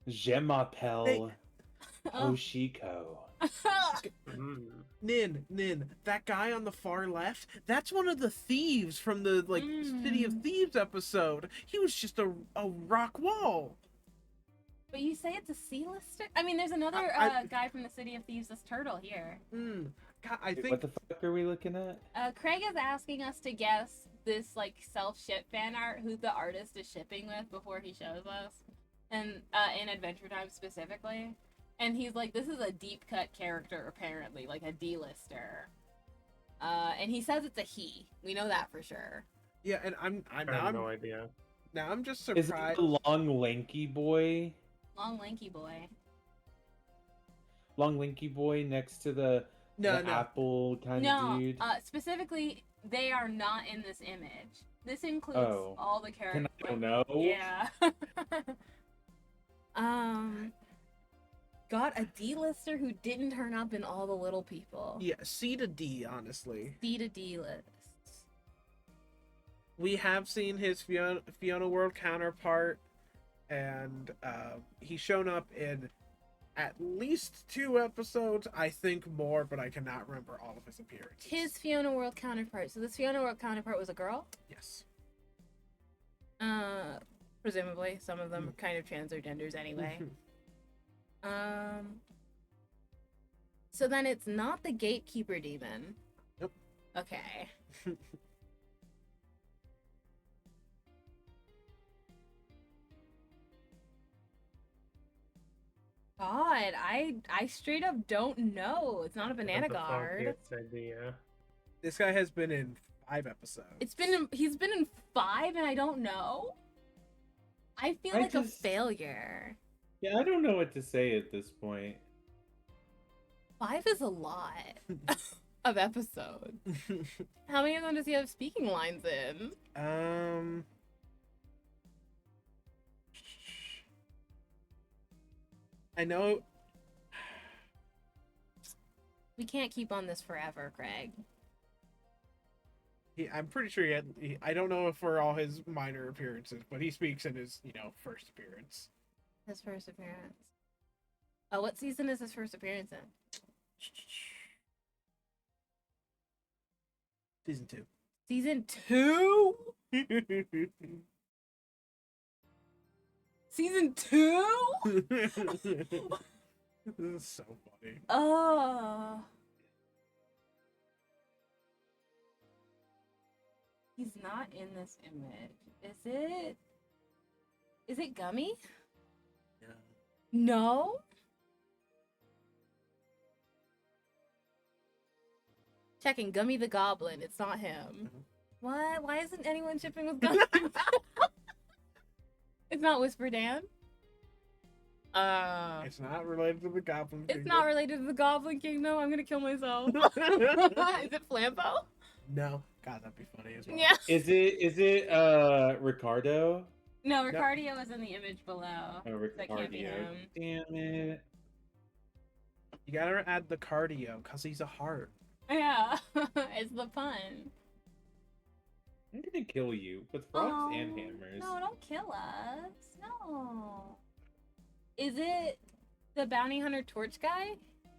Je m'appelle Oh. Oshiko. Mm. Nin, that guy on the far left, that's one of the thieves from the City of Thieves episode. He was just a rock wall. But you say it's a C-lister? I mean, there's another guy from the City of Thieves, this turtle here. God, I Wait, think what the fuck are we looking at? Craig is asking us to guess this, like, self-ship fan art, who the artist is shipping with before he shows us. And, in Adventure Time specifically. And he's like, this is a deep-cut character, apparently, like a D-lister. And he says it's a he. We know that for sure. yeah, and I have no idea. now I'm just Is it surprised. the long lanky boy? Long, lanky boy. Long lanky boy next to the No. apple kind No, of dude? specifically, they are not in this image. This includes Oh. all the Can characters. I know? Yeah. Got a D-lister who didn't turn up in all the little people. Yeah, C to D, honestly. C to D-lists. We have seen his Fiona World counterpart, and he's shown up in at least 2 episodes, I think more, but I cannot remember all of his appearances. His Fiona World counterpart. So this Fiona World counterpart was a girl? Yes. Presumably. Some of them kind of trans or genders anyway. So then it's not the gatekeeper demon. Nope. Okay. God, I straight up don't know. It's not a banana The guard. funkiest idea. This guy has been in 5 episodes. He's been in 5 and I don't know. I feel I like a just- failure. Yeah, I don't know what to say at this point. 5 is a lot of episodes. How many of them does he have speaking lines in? I know. We can't keep on this forever, Craig. I'm pretty sure I don't know for all his minor appearances, but he speaks in his, first appearance. His first appearance. Oh, what season is his first appearance in? Season 2. Season 2? Season 2? This is so funny. Oh. He's not in this image. Is it Gummy? Yeah. No? Checking Gummy the Goblin. It's not him. What? Why isn't anyone shipping with Gummy? It's not Whisper Dan? It's not related to the Goblin It's Kingdom. not related to the Goblin Kingdom. I'm gonna kill myself. Is it Flambeau? No. God, that'd be funny as well. Yeah. Is it Ricardo? No, Ricardio is in the image below. Oh, That can't be Ricardio. him. Damn it. You gotta add the cardio, because he's a heart. Yeah, it's the pun. I'm gonna kill you with rocks and hammers. No, don't kill us. No. Is it the bounty hunter torch guy?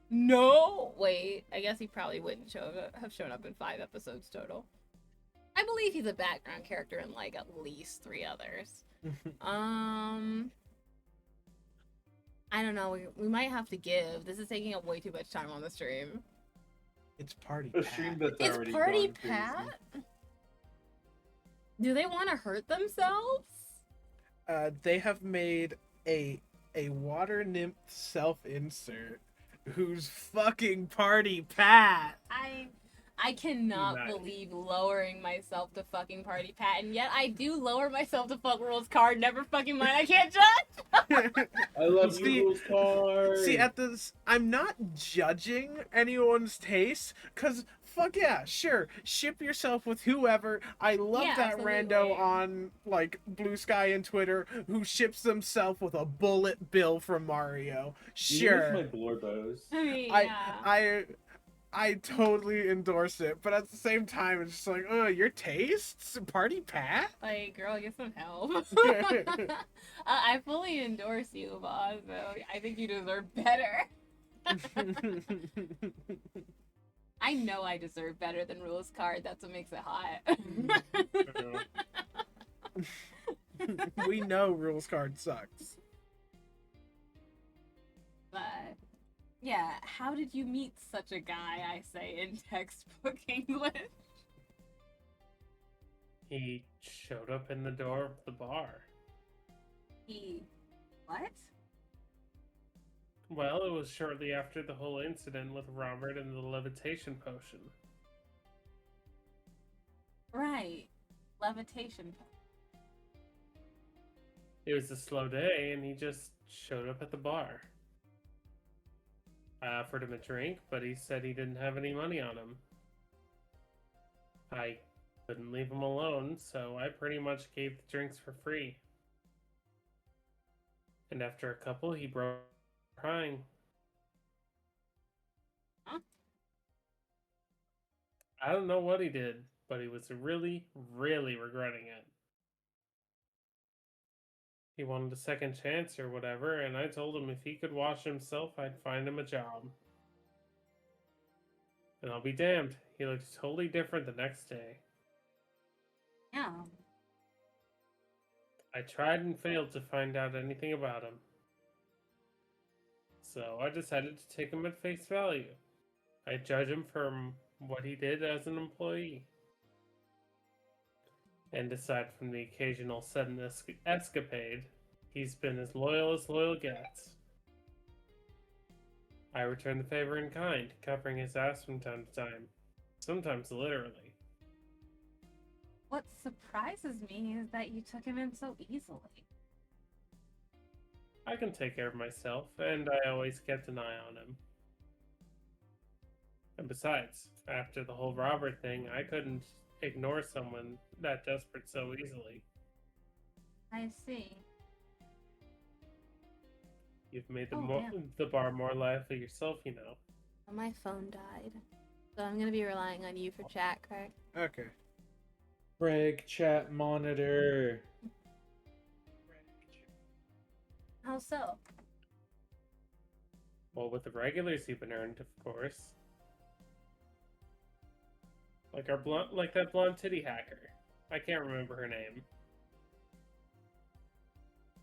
No. Wait, I guess he probably wouldn't have shown up in 5 episodes total. I believe he's a background character in like at least 3 others. I don't know. We might have to give. This is taking up way too much time on the stream. It's Party The Pat. stream that's It's already Party gone crazy. Pat? Do they want to hurt themselves? They have made a water nymph self-insert who's fucking Party Pat. I cannot Nice. believe lowering myself to fucking Party Pat, and yet I do lower myself to fuck Rules Card. Never fucking mind. I can't judge. I love See- you, Rules Card. See, at this, I'm not judging anyone's taste, because fuck yeah, sure, ship yourself with whoever. I love Yeah, that absolutely. rando on, like, Blue Sky and Twitter who ships themselves with a bullet bill from Mario. Sure. My Blorbos. I mean, yeah. I totally endorse it, but at the same time, it's just like, oh, your tastes? Party Pat? Like, girl, get some help. I fully endorse you, but also, I think you deserve better. I know I deserve better than Rules Card. That's what makes it hot. We know Rules Card sucks. But yeah, how did you meet such a guy? I say in textbook English. He showed up in the door of the bar. He, what? Well, it was shortly after the whole incident with Robert and the levitation potion. Right, levitation. It was a slow day, and he just showed up at the bar. I offered him a drink, but he said he didn't have any money on him. I couldn't leave him alone, so I pretty much gave the drinks for free. And after a couple, he broke crying. Huh? I don't know what he did, but he was really, really regretting it. He wanted a second chance or whatever, and I told him if he could wash himself, I'd find him a job. And I'll be damned, he looked totally different the next day. Yeah. I tried and failed to find out anything about him. So I decided to take him at face value. I judge him from what he did as an employee. And aside from the occasional sudden escapade, he's been as loyal gets. I return the favor in kind, covering his ass from time to time. Sometimes literally. What surprises me is that you took him in so easily. I can take care of myself, and I always kept an eye on him. And besides, after the whole Robert thing, I couldn't ignore someone that desperate so easily. I see. You've made Oh, the bar more lively yourself, you know. My phone died. So I'm gonna be relying on you for chat, Craig. Okay. Craig, chat monitor. How so? Well, with the regulars you've been earned, of course. Like that blonde titty hacker. I can't remember her name.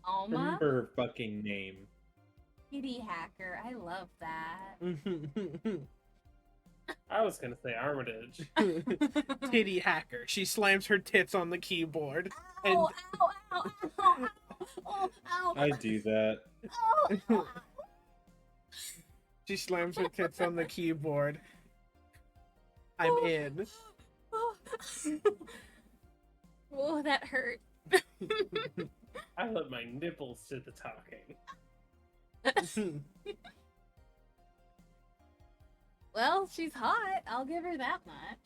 Alma? Remember her fucking name. Kitty hacker. I love that. I was gonna say Armitage. Titty hacker. She slams her tits on the keyboard. Ow, And- ow, ow, ow, ow, ow, ow, I do that. ow, ow. She slams her tits on the keyboard. I'm in. Oh, that hurt. I let my nipples do the talking. Well, she's hot. I'll give her that much.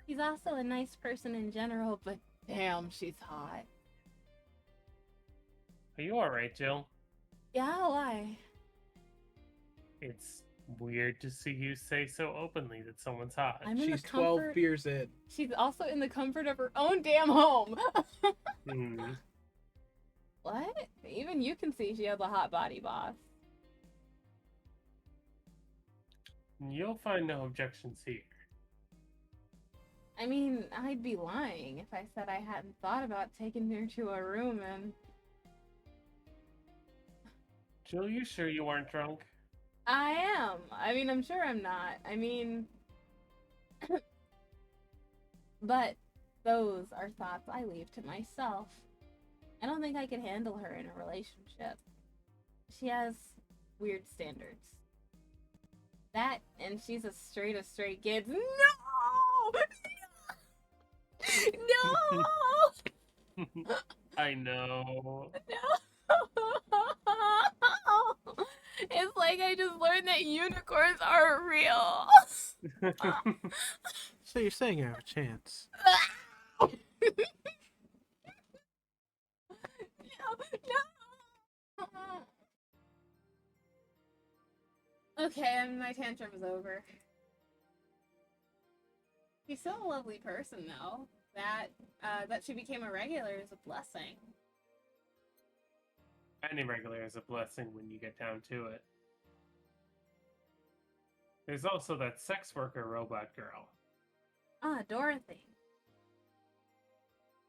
She's also a nice person in general, but damn, she's hot. Are you alright, Jill? Yeah, why? It's weird to see you say so openly that someone's hot. I'm in She's the 12 comfort. beers in. She's also in the comfort of her own damn home. Hmm. What? Even you can see she has a hot body, boss. You'll find no objections here. I mean, I'd be lying if I said I hadn't thought about taking her to a room and... Jill, you sure you aren't drunk? I am. I mean, I'm sure I'm not. I mean... But those are thoughts I leave to myself. I don't think I could handle her in a relationship. She has weird standards. That, and she's as straight kids. No! No! I know. No! It's like I just learned that unicorns are real. So you're saying I have a chance? No, no. Okay, my tantrum is over. She's still a lovely person, though. That she became a regular is a blessing. Any regular is a blessing when you get down to it. There's also that sex worker robot girl. Ah, Dorothy.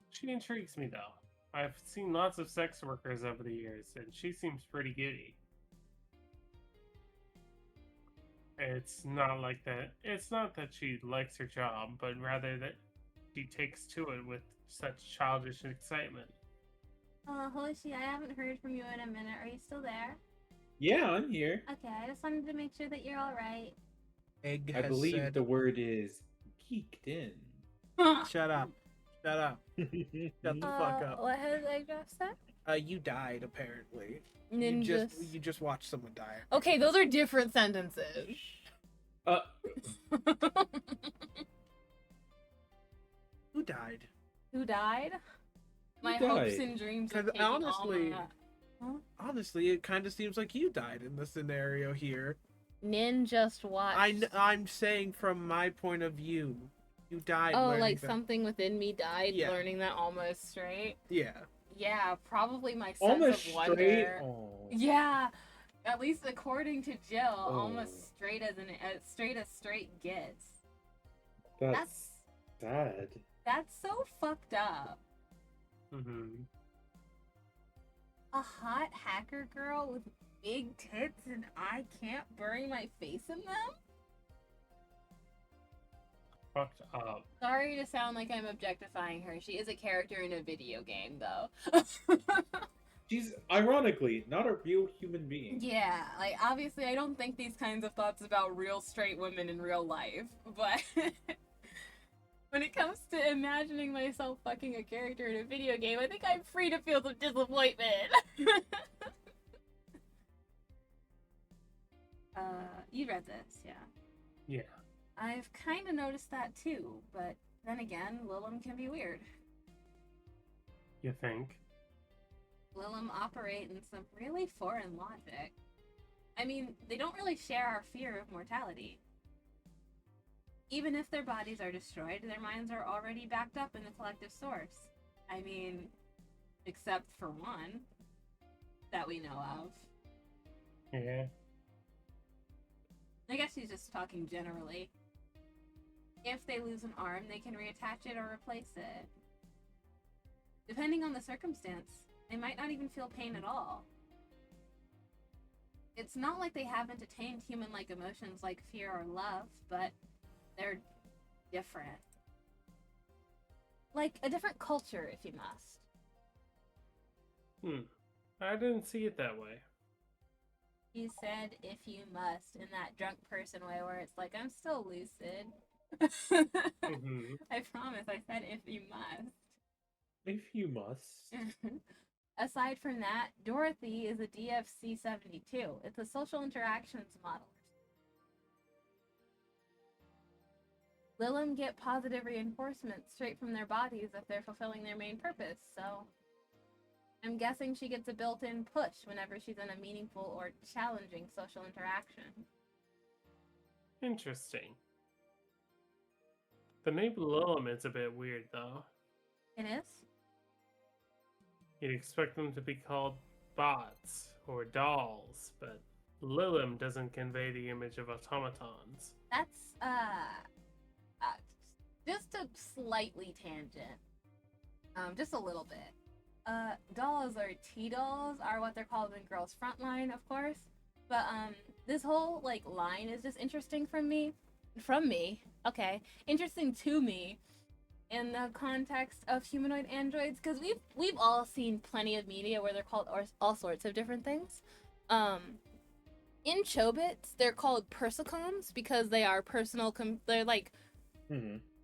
She intrigues me though. I've seen lots of sex workers over the years, and she seems pretty giddy. It's not like that. It's not that she likes her job, but rather that she takes to it with such childish excitement. Hoshi, I haven't heard from you in a minute. Are you still there? Yeah, I'm here. Okay, I just wanted to make sure that you're alright. Egg I has believe said, the word is geeked in. Shut up. Shut up. Shut the fuck up. What has Eggdrop said? You died, apparently. Ninjas. You just watched someone die. Okay, those are different sentences. Who died? Who died? My Who hopes died? and dreams are 'Cause taking honestly- all my... Honestly, it kind of seems like you died in the scenario here. Nin just watched. I'm saying from my point of view, you died. Oh, learning like that. something within me died, Yeah. learning that almost straight. Yeah. Yeah, probably my sense Almost of wonder. straight. Oh. Yeah, at least according to Jill, Oh. almost straight as straight as straight gets. That's sad. That's so fucked up. Mm-hmm. A hot hacker girl with big tits and I can't bury my face in them? Fucked up. Sorry to sound like I'm objectifying her. She is a character in a video game, though. She's ironically not a real human being. Yeah, like, obviously I don't think these kinds of thoughts about real straight women in real life, but when it comes to imagining myself fucking a character in a video game, I think I'm free to feel some disappointment. You read this, yeah. Yeah. I've kind of noticed that too, but then again, Lilim can be weird. You think? Lilim operate in some really foreign logic. I mean, they don't really share our fear of mortality. Even if their bodies are destroyed, their minds are already backed up in the collective source. I mean, except for one that we know of. Yeah. I guess he's just talking generally. If they lose an arm, they can reattach it or replace it. Depending on the circumstance, they might not even feel pain at all. It's not like they haven't attained human-like emotions like fear or love, but they're different. Like a different culture, if you must. I didn't see it that way. You said if you must in that drunk person way where it's like, I'm still lucid. Mm-hmm. I promise, I said if you must. If you must. aside from that, Dorothy is a DFC-72. It's a social interactions model. Lilum get positive reinforcement straight from their bodies if they're fulfilling their main purpose, so I'm guessing she gets a built-in push whenever she's in a meaningful or challenging social interaction. Interesting. The name Lilum is a bit weird, though. It is? You'd expect them to be called bots or dolls, but Lilum doesn't convey the image of automatons. That's, just a slightly tangent. Just a little bit. Dolls or T-dolls are what they're called in Girls Frontline, of course. But, this whole, like, line is just interesting from me. Okay. Interesting to me in the context of humanoid androids, because we've all seen plenty of media where they're called all sorts of different things. In Chobits, they're called persocoms because they are they're like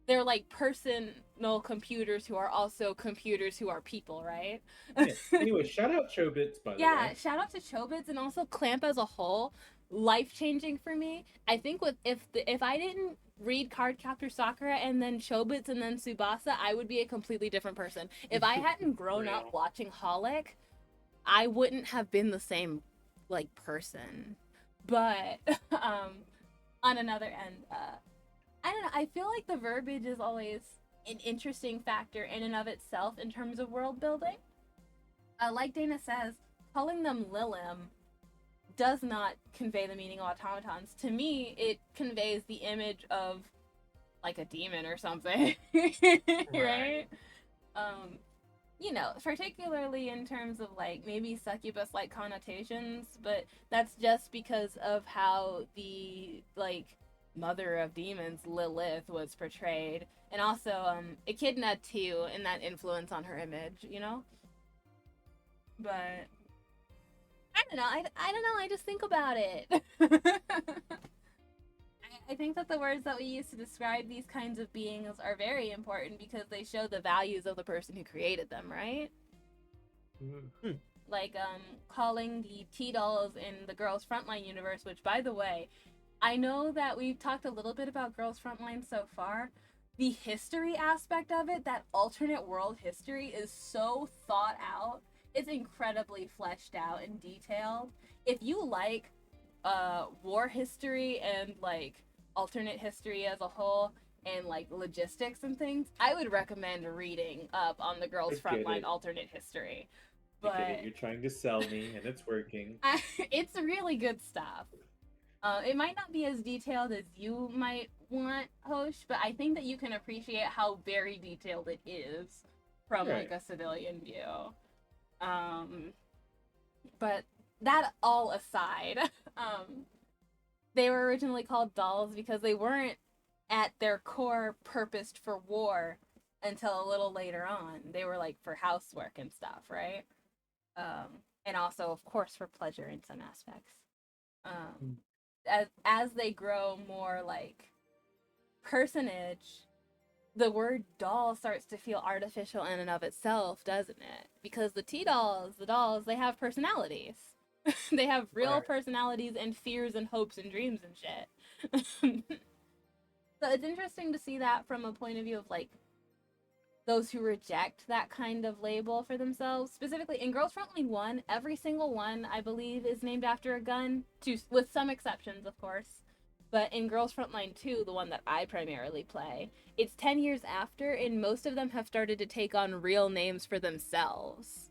they're like personal computers who are also computers who are people, right? Yeah. Anyway, shout out Chobits, by the way. Yeah, shout out to Chobits and also Clamp as a whole. Life changing for me. I think if I didn't read Cardcaptor Sakura and then Chobits and then Tsubasa, I would be a completely different person. If I hadn't grown up watching Holic, I wouldn't have been the same like person. But on another end, I don't know, I feel like the verbiage is always an interesting factor in and of itself in terms of world building. Like Dana says, calling them Lilum does not convey the meaning of automatons. To me, it conveys the image of like a demon or something. Right? You know, particularly in terms of like maybe succubus-like connotations, but that's just because of how the like mother of demons, Lilith, was portrayed, and also Echidna too, and that influence on her image, you know. But I don't know. I don't know. I just think about it. I think that the words that we use to describe these kinds of beings are very important because they show the values of the person who created them, right? Like calling the T-dolls in the Girls Frontline universe, which, by the way, I know that we've talked a little bit about Girls Frontline so far. The history aspect of it, that alternate world history, is so thought out. It's incredibly fleshed out and detailed. If you like war history and like alternate history as a whole and like logistics and things, I would recommend reading up on the Girls Frontline alternate history. But you're trying to sell me and it's working. It's really good stuff. It might not be as detailed as you might want, Hosh, but I think that you can appreciate how very detailed it is from like a civilian view. But that all aside, they were originally called dolls because they weren't at their core purposed for war until a little later on. They were like for housework and stuff, right? And also, of course, for pleasure in some aspects. As they grow more like personage, the word doll starts to feel artificial in and of itself, doesn't it? Because the T-dolls, they have personalities. They have real personalities and fears and hopes and dreams and shit. So it's interesting to see that from a point of view of like those who reject that kind of label for themselves. Specifically in Girls Frontline 1, every single one, I believe, is named after a gun, with some exceptions, of course. But in Girls Frontline 2, the one that I primarily play, it's 10 years after, and most of them have started to take on real names for themselves.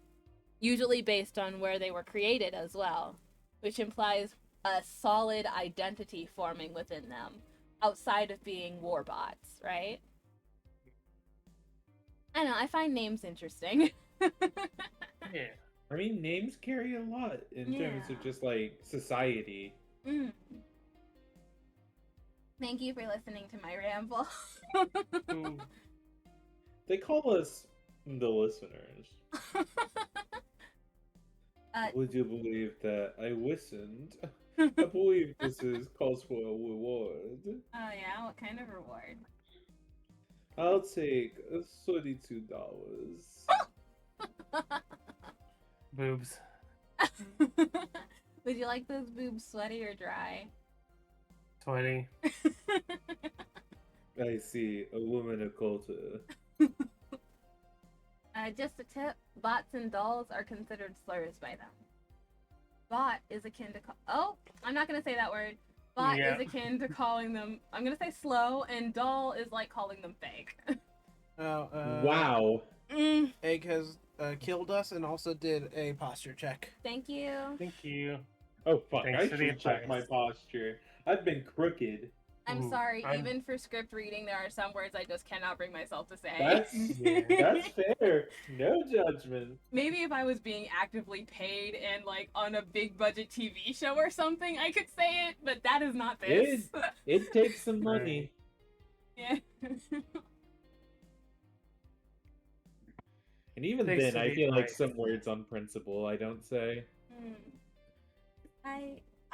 Usually based on where they were created as well, which implies a solid identity forming within them, outside of being warbots, right? I know, I find names interesting. Yeah. I mean, names carry a lot in terms of just like society. Thank you for listening to my ramble. They call us the listeners. Would you believe that I listened? I believe this calls for a reward. Oh yeah, what kind of reward? I'll take $32. Boobs. Would you like those boobs sweaty or dry? 20. I see. A woman occulta. Just a tip, bots and dolls are considered slurs by them. Bot is akin to oh, I'm not gonna say that word. Bot Yeah. is akin to calling them, I'm gonna say slow, and doll is like calling them fake. Oh, Wow. Egg has killed us and also did a posture check. Thank you. Thank you. Oh fuck, Thanks I for the should check my advice. posture. I've been crooked. I'm Ooh, sorry, I'm- even for script reading, there are some words I just cannot bring myself to say. That's fair. No judgment. Maybe if I was being actively paid and like on a big budget TV show or something, I could say it, but that is not this. It takes some money. Yeah. And even Thanks then, for I the feel like advice. some words on principle I don't say.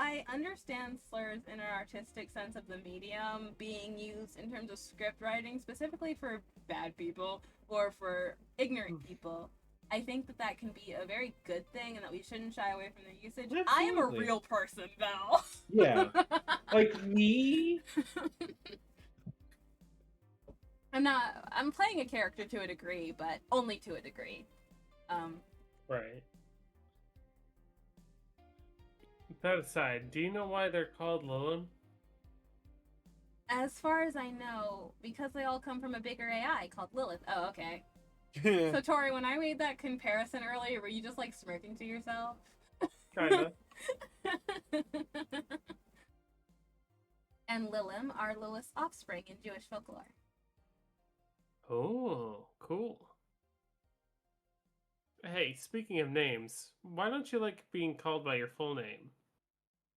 I understand slurs in an artistic sense of the medium being used in terms of script writing, specifically for bad people or for ignorant people. I think that that can be a very good thing and that we shouldn't shy away from their usage. I am a Absolutely. real person, though. Yeah. Like me? I'm playing a character to a degree, but only to a degree. Right. That aside, do you know why they're called Lilum? As far as I know, because they all come from a bigger AI called Lilith. Oh, okay. So Tori, when I made that comparison earlier, were you just like smirking to yourself? Kinda. And Lilim are Lilith's offspring in Jewish folklore. Oh, cool. Hey, speaking of names, why don't you like being called by your full name?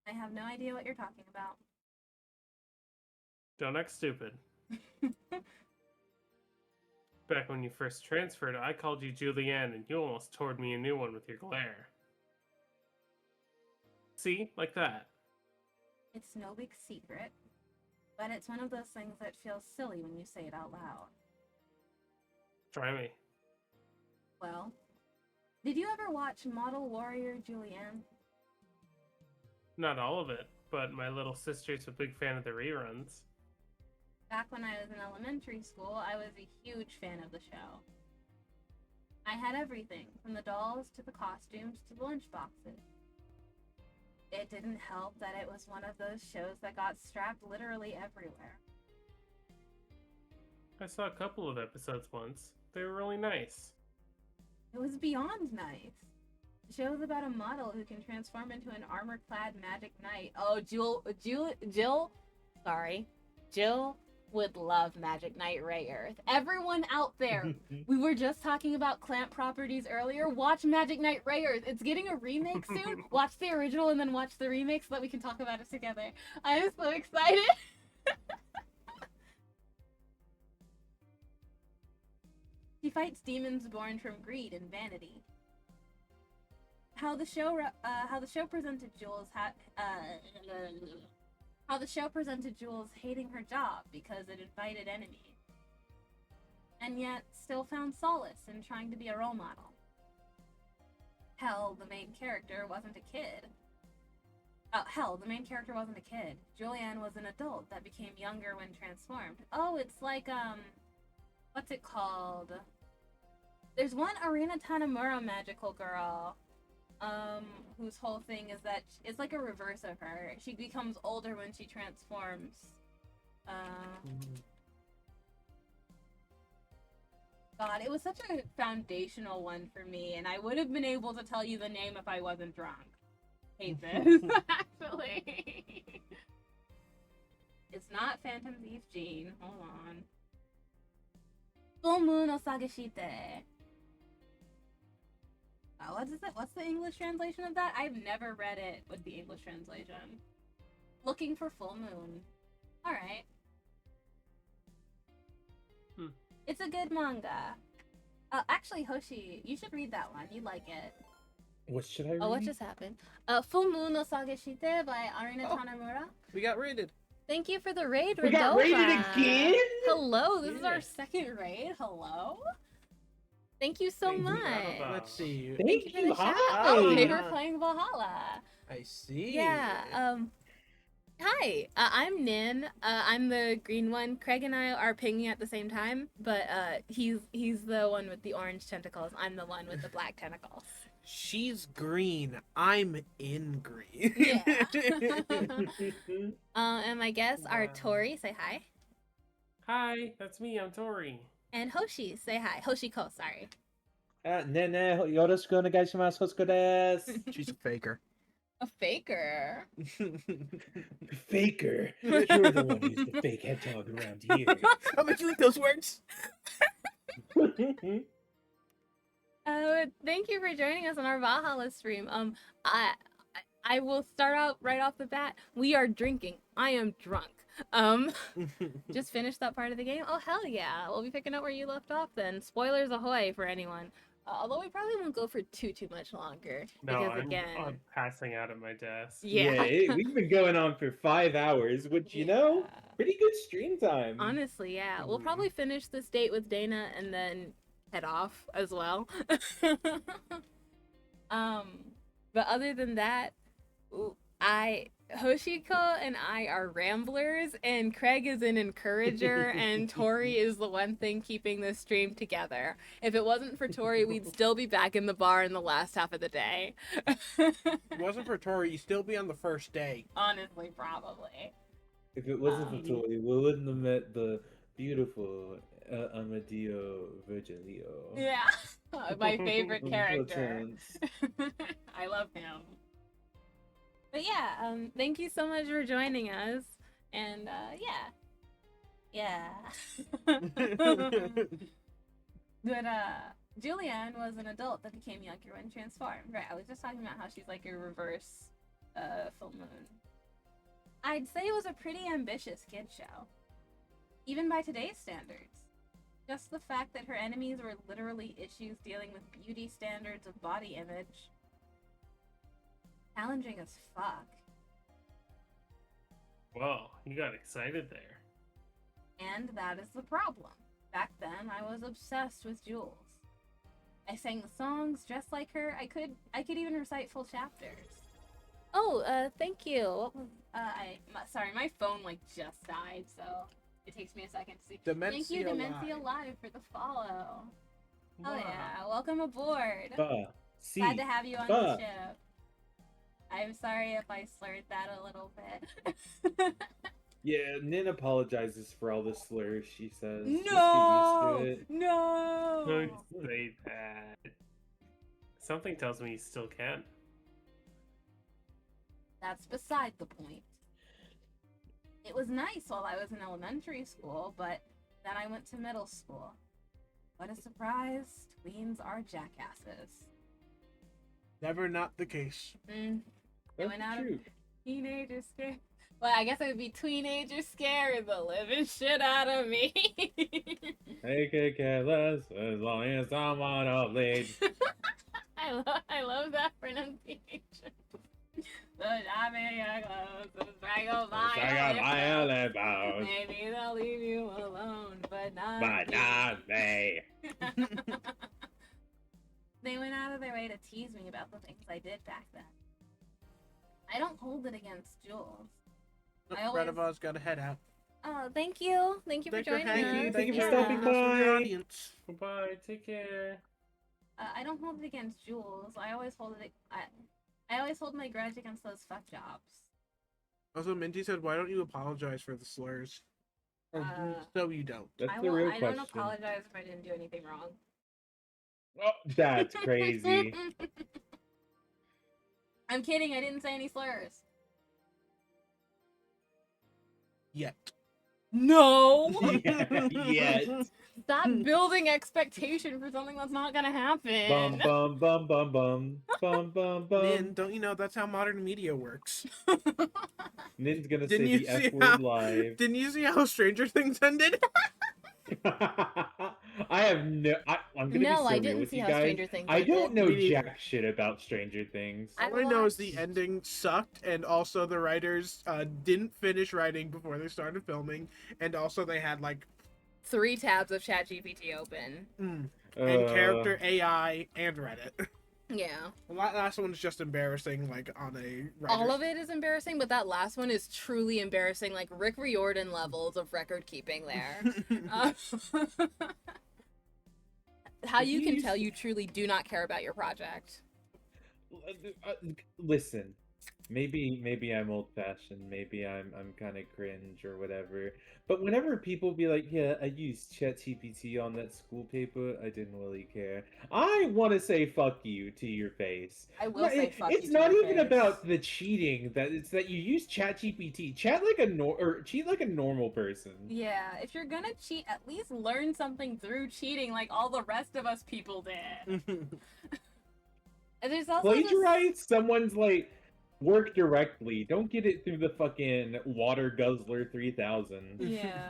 I have no idea what you're talking about. Don't act stupid. Back when you first transferred, I called you Julianne, and you almost tore me a new one with your glare. See? Like that. It's no big secret, but it's one of those things that feels silly when you say it out loud. Try me. Well, did you ever watch Model Warrior Julianne? Not all of it, but my little sister's a big fan of the reruns. Back when I was in elementary school, I was a huge fan of the show. I had everything, from the dolls to the costumes to the lunchboxes. It didn't help that it was one of those shows that got strapped literally everywhere. I saw a couple of episodes once. They were really nice. It was beyond nice. The show is about a model who can transform into an armor-clad magic knight. Oh, Jill would love Magic Knight Ray Earth. Everyone out there, we were just talking about Clamp properties earlier. Watch Magic Knight Ray Earth. It's getting a remake soon. Watch the original and then watch the remake so that we can talk about it together. I am so excited. She fights demons born from greed and vanity. How the show presented Jules hating her job because it invited enemies, and yet still found solace in trying to be a role model. Hell, the main character wasn't a kid. Julianne was an adult that became younger when transformed. Oh, it's like, what's it called? There's one Arina Tanamura magical girl, whose whole thing is that it's like a reverse of her. She becomes older when she transforms. God, it was such a foundational one for me, and I would have been able to tell you the name if I wasn't drunk. Hate this, actually. It's not Phantom Thief Jean. Hold on. Full Moon Osagashite. What is it? What's the English translation of that? I've never read it with the English translation. Looking for Full Moon. Alright. It's a good manga. Actually, Hoshi, you should read that one. You'd like it. What should I read? Oh, what just happened? Full Moon no Sageshite by Arina Tanamura. We got raided. Thank you for the raid, We got Redova. raided again? Hello, this is Yeah. our second raid. Hello. Thank you so Thank you, much. Annabelle. Let's see. Thank you for the shout out. Oh, They yeah. were playing Valhalla. I see. Yeah. Hi. I'm Nin. I'm the green one. Craig and I are pinging at the same time, but he's the one with the orange tentacles. I'm the one with the black tentacles. She's green. I'm in green. Yeah. And my guests are Wow. Tori. Say hi. Hi, that's me. I'm Tori. And Hoshi. Say hi. Hoshiko. Sorry. ねねよろしくお願いします。星子です。 She's a faker. A faker. Faker, you're the one who's the fake hedgehog around here. I'm doing those words. Thank you for joining us on our Valhalla stream. I will start out right off the bat. We are drinking. I am drunk. Just finished that part of the game. Oh hell yeah! We'll be picking up where you left off then. Spoilers ahoy for anyone. Although we probably won't go for too much longer No, because I'm again, passing out at my desk. yeah. We've been going on for 5 hours, which you know, Yeah. pretty good stream time. Honestly, yeah. We'll Mhm. probably finish this date with Dana and then head off as well. But other than that, Hoshiko and I are ramblers, and Craig is an encourager, and Tori is the one thing keeping this stream together. If it wasn't for Tori, we'd still be back in the bar in the last half of the day. If it wasn't for Tori, you'd still be on the first day. Honestly, probably. If it wasn't for Tori, we wouldn't have met the beautiful Amadeo Virgilio. Yeah. My favorite From character. Platons. I love him. But yeah, thank you so much for joining us. And yeah. But Julianne was an adult that became younger when transformed. Right, I was just talking about how she's like a reverse full moon. I'd say it was a pretty ambitious kid show. Even by today's standards. Just the fact that her enemies were literally issues dealing with beauty standards of body image. Challenging as fuck. Whoa, you got excited there. And that is the problem. Back then, I was obsessed with Jules. I sang the songs dressed like her. I could even recite full chapters. Oh, thank you. What was, sorry, my phone like just died, so it takes me a second to see. Thank you, Dementia Live, for the follow. Oh yeah, welcome aboard. Glad to have you on the ship. I'm sorry if I slurred that a little bit. Yeah, Nin apologizes for all the slurs she says. Just get No! used to it. No! Don't say that. Something tells me you still can. That's beside the point. It was nice while I was in elementary school, but then I went to middle school. What a surprise, tweens are jackasses. Never not the case. I went out true. of teenager scare. Well, I guess it would be teenager scaring the living shit out of me. They could care less as long as someone of late. I love that pronunciation. The shopping clothes, the strangle violent bones. Maybe they'll leave you alone, but not me. They went out of their way to tease me about the things I did back then. I don't hold it against Jules. I always... Redava's got to head out. Oh, thank you. Thank you for joining us. Thank you for Yeah. stopping by. Goodbye, take care. I don't hold it against Jules. I always hold it. I always hold my grudge against those fuck jobs. Also, Minty said, "Why don't you apologize for the slurs?" Or so you don't. That's I the real don't question. apologize if I didn't do anything wrong. Oh, that's crazy. I'm kidding. I didn't say any slurs. Yet. No. Yet. Stop building expectation for something that's not gonna happen. Bum bum bum bum bum bum bum bum. Nin, don't you know that's how modern media works? Nin's gonna Didn't say you the see F word how- live. Didn't you see how Stranger Things ended? I have no. I'm gonna be so I real didn't with see you how guys. Stranger Things I don't ended. know Me neither. jack shit about Stranger Things. I All I know is watched- the ending sucked, and also the writers didn't finish writing before they started filming, and also they had like 3 tabs of ChatGPT open. And Uh, character AI and Reddit. Yeah. The last one's just embarrassing, like on a writer's... All of it is embarrassing, but that last one is truly embarrassing, like Rick Riordan levels of record keeping there. How you can tell you truly do not care about your project. Listen, maybe I'm old fashioned, maybe I'm kind of cringe or whatever. But whenever people be like, "Yeah, I used ChatGPT on that school paper," I didn't really care. I want to say "fuck you" to your face. I will say fuck it's you to not your even face. about the cheating. That it's that you use ChatGPT. Chat like a or cheat like a normal person. Yeah, if you're gonna cheat, at least learn something through cheating, like all the rest of us people did. And there's also Plagiarize someone's like work directly. Don't get it through the fucking Water Guzzler 3000. Yeah.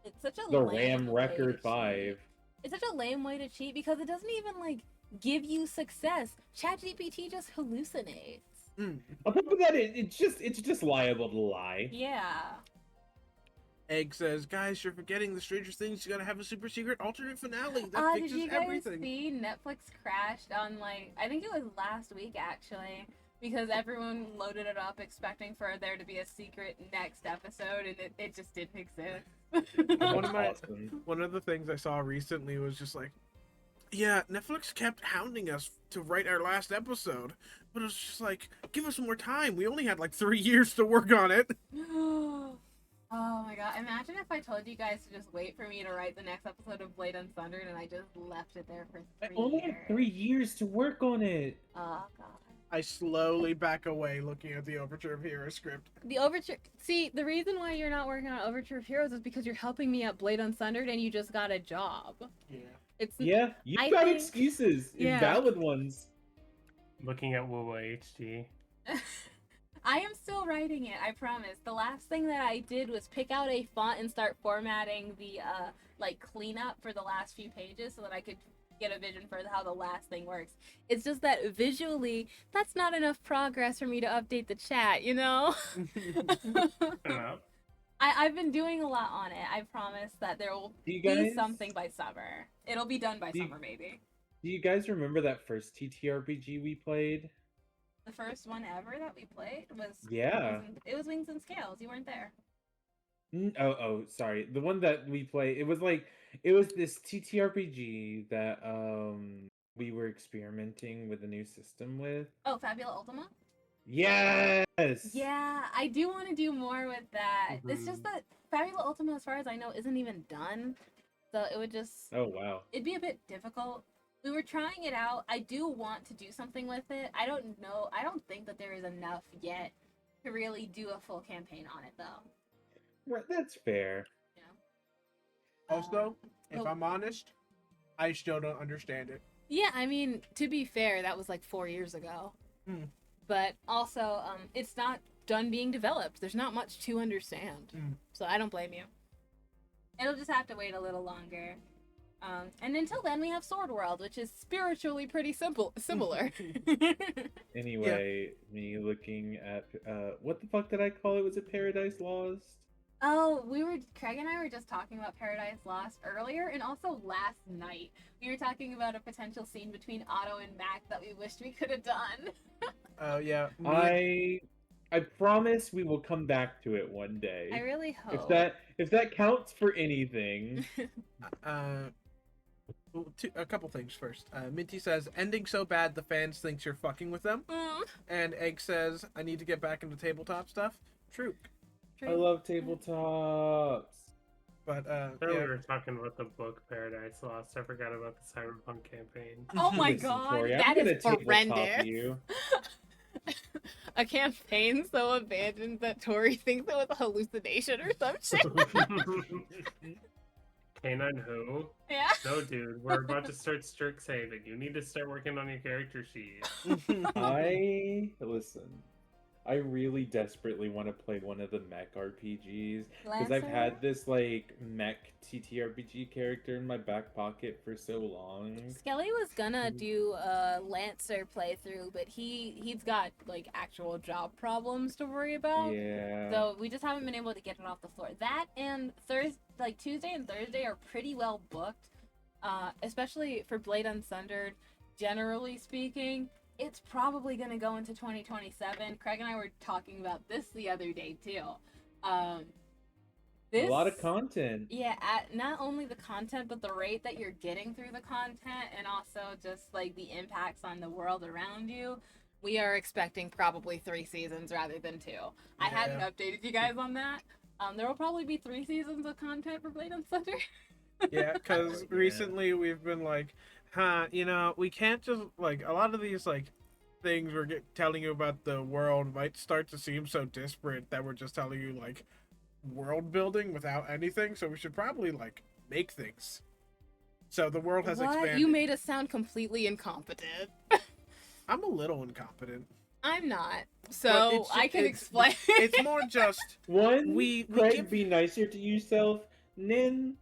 It's such a The lame RAM way Record to 5. cheat. It's such a lame way to cheat because it doesn't even like give you success. ChatGPT just hallucinates. On top of that, it's just liable to lie. Yeah. Egg says, "Guys, you're forgetting the Stranger Things. You gotta have a super secret alternate finale that Did fixes you guys everything." see Netflix crashed on like I think it was last week actually because everyone loaded it up expecting for there to be a secret next episode and it just didn't exist. One of the things I saw recently was just like, yeah, Netflix kept hounding us to write our last episode, but it was just like, give us more time. We only had like 3 years to work on it. Oh my god, imagine if I told you guys to just wait for me to write the next episode of Blade Unsundered and I just left it there for 3 I only years. had 3 years to work on it. Oh god. I slowly back away looking at the Overture of Heroes script. The Overture... See, the reason why you're not working on Overture of Heroes is because you're helping me at Blade Unsundered and you just got a job. Yeah. It's... Yeah, you I got think- excuses. yeah. Valid ones. Looking at WoWa HD. I am still writing it, I promise. The last thing that I did was pick out a font and start formatting the like cleanup for the last few pages so that I could get a vision for how the last thing works. It's just that visually, that's not enough progress for me to update the chat, you know? I've been doing a lot on it. I promise that there will be something by summer. It'll be done by summer, maybe. Do you guys remember that first TTRPG we played? The first one ever that we played was it was Wings and Scales. You weren't there. Oh, sorry. The one that we played, it was this TTRPG that we were experimenting with a new system with. Oh, Fabula Ultima? Yes. Yeah, I do want to do more with that. It's just that Fabula Ultima, as far as I know, isn't even done. So it would just Oh wow. It'd be a bit difficult. We were trying it out. I do want to do something with it. I don't know. I don't think that there is enough yet to really do a full campaign on it, though. Right, that's fair. Yeah. Also, if I'm honest, I still don't understand it. Yeah, I mean, to be fair, that was like 4 years ago. But also, it's not done being developed. There's not much to understand. So I don't blame you. It'll just have to wait a little longer. And until then, we have Sword World, which is spiritually pretty similar. Anyway, me looking at what the fuck did I call it? Was it Paradise Lost? Oh, Craig and I were just talking about Paradise Lost earlier, and also last night. We were talking about a potential scene between Otto and Mac that we wished we could have done. Oh, yeah. I promise we will come back to it one day. I really hope. If that counts for anything. A couple things first. Minty says, ending so bad the fans thinks you're fucking with them. And Egg says, I need to get back into tabletop stuff. True. I love tabletops. But, We were talking about the book Paradise Lost. I forgot about the Cyberpunk campaign. Oh my Listen, god, Tori, that I'm is gonna tabletop horrendous. you. A campaign so abandoned that Tori thinks it was a hallucination or some shit. Canine who? Yeah. No, dude, we're about to start Strixhaven. You need to start working on your character sheet. Listen. I really desperately want to play one of the mech RPGs because I've Lancer? had this like mech TTRPG character in my back pocket for so long. Skelly was gonna do a Lancer playthrough, but he's got like actual job problems to worry about. Yeah. So we just haven't been able to get it off the floor. That and Tuesday and Thursday are pretty well booked, especially for Blade Unsundered. Generally speaking, it's probably gonna go into 2027. Craig and I were talking about this the other day too. A lot of content. Yeah, not only the content, but the rate that you're getting through the content, and also just like the impacts on the world around you. We are expecting probably 3 seasons rather than 2. I hadn't updated you guys on that. There will probably be 3 seasons of content for Blade and Thunder. Yeah, because recently we've been like, we can't just, like, a lot of these, like, things we're telling you about the world might start to seem so disparate that we're just telling you, like, world building without anything, so we should probably, like, make things. So the world has expanded. You made us sound completely incompetent. I'm a little incompetent. I'm not. So I can explain. It's more just Craig, be nicer to yourself. Nin,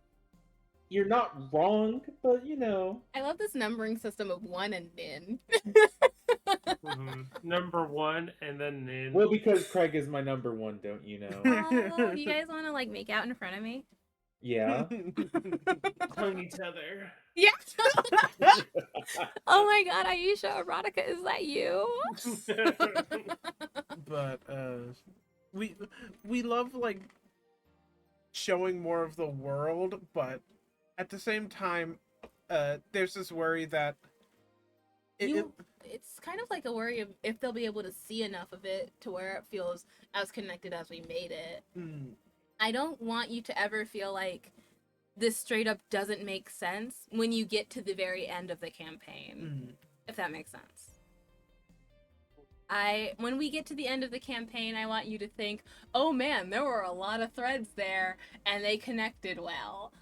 you're not wrong, but you know. I love this numbering system of 1 and Nin. Number 1 and then Nin. Well, because Craig is my number 1, don't you know? Oh, you guys want to like make out in front of me? Yeah. Tongue each other. Yeah. Oh my god, Aisha Erotica, is that you? But we love like showing more of the world, but at the same time, there's this worry that it's kind of like a worry of if they'll be able to see enough of it to where it feels as connected as we made it. I don't want you to ever feel like this straight up doesn't make sense when you get to the very end of the campaign. If that makes sense. When we get to the end of the campaign, I want you to think, oh man, there were a lot of threads there and they connected well.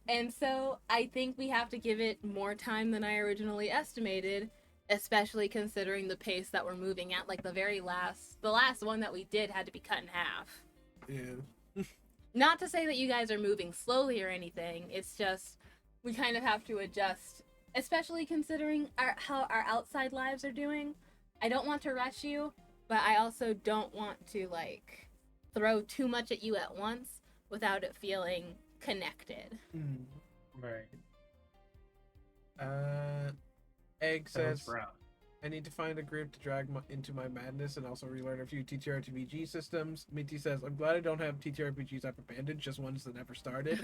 And so I think we have to give it more time than I originally estimated, especially considering the pace that we're moving at. Like the last one that we did had to be cut in half. Yeah. Not to say that you guys are moving slowly or anything. It's just we kind of have to adjust, especially considering how our outside lives are doing. I don't want to rush you, but I also don't want to like throw too much at you at once without it feeling connected. Right. Egg says, rough. I need to find a group to drag into my madness and also relearn a few TTRPG systems. Minty says, I'm glad I don't have TTRPGs I've abandoned, just ones that never started.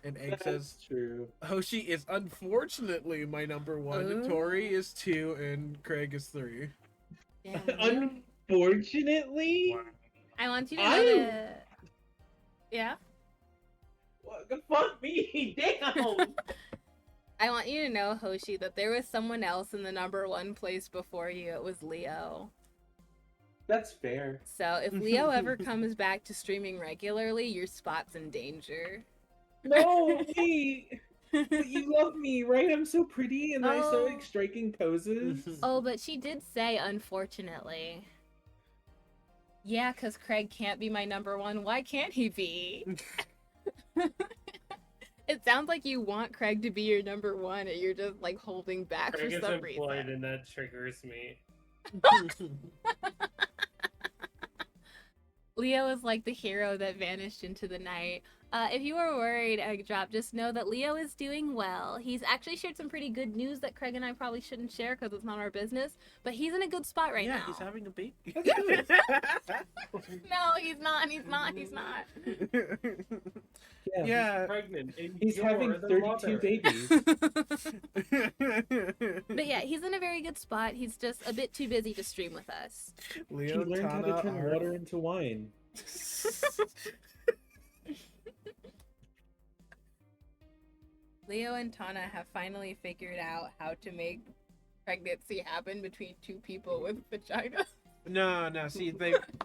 And Egg says, true. Hoshi is unfortunately my number 1. Ooh. Tori is 2 and Craig is 3. Damn, Unfortunately? Wow. I want you to know that... Yeah? What the fuck me? Damn! I want you to know, Hoshi, that there was someone else in the number 1 place before you. It was Leo. That's fair. So if Leo ever comes back to streaming regularly, your spot's in danger. No, wait! But you love me, right? I'm so pretty and I Oh. like striking poses. Oh, but she did say, unfortunately. Yeah, because Craig can't be my number 1. Why can't he be? It sounds like you want Craig to be your number 1 and you're just like holding back Craig for is some employed reason. and that triggers me. Leo is like the hero that vanished into the night. If you were worried, Egg Drop, just know that Leo is doing well. He's actually shared some pretty good news that Craig and I probably shouldn't share because it's not our business, but he's in a good spot right now. Yeah, he's having a baby. No, he's not. He's not. He's not. Yeah. Pregnant. And He's you're having the 32 mother. babies. But yeah, he's in a very good spot. He's just a bit too busy to stream with us. He Leo learned how to turn water into wine. Leo and Tana have finally figured out how to make pregnancy happen between 2 people with vagina. No, see,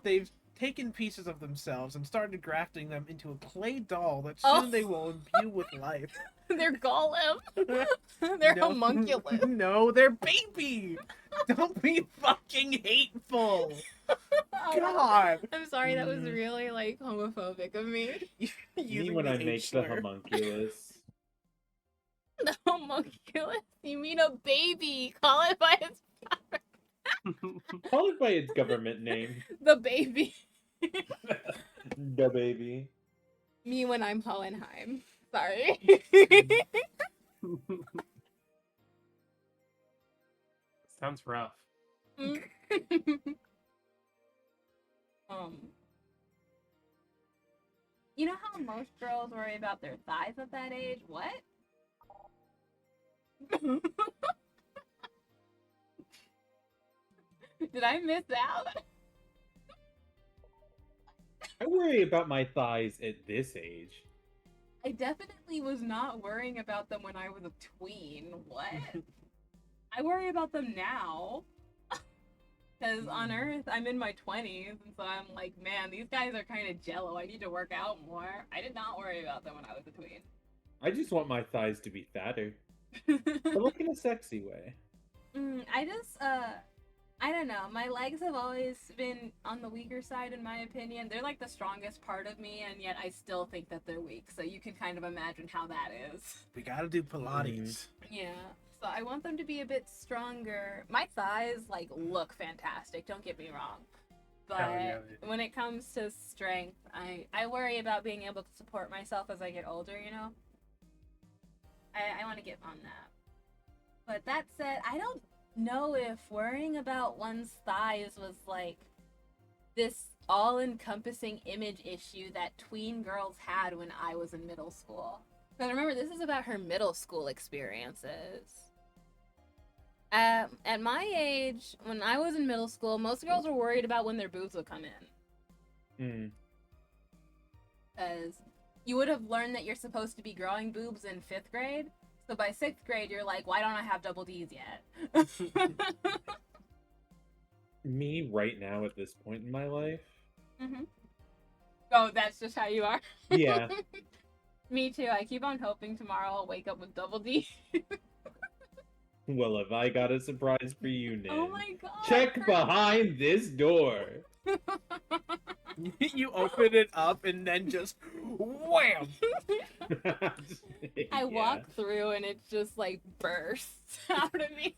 they've taken pieces of themselves and started grafting them into a clay doll that Oh. soon they will imbue with life. They're golem. They're No. homunculus. No, they're baby. Don't be fucking hateful. God. I'm sorry, that was Mm. really like homophobic of me. Me Using when the I H make the slur. homunculus. The homunculus? You mean a baby? Call it by its Call it by its government name. the baby. The baby. Me when I'm Hohenheim. Sorry. Sounds rough. um. You know how most girls worry about their thighs at that age? What? Did I miss out? I worry about my thighs at this age. I definitely was not worrying about them when I was a tween. What? I worry about them now. Because on Earth, I'm in my 20s, and so I'm like, man, these guys are kind of jello. I need to work out more. I did not worry about them when I was a tween. I just want my thighs to be fatter. But look in a sexy way. I don't know. My legs have always been on the weaker side, in my opinion. They're like the strongest part of me, and yet I still think that they're weak. So you can kind of imagine how that is. We gotta do Pilates. Yeah. So I want them to be a bit stronger. My thighs like look fantastic. Don't get me wrong. But Hell yeah, they when it comes to strength, I worry about being able to support myself as I get older. You know. I want to get on that. But that said, I don't know if worrying about one's thighs was like this all-encompassing image issue that tween girls had when I was in middle school. Because remember, this is about her middle school experiences. At my age, when I was in middle school, most girls were worried about when their boobs would come in. Because you would have learned that you're supposed to be growing boobs in 5th grade. So by 6th grade, you're like, why don't I have double D's yet? Me right now at this point in my life? Mm-hmm. Oh, that's just how you are? Yeah. Me too. I keep on hoping tomorrow I'll wake up with double D. Well, have I got a surprise for you, Nin? Oh my god. Check behind this door. You open it up and then just wham! I Yeah. walk through and it just like bursts out of me.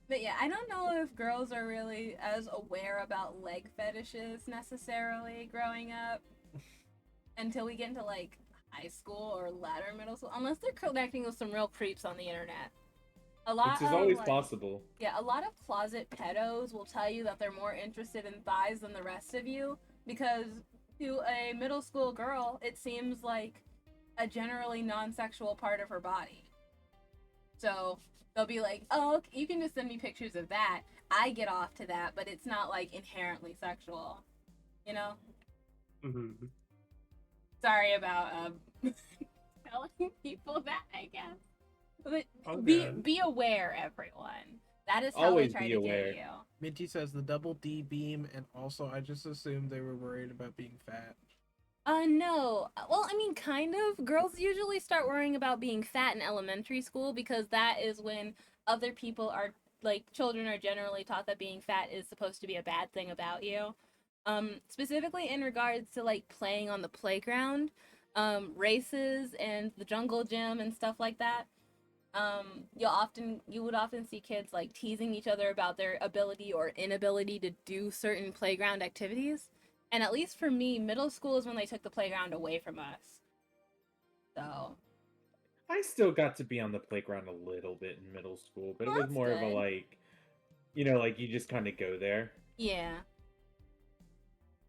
But yeah, I don't know if girls are really as aware about leg fetishes necessarily growing up until we get into like high school or latter middle school, unless they're connecting with some real creeps on the internet. Which is always possible. Yeah, a lot of closet pedos will tell you that they're more interested in thighs than the rest of you because to a middle school girl, it seems like a generally non-sexual part of her body. So they'll be like, oh, okay, you can just send me pictures of that. I get off to that, but it's not like inherently sexual, you know? Mm-hmm. Sorry about telling people that, I guess. But Oh, be good. be aware, everyone. That is how Always they try be to aware. get you. Minty says the double D beam, and also I just assumed they were worried about being fat. No. Well, I mean, kind of. Girls usually start worrying about being fat in elementary school because that is when other people are, like, children are generally taught that being fat is supposed to be a bad thing about you. Specifically in regards to, like, playing on the playground, races and the jungle gym and stuff like that. You would often see kids, like, teasing each other about their ability or inability to do certain playground activities. And at least for me, middle school is when they took the playground away from us. So. I still got to be on the playground a little bit in middle school, but Well, it was that's more of a good. like, like you just kind of go there. Yeah.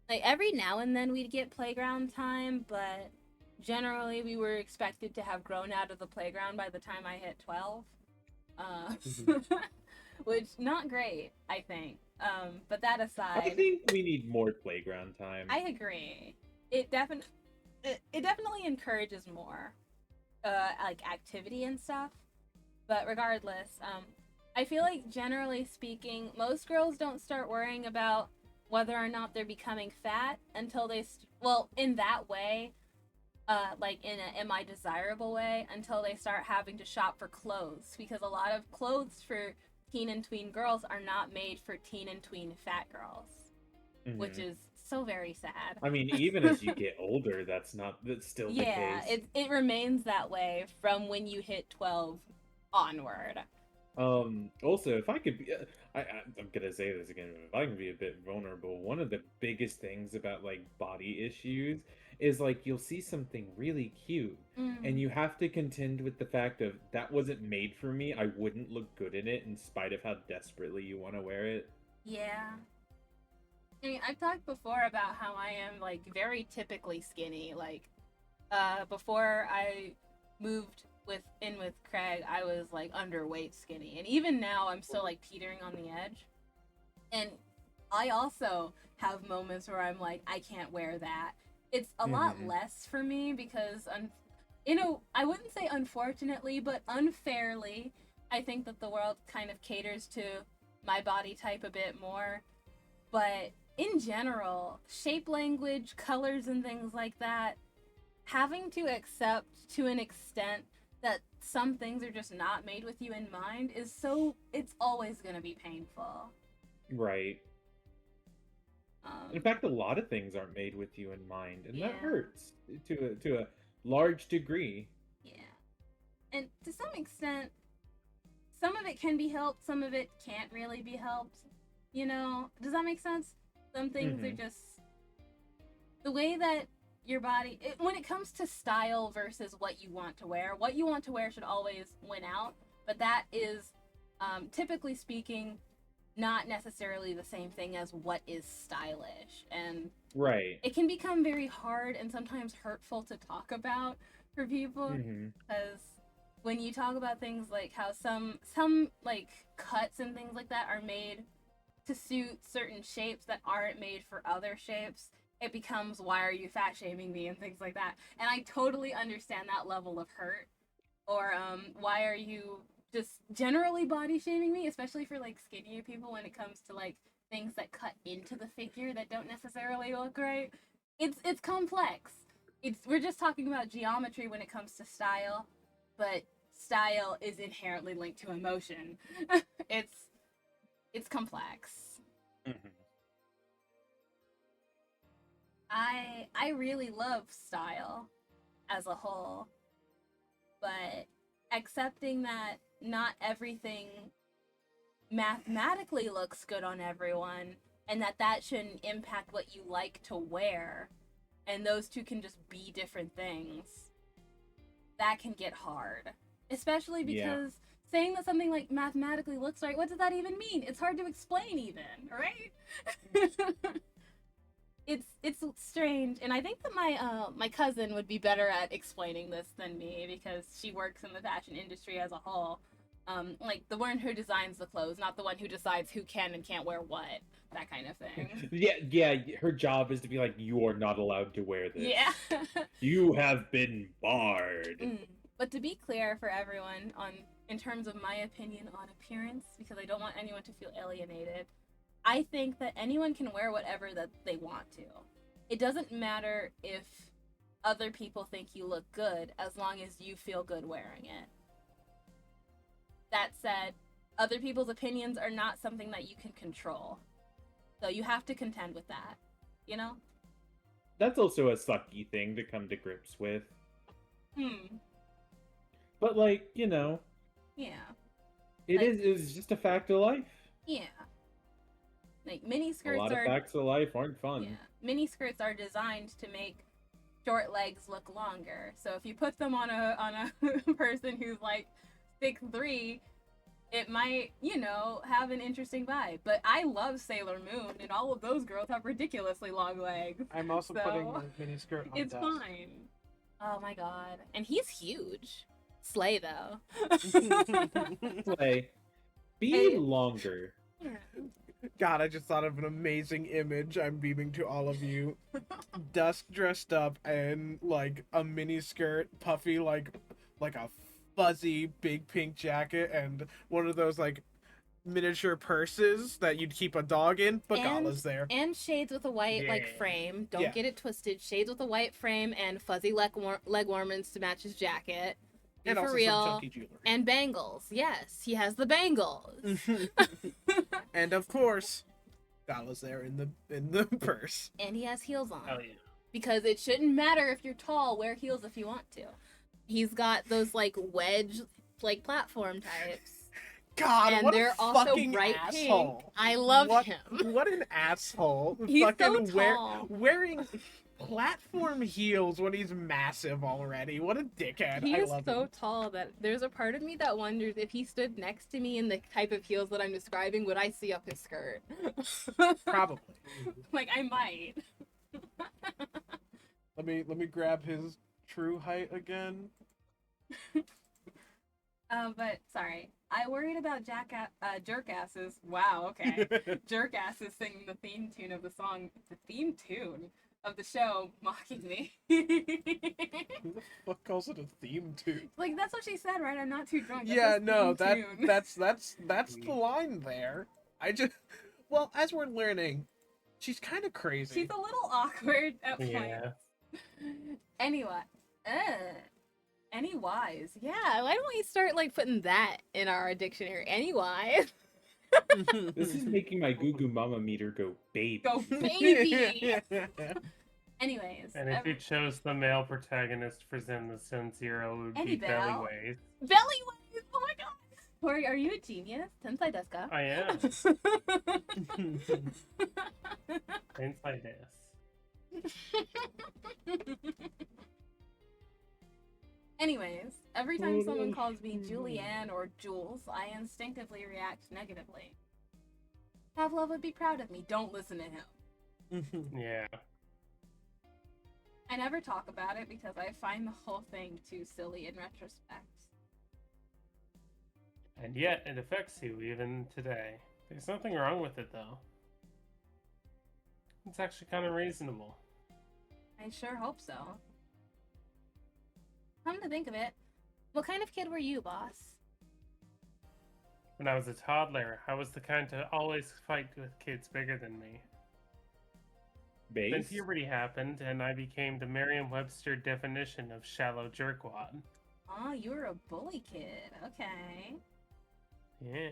Like, every now and then we'd get playground time, but generally we were expected to have grown out of the playground by the time I hit 12. Which, not great, I think. But that aside... I think we need more playground time. I agree. It definitely encourages more, like, activity and stuff. But regardless, I feel like generally speaking, most girls don't start worrying about whether or not they're becoming fat until well, in that way, like in a am I desirable way, until they start having to shop for clothes, because a lot of clothes for teen and tween girls are not made for teen and tween fat girls, which Mhm. is so very sad. I mean, even as you get older, that's still the Yeah, case. it remains that way from when you hit 12 onward. Also, if I could be, I'm gonna say this again, but if I can be a bit vulnerable, one of the biggest things about like body issues is like you'll see something really cute, and Mm, you have to contend with the fact of that wasn't made for me. I wouldn't look good in it, in spite of how desperately you want to wear it. yeah. I mean, I've talked before about how I am like very typically skinny. Like, before I moved with Craig, I was like underweight skinny, and even now I'm still like teetering on the edge. And I also have moments where I'm like, I can't wear that. It's a lot Hmm. less for me because, I wouldn't say unfortunately, but unfairly, I think that the world kind of caters to my body type a bit more. But in general, shape language, colors, and things like that, having to accept to an extent that some things are just not made with you in mind it's always going to be painful. Right. In Um, fact, a lot of things aren't made with you in mind, and that yeah, hurts to a large degree. yeah. And to some extent, some of it can be helped, some of it can't really be helped. Does that make sense? Some things are Hmm. just the way that your body, when it comes to style versus what you want to wear should always win out. But that is, typically speaking, not necessarily the same thing as what is stylish. And Right. it can become very hard and sometimes hurtful to talk about for people, Hmm. because when you talk about things like how some like cuts and things like that are made to suit certain shapes that aren't made for other shapes, it becomes why are you fat shaming me and things like that. And I totally understand that level of hurt. Or why are you just generally body shaming me, especially for like skinnier people when it comes to like things that cut into the figure that don't necessarily look right. It's complex. We're just talking about geometry when it comes to style, but style is inherently linked to emotion. it's it's complex. Hmm. I really love style as a whole, but accepting that not everything mathematically looks good on everyone, and that shouldn't impact what you like to wear, and those two can just be different things, that can get hard, especially Yeah. because saying that something like mathematically looks right, what does that even mean? It's hard to explain even, right? It's strange, and I think that my cousin would be better at explaining this than me because she works in the fashion industry as a whole. Like the one who designs the clothes, not the one who decides who can and can't wear what, that kind of thing. Yeah, yeah, her job is to be like, you are not allowed to wear Yeah. this. You have been barred. Mm. But to be clear for everyone on in terms of my opinion on appearance, because I don't want anyone to feel alienated, I think that anyone can wear whatever that they want to. It doesn't matter if other people think you look good as long as you feel good wearing it. That said, other people's opinions are not something that you can control. So you have to contend with that, you know? That's also a sucky thing to come to grips with. Hmm. But like, Yeah. it Like, is just a fact of life. yeah. Like mini A skirts lot of are facts of life aren't yeah. fun. Mini skirts are designed to make short legs look longer. So if you put them on a person who's like 6'3", it might, have an interesting vibe. But I love Sailor Moon, and all of those girls have ridiculously long legs. I'm also putting So my mini skirt on it's desk. fine. Oh my god. And he's huge. Slay though. Play. Be And- longer. yeah. God, I just thought of an amazing image I'm beaming to all of you. Dusk dressed up in like a mini skirt, puffy like a fuzzy big pink jacket, and one of those like miniature purses that you'd keep a dog in, but Gala's there. And shades with a white like Yeah. frame. Don't Yeah. get it twisted. Shades with a white frame and fuzzy leg warmers to match his jacket. Be And for also real. some chunky jewelry. And bangles. Yes, he has the bangles. And of course, Gala's there in the purse. And he has heels on. Oh yeah. Because it shouldn't matter if you're tall, wear heels if you want to. He's got those like wedge like platform types. God, And what they're a also fucking bright asshole. pink. I love What- him. What an asshole. He's so fucking tall. wearing platform heels when he's massive already. What a dickhead. He I is love so him. tall that there's a part of me that wonders if he stood next to me in the type of heels that I'm describing, would I see up his skirt? Probably. Like, I might. Let me grab his true height again. But sorry, I worried about jerkasses. Wow, okay. Jerkasses singing the theme tune of the song, the theme tune of the show, mocking me. Who the fuck calls it a theme tune? Like, that's what she said, right? I'm not too drunk. That's Yeah, his no, theme tune. that's the line there. Well, as we're learning, she's kind of crazy. She's a little awkward at points. Yeah. Anyway, anyways, Yeah, why don't we start like putting that in our dictionary? Anyway. This is making my Goo Goo Mama meter go baby. go. Baby. Anyways, And if you chose the male protagonist for Zen the Sun Zero, it would Any be Belly bell? Ways. Belly waves! Oh my god! Tori, are you a genius? Tensai desu ka? I am. Inside this. Anyways, every time someone calls me Julianne or Jules, I instinctively react negatively. Pavlov would be proud of me. Don't listen to him. Yeah. I never talk about it because I find the whole thing too silly in retrospect. And yet, it affects you even today. There's nothing wrong with it, though. It's actually kind of reasonable. I sure hope so. Come to think of it, what kind of kid were you, boss? When I was a toddler, I was the kind to always fight with kids bigger than me. Then Base? puberty happened, and I became the Merriam-Webster definition of shallow jerkwad. Oh, you were a bully kid. Okay. Yeah.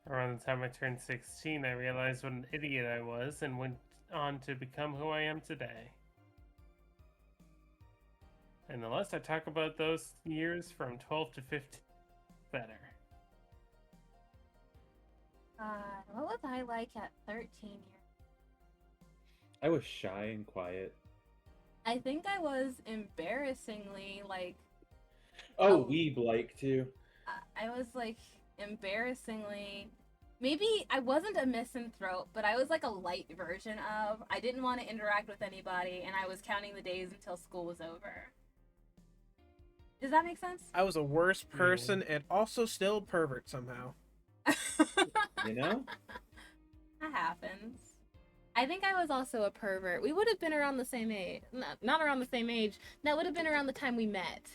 Around the time I turned 16, I realized what an idiot I was and went on to become who I am today. And the less I talk about those years from 12 to 15, better. What was I like at 13 years? I was shy and quiet. I think I was embarrassingly, like, Oh, Oh. weeb like too. I was, like, embarrassingly... Maybe I wasn't a misanthrope, but I was, like, a light version of... I didn't want to interact with anybody, and I was counting the days until school was over. Does that make sense? I was a worse person and also still a pervert somehow. You know? That happens. I think I was also a pervert. We would have been around the same age. Not around the same age. That would have been around the time we met.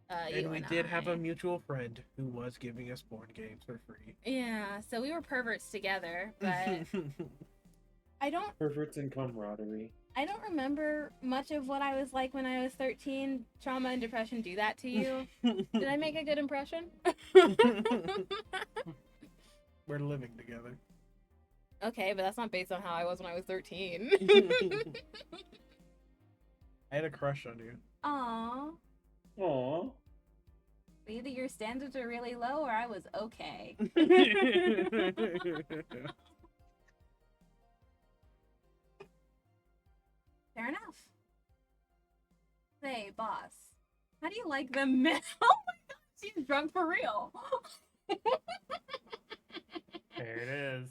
And you we and did have I. a mutual friend who was giving us board games for free. Yeah, so we were perverts together, but I don't Perverts and camaraderie. remember much of what I was like when I was 13. Trauma and depression do that to you. Did I make a good impression? We're living together. Okay, but that's not based on how I was when I was 13. I had a crush on you. Aww. Aww. Either your standards are really low or I was okay. Fair enough. Say, boss, how do you like them men? Oh my god, she's drunk for real. There it is.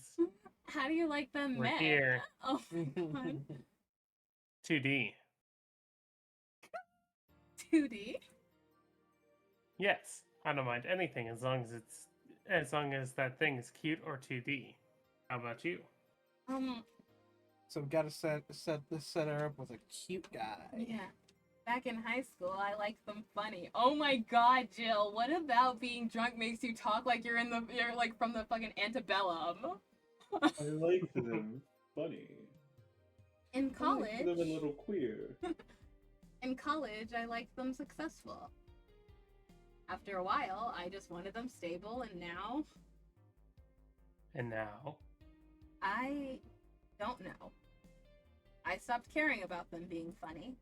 How do you like them We're men? here. Oh my god. 2D. 2D? Yes, I don't mind anything as long as that thing is cute or 2D. How about you? So we gotta set her up with a cute guy. Yeah. Back in high school, I liked them funny. Oh my god, Jill, what about being drunk makes you talk like you're like from the fucking antebellum? I like them funny. In I like them a college, little queer. I liked them successful. After a while, I just wanted them stable, and now And now, I don't know. I stopped caring about them being funny.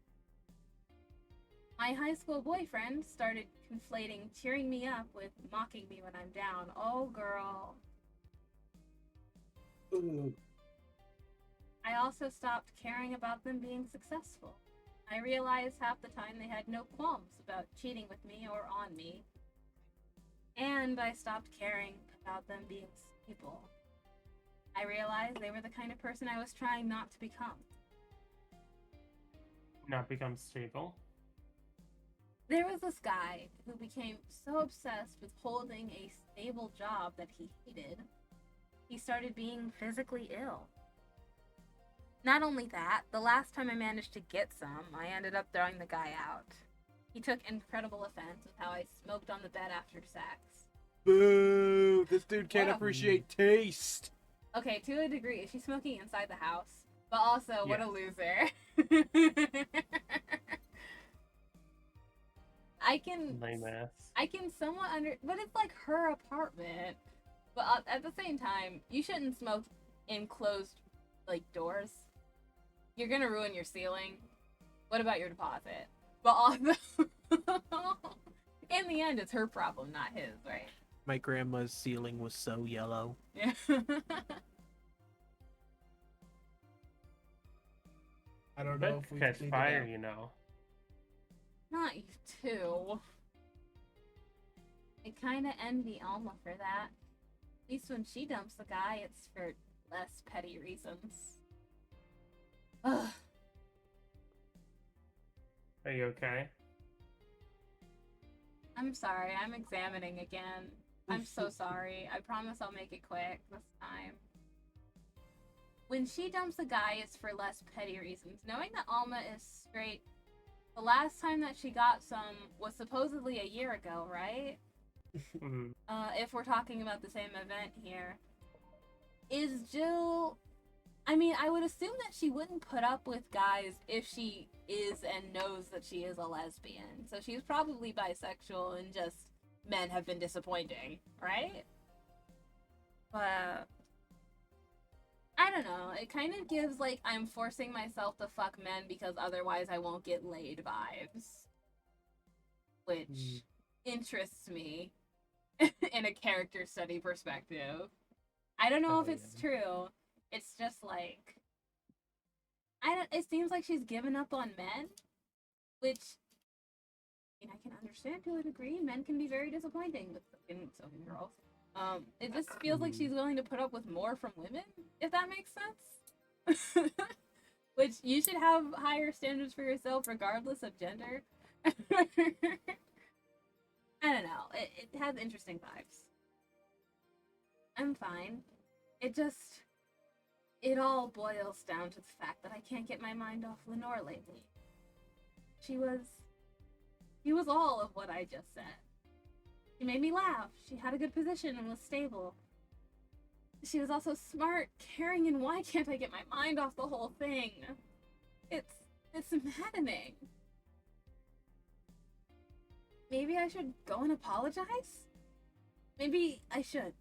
My high school boyfriend started conflating cheering me up with mocking me when I'm down. Oh, girl. Ooh. I also stopped caring about them being successful. I realized half the time they had no qualms about cheating with me or on me. And I stopped caring about them being stable. I realized they were the kind of person I was trying not to become. not become stable. There was this guy who became so obsessed with holding a stable job that he hated, he started being physically ill. Not only that, the last time I managed to get some, I ended up throwing the guy out. He took incredible offense with how I smoked on the bed after sex. Boo! This dude can't What a- appreciate taste. Okay, to a degree, she's smoking inside the house, but also, what a Yes. loser. I can Lame ass. I can somewhat but it's like her apartment. But at the same time, you shouldn't smoke in closed like doors. You're gonna ruin your ceiling. What about your deposit? But also, in the end, it's her problem, not his, right? My grandma's ceiling was so yellow. Yeah. I don't Bed know if we catch need to fire, know. you know. Not you too. I kind of envy Alma for that. At least when she dumps the guy, it's for less petty reasons. Ugh. Are you okay? I'm sorry, I'm examining again. I'm so sorry. I promise I'll make it quick this time. When she dumps a guy, it's for less petty reasons. Knowing that Alma is straight, the last time that she got some was supposedly a year ago, right? Mhm. If we're talking about the same event here. Is Jill... I mean, I would assume that she wouldn't put up with guys if she is and knows that she is a lesbian. So she's probably bisexual and just men have been disappointing, right? But I don't know. It kind of gives like I'm forcing myself to fuck men because otherwise I won't get laid vibes. Which interests me in a character study perspective. I don't know Oh, if it's yeah. true. It's just like it seems like she's given up on men, which I mean I can understand to a degree. Men can be very disappointing with so many girls. It just feels like she's willing to put up with more from women, if that makes sense. Which you should have higher standards for yourself regardless of gender. I don't know. It has interesting vibes. I'm fine. It all boils down to the fact that I can't get my mind off Lenore lately. She was all of what I just said. She made me laugh. She had a good position and was stable. She was also smart, caring, and why can't I get my mind off the whole thing? It's maddening. Maybe I should go and apologize? Maybe I should.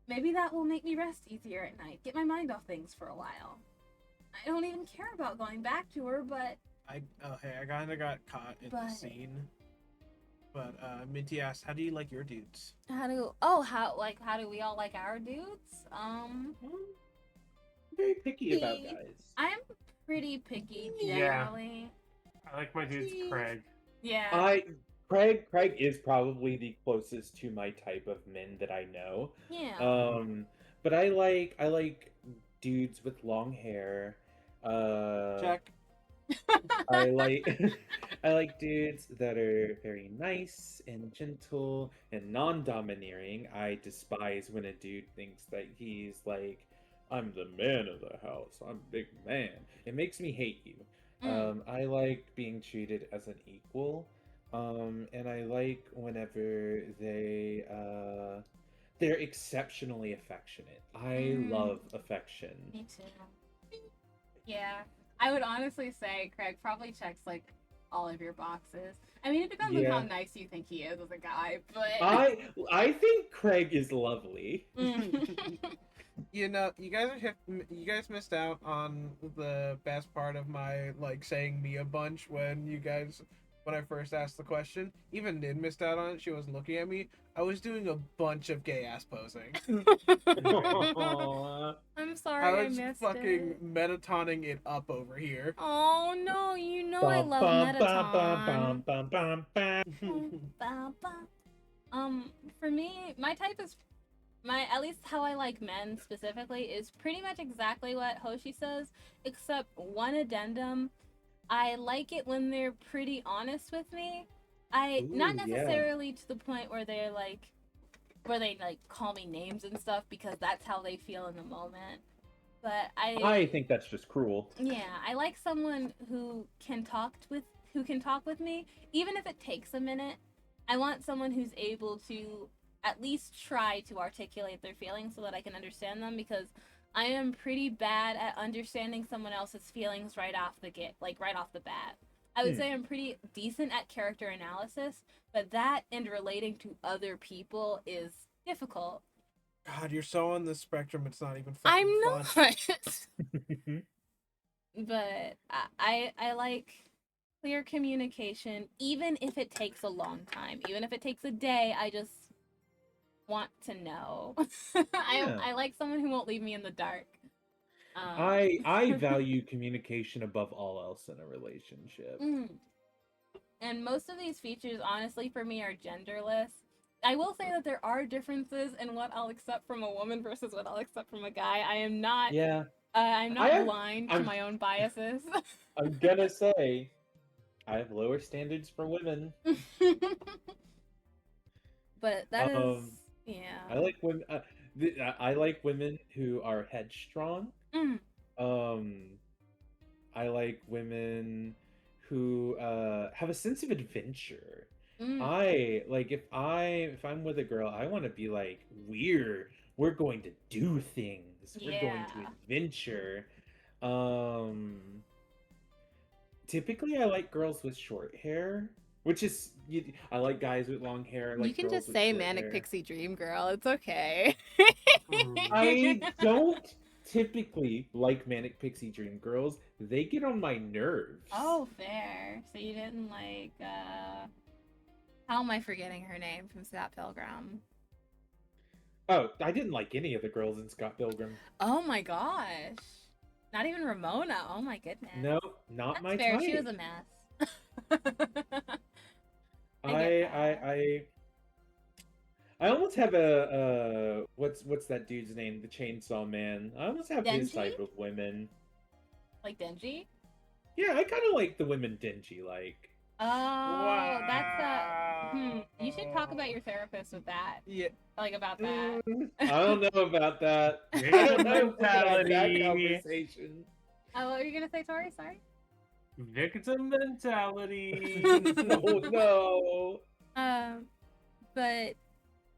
Maybe that will make me rest easier at night, get my mind off things for a while. I don't even care about going back to her, but... I kind of got caught in the scene. But Minty asked, how do you like your dudes? how do we all like our dudes? Very picky about guys. I'm pretty picky Yeah. generally. I like my dude's Craig. Yeah. Craig is probably the closest to my type of men that I know. Yeah. But I like dudes with long hair. Check. I like dudes that are very nice and gentle and non-domineering. I despise when a dude thinks that he's like, I'm the man of the house. I'm a big man. It makes me hate you. I like being treated as an equal. And I like whenever they're exceptionally affectionate. I love affection. Me too. Yeah. I would honestly say Craig probably checks like all of your boxes. I mean, it depends on how Yeah. nice you think he is as a guy, but I think Craig is lovely. You know, you guys missed out on the best part of my like saying me a bunch when I first asked the question. Even Nin missed out on it. She wasn't looking at me. I was doing a bunch of gay ass posing. Aw. I'm sorry I I was missed fucking it. metatoning it up over here. Oh no, you know I Bum, love bum, bum, Metaton. bum, bum, bum. Ba, ba. For me, my type is at least how I like men specifically is pretty much exactly what Hoshi says, except one addendum. I like it when they're pretty honest with me. Not Ooh, yeah. necessarily to the point where they're like where they like call me names and stuff because that's how they feel in the moment. But I think that's just cruel. yeah, I like someone who can talk with me even if it takes a minute. I want someone who's able to at least try to articulate their feelings so that I can understand them because I am pretty bad at understanding someone else's feelings right off the bat. I would say I'm pretty decent at character analysis, but that and relating to other people is difficult. God, you're so on the spectrum. It's not even I'm fucking fun. not. But I like clear communication, even if it takes a long time, even if it takes a day. I just want to know. Yeah. I like someone who won't leave me in the dark. I value communication above all else in a relationship. And most of these features, honestly, for me, are genderless. I will say that there are differences in what I'll accept from a woman versus what I'll accept from a guy. I am not. Yeah. I'm not I have- blind to I'm- my own biases. I'm gonna say I have lower standards for women. But that is, yeah. I like women. I like women who are headstrong. Mm. I like women who have a sense of adventure. I like if I'm with a girl, I want to be like we're going to do things. We're going to adventure. Typically I like girls with short hair, which is I like guys with long hair. I like You can girls just with say short Manic hair. Pixie Dream Girl. It's okay. I don't typically like Manic Pixie Dream Girls. They get on my nerves. Oh, fair. So you didn't like How am I forgetting her name from Scott Pilgrim? Oh, I didn't like any of the girls in Scott Pilgrim. Oh my gosh. Not even Ramona. Oh my goodness. No, not That's my fair. type. She was a mess. I almost have a what's that dude's name? The Chainsaw Man. I almost have his Denji? type of women. Like Denji? Yeah, I kind of like the women Denji like. Oh, that's you should talk about your therapist with that. Yeah. Like about that. I don't know about that. I Victim don't know if we can have that mentality. conversation. Oh, what were you gonna say, Tori? Sorry. Victim mentality. Oh no. But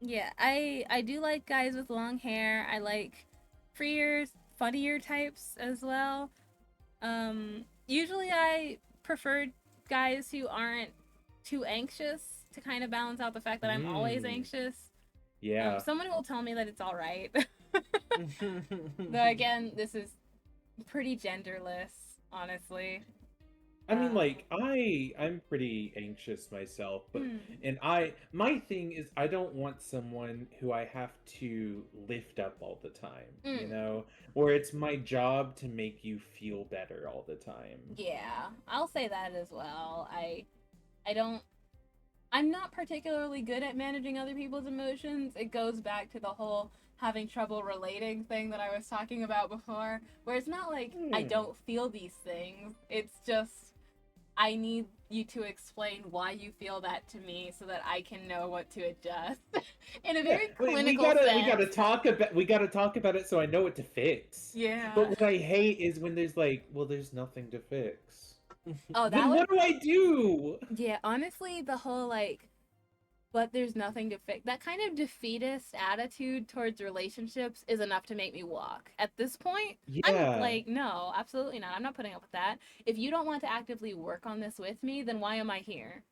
yeah, I do like guys with long hair. I like freer, funnier types as well. Usually I prefer guys who aren't too anxious to kind of balance out the fact that I'm always anxious. Yeah. Someone will tell me that it's all right. Though again, this is pretty genderless, honestly. I mean, like I'm pretty anxious myself, but my thing is I don't want someone who I have to lift up all the time, you know, where it's my job to make you feel better all the time. Yeah, I'll say that as well. I'm not particularly good at managing other people's emotions. It goes back to the whole having trouble relating thing that I was talking about before, where it's not like I don't feel these things. It's just I need you to explain why you feel that to me so that I can know what to adjust in a very clinical sense. We gotta talk about it so I know what to fix. Yeah. But what I hate is when there's like, well, there's nothing to fix. Oh, that Then was what do I do? yeah. Honestly, the whole like, but there's nothing to fix. That kind of defeatist attitude towards relationships is enough to make me walk. At this point, I'm Yeah. like, no, absolutely not. I'm not putting up with that. If you don't want to actively work on this with me, then why am I here?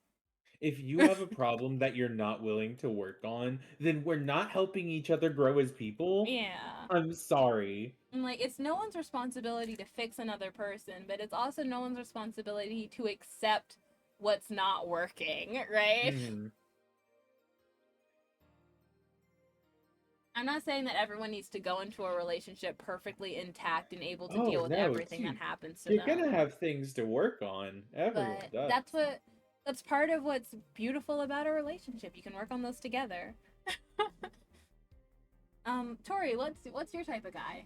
If you have a problem that you're not willing to work on, then we're not helping each other grow as people. Yeah. I'm sorry. I'm like, it's no one's responsibility to fix another person, but it's also no one's responsibility to accept what's not working, right? Mm. I'm not saying that everyone needs to go into a relationship perfectly intact and able to Oh, deal with no, everything see, that happens to You're them. gonna have things to work on. Everyone But does. that's part of what's beautiful about a relationship. You can work on those together. Tori, what's your type of guy?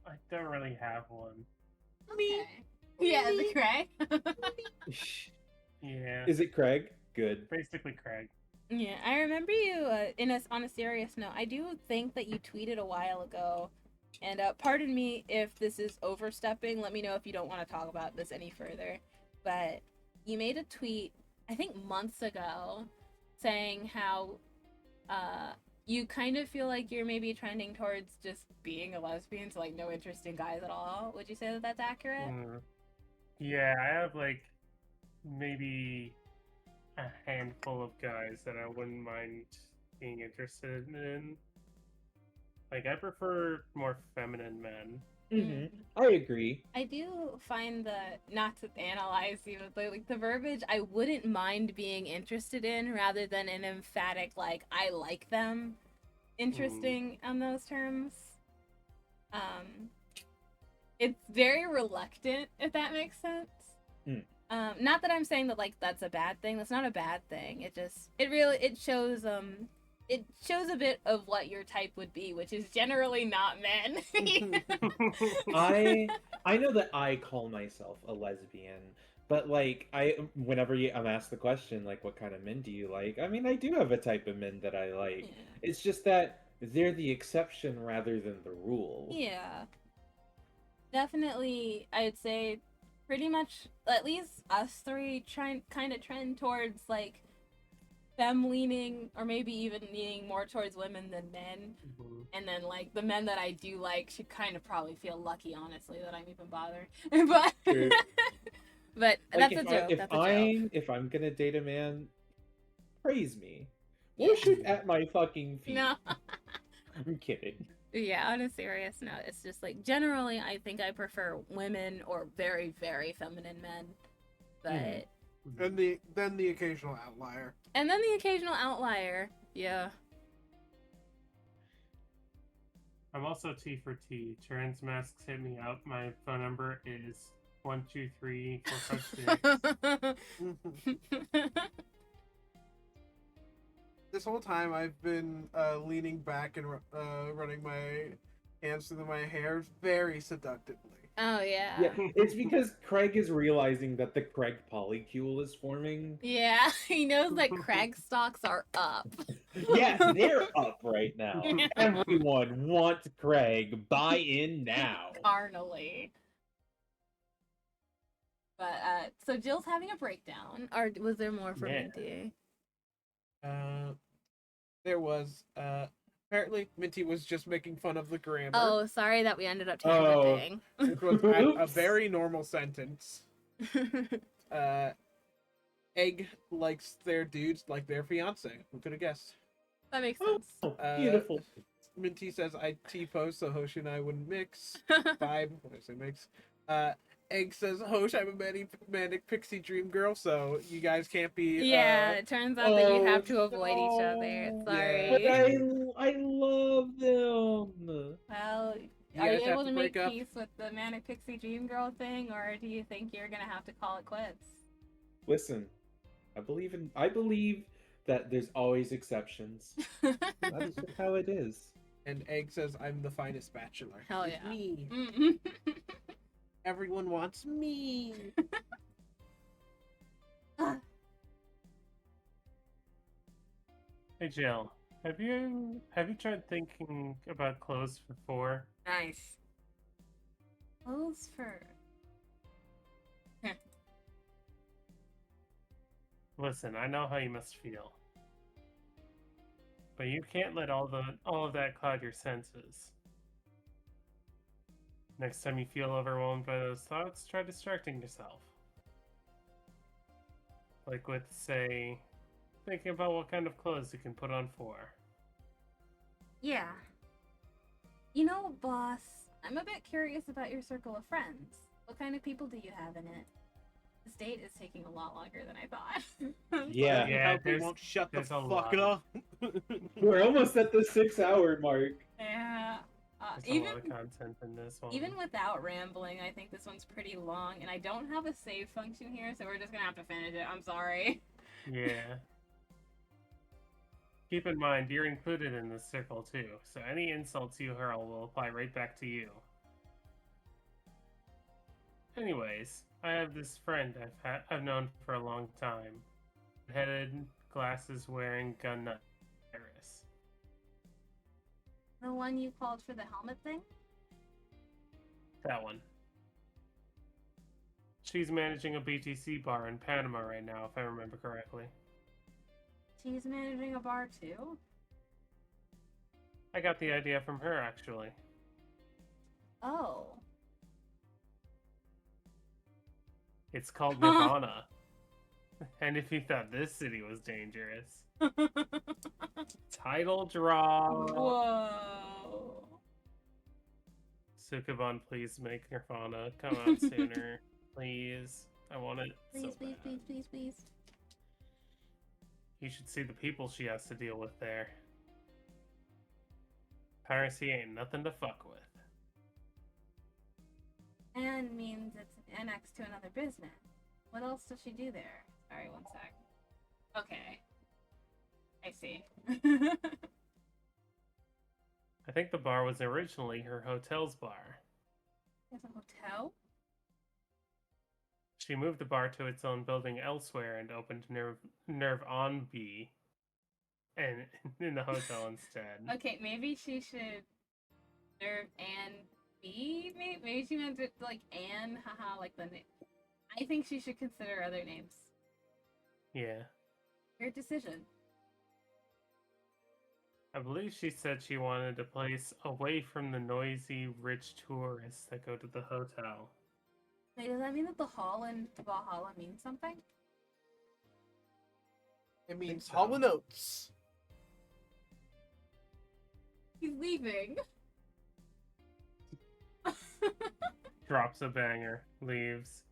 I don't really have one. Okay. Yeah, is it Craig? Yeah, Is it Craig? Good. basically Craig. Yeah, I remember you on a serious note. I do think that you tweeted a while ago, and pardon me if this is overstepping. Let me know if you don't want to talk about this any further. But you made a tweet, I think months ago, saying how you kind of feel like you're maybe trending towards just being a lesbian, so like no interest in guys at all. Would you say that that's accurate? Yeah, I have like maybe a handful of guys that I wouldn't mind being interested in. Like, I prefer more feminine men. Mm-hmm. I agree. I do find not to analyze you, but like the verbiage, I wouldn't mind being interested in rather than an emphatic like I like them. Interesting on those terms. It's very reluctant, if that makes sense. Mm. Not that I'm saying that like that's a bad thing. That's not a bad thing. It shows a bit of what your type would be, which is generally not men. I know that I call myself a lesbian, but like I'm asked the question like what kind of men do you like? I mean, I do have a type of men that I like. Yeah. It's just that they're the exception rather than the rule. Yeah. Definitely, I'd say pretty much at least us three kind of trend towards like femme leaning or maybe even leaning more towards women than men. And then like the men that I do like should kind of probably feel lucky, honestly, that I'm even bothered. but True. but Like, that's a joke. That's a joke. if I'm gonna date a man, praise me. Yeah. Worship at my fucking feet. No. I'm kidding. Yeah, on a serious note, it's just like generally I think I prefer women or very, very feminine men. But And then the occasional outlier. and then the occasional outlier. Yeah. I'm also T for T. Trans masks hit me up. My phone number is 123-456. This whole time I've been leaning back and running my hands through my hair very seductively. Oh yeah. Yeah, it's because Craig is realizing that the Craig polycule is forming. Yeah, he knows that Craig stocks are up. Yeah, they're up right now. Everyone wants Craig. Buy in now. Carnally. But so Jill's having a breakdown, or was there more for Yeah. Minty? There was apparently Minty was just making fun of the grammar. Oh, sorry that we ended up Oh. tangenting. Which was a Oops. very normal sentence. Egg likes their dudes like their fiance. Who could have guessed? That makes sense. Oh, beautiful. Minty says I T-post so Hoshi and I wouldn't mix. Vibe. When I say mix. Egg says Hosh, I'm a manic pixie dream girl, so you guys can't be. Yeah, it turns out that you have to Oh, avoid each other. no. Sorry. But I love them. Well, You are guys you have able to to make break up. peace with the manic pixie dream girl thing, or do you think you're gonna have to call it quits? Listen, I believe that there's always exceptions. That's just how it is. And Egg says I'm the finest bachelor. Hell It's yeah. me. Mm-mm. Everyone wants me. Hey Jill, have you tried thinking about clothes for 4? Nice. Clothes for Listen, I know how you must feel. But you can't let all of that cloud your senses. Next time you feel overwhelmed by those thoughts, try distracting yourself. Like with, say, thinking about what kind of clothes you can put on for. Yeah. You know, boss, I'm a bit curious about your circle of friends. What kind of people do you have in it? This date is taking a lot longer than I thought. Yeah. Yeah, They won't shut the there's a fuck lot. up. We're almost at the 6-hour mark. Yeah. There's a lot of content in this one. Even without rambling, I think this one's pretty long, and I don't have a save function here, so we're just gonna have to finish it. I'm sorry. Yeah. Keep in mind, you're included in this circle too, so any insults you hurl will apply right back to you. Anyways, I have this friend I've known for a long time. Headed, glasses wearing, gun nut Iris. The one you called for the helmet thing? That one. She's managing a BTC bar in Panama right now, if I remember correctly. She's managing a bar too? I got the idea from her, actually. Oh. It's called Nirvana. And if you thought this city was dangerous. Title draw! Whoa. Sukaban, please make Nirvana come out sooner. Please. I want it Please, so please, bad. please, please, please. You should see the people she has to deal with there. Piracy ain't nothing to fuck with. And means it's an annex to another business. What else does she do there? Sorry, one sec. Okay. I see. I think the bar was originally her hotel's bar. There's a hotel? She moved the bar to its own building elsewhere and opened Nerve on B and in the hotel instead. Okay, maybe she should nerve Anne B? Maybe she meant it like Anne, haha, like the name. I think she should consider other names. Yeah. Your decision. I believe she said she wanted a place away from the noisy, rich tourists that go to the hotel. Wait, does that mean that the hall in Valhalla means something? It means so. Hall and Oates. He's leaving. Drops a banger, leaves.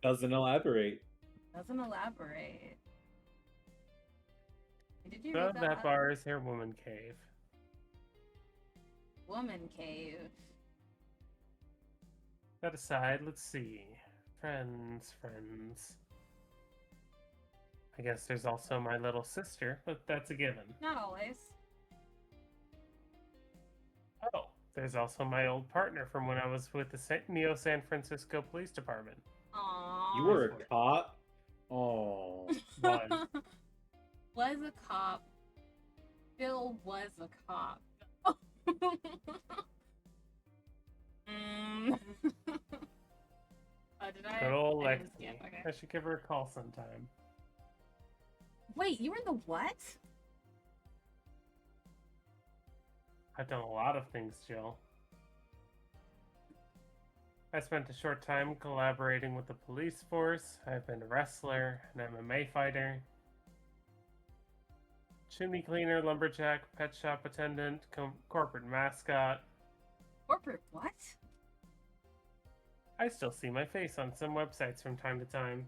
Doesn't elaborate. Doesn't elaborate. Did you So read that out? bar is her woman cave. Woman cave. That aside, let's see. Friends. I guess there's also my little sister, but that's a given. Not always. Oh, there's also my old partner from when I was with the Neo San Francisco Police Department. Aww. You were a cop? Oh. Was. Was a cop. Bill was a cop. mm. Did I? Good old I Lexi. didn't skip, okay. I should give her a call sometime. Wait, you were in the what? I've done a lot of things, Jill. I spent a short time collaborating with the police force. I've been a wrestler, an MMA fighter, chimney cleaner, lumberjack, pet shop attendant, corporate mascot. Corporate what? I still see my face on some websites from time to time.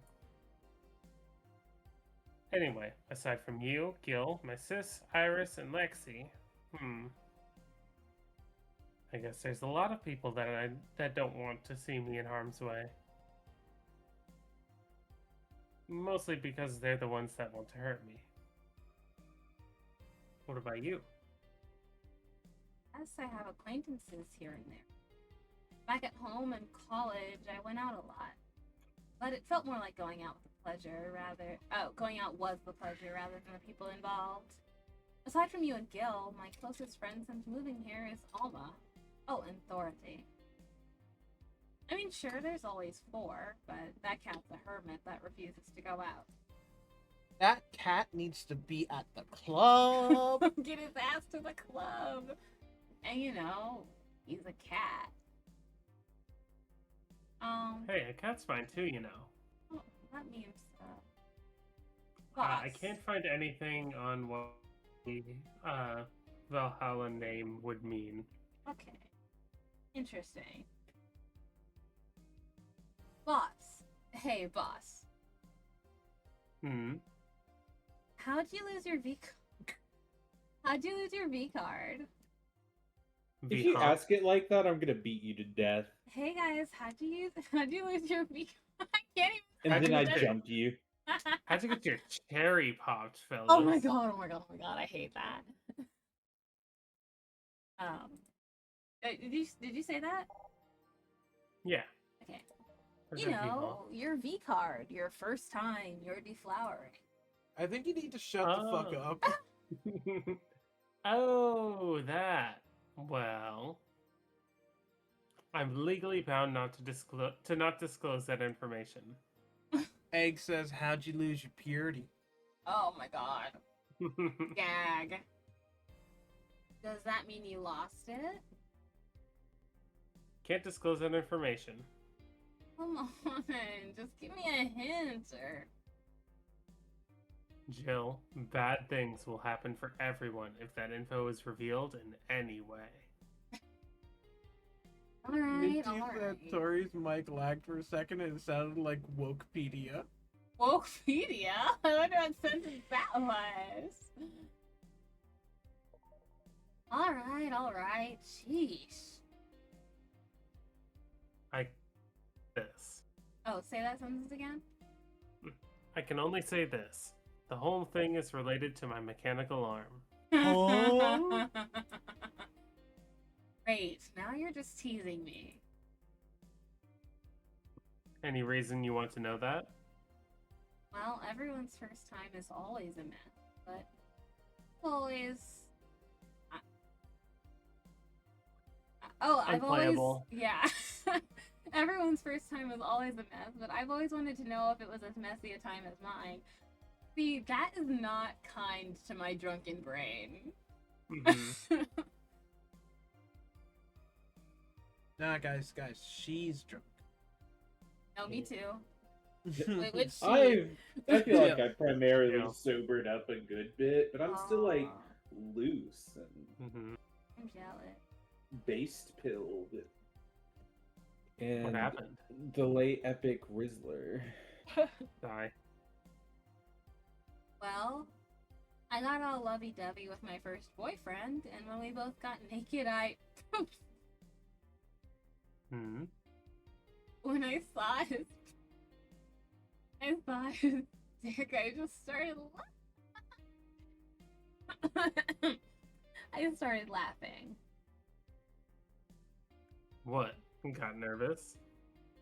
Anyway, aside from you, Gil, my sis, Iris, and Lexi, I guess there's a lot of people that don't want to see me in harm's way. Mostly because they're the ones that want to hurt me. What about you? Yes, I have acquaintances here and there. Back at home and college, I went out a lot. But it felt more like going out with the pleasure, rather... Oh, going out was the pleasure rather than the people involved. Aside from you and Gil, my closest friend since moving here is Alma. Oh, and Dorothy. I mean, sure, there's always 4, but that counts a hermit that refuses to go out. That cat needs to be at the club. Get his ass to the club. And you know, he's a cat. Hey, a cat's fine too, you know. Oh, that means I can't find anything on what the Valhalla name would mean. Okay. Interesting. Boss. Hey, boss. Hmm. How'd you lose your V card? How'd you lose your V card? If you Viha. ask it like that, I'm gonna beat you to death, Hey guys, how'd you lose your V card? I can't and How'd then you I get it? jump you. even. How'd you get your cherry popped, fellas? Oh my god! Oh my god! Oh my god! I hate that. Did you say that? Yeah. Okay. Or You did Viha? know, your V card, your first time, you're deflowering. I think you need to shut the fuck Oh. up. Oh, that. Well, I'm legally bound not to disclose that information. Egg says, "How'd you lose your purity?" Oh my god. Gag. Does that mean you lost it? Can't disclose that information. Come on, just give me a hint or. Jill, bad things will happen for everyone if that info is revealed in any way. Alright, Minty said alright. Tori's mic lagged for a second and it sounded like Wokepedia. Wokepedia? I wonder what sentence that was. Alright. Sheesh. This. Oh, say that sentence again? I can only say this. The whole thing is related to my mechanical arm. Oh. Great, now you're just teasing me. Any reason you want to know that? Well, everyone's first time is always a myth, but always. I've always. Unplayable. Yeah. Everyone's first time is always a mess, but I've always wanted to know if it was as messy a time as mine. See, that is not kind to my drunken brain. Mhm. Nah, guys, she's drunk. No, me too. Wait, which she? I feel like Yeah. I primarily Yeah. sobered up a good bit, but I'm still like Aw, loose and Mhm. I'm jealous. based pilled. And What happened? the late epic Rizzler. Die. Well, I got all lovey-dovey with my first boyfriend, and when we both got naked, Hmm. when I saw his dick, I just started I started laughing. What? Got nervous?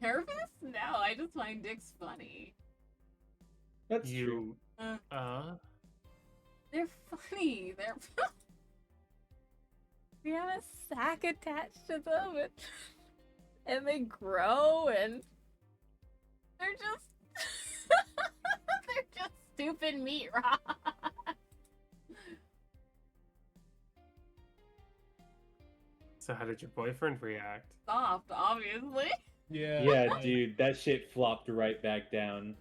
Nervous? No, I just find dicks funny. That's true. You. They're funny. We have a sack attached to them, and they grow, and they're just they're just stupid meat rocks. So how did your boyfriend react? Soft, obviously. Yeah. Yeah, dude, that shit flopped right back down.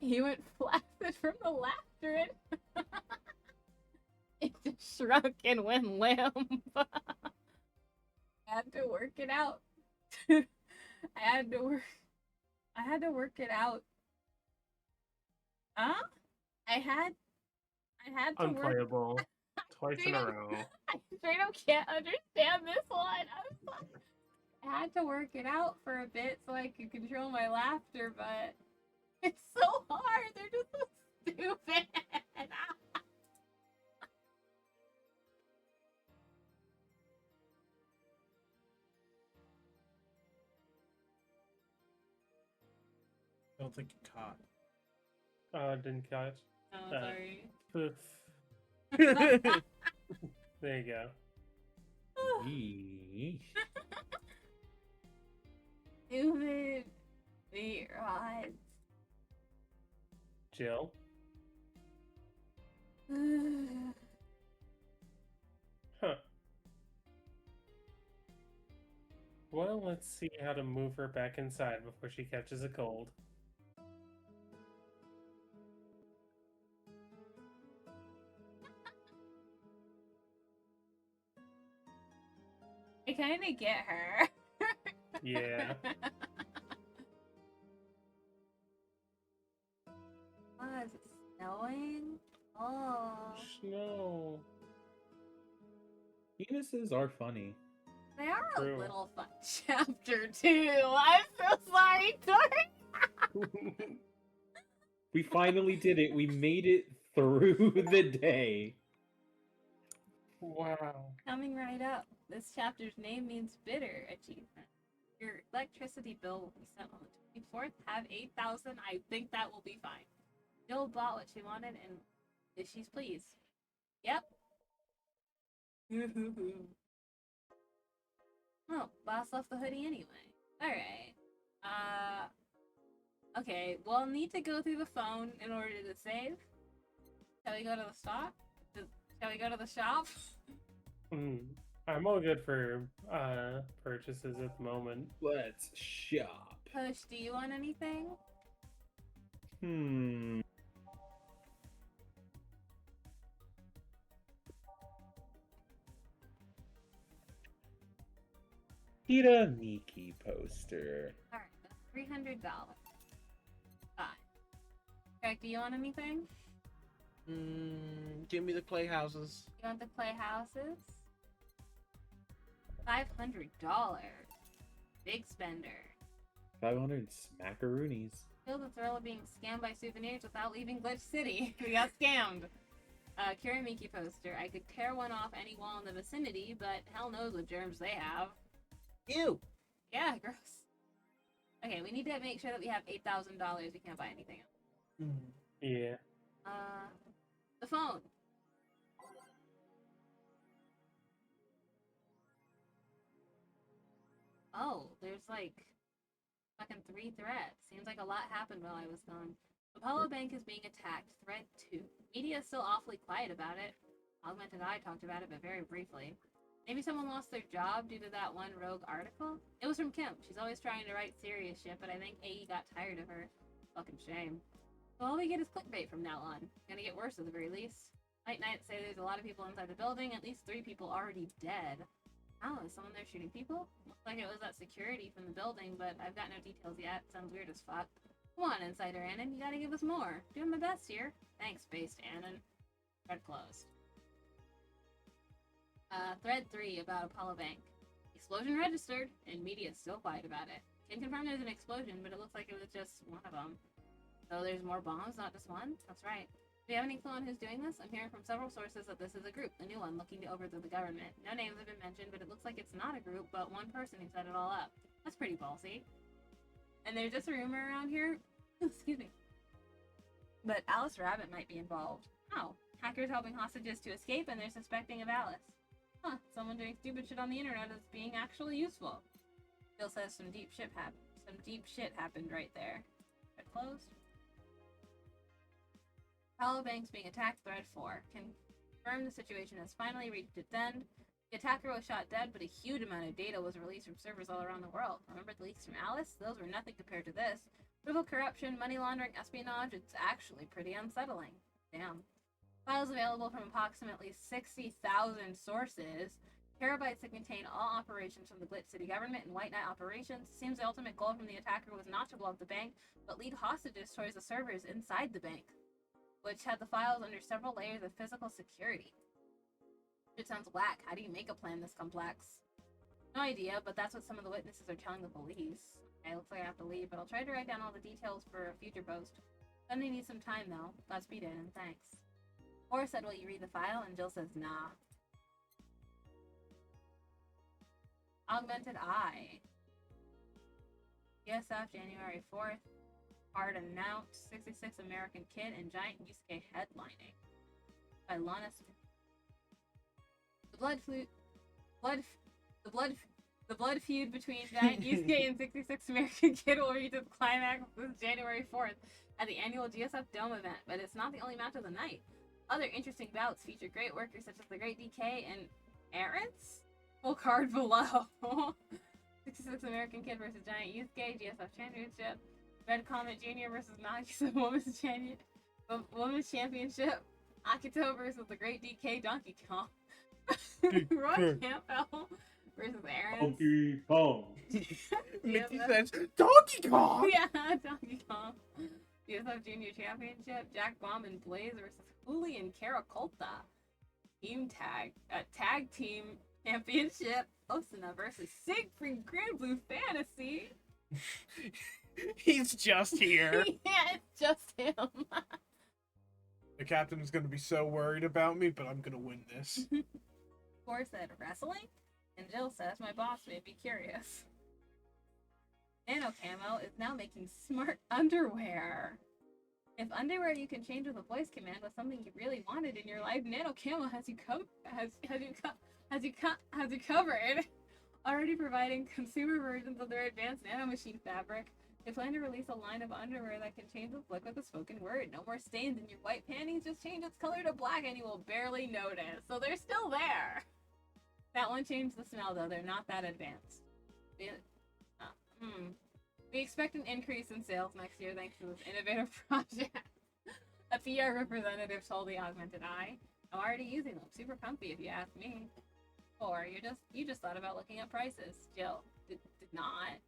He went flaccid from the laughter, and it just shrunk and went limp. I had to work it out. I had to work it out. Huh? I had to work. Unplayable. Twice in a Straight up- row. I straight up can't understand this one. I'm sorry. I had to work it out for a bit so I could control my laughter, but it's so hard. They're just so stupid. Don't think you caught. Didn't catch. Oh, Uh, sorry. Poof. There you go. Yee. Yeesh. Stupid meat rods. Jill? Huh. Well, let's see how to move her back inside before she catches a cold. I kind of get her. Yeah. Oh, is it snowing? Oh, Snow. Penises are funny. they are True. a little fun chapter too. I'm so sorry, Tori. We finally did it. We made it through the day. Wow. Coming right up. This chapter's name means bitter achievement. Your electricity bill will be sent on the 24th. Have 8,000. I think that will be fine. Jill bought what she wanted and she's pleased. Yep. Oh, boss left the hoodie anyway. Alright. Okay, we'll need to go through the phone in order to save. Shall we go to the stop? Shall we go to the shop? I'm all good for purchases at the moment. Let's shop. Push, do you want anything? Hira Miki poster. Alright, that's $300. Fine. Craig, do you want anything? Give me the playhouses. You want the playhouses? $500. Big spender. 500 smackaroonies. Feel the thrill of being scammed by souvenirs without leaving Glitch City. We got scammed. Kiramiki poster. I could tear one off any wall in the vicinity, but hell knows what germs they have. Ew. Yeah, gross. Okay, we need to make sure that we have $8,000. We can't buy anything else. Yeah. The phone. Oh, there's like fucking 3 threats. Seems like a lot happened while I was gone. Apollo Bank is being attacked. Threat 2. Media is still awfully quiet about it. Augmented Eye talked about it, but very briefly. Maybe someone lost their job due to that one rogue article? It was from Kim. She's always trying to write serious shit, but I think AE got tired of her. Fucking shame. So all we get is clickbait from now on. Gonna get worse at the very least. Night Night say there's a lot of people inside the building, at least 3 people already dead. Oh, is someone there shooting people? Looks like it was that security from the building, but I've got no details yet. Sounds weird as fuck. Come on, Insider Annan, you gotta give us more. Doing my best here. Thanks, Based Annan. Thread closed. Thread 3 about Apollo Bank. Explosion registered, and media is still quiet about it. Can confirm there's an explosion, but it looks like it was just one of them. So there's more bombs, not just one? That's right. Do you have any clue on who's doing this? I'm hearing from several sources that this is a group, a new one, looking to overthrow the government. No names have been mentioned, but it looks like it's not a group, but one person who set it all up. That's pretty ballsy. And there's just a rumor around here, excuse me, but Alice Rabbit might be involved. How? Hackers helping hostages to escape, and they're suspecting of Alice. Huh, someone doing stupid shit on the internet is being actually useful. Bill says some deep shit happened right there. Thread closed. Apollo Bank's being attacked. Thread 4. Confirm the situation has finally reached its end. The attacker was shot dead, but a huge amount of data was released from servers all around the world. Remember the leaks from Alice? Those were nothing compared to this. Brutal corruption, money laundering, espionage, it's actually pretty unsettling. Damn. Files available from approximately 60,000 sources. Terabytes that contain all operations from the Glitch City government and White Knight operations. Seems the ultimate goal from the attacker was not to blow up the bank, but lead hostages towards the servers inside the bank, which had the files under several layers of physical security. It sounds whack. How do you make a plan this complex? No idea, but that's what some of the witnesses are telling the police. Okay, looks like I have to leave, but I'll try to write down all the details for a future post. Sunday needs some time, though. Godspeed, and thanks. Or said, will you read the file? And Jill says, nah. Augmented Eye. ESF, January 4th. Hard announced. 66 American Kid and Giant Yusuke headlining. By Lana Smith. The The blood feud between Giant Yusuke and 66 American Kid will reach its climax this January 4th at the annual GSF Dome event, but it's not the only match of the night. Other interesting bouts feature great workers such as the Great DK and Arents. Full card below. 66 American Kid versus Giant Yusuke, GSF Championship. Red Comet Jr. versus Nagisa Women's Championship. Akito versus the Great DK Donkey Kong. Roy Campbell versus Aaron. Donkey Kong. Mickey says, Donkey Kong! Yeah, Donkey Kong. GSF Junior Championship. Jack Bomb and Blaze versus Huli and Caracolta. Tag Team Championship. Osuna versus Siegfried Grand Blue Fantasy. He's just here. Yeah, it's just him. The captain is going to be so worried about me, but I'm going to win this. Core said wrestling, and Jill says my boss may be curious. Nano Camo is now making smart underwear. If underwear you can change with a voice command was something you really wanted in your life, Nano Camo has you covered. Already providing consumer versions of their advanced nano machine fabric. They plan to release a line of underwear that can change its look with a spoken word. No more stains in your white panties, just change its color to black and you will barely notice. So they're still there. That one changed the smell though, they're not that advanced. We expect an increase in sales next year thanks to this innovative project. A PR representative told the Augmented Eye. I'm already using them, super comfy if you ask me. Or you just thought about looking at prices. Jill, did not.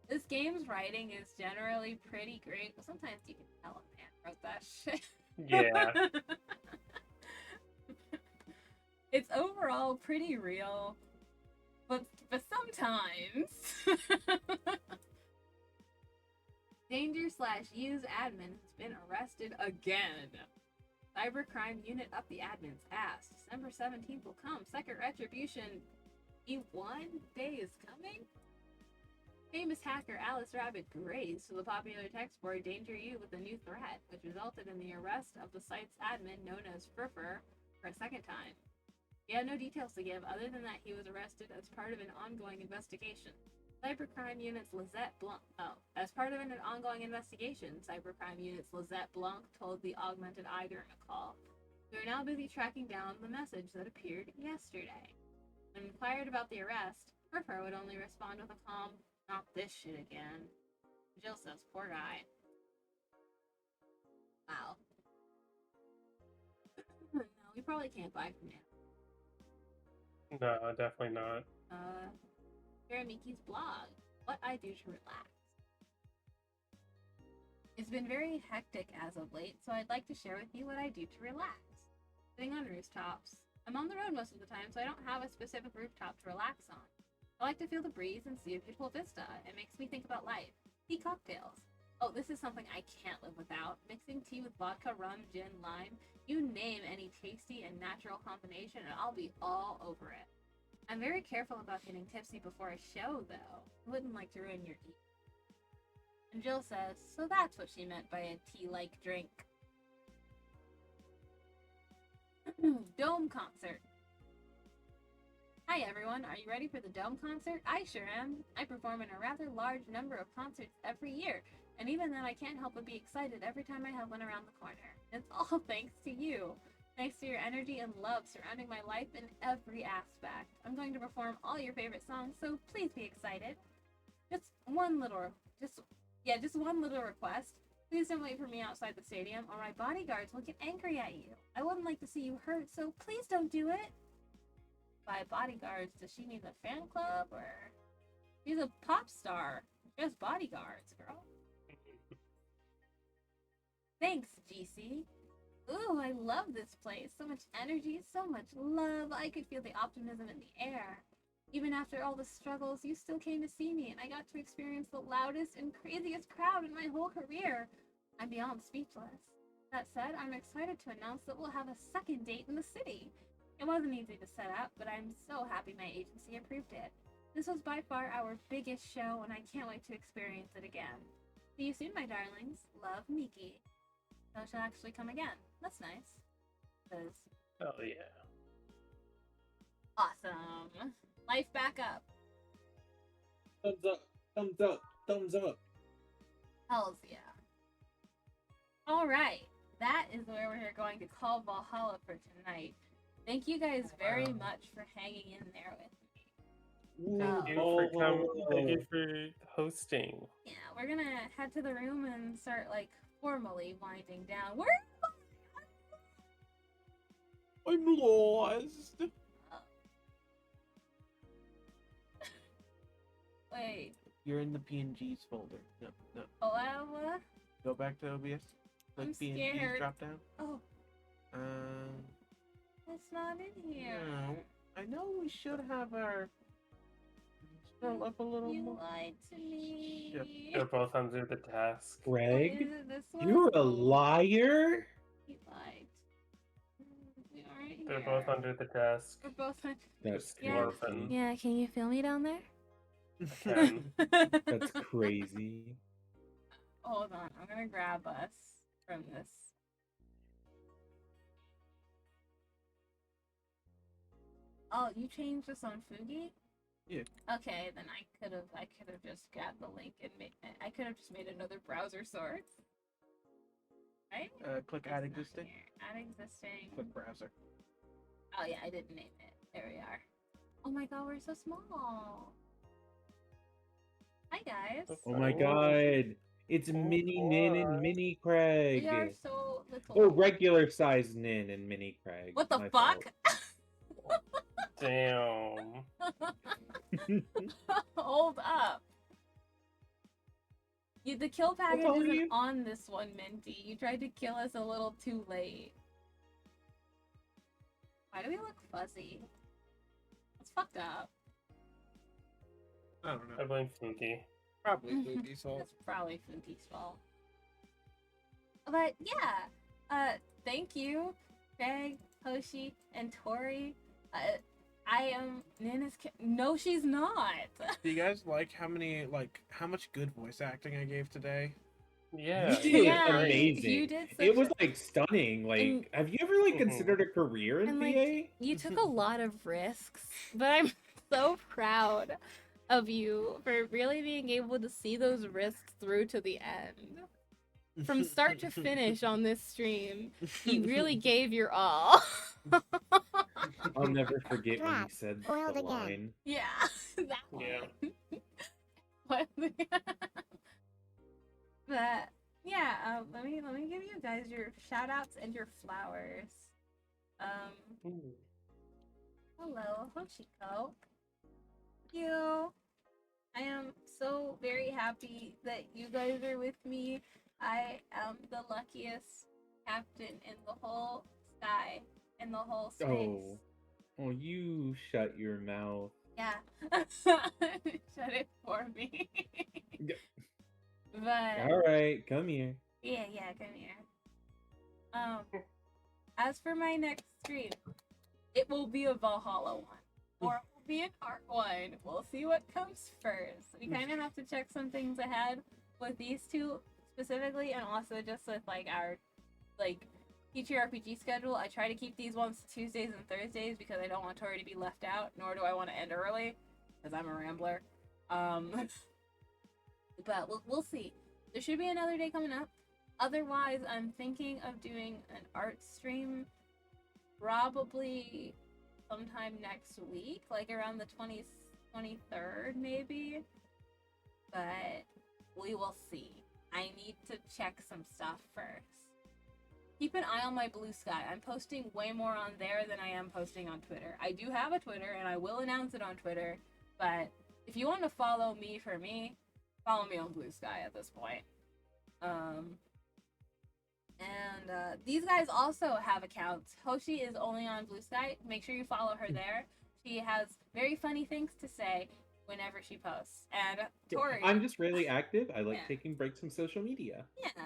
This game's writing is generally pretty great, but sometimes you can tell a man wrote that shit. Yeah. It's overall pretty real, but sometimes Danger/Use admin has been arrested again. Cybercrime unit up the admin's ass. December 17th will come. Second retribution E1 day is coming. Famous hacker Alice Rabbit grazed to the popular text board Danger You with a new threat, which resulted in the arrest of the site's admin known as Friffer for a second time. He had no details to give other than that he was arrested as part of an ongoing investigation. Cybercrime Unit's Lizette Blanc. As part of an ongoing investigation, Cybercrime Unit's Lizette Blanc told the Augmented Eye during a call. We are now busy tracking down the message that appeared yesterday. When inquired about the arrest, Friffer would only respond with a calm, "Not this shit again." Jill says, "Poor guy." Wow. No, we probably can't buy from now. No, definitely not. Jeremiki's blog, What I Do to Relax. It's been very hectic as of late, so I'd like to share with you what I do to relax. Sitting on rooftops. I'm on the road most of the time, so I don't have a specific rooftop to relax on. I like to feel the breeze and see a beautiful vista. It makes me think about life. Tea cocktails. Oh, this is something I can't live without. Mixing tea with vodka, rum, gin, lime. You name any tasty and natural combination and I'll be all over it. I'm very careful about getting tipsy before a show, though. I wouldn't like to ruin your evening. And Jill says, so that's what she meant by a tea-like drink. Dome concert. Hi everyone, are you ready for the Dome concert? I sure am. I perform in a rather large number of concerts every year, and even then I can't help but be excited every time I have one around the corner. It's all thanks to you. Thanks to your energy and love surrounding my life in every aspect. I'm going to perform all your favorite songs, so please be excited. Just one little request. Please don't wait for me outside the stadium, or my bodyguards will get angry at you. I wouldn't like to see you hurt, so please don't do it. By bodyguards, does she mean the fan club, or... She's a pop star. She has bodyguards, girl. Thanks, GC. Ooh, I love this place. So much energy, so much love. I could feel the optimism in the air. Even after all the struggles, you still came to see me, and I got to experience the loudest and craziest crowd in my whole career. I'm beyond speechless. That said, I'm excited to announce that we'll have a second date in the city. It wasn't easy to set up, but I'm so happy my agency approved it. This was by far our biggest show, and I can't wait to experience it again. See you soon, my darlings. Love, Miki. So she'll actually come again. That's nice. 'Cause Oh yeah. Awesome. Life back up. Thumbs up, thumbs up, thumbs up. Hells yeah. Alright. That is where we're going to call Valhalla for tonight. Thank you guys very much for hanging in there with me. Thank you for coming. Thank you for hosting. Yeah, we're gonna head to the room and start like formally winding down. Where I'm lost. Wait, You're in the PNGs folder. No, no. hello? Go back to OBS. I'm Click PNGs, scared. drop down. Oh, it's not in here. No. I know we should have our. Scroll up a little You more. lied to me. Shit. They're both under the task. Oh, Greg, is it this one? you're a liar. You lied. We aren't They're here. both under the desk. We're both on. That's Yeah. Orphan. Yeah, can you feel me down there? Ken. That's crazy. Hold on, I'm gonna grab us from this. Oh, you changed this on Fugi? Yeah. Okay, then I could have just grabbed the link and I could have just made another browser source. Right? Click It's add not existing. here. Add existing. Click browser. Oh yeah, I didn't name it. There we are. Oh my god, we're so small. Hi guys. Oh my god. It's Mini Nin and Mini Craig. We are so little. Oh, regular size Nin and Mini Craig. What the My fuck? Damn. Hold up. The kill package all isn't you. on this one, Minty. You tried to kill us a little too late. Why do we look fuzzy? It's fucked up. I don't I know. blame Funky. Probably Fugi's fault. It's probably Funky's fault. But yeah, thank you, Greg, Hoshi, and Tori. I am Nina's. No, she's not. Do you guys like how much good voice acting I gave today? Yeah. You did Yeah, amazing. you did It such was a- like stunning. Like, And- have you ever like considered a career in And like, VA? you took a lot of risks, but I'm so proud of you for really being able to see those risks through to the end. From start to finish on this stream, you really gave your all. I'll never forget when you Crap, said oiled the again. line. Yeah, that one. Yeah. What? But yeah, let me give you guys your shout outs and your flowers. Ooh. Hello, Hoshiko. Thank you. I am so very happy that you guys are with me. I am the luckiest captain in the whole sky, in the whole space. Oh. Oh, you shut your mouth. Yeah. Shut it for me. Yeah. But All right, come here. yeah, come here. As for my next stream, it will be a Valhalla one, or it will be an art one. We'll see what comes first. We kind of have to check some things ahead with these two specifically, and also just with like our like TTRPG schedule. I try to keep these ones Tuesdays and Thursdays because I don't want Tori to be left out, nor do I want to end early because I'm a rambler. But we'll see. There should be another day coming up. Otherwise, I'm thinking of doing an art stream probably sometime next week, like around the 23rd maybe. But we will see. I need to check some stuff first. Keep an eye on my Blue Sky. I'm posting way more on there than I am posting on Twitter. I do have a Twitter, and I will announce it on Twitter. But if you want to follow me for me, follow me on Blue Sky at this point. These guys also have accounts. Hoshi is only on Blue Sky. Make sure you follow her there. She has very funny things to say whenever she posts. And Tori. I'm just really active. I like Yeah. taking breaks from social media. Yeah,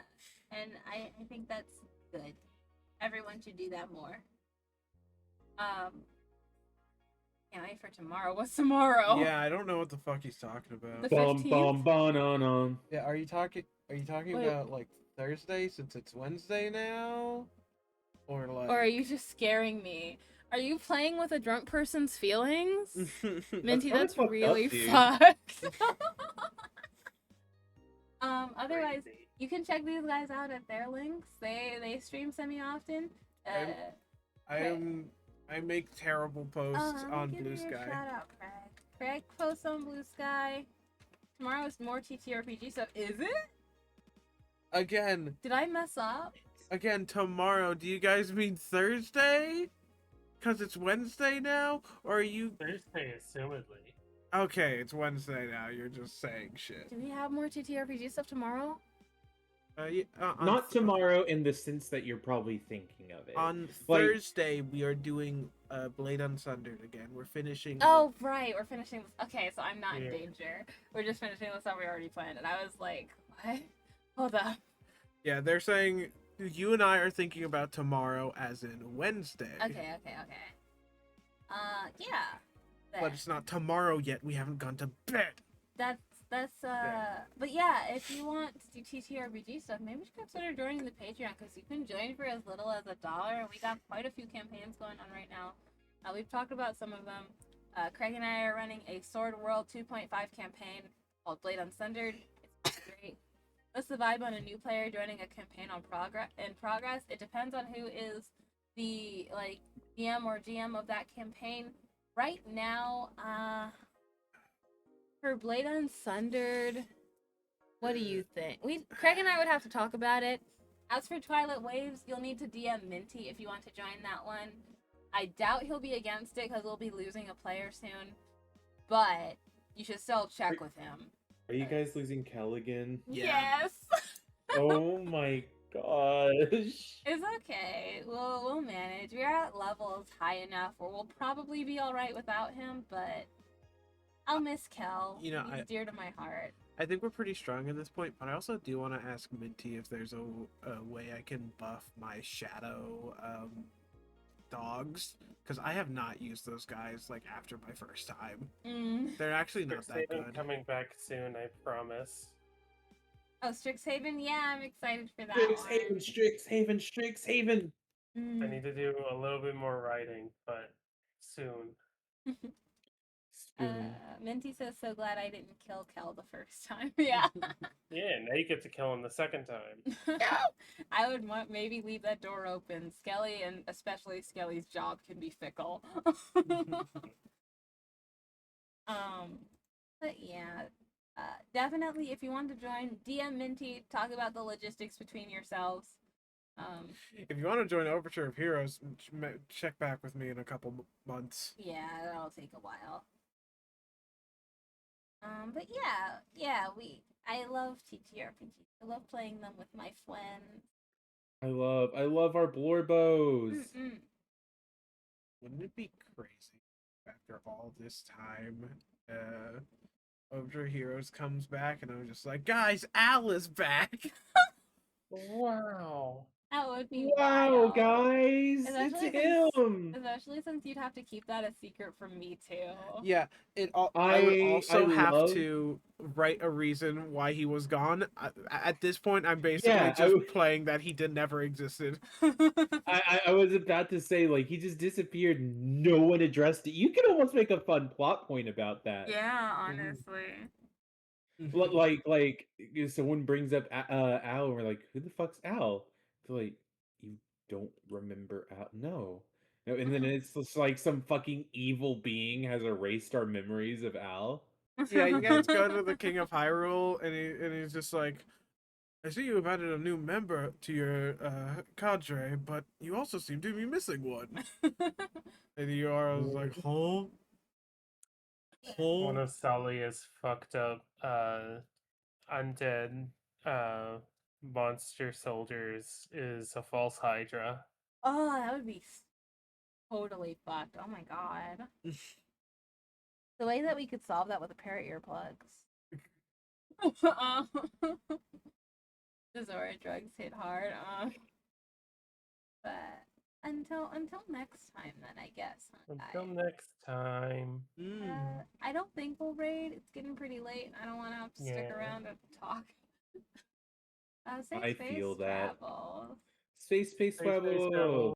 and I think that's good. Everyone should do that more. Can't wait for tomorrow. What's tomorrow? Yeah, I don't know what the fuck he's talking about. The Bum 15th? bum banan. Yeah, are you talking Wait. about like Thursday since it's Wednesday now? Or like Or are you just scaring me? Are you playing with a drunk person's feelings? Minty, kinda that's fucked up, really dude. fucked. Otherwise, Crazy. you can check these guys out at their links. They stream semi often. I make terrible posts on Give Blue you a Sky. shout out, Craig. Craig posts on Blue Sky. Tomorrow is more TTRPG stuff. Is it? Again, Did I mess up? tomorrow. Do you guys mean Thursday? Cause it's Wednesday now, or are you? Thursday, assumedly. Okay, it's Wednesday now. You're just saying shit. Do we have more TTRPG stuff tomorrow? Not tomorrow in the sense that you're probably thinking of it. On Like- Thursday, we are doing Blade Unsundered again. We're finishing. Oh, right. We're finishing this. Okay, so I'm not in Yeah. danger. We're just finishing the stuff we already planned. And I was like, what? Hold up. Yeah, they're saying you and I are thinking about tomorrow as in Wednesday. Okay. Yeah. But it's not tomorrow yet. We haven't gone to bed. But yeah, if you want to do TTRPG stuff, maybe you should consider joining the Patreon, because you can join for as little as $1, and we got quite a few campaigns going on right now. We've talked about some of them. Craig and I are running a Sword World 2.5 campaign called Blade Unsundered. It's great. Let's the vibe on a new player joining a campaign in progress. It depends on who is the DM or GM of that campaign. Right now, for Blade Unsundered, what do you think? Craig and I would have to talk about it. As for Twilight Waves, you'll need to DM Minty if you want to join that one. I doubt he'll be against it because we'll be losing a player soon. But you should still check with him. Are you guys losing Kel again? Yeah. Yes. Oh my gosh. It's okay. We'll manage. We're at levels high enough where we'll probably be all right without him, but I'll miss Kel. You know, He's dear to my heart. I think we're pretty strong at this point, but I also do want to ask Minty if there's a way I can buff my shadow dogs, because I have not used those guys after my first time. They're actually not that Strixhaven good. coming back soon, I promise. Oh, Strixhaven? Yeah, I'm excited for that Strixhaven, Strixhaven. one. I need to do a little bit more writing, but soon. Spoon. Minty says, so glad I didn't kill Kel the first time. Yeah. Yeah, now you get to kill him the second time. I would maybe leave that door open. Skelly, and especially Skelly's job, can be fickle. But yeah, definitely if you want to join, DM Minty, talk about the logistics between yourselves. If you want to join Overture of Heroes, check back with me in a couple months. Yeah, that'll take a while. But yeah, I love TTRPGs. I love playing them with my friends. I love our Blorbos. Wouldn't it be crazy after all this time, Overture of Heroes comes back and I'm just like, guys, Al is back. Wow. That would be Wow, wild. guys, Especially it's him. Especially since you'd have to keep that a secret from me too. Yeah, I would also I have love- to write a reason why he was gone. At this point, I'm basically Yeah, just playing that he never existed. I was about to say, he just disappeared. No one addressed it. You could almost make a fun plot point about that. Yeah, honestly. Like someone brings up Al, and we're like, "Who the fuck's Al?" They're like, "You don't remember Al? No." No, and then it's just like some fucking evil being has erased our memories of Al. Yeah, you guys go to the King of Hyrule, and he's just like, I see you have added a new member to your cadre, but you also seem to be missing one. And Eora's like, huh? One of Salia's fucked up undead monster soldiers is a false Hydra. Oh, that would be totally fucked. Oh my god. The way that we could solve that with a pair of earplugs. The Zora drugs hit hard. But until next time, then I guess. Huh, Until guys? next time. I don't think we'll raid. It's getting pretty late, and I don't want to have to stick Yeah. around and talk. I feel that. Travel. Space Space, Swabble.